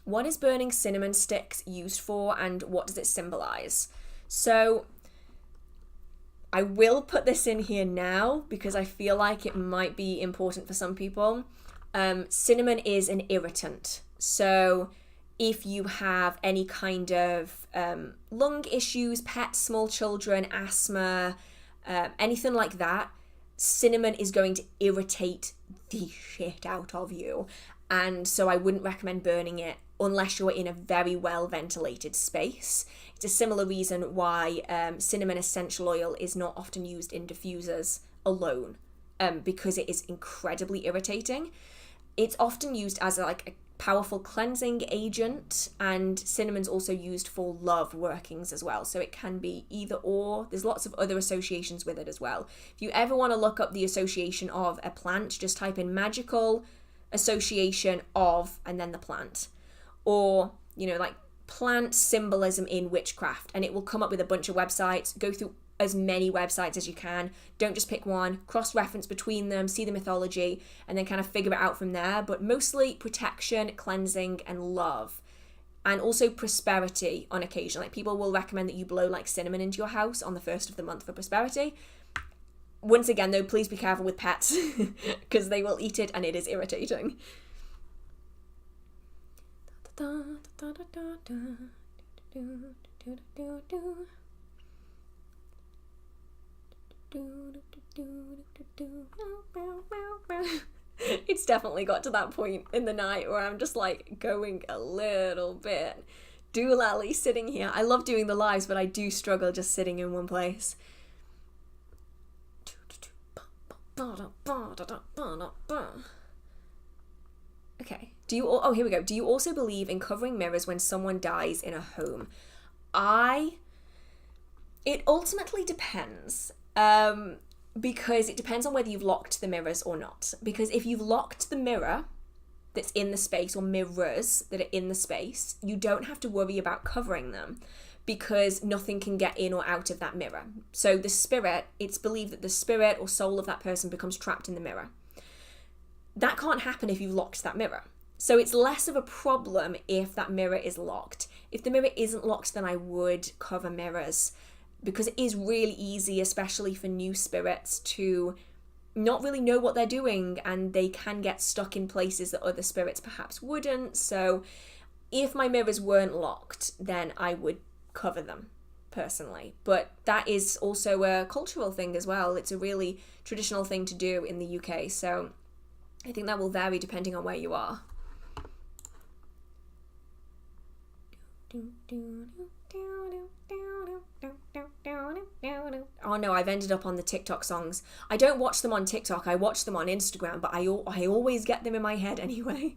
[SPEAKER 1] What is burning cinnamon sticks used for, and what does it symbolize? So I will put this in here now because I feel like it might be important for some people. Cinnamon is an irritant. So if you have any kind of lung issues, pets, small children, asthma, anything like that, cinnamon is going to irritate the shit out of you. And so I wouldn't recommend burning it unless you're in a very well ventilated space. It's a similar reason why cinnamon essential oil is not often used in diffusers alone, because it is incredibly irritating. It's often used as a powerful cleansing agent, and cinnamon's also used for love workings as well. So it can be either or. There's lots of other associations with it as well. If you ever want to look up the association of a plant, just type in magical association of and then the plant, or like plant symbolism in witchcraft, and it will come up with a bunch of websites. Go through as many websites as you can. Don't just pick one, cross-reference between them, see the mythology, and then kind of figure it out from there. But mostly protection, cleansing, and love. And also prosperity on occasion. Like people will recommend that you blow like cinnamon into your house on the 1st of the month for prosperity. Once again though, please be careful with pets because they will eat it and it is irritating. It's definitely got to that point in the night where I'm just like going a little bit doolally sitting here. I love doing the lives, but I do struggle just sitting in one place. Okay. Here we go. Do you also believe in covering mirrors when someone dies in a home? It ultimately depends. Because it depends on whether you've locked the mirrors or not. Because if you've locked the mirror that's in the space, or mirrors that are in the space, you don't have to worry about covering them because nothing can get in or out of that mirror. So the spirit, it's believed that the spirit or soul of that person becomes trapped in the mirror. That can't happen if you've locked that mirror. So it's less of a problem if that mirror is locked. If the mirror isn't locked, then I would cover mirrors, because it is really easy, especially for new spirits, to not really know what they're doing, and they can get stuck in places that other spirits perhaps wouldn't. So if my mirrors weren't locked, then I would cover them personally. But that is also a cultural thing as well. It's a really traditional thing to do in the UK. So I think that will vary depending on where you are. Oh no, I've ended up on the TikTok songs. I don't watch them on TikTok, I watch them on Instagram, but I always get them in my head anyway.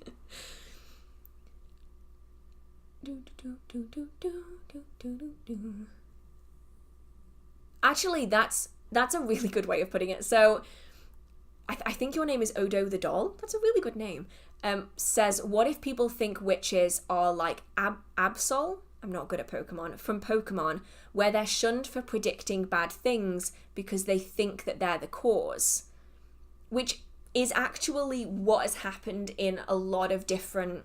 [SPEAKER 1] Actually, that's a really good way of putting it. So I think your name is Odo the Doll. That's a really good name. Says, what if people think witches are like Absol? I'm not good at Pokemon. From Pokemon, where they're shunned for predicting bad things because they think that they're the cause. Which is actually what has happened in a lot of different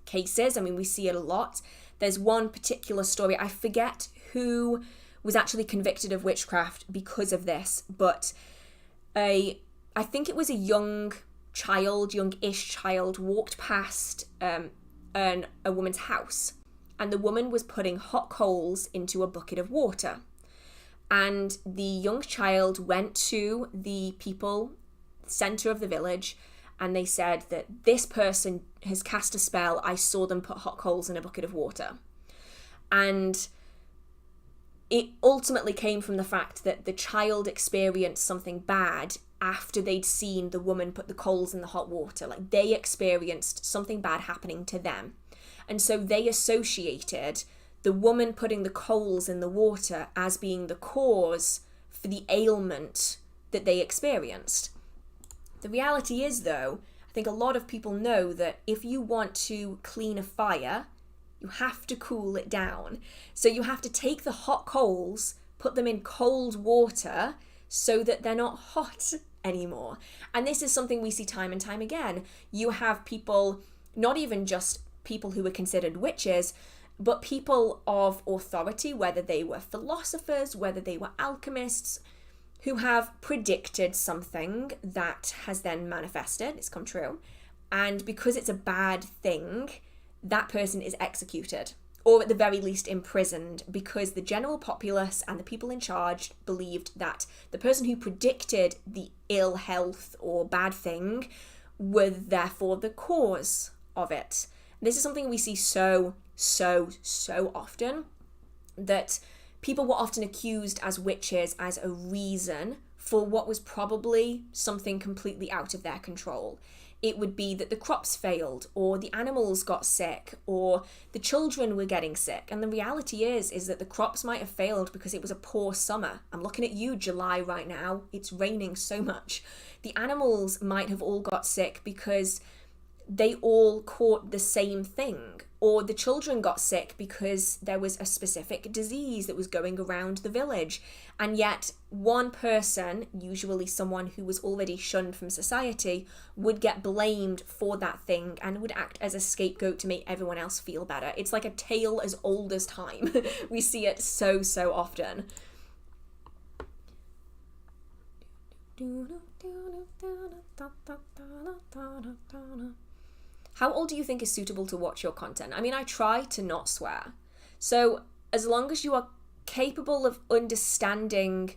[SPEAKER 1] cases. I mean, we see it a lot. There's one particular story, I forget who was actually convicted of witchcraft because of this, but I think it was a youngish child walked past a woman's house, and the woman was putting hot coals into a bucket of water. And the young child went to the people center of the village and they said that this person has cast a spell. I saw them put hot coals in a bucket of water. And it ultimately came from the fact that the child experienced something bad after they'd seen the woman put the coals in the hot water. Like, they experienced something bad happening to them. And so they associated the woman putting the coals in the water as being the cause for the ailment that they experienced. The reality is, though, I think a lot of people know that if you want to clean a fire, you have to cool it down. So you have to take the hot coals, put them in cold water so that they're not hot anymore. And this is something we see time and time again. You have people, not even just people who were considered witches, but people of authority, whether they were philosophers, whether they were alchemists, who have predicted something that has then manifested, it's come true. And because it's a bad thing, that person is executed, or at the very least imprisoned, because the general populace and the people in charge believed that the person who predicted the ill health or bad thing were therefore the cause of it. This is something we see so often, that people were often accused as witches as a reason for what was probably something completely out of their control. It would be that the crops failed, or the animals got sick, or the children were getting sick. And the reality is that the crops might have failed because it was a poor summer. I'm looking at you, July, right now. It's raining so much. The animals might have all got sick because they all caught the same thing, or the children got sick because there was a specific disease that was going around the village. And yet one person, usually someone who was already shunned from society, would get blamed for that thing and would act as a scapegoat to make everyone else feel better. It's like a tale as old as time. We see it so often. How old do you think is suitable to watch your content? I mean, I try to not swear. So as long as you are capable of understanding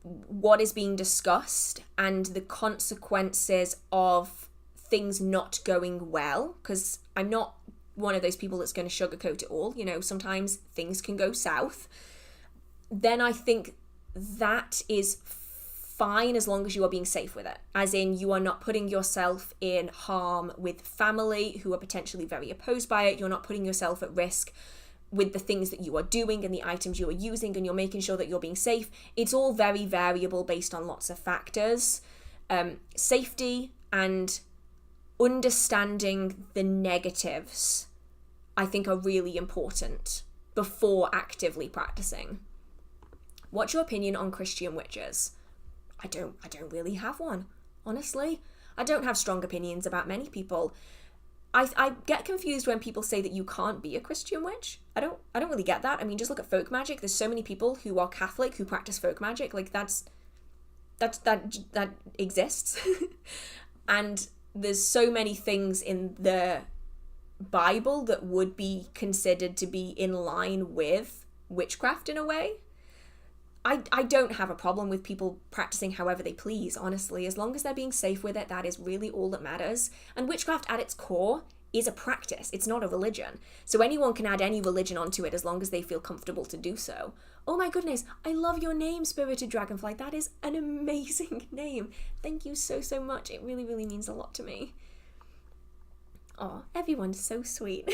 [SPEAKER 1] what is being discussed and the consequences of things not going well, because I'm not one of those people that's going to sugarcoat it all. You know, sometimes things can go south. Then I think that is fine as long as you are being safe with it. As in, you are not putting yourself in harm with family who are potentially very opposed by it. You're not putting yourself at risk with the things that you are doing and the items you are using, and you're making sure that you're being safe. It's all very variable based on lots of factors. Safety and understanding the negatives, I think, are really important before actively practicing. What's your opinion on Christian witches? I don't really have one, honestly. I don't have strong opinions about many people. I get confused when people say that you can't be a Christian witch. I don't really get that. I mean, just look at folk magic. There's so many people who are Catholic who practice folk magic. Like, that exists. And there's so many things in the Bible that would be considered to be in line with witchcraft in a way. I don't have a problem with people practicing however they please, honestly. As long as they're being safe with it, that is really all that matters. And witchcraft at its core is a practice. It's not a religion. So anyone can add any religion onto it as long as they feel comfortable to do so. Oh my goodness, I love your name, Spirited Dragonfly. That is an amazing name. Thank you so much. It really means a lot to me. Oh, everyone's so sweet.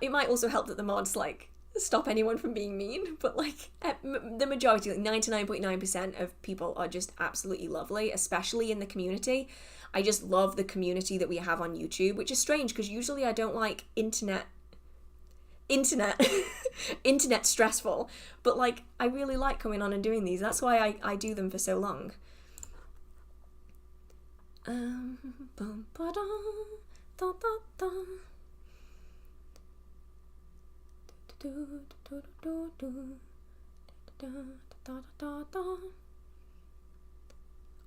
[SPEAKER 1] It might also help that the mods, like, stop anyone from being mean, but like the majority, like 99.9% of people are just absolutely lovely, especially in the community. I just love the community that we have on YouTube, which is strange because usually I don't like internet stressful, but like I really like coming on and doing these. That's why I do them for so long.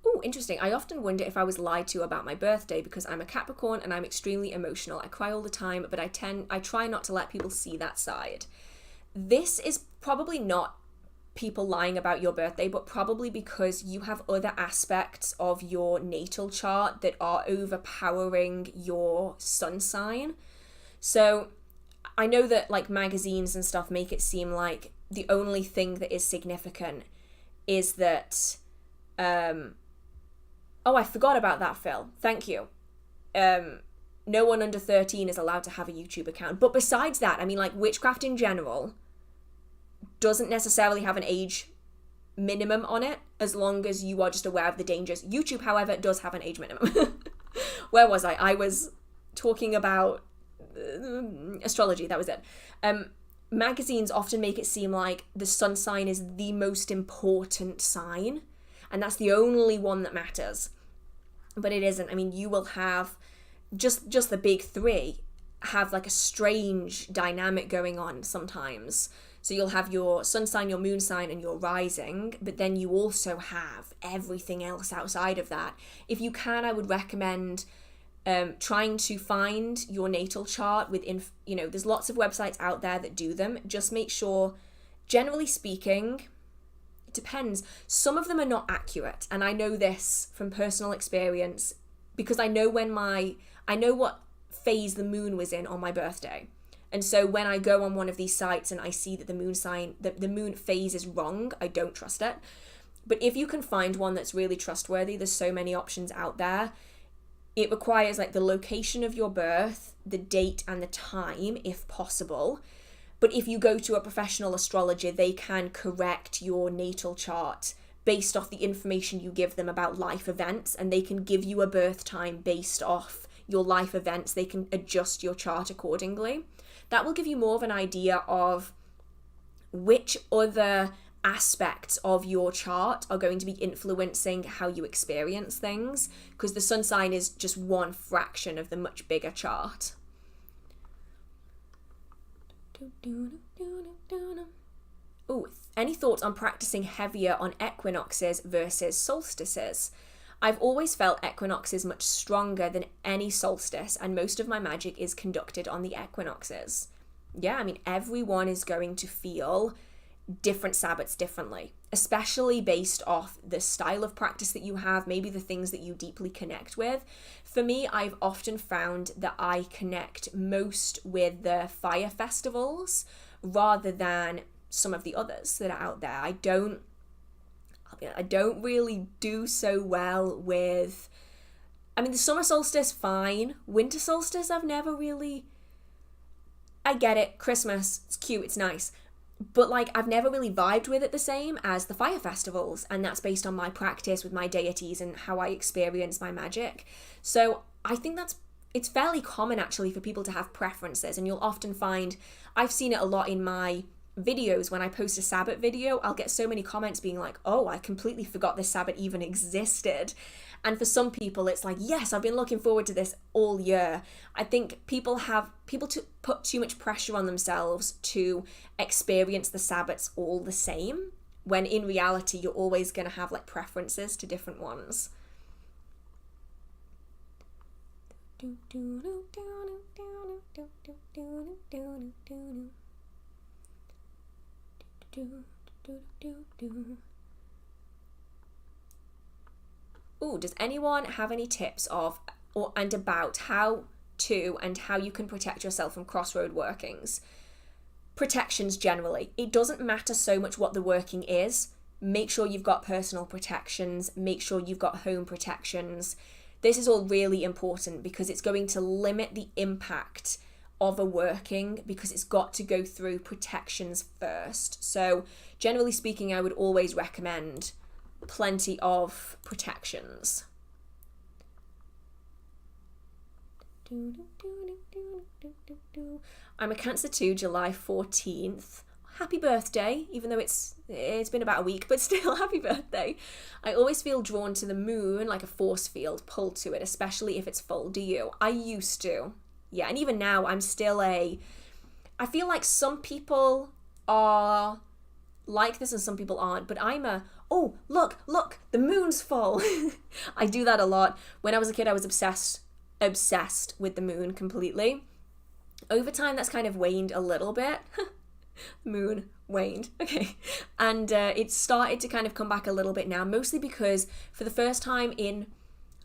[SPEAKER 1] Oh, interesting. I often wonder if I was lied to about my birthday because I'm a Capricorn and I'm extremely emotional. I cry all the time, but I try not to let people see that side. This is probably not people lying about your birthday, but probably because you have other aspects of your natal chart that are overpowering your sun sign. So I know that like magazines and stuff make it seem like the only thing that is significant is that oh, I forgot about that, Phil. Thank you. No one under 13 is allowed to have a YouTube account. But besides that, I mean, like, witchcraft in general doesn't necessarily have an age minimum on it, as long as you are just aware of the dangers. YouTube, however, does have an age minimum. Where was I? I was talking about astrology. That was it. Magazines often make it seem like the sun sign is the most important sign, and that's the only one that matters. But it isn't. I mean, you will have just the big three have like a strange dynamic going on sometimes. So you'll have your sun sign, your moon sign, and your rising, but then you also have everything else outside of that. If you can, I would recommend trying to find your natal chart within, there's lots of websites out there that do them. Just make sure, generally speaking, it depends. Some of them are not accurate, and I know this from personal experience because I know what phase the moon was in on my birthday. And so when I go on one of these sites and I see that the moon sign, the moon phase is wrong, I don't trust it. But if you can find one that's really trustworthy, there's so many options out there. It requires like the location of your birth, the date and the time, if possible. But if you go to a professional astrologer, they can correct your natal chart based off the information you give them about life events, and they can give you a birth time based off your life events. They can adjust your chart accordingly. That will give you more of an idea of which other aspects of your chart are going to be influencing how you experience things, because the sun sign is just one fraction of the much bigger chart. Ooh, any thoughts on practicing heavier on equinoxes versus solstices? I've always felt equinoxes much stronger than any solstice, and most of my magic is conducted on the equinoxes. Yeah, I mean, everyone is going to feel different Sabbats differently, especially based off the style of practice that you have, maybe the things that you deeply connect with. For me, I've often found that I connect most with the fire festivals rather than some of the others that are out there. I don't really do so well with, I mean, the summer solstice, fine. Winter solstice, I've never really, I get it, Christmas, it's cute, it's nice. But like, I've never really vibed with it the same as the fire festivals, and that's based on my practice with my deities and how I experience my magic. So I think it's fairly common actually for people to have preferences, and you'll often find, I've seen it a lot in my videos. When I post a Sabbat video, I'll get so many comments being like, oh, I completely forgot this Sabbat even existed. And for some people it's like, yes, I've been looking forward to this all year. I think people put too much pressure on themselves to experience the Sabbats all the same, when in reality you're always going to have like preferences to different ones. Ooh, does anyone have any tips of and about how to and how you can protect yourself from crossroad workings? Protections generally. It doesn't matter so much what the working is. Make sure you've got personal protections. Make sure you've got home protections. This is all really important because it's going to limit the impact of a working, because it's got to go through protections first. So generally speaking, I would always recommend plenty of protections. I'm a Cancer too, July 14th. Happy birthday, even though it's been about a week, but still happy birthday. I always feel drawn to the moon, like a force field pulled to it, especially if it's full. Do you? I used to. Yeah, and even now I'm still I feel like some people are like this and some people aren't, but I'm oh, look, the moon's full. I do that a lot. When I was a kid, I was obsessed with the moon completely. Over time, that's kind of waned a little bit. Moon waned. Okay. And it started to kind of come back a little bit now, mostly because for the first time in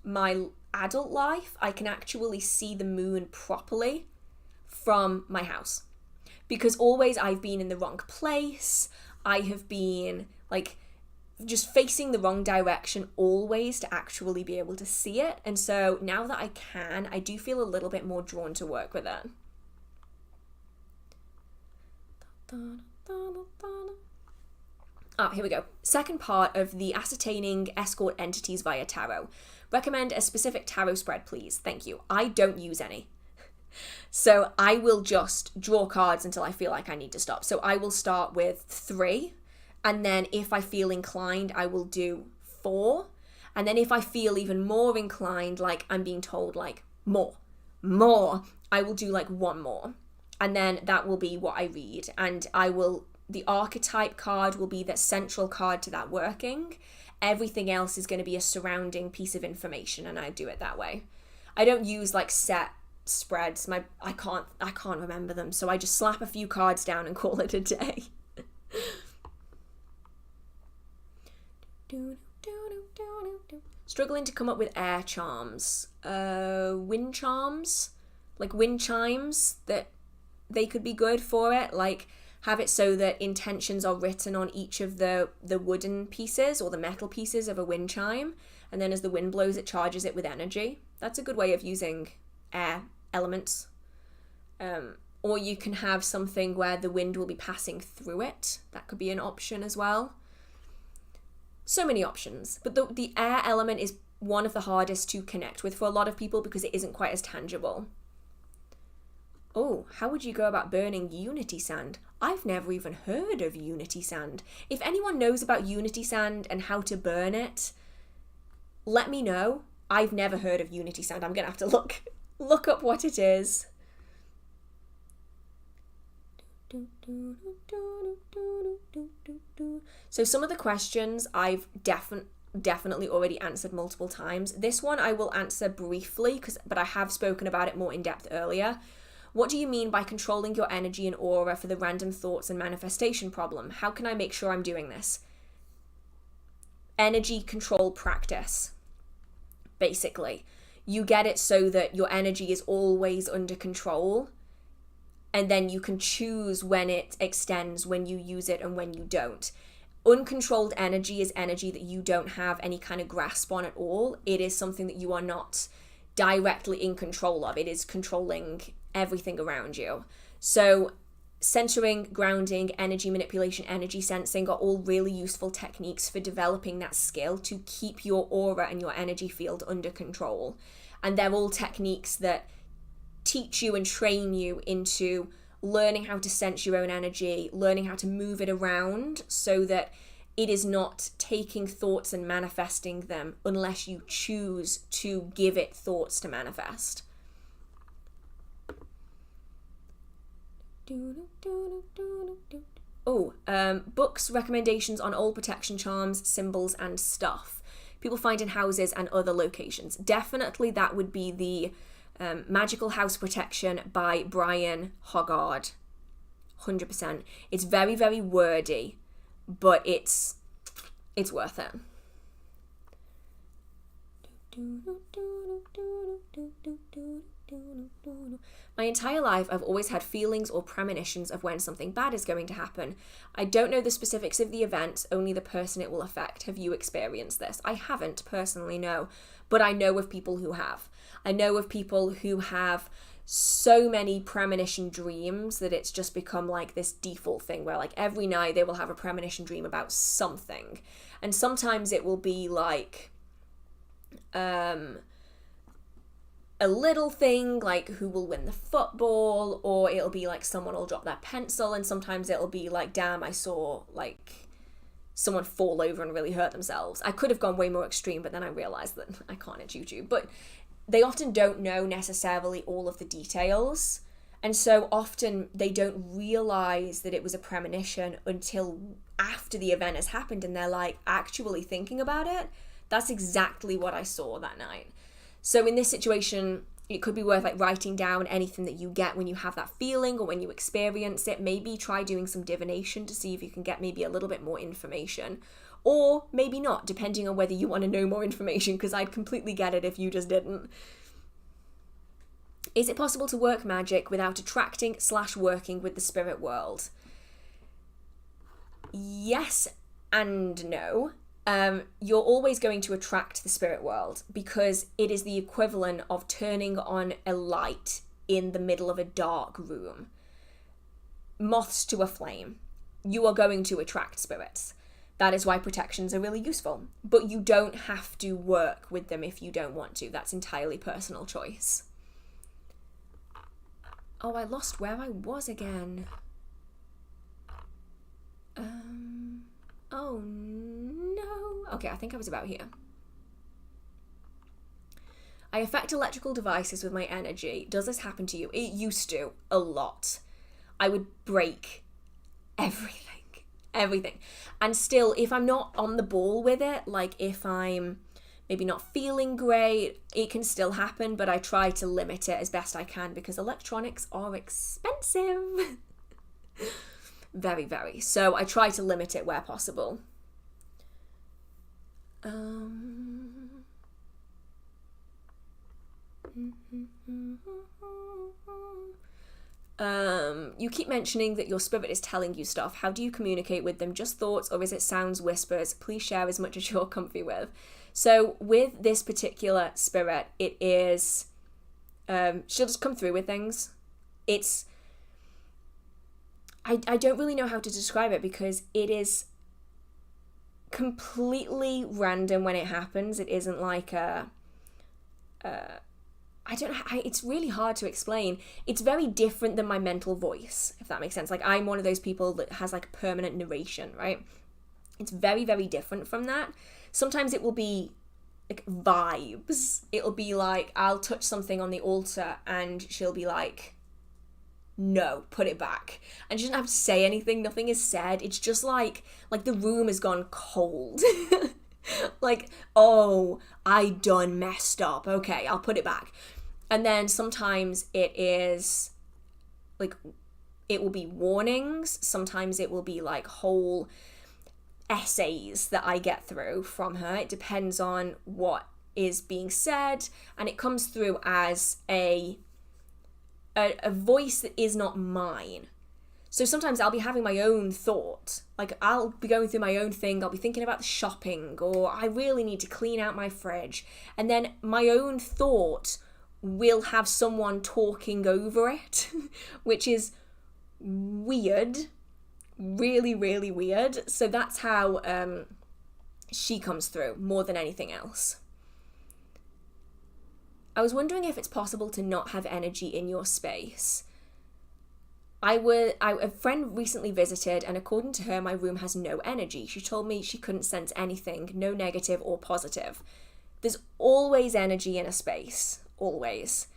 [SPEAKER 1] my adult life, I can actually see the moon properly from my house. Because always I've been in the wrong place. I have been like just facing the wrong direction always to actually be able to see it. And so now that I can, I do feel a little bit more drawn to work with it. Here we go. Second part of the ascertaining escort entities via tarot. Recommend a specific tarot spread, please. Thank you. I don't use any. So I will just draw cards until I feel like I need to stop. So I will start with 3, and then if I feel inclined, I will do 4. And then if I feel even more inclined, like I'm being told like more, I will do like 1 more. And then that will be what I read. And the archetype card will be the central card to that working. Everything else is going to be a surrounding piece of information, and I do it that way. I don't use like set spreads. I can't remember them, so I just slap a few cards down and call it a day. Struggling to come up with air charms. Wind charms? Like wind chimes, that they could be good for it. Like have it so that intentions are written on each of the wooden pieces or the metal pieces of a wind chime, and then as the wind blows it charges it with energy. That's a good way of using air elements. Or you can have something where the wind will be passing through it. That could be an option as well. So many options. But the air element is one of the hardest to connect with for a lot of people because it isn't quite as tangible. Oh, how would you go about burning unity sand? I've never even heard of unity sand. If anyone knows about unity sand and how to burn it, let me know. I've never heard of unity sand. I'm going to have to look up what it is. So some of the questions I've definitely already answered multiple times. This one I will answer briefly, but I have spoken about it more in depth earlier. What do you mean by controlling your energy and aura for the random thoughts and manifestation problem? How can I make sure I'm doing this? Energy control practice, basically. You get it so that your energy is always under control, and then you can choose when it extends, when you use it, and when you don't. Uncontrolled energy is energy that you don't have any kind of grasp on at all. It is something that you are not directly in control of. It is controlling everything around you. So centering, grounding, energy manipulation, energy sensing are all really useful techniques for developing that skill to keep your aura and your energy field under control. And they're all techniques that teach you and train you into learning how to sense your own energy, learning how to move it around so that it is not taking thoughts and manifesting them unless you choose to give it thoughts to manifest. Books, recommendations on all protection charms, symbols, and stuff people find in houses and other locations. Definitely that would be the Magical House Protection by Brian Hoggard. 100%. It's very, very wordy, but it's worth it. My entire life, I've always had feelings or premonitions of when something bad is going to happen. I don't know the specifics of the event, only the person it will affect. Have you experienced this? I haven't personally, no, but I know of people who have. I know of people who have so many premonition dreams that it's just become like this default thing where like every night they will have a premonition dream about something. And sometimes it will be like a little thing like who will win the football, or it'll be like someone will drop their pencil, and sometimes it'll be like, damn, I saw like someone fall over and really hurt themselves. I could have gone way more extreme, but then I realized that I can't at YouTube. But they often don't know necessarily all of the details, and so often they don't realize that it was a premonition until after the event has happened, and they're like actually thinking about it. That's exactly what I saw that night. So in this situation, it could be worth like writing down anything that you get when you have that feeling or when you experience it. Maybe try doing some divination to see if you can get maybe a little bit more information, or maybe not, depending on whether you want to know more information, because I'd completely get it if you just didn't. Is it possible to work magic without attracting/working with the spirit world? Yes and no. You're always going to attract the spirit world because it is the equivalent of turning on a light in the middle of a dark room. Moths to a flame. You are going to attract spirits. That is why protections are really useful. But you don't have to work with them if you don't want to. That's entirely personal choice. Oh, I lost where I was again. Oh no. Okay, I think I was about here. I affect electrical devices with my energy. Does this happen to you? It used to, a lot. I would break everything. And still, if I'm not on the ball with it, like if I'm maybe not feeling great, it can still happen, but I try to limit it as best I can because electronics are expensive. Very, very. So I try to limit it where possible. You keep mentioning that your spirit is telling you stuff. How do you communicate with them? Just thoughts, or is it sounds, whispers? Please share as much as you're comfy with. So with this particular spirit, it is, she'll just come through with things. It's, I don't really know how to describe it because it is completely random when it happens. It isn't like it's really hard to explain. It's very different than my mental voice, if that makes sense. Like, I'm one of those people that has like permanent narration, right? It's very, very different from that. Sometimes it will be like vibes. It'll be like, I'll touch something on the altar and she'll be like, no, put it back. And she doesn't have to say anything. Nothing is said. It's just like the room has gone cold. Like, oh, I done messed up. Okay, I'll put it back. And then sometimes it is like, it will be warnings. Sometimes it will be like whole essays that I get through from her. It depends on what is being said. And it comes through as a voice that is not mine. So sometimes I'll be having my own thought. Like, I'll be going through my own thing. I'll be thinking about the shopping, or I really need to clean out my fridge. And then my own thought will have someone talking over it, which is weird. Really, really weird. So that's how she comes through more than anything else. I was wondering if it's possible to not have energy in your space. A friend recently visited, and according to her, my room has no energy. She told me she couldn't sense anything, no negative or positive. There's always energy in a space, always.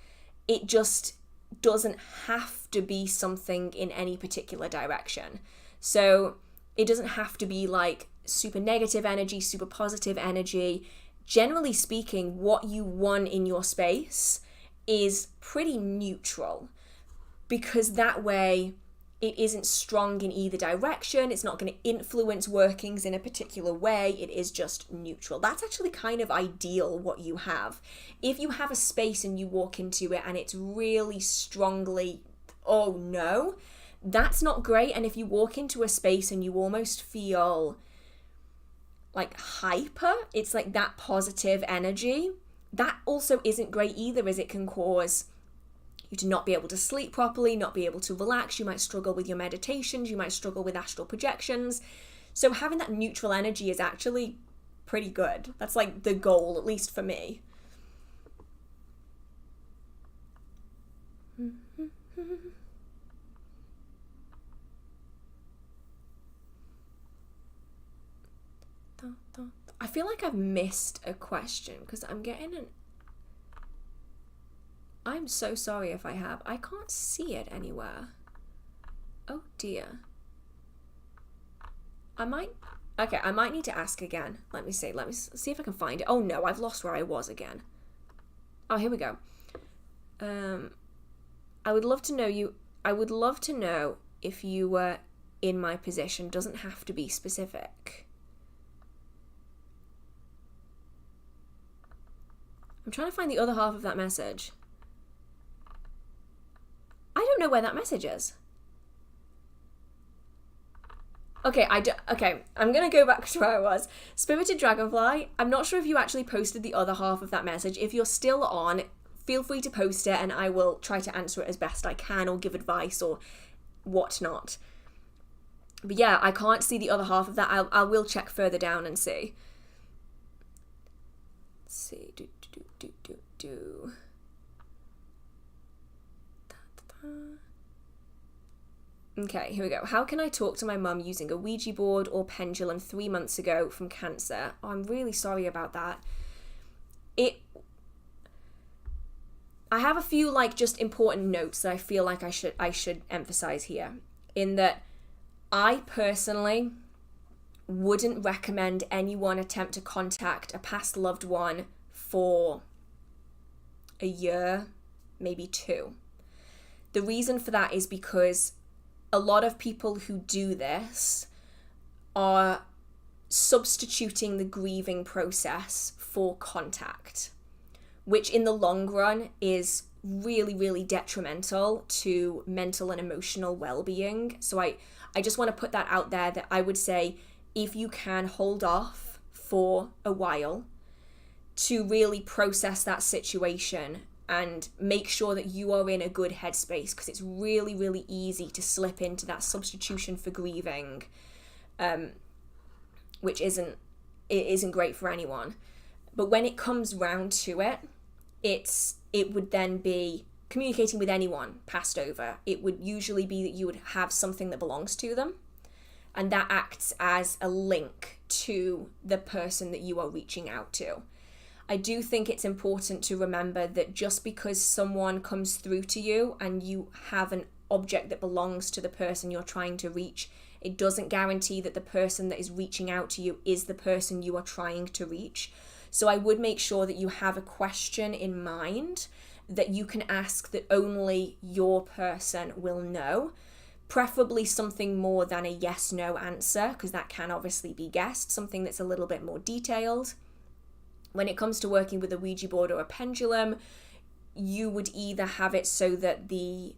[SPEAKER 1] It just doesn't have to be something in any particular direction. So it doesn't have to be like super negative energy, super positive energy. Generally speaking, what you want in your space is pretty neutral, because that way it isn't strong in either direction. It's not going to influence workings in a particular way. It is just neutral. That's actually kind of ideal what you have. If you have a space and you walk into it and it's really strongly, oh no, that's not great. And if you walk into a space and you almost feel like hyper, it's like that positive energy, that also isn't great either, as it can cause you to not be able to sleep properly, not be able to relax. You might struggle with your meditations, you might struggle with astral projections. So having that neutral energy is actually pretty good. That's like the goal, at least for me. I feel like I've missed a question because I'm getting an... I'm so sorry if I have. I can't see it anywhere. Oh dear. I might need to ask again. Let me see if I can find it. Oh no, I've lost where I was again. Oh, here we go. I would love to know if you were in my position. Doesn't have to be specific. I'm trying to find the other half of that message. I don't know where that message is. Okay, I'm gonna go back to where I was. Spirited Dragonfly, I'm not sure if you actually posted the other half of that message. If you're still on, feel free to post it and I will try to answer it as best I can or give advice or whatnot. But yeah, I can't see the other half of that. I will check further down and see. Let's see. Okay, here we go. How can I talk to my mum using a Ouija board or pendulum 3 months ago from cancer? Oh, I'm really sorry about that. I have a few just important notes that I feel like I should emphasize here, in that I personally wouldn't recommend anyone attempt to contact a past loved one for a year, maybe 2. The reason for that is because a lot of people who do this are substituting the grieving process for contact, which in the long run is really, really detrimental to mental and emotional well-being. So I just want to put that out there, that I would say if you can hold off for a while to really process that situation and make sure that you are in a good headspace, because it's really, really easy to slip into that substitution for grieving, which isn't great for anyone. But when it comes round to it, it would then be communicating with anyone passed over. It would usually be that you would have something that belongs to them, and that acts as a link to the person that you are reaching out to. I do think it's important to remember that just because someone comes through to you and you have an object that belongs to the person you're trying to reach, it doesn't guarantee that the person that is reaching out to you is the person you are trying to reach. So I would make sure that you have a question in mind that you can ask that only your person will know. Preferably something more than a yes-no answer, because that can obviously be guessed, something that's a little bit more detailed. When it comes to working with a Ouija board or a pendulum, you would either have it so that the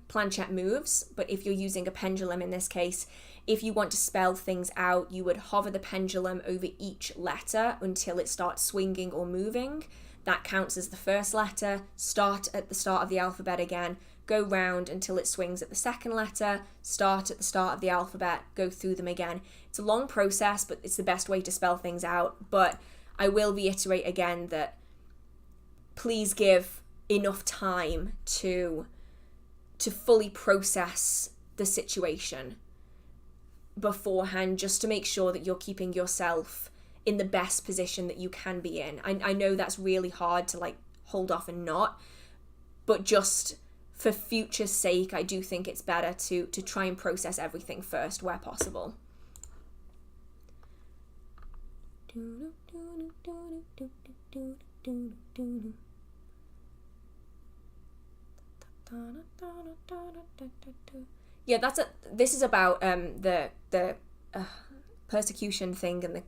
[SPEAKER 1] planchette moves, but if you're using a pendulum in this case, if you want to spell things out, you would hover the pendulum over each letter until it starts swinging or moving. That counts as the first letter. Start at the start of the alphabet again, go round until it swings at the second letter, start at the start of the alphabet, go through them again. It's a long process, but it's the best way to spell things out. But I will reiterate again that please give enough time to fully process the situation beforehand, just to make sure that you're keeping yourself in the best position that you can be in. I know that's really hard to hold off and not, but just for future's sake, I do think it's better to try and process everything first where possible. Yeah, this is about the persecution thing and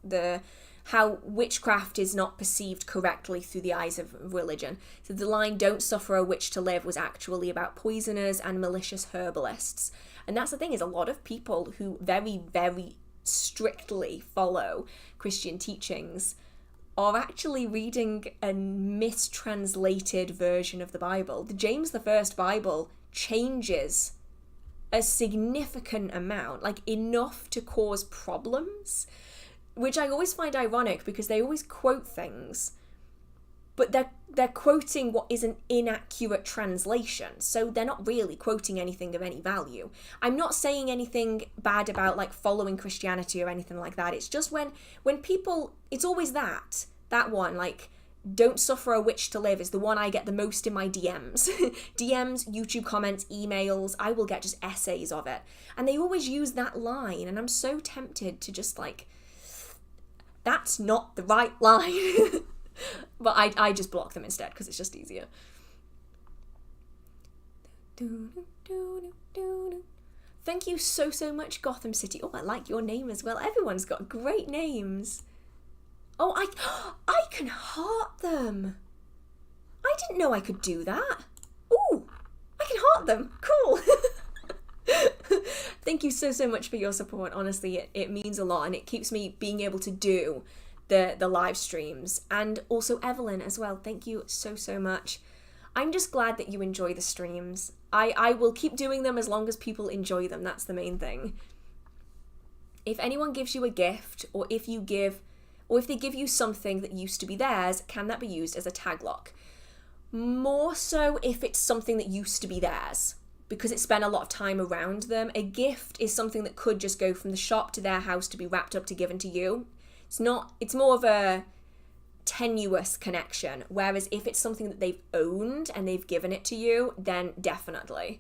[SPEAKER 1] the how witchcraft is not perceived correctly through the eyes of religion. So the line "Don't suffer a witch to live" was actually about poisoners and malicious herbalists. And that's the thing, is a lot of people who very, very strictly follow Christian teachings are actually reading a mistranslated version of the Bible. The James I Bible changes a significant amount, enough to cause problems, which I always find ironic because they always quote things, but they're quoting what is an inaccurate translation, so they're not really quoting anything of any value. I'm not saying anything bad about following Christianity or anything like that. It's just when people, it's always that one, "Don't suffer a witch to live" is the one I get the most in my DMs. DMs, YouTube comments, emails, I will get just essays of it. And they always use that line, and I'm so tempted to just that's not the right line. But I just block them instead because it's just easier. Thank you so much, Gotham City. Oh, I like your name as well. Everyone's got great names. Oh, I can heart them. I didn't know I could do that. Ooh, I can heart them. Cool. Thank you so much for your support. Honestly, it means a lot, and it keeps me being able to do the live streams. And also Evelyn as well. Thank you so much. I'm just glad that you enjoy the streams. I will keep doing them as long as people enjoy them. That's the main thing. If anyone gives you a gift, or if they give you something that used to be theirs, can that be used as a tag lock? More so if it's something that used to be theirs, because it spent a lot of time around them. A gift is something that could just go from the shop to their house to be wrapped up to given to you. It's more of a tenuous connection, whereas if it's something that they've owned and they've given it to you, then definitely.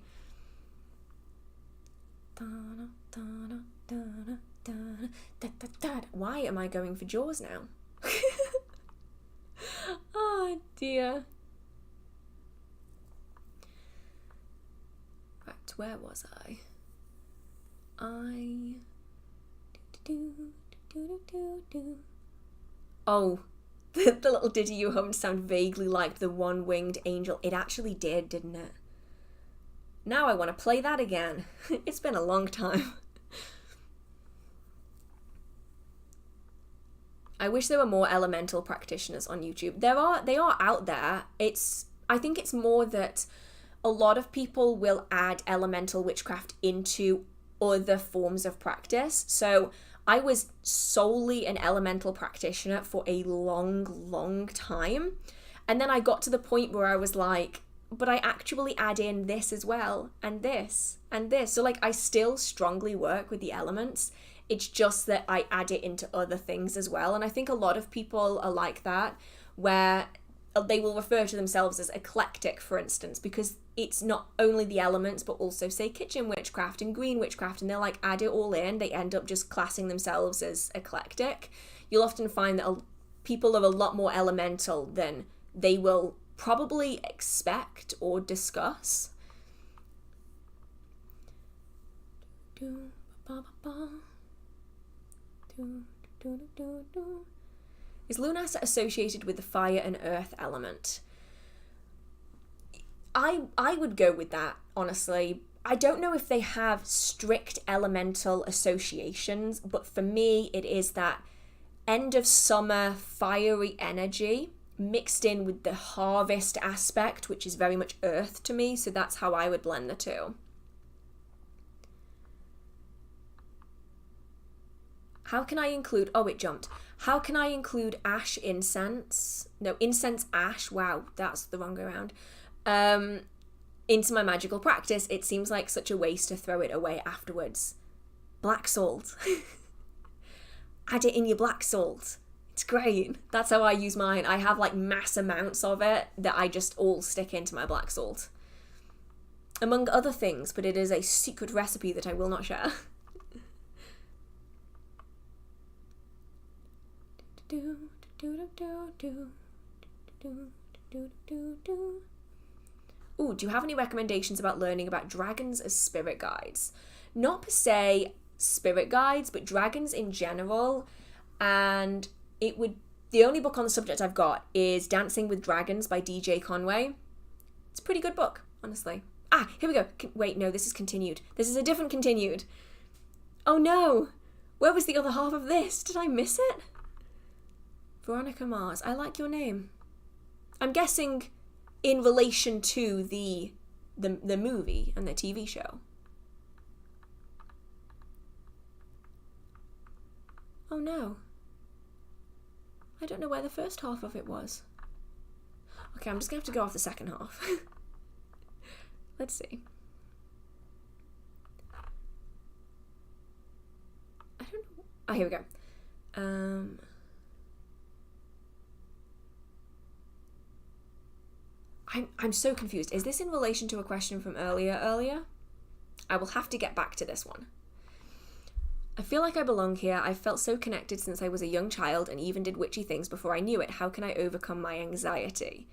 [SPEAKER 1] Why am I going for Jaws now? Oh dear. Right, where was I? Oh, the little ditty you hummed sound vaguely like the one-winged angel. It actually did, didn't it? Now I want to play that again. It's been a long time. I wish there were more elemental practitioners on YouTube. They are out there. I think it's more that a lot of people will add elemental witchcraft into other forms of practice. So I was solely an elemental practitioner for a long time. And then I got to the point where I was like, but I actually add in this as well, and this, and this. So like I still strongly work with the elements. It's just that I add it into other things as well. And I think a lot of people are like that, where they will refer to themselves as eclectic, for instance, because it's not only the elements, but also, say, kitchen witchcraft and green witchcraft, and they'll like add it all in. They end up just classing themselves as eclectic. You'll often find that people are a lot more elemental than they will probably expect or discuss. Is Lunasa associated with the fire and earth element? I would go with that, honestly. I don't know if they have strict elemental associations, but for me it is that end of summer fiery energy mixed in with the harvest aspect, which is very much earth to me, so that's how I would blend the two. How can I include, oh it jumped. How can I include ash incense? No, incense ash, wow, that's the wrong way around. Into my magical practice. It seems like such a waste to throw it away afterwards. Black salt. Add it in your black salt. It's great. That's how I use mine. I have like mass amounts of it that I just all stick into my black salt. Among other things, but it is a secret recipe that I will not share. Ooh, do you have any recommendations about learning about dragons as spirit guides? Not per se spirit guides, but dragons in general. And the only book on the subject I've got is Dancing with Dragons by DJ Conway. It's a pretty good book, honestly. Ah, here we go. Wait, no, this is continued. This is a different continued. Oh no! Where was the other half of this? Did I miss it? Veronica Mars, I like your name. I'm guessing in relation to the movie and the TV show. Oh no. I don't know where the first half of it was. Okay, I'm just gonna have to go off the second half. Let's see. I don't know. Oh, here we go. I'm so confused. Is this in relation to a question from earlier? I will have to get back to this one. I feel like I belong here. I've felt so connected since I was a young child and even did witchy things before I knew it. How can I overcome my anxiety?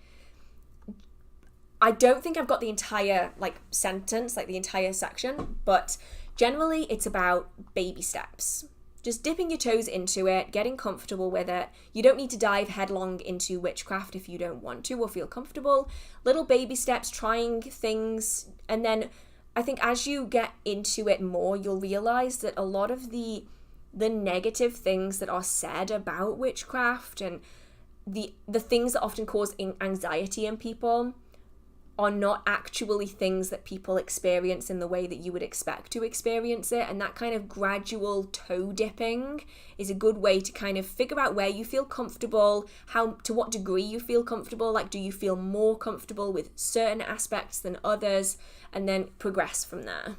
[SPEAKER 1] I don't think I've got the entire like sentence, like the entire section, but generally it's about baby steps. Just dipping your toes into it, getting comfortable with it. You don't need to dive headlong into witchcraft if you don't want to or feel comfortable. Little baby steps, trying things, and then I think as you get into it more, you'll realize that a lot of the negative things that are said about witchcraft and the things that often cause anxiety in people are not actually things that people experience in the way that you would expect to experience it. And that kind of gradual toe dipping is a good way to kind of figure out where you feel comfortable, to what degree you feel comfortable. Like, do you feel more comfortable with certain aspects than others? And then progress from there.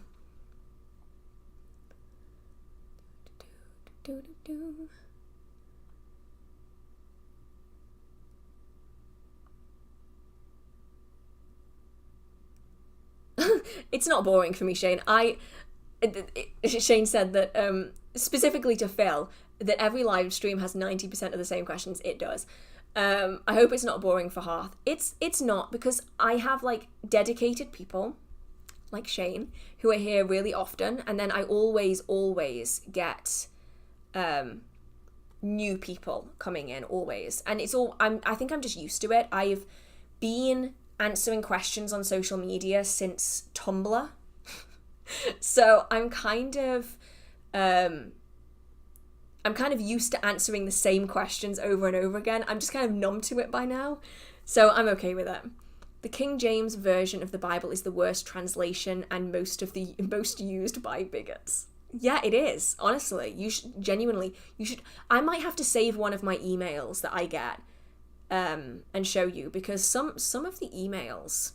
[SPEAKER 1] It's not boring for me, Shane. Shane said that specifically to Phil that every live stream has 90% of the same questions. It does. I hope it's not boring for Hearth. It's not, because I have like dedicated people like Shane who are here really often, and then I always get new people coming in always, and it's all I think I'm just used to it. I've been answering questions on social media since Tumblr. So I'm kind of used to answering the same questions over and over again. I'm just kind of numb to it by now. So I'm okay with it. The King James version of the Bible is the worst translation and most used by bigots. Yeah, it is. Honestly, you should I might have to save one of my emails that I get and show you, because some of the emails,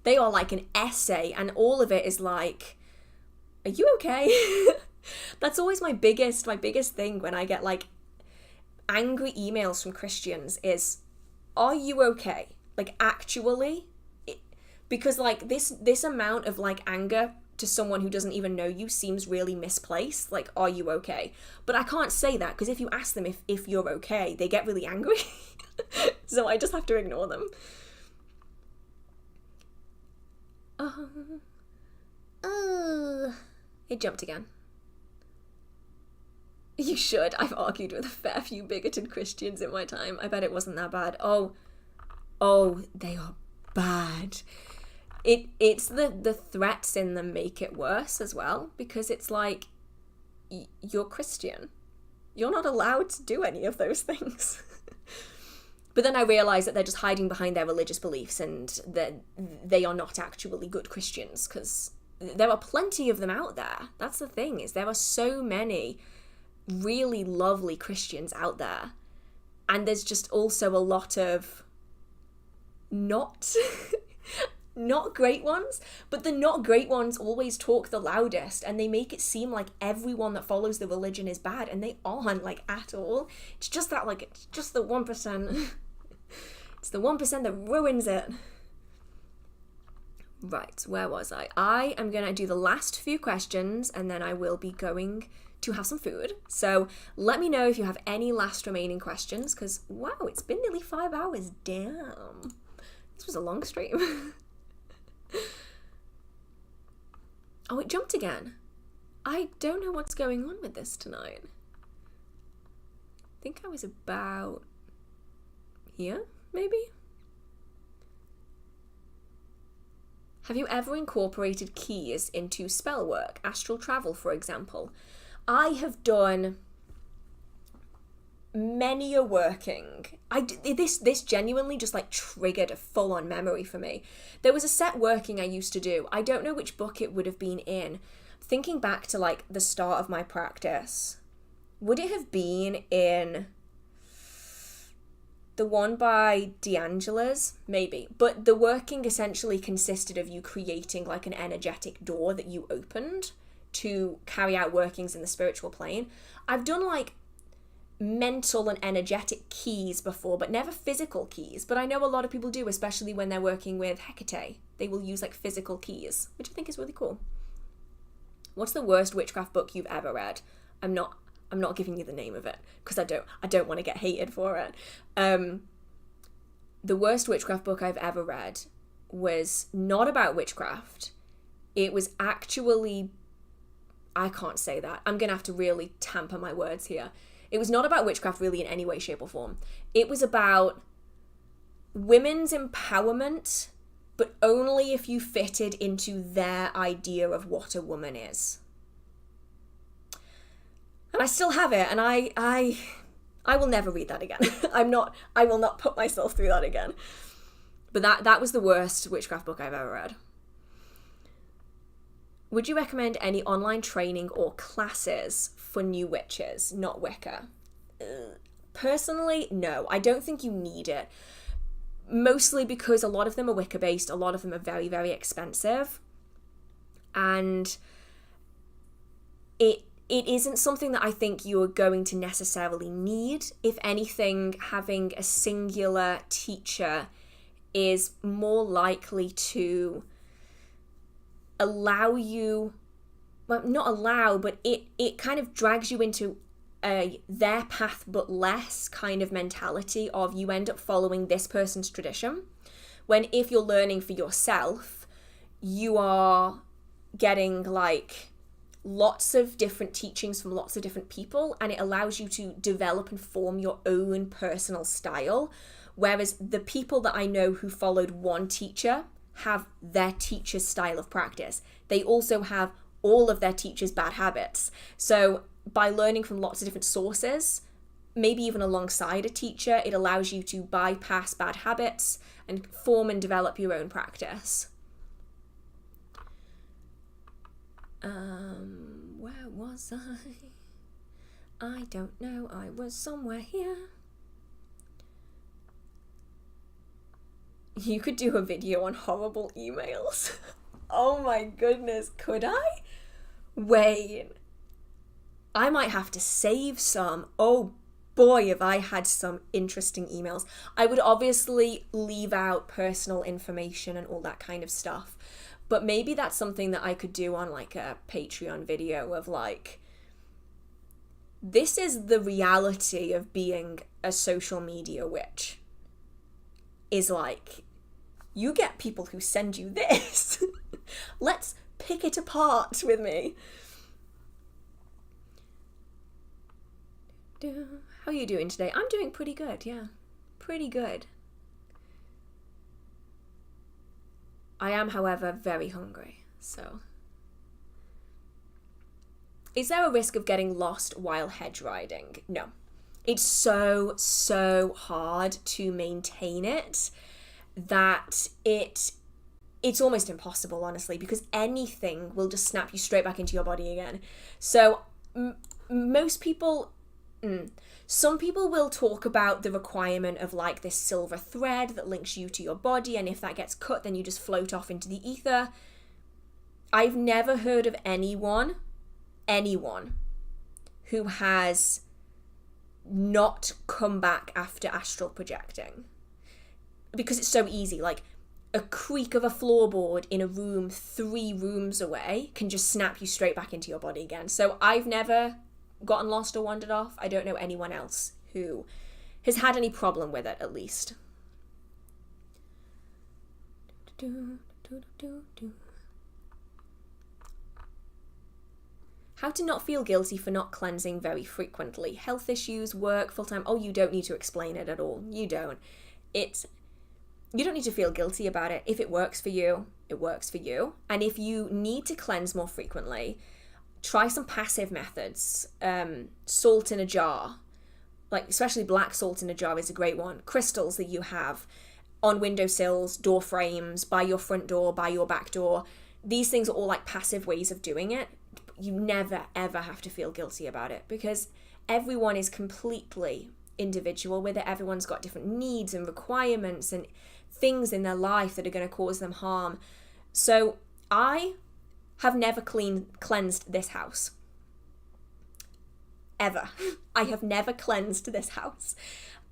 [SPEAKER 1] they are like an essay, and all of it is like, are you okay? That's always my biggest thing when I get like angry emails from Christians is, are you okay? Like, actually, because like this amount of like anger to someone who doesn't even know you seems really misplaced. Like, are you okay? But I can't say that, because if you ask them if you're okay, they get really angry. So I just have to ignore them. It jumped again. You should. I've argued with a fair few bigoted Christians in my time. I bet it wasn't that bad. Oh, they are bad. It's the threats in them make it worse as well, because it's like, you're Christian. You're not allowed to do any of those things. But then I realise that they're just hiding behind their religious beliefs, and that they are not actually good Christians, because there are plenty of them out there. That's the thing, is there are so many really lovely Christians out there, and there's just also a lot of not great ones, but the not great ones always talk the loudest, and they make it seem like everyone that follows the religion is bad, and they aren't, like, at all. It's just that, like, it's just the 1%. It's the 1% that ruins it. Right, where was I? I am gonna do the last few questions, and then I will be going to have some food. So let me know if you have any last remaining questions, because wow, it's been nearly 5 hours. Damn, this was a long stream. Oh, it jumped again. I don't know what's going on with this tonight. I think I was about here, maybe? Have you ever incorporated keys into spellwork, astral travel, for example? I have done many a working. This genuinely just like triggered a full-on memory for me. There was a set working I used to do. I don't know which book it would have been in. Thinking back to like the start of my practice, would it have been in the one by D'Angela's? Maybe. But the working essentially consisted of you creating like an energetic door that you opened to carry out workings in the spiritual plane. I've done like mental and energetic keys before, but never physical keys. But I know a lot of people do, especially when they're working with Hecate. They will use like physical keys, which I think is really cool. What's the worst witchcraft book you've ever read? I'm not giving you the name of it because I don't want to get hated for it. the worst witchcraft book I've ever read was not about witchcraft. It was actually, I can't say that. I'm going to have to really tamper my words here. It was not about witchcraft really in any way, shape, or form. It was about women's empowerment, but only if you fitted into their idea of what a woman is. And I still have it, and I will never read that again. I will not put myself through that again. But that was the worst witchcraft book I've ever read. Would you recommend any online training or classes for new witches, not Wicca? Personally, no. I don't think you need it. Mostly because a lot of them are Wicca-based, a lot of them are very, very expensive. And it isn't something that I think you're going to necessarily need. If anything, having a singular teacher is more likely to allow you, well, not allow, but it kind of drags you into their path but less kind of mentality of you end up following this person's tradition. When if you're learning for yourself, you are getting like lots of different teachings from lots of different people, and it allows you to develop and form your own personal style. Whereas the people that I know who followed one teacher have their teacher's style of practice. They also have all of their teacher's bad habits. So by learning from lots of different sources, maybe even alongside a teacher, it allows you to bypass bad habits and form and develop your own practice. Where was I? I don't know. I was somewhere here. You could do a video on horrible emails. Oh my goodness, could I? Wait. I might have to save some. Oh boy, have I had some interesting emails. I would obviously leave out personal information and all that kind of stuff. But maybe that's something that I could do on like a Patreon video of like, this is the reality of being a social media witch. Is like, you get people who send you this. Let's pick it apart with me. How are you doing today? I'm doing pretty good, yeah. Pretty good. I am, however, very hungry, so. Is there a risk of getting lost while hedge riding? No. It's so hard to maintain it that it's almost impossible, honestly, because anything will just snap you straight back into your body again. So most people, some people will talk about the requirement of like this silver thread that links you to your body, and if that gets cut, then you just float off into the ether. I've never heard of anyone who has not come back after astral projecting, because it's so easy. Like a creak of a floorboard in a room 3 rooms away can just snap you straight back into your body again. So I've never gotten lost or wandered off. I don't know anyone else who has had any problem with it, at least. How to not feel guilty for not cleansing very frequently. Health issues, work, full-time. Oh, you don't need to explain it at all. You don't. You don't need to feel guilty about it. If it works for you, it works for you. And if you need to cleanse more frequently, try some passive methods. Salt in a jar, like especially black salt in a jar is a great one. Crystals that you have on windowsills, door frames, by your front door, by your back door. These things are all like passive ways of doing it. You never, ever have to feel guilty about it because everyone is completely individual with it. Everyone's got different needs and requirements and things in their life that are going to cause them harm. So I have never cleansed this house. Ever. I have never cleansed this house.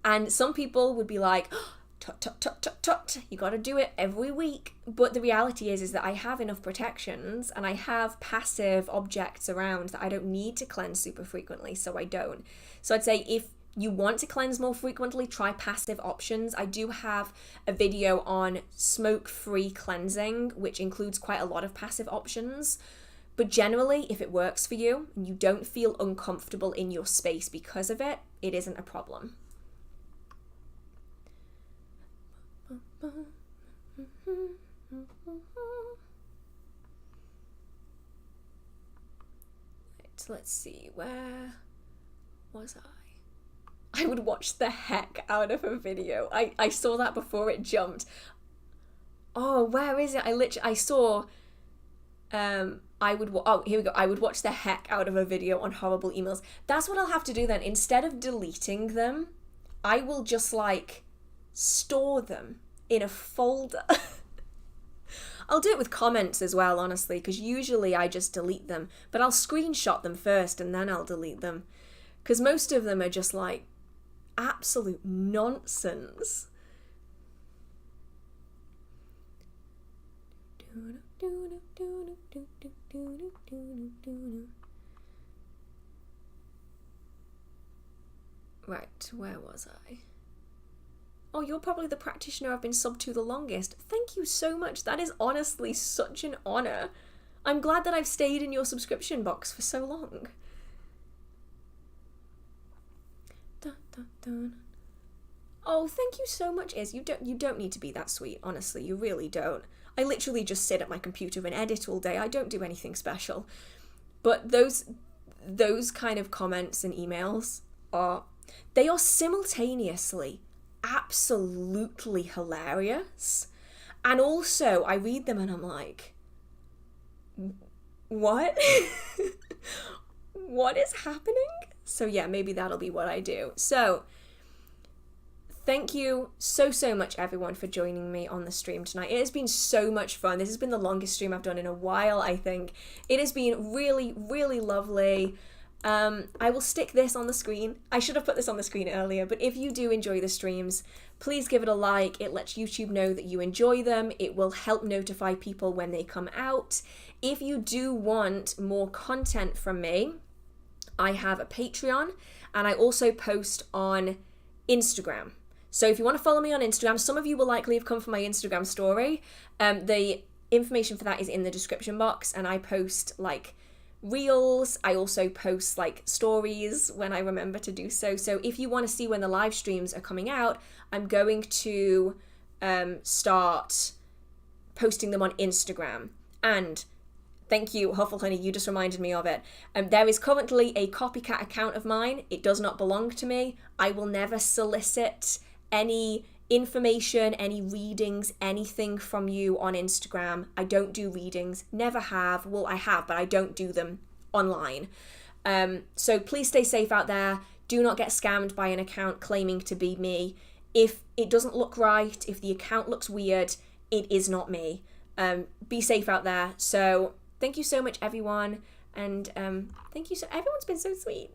[SPEAKER 1] And some people would be like, tut, tut, tut, tut, tut, you got to do it every week. But the reality is that I have enough protections and I have passive objects around that I don't need to cleanse super frequently, so I don't. So I'd say if you want to cleanse more frequently, try passive options. I do have a video on smoke-free cleansing, which includes quite a lot of passive options. But generally, if it works for you and you don't feel uncomfortable in your space because of it, it isn't a problem. Right, let's see, where was I would watch the heck out of a video. I saw that before it jumped. Oh, where is it? I saw, here we go. I would watch the heck out of a video on horrible emails. That's what I'll have to do then. Instead of deleting them, I will just like store them in a folder. I'll do it with comments as well, honestly, because usually I just delete them, but I'll screenshot them first and then I'll delete them. Because most of them are just like absolute nonsense. Right, where was I? Oh, you're probably the practitioner I've been subbed to the longest. Thank you so much. That is honestly such an honor. I'm glad that I've stayed in your subscription box for so long. Dun, dun, dun. Oh, thank you so much, Iz. You don't need to be that sweet, honestly. You really don't. I literally just sit at my computer and edit all day. I don't do anything special. But those kind of comments and emails they are simultaneously absolutely hilarious. And also, I read them and I'm like, what? What is happening? So yeah, maybe that'll be what I do. So thank you so much, everyone, for joining me on the stream tonight. It has been so much fun. This has been the longest stream I've done in a while, I think. It has been really, really lovely. I will stick this on the screen. I should have put this on the screen earlier, but if you do enjoy the streams, please give it a like. It lets YouTube know that you enjoy them. It will help notify people when they come out. If you do want more content from me, I have a Patreon and I also post on Instagram. So if you want to follow me on Instagram, some of you will likely have come from my Instagram story. The information for that is in the description box, and I post like reels. I also post like stories when I remember to do so. So if you want to see when the live streams are coming out, I'm going to start posting them on Instagram. And thank you, Hufflehoney, you just reminded me of it. There is currently a copycat account of mine. It does not belong to me. I will never solicit any information, any readings, anything from you on Instagram. I don't do readings, never have. Well, I have, but I don't do them online. So please stay safe out there. Do not get scammed by an account claiming to be me. If it doesn't look right, if the account looks weird, it is not me. Be safe out there. So thank you so much, everyone. And thank you everyone's been so sweet.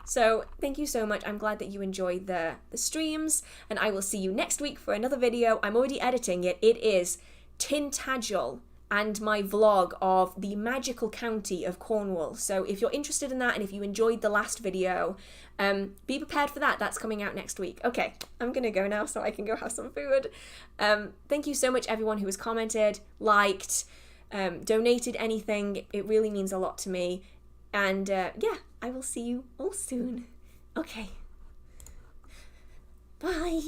[SPEAKER 1] So thank you so much. I'm glad that you enjoyed the streams, and I will see you next week for another video. I'm already editing it. It is Tintagel and my vlog of the magical county of Cornwall. So if you're interested in that, and if you enjoyed the last video, be prepared for that. That's coming out next week. Okay, I'm gonna go now so I can go have some food. Thank you so much, everyone who has commented, liked, donated anything. It really means a lot to me. And yeah, I will see you all soon. Okay. Bye.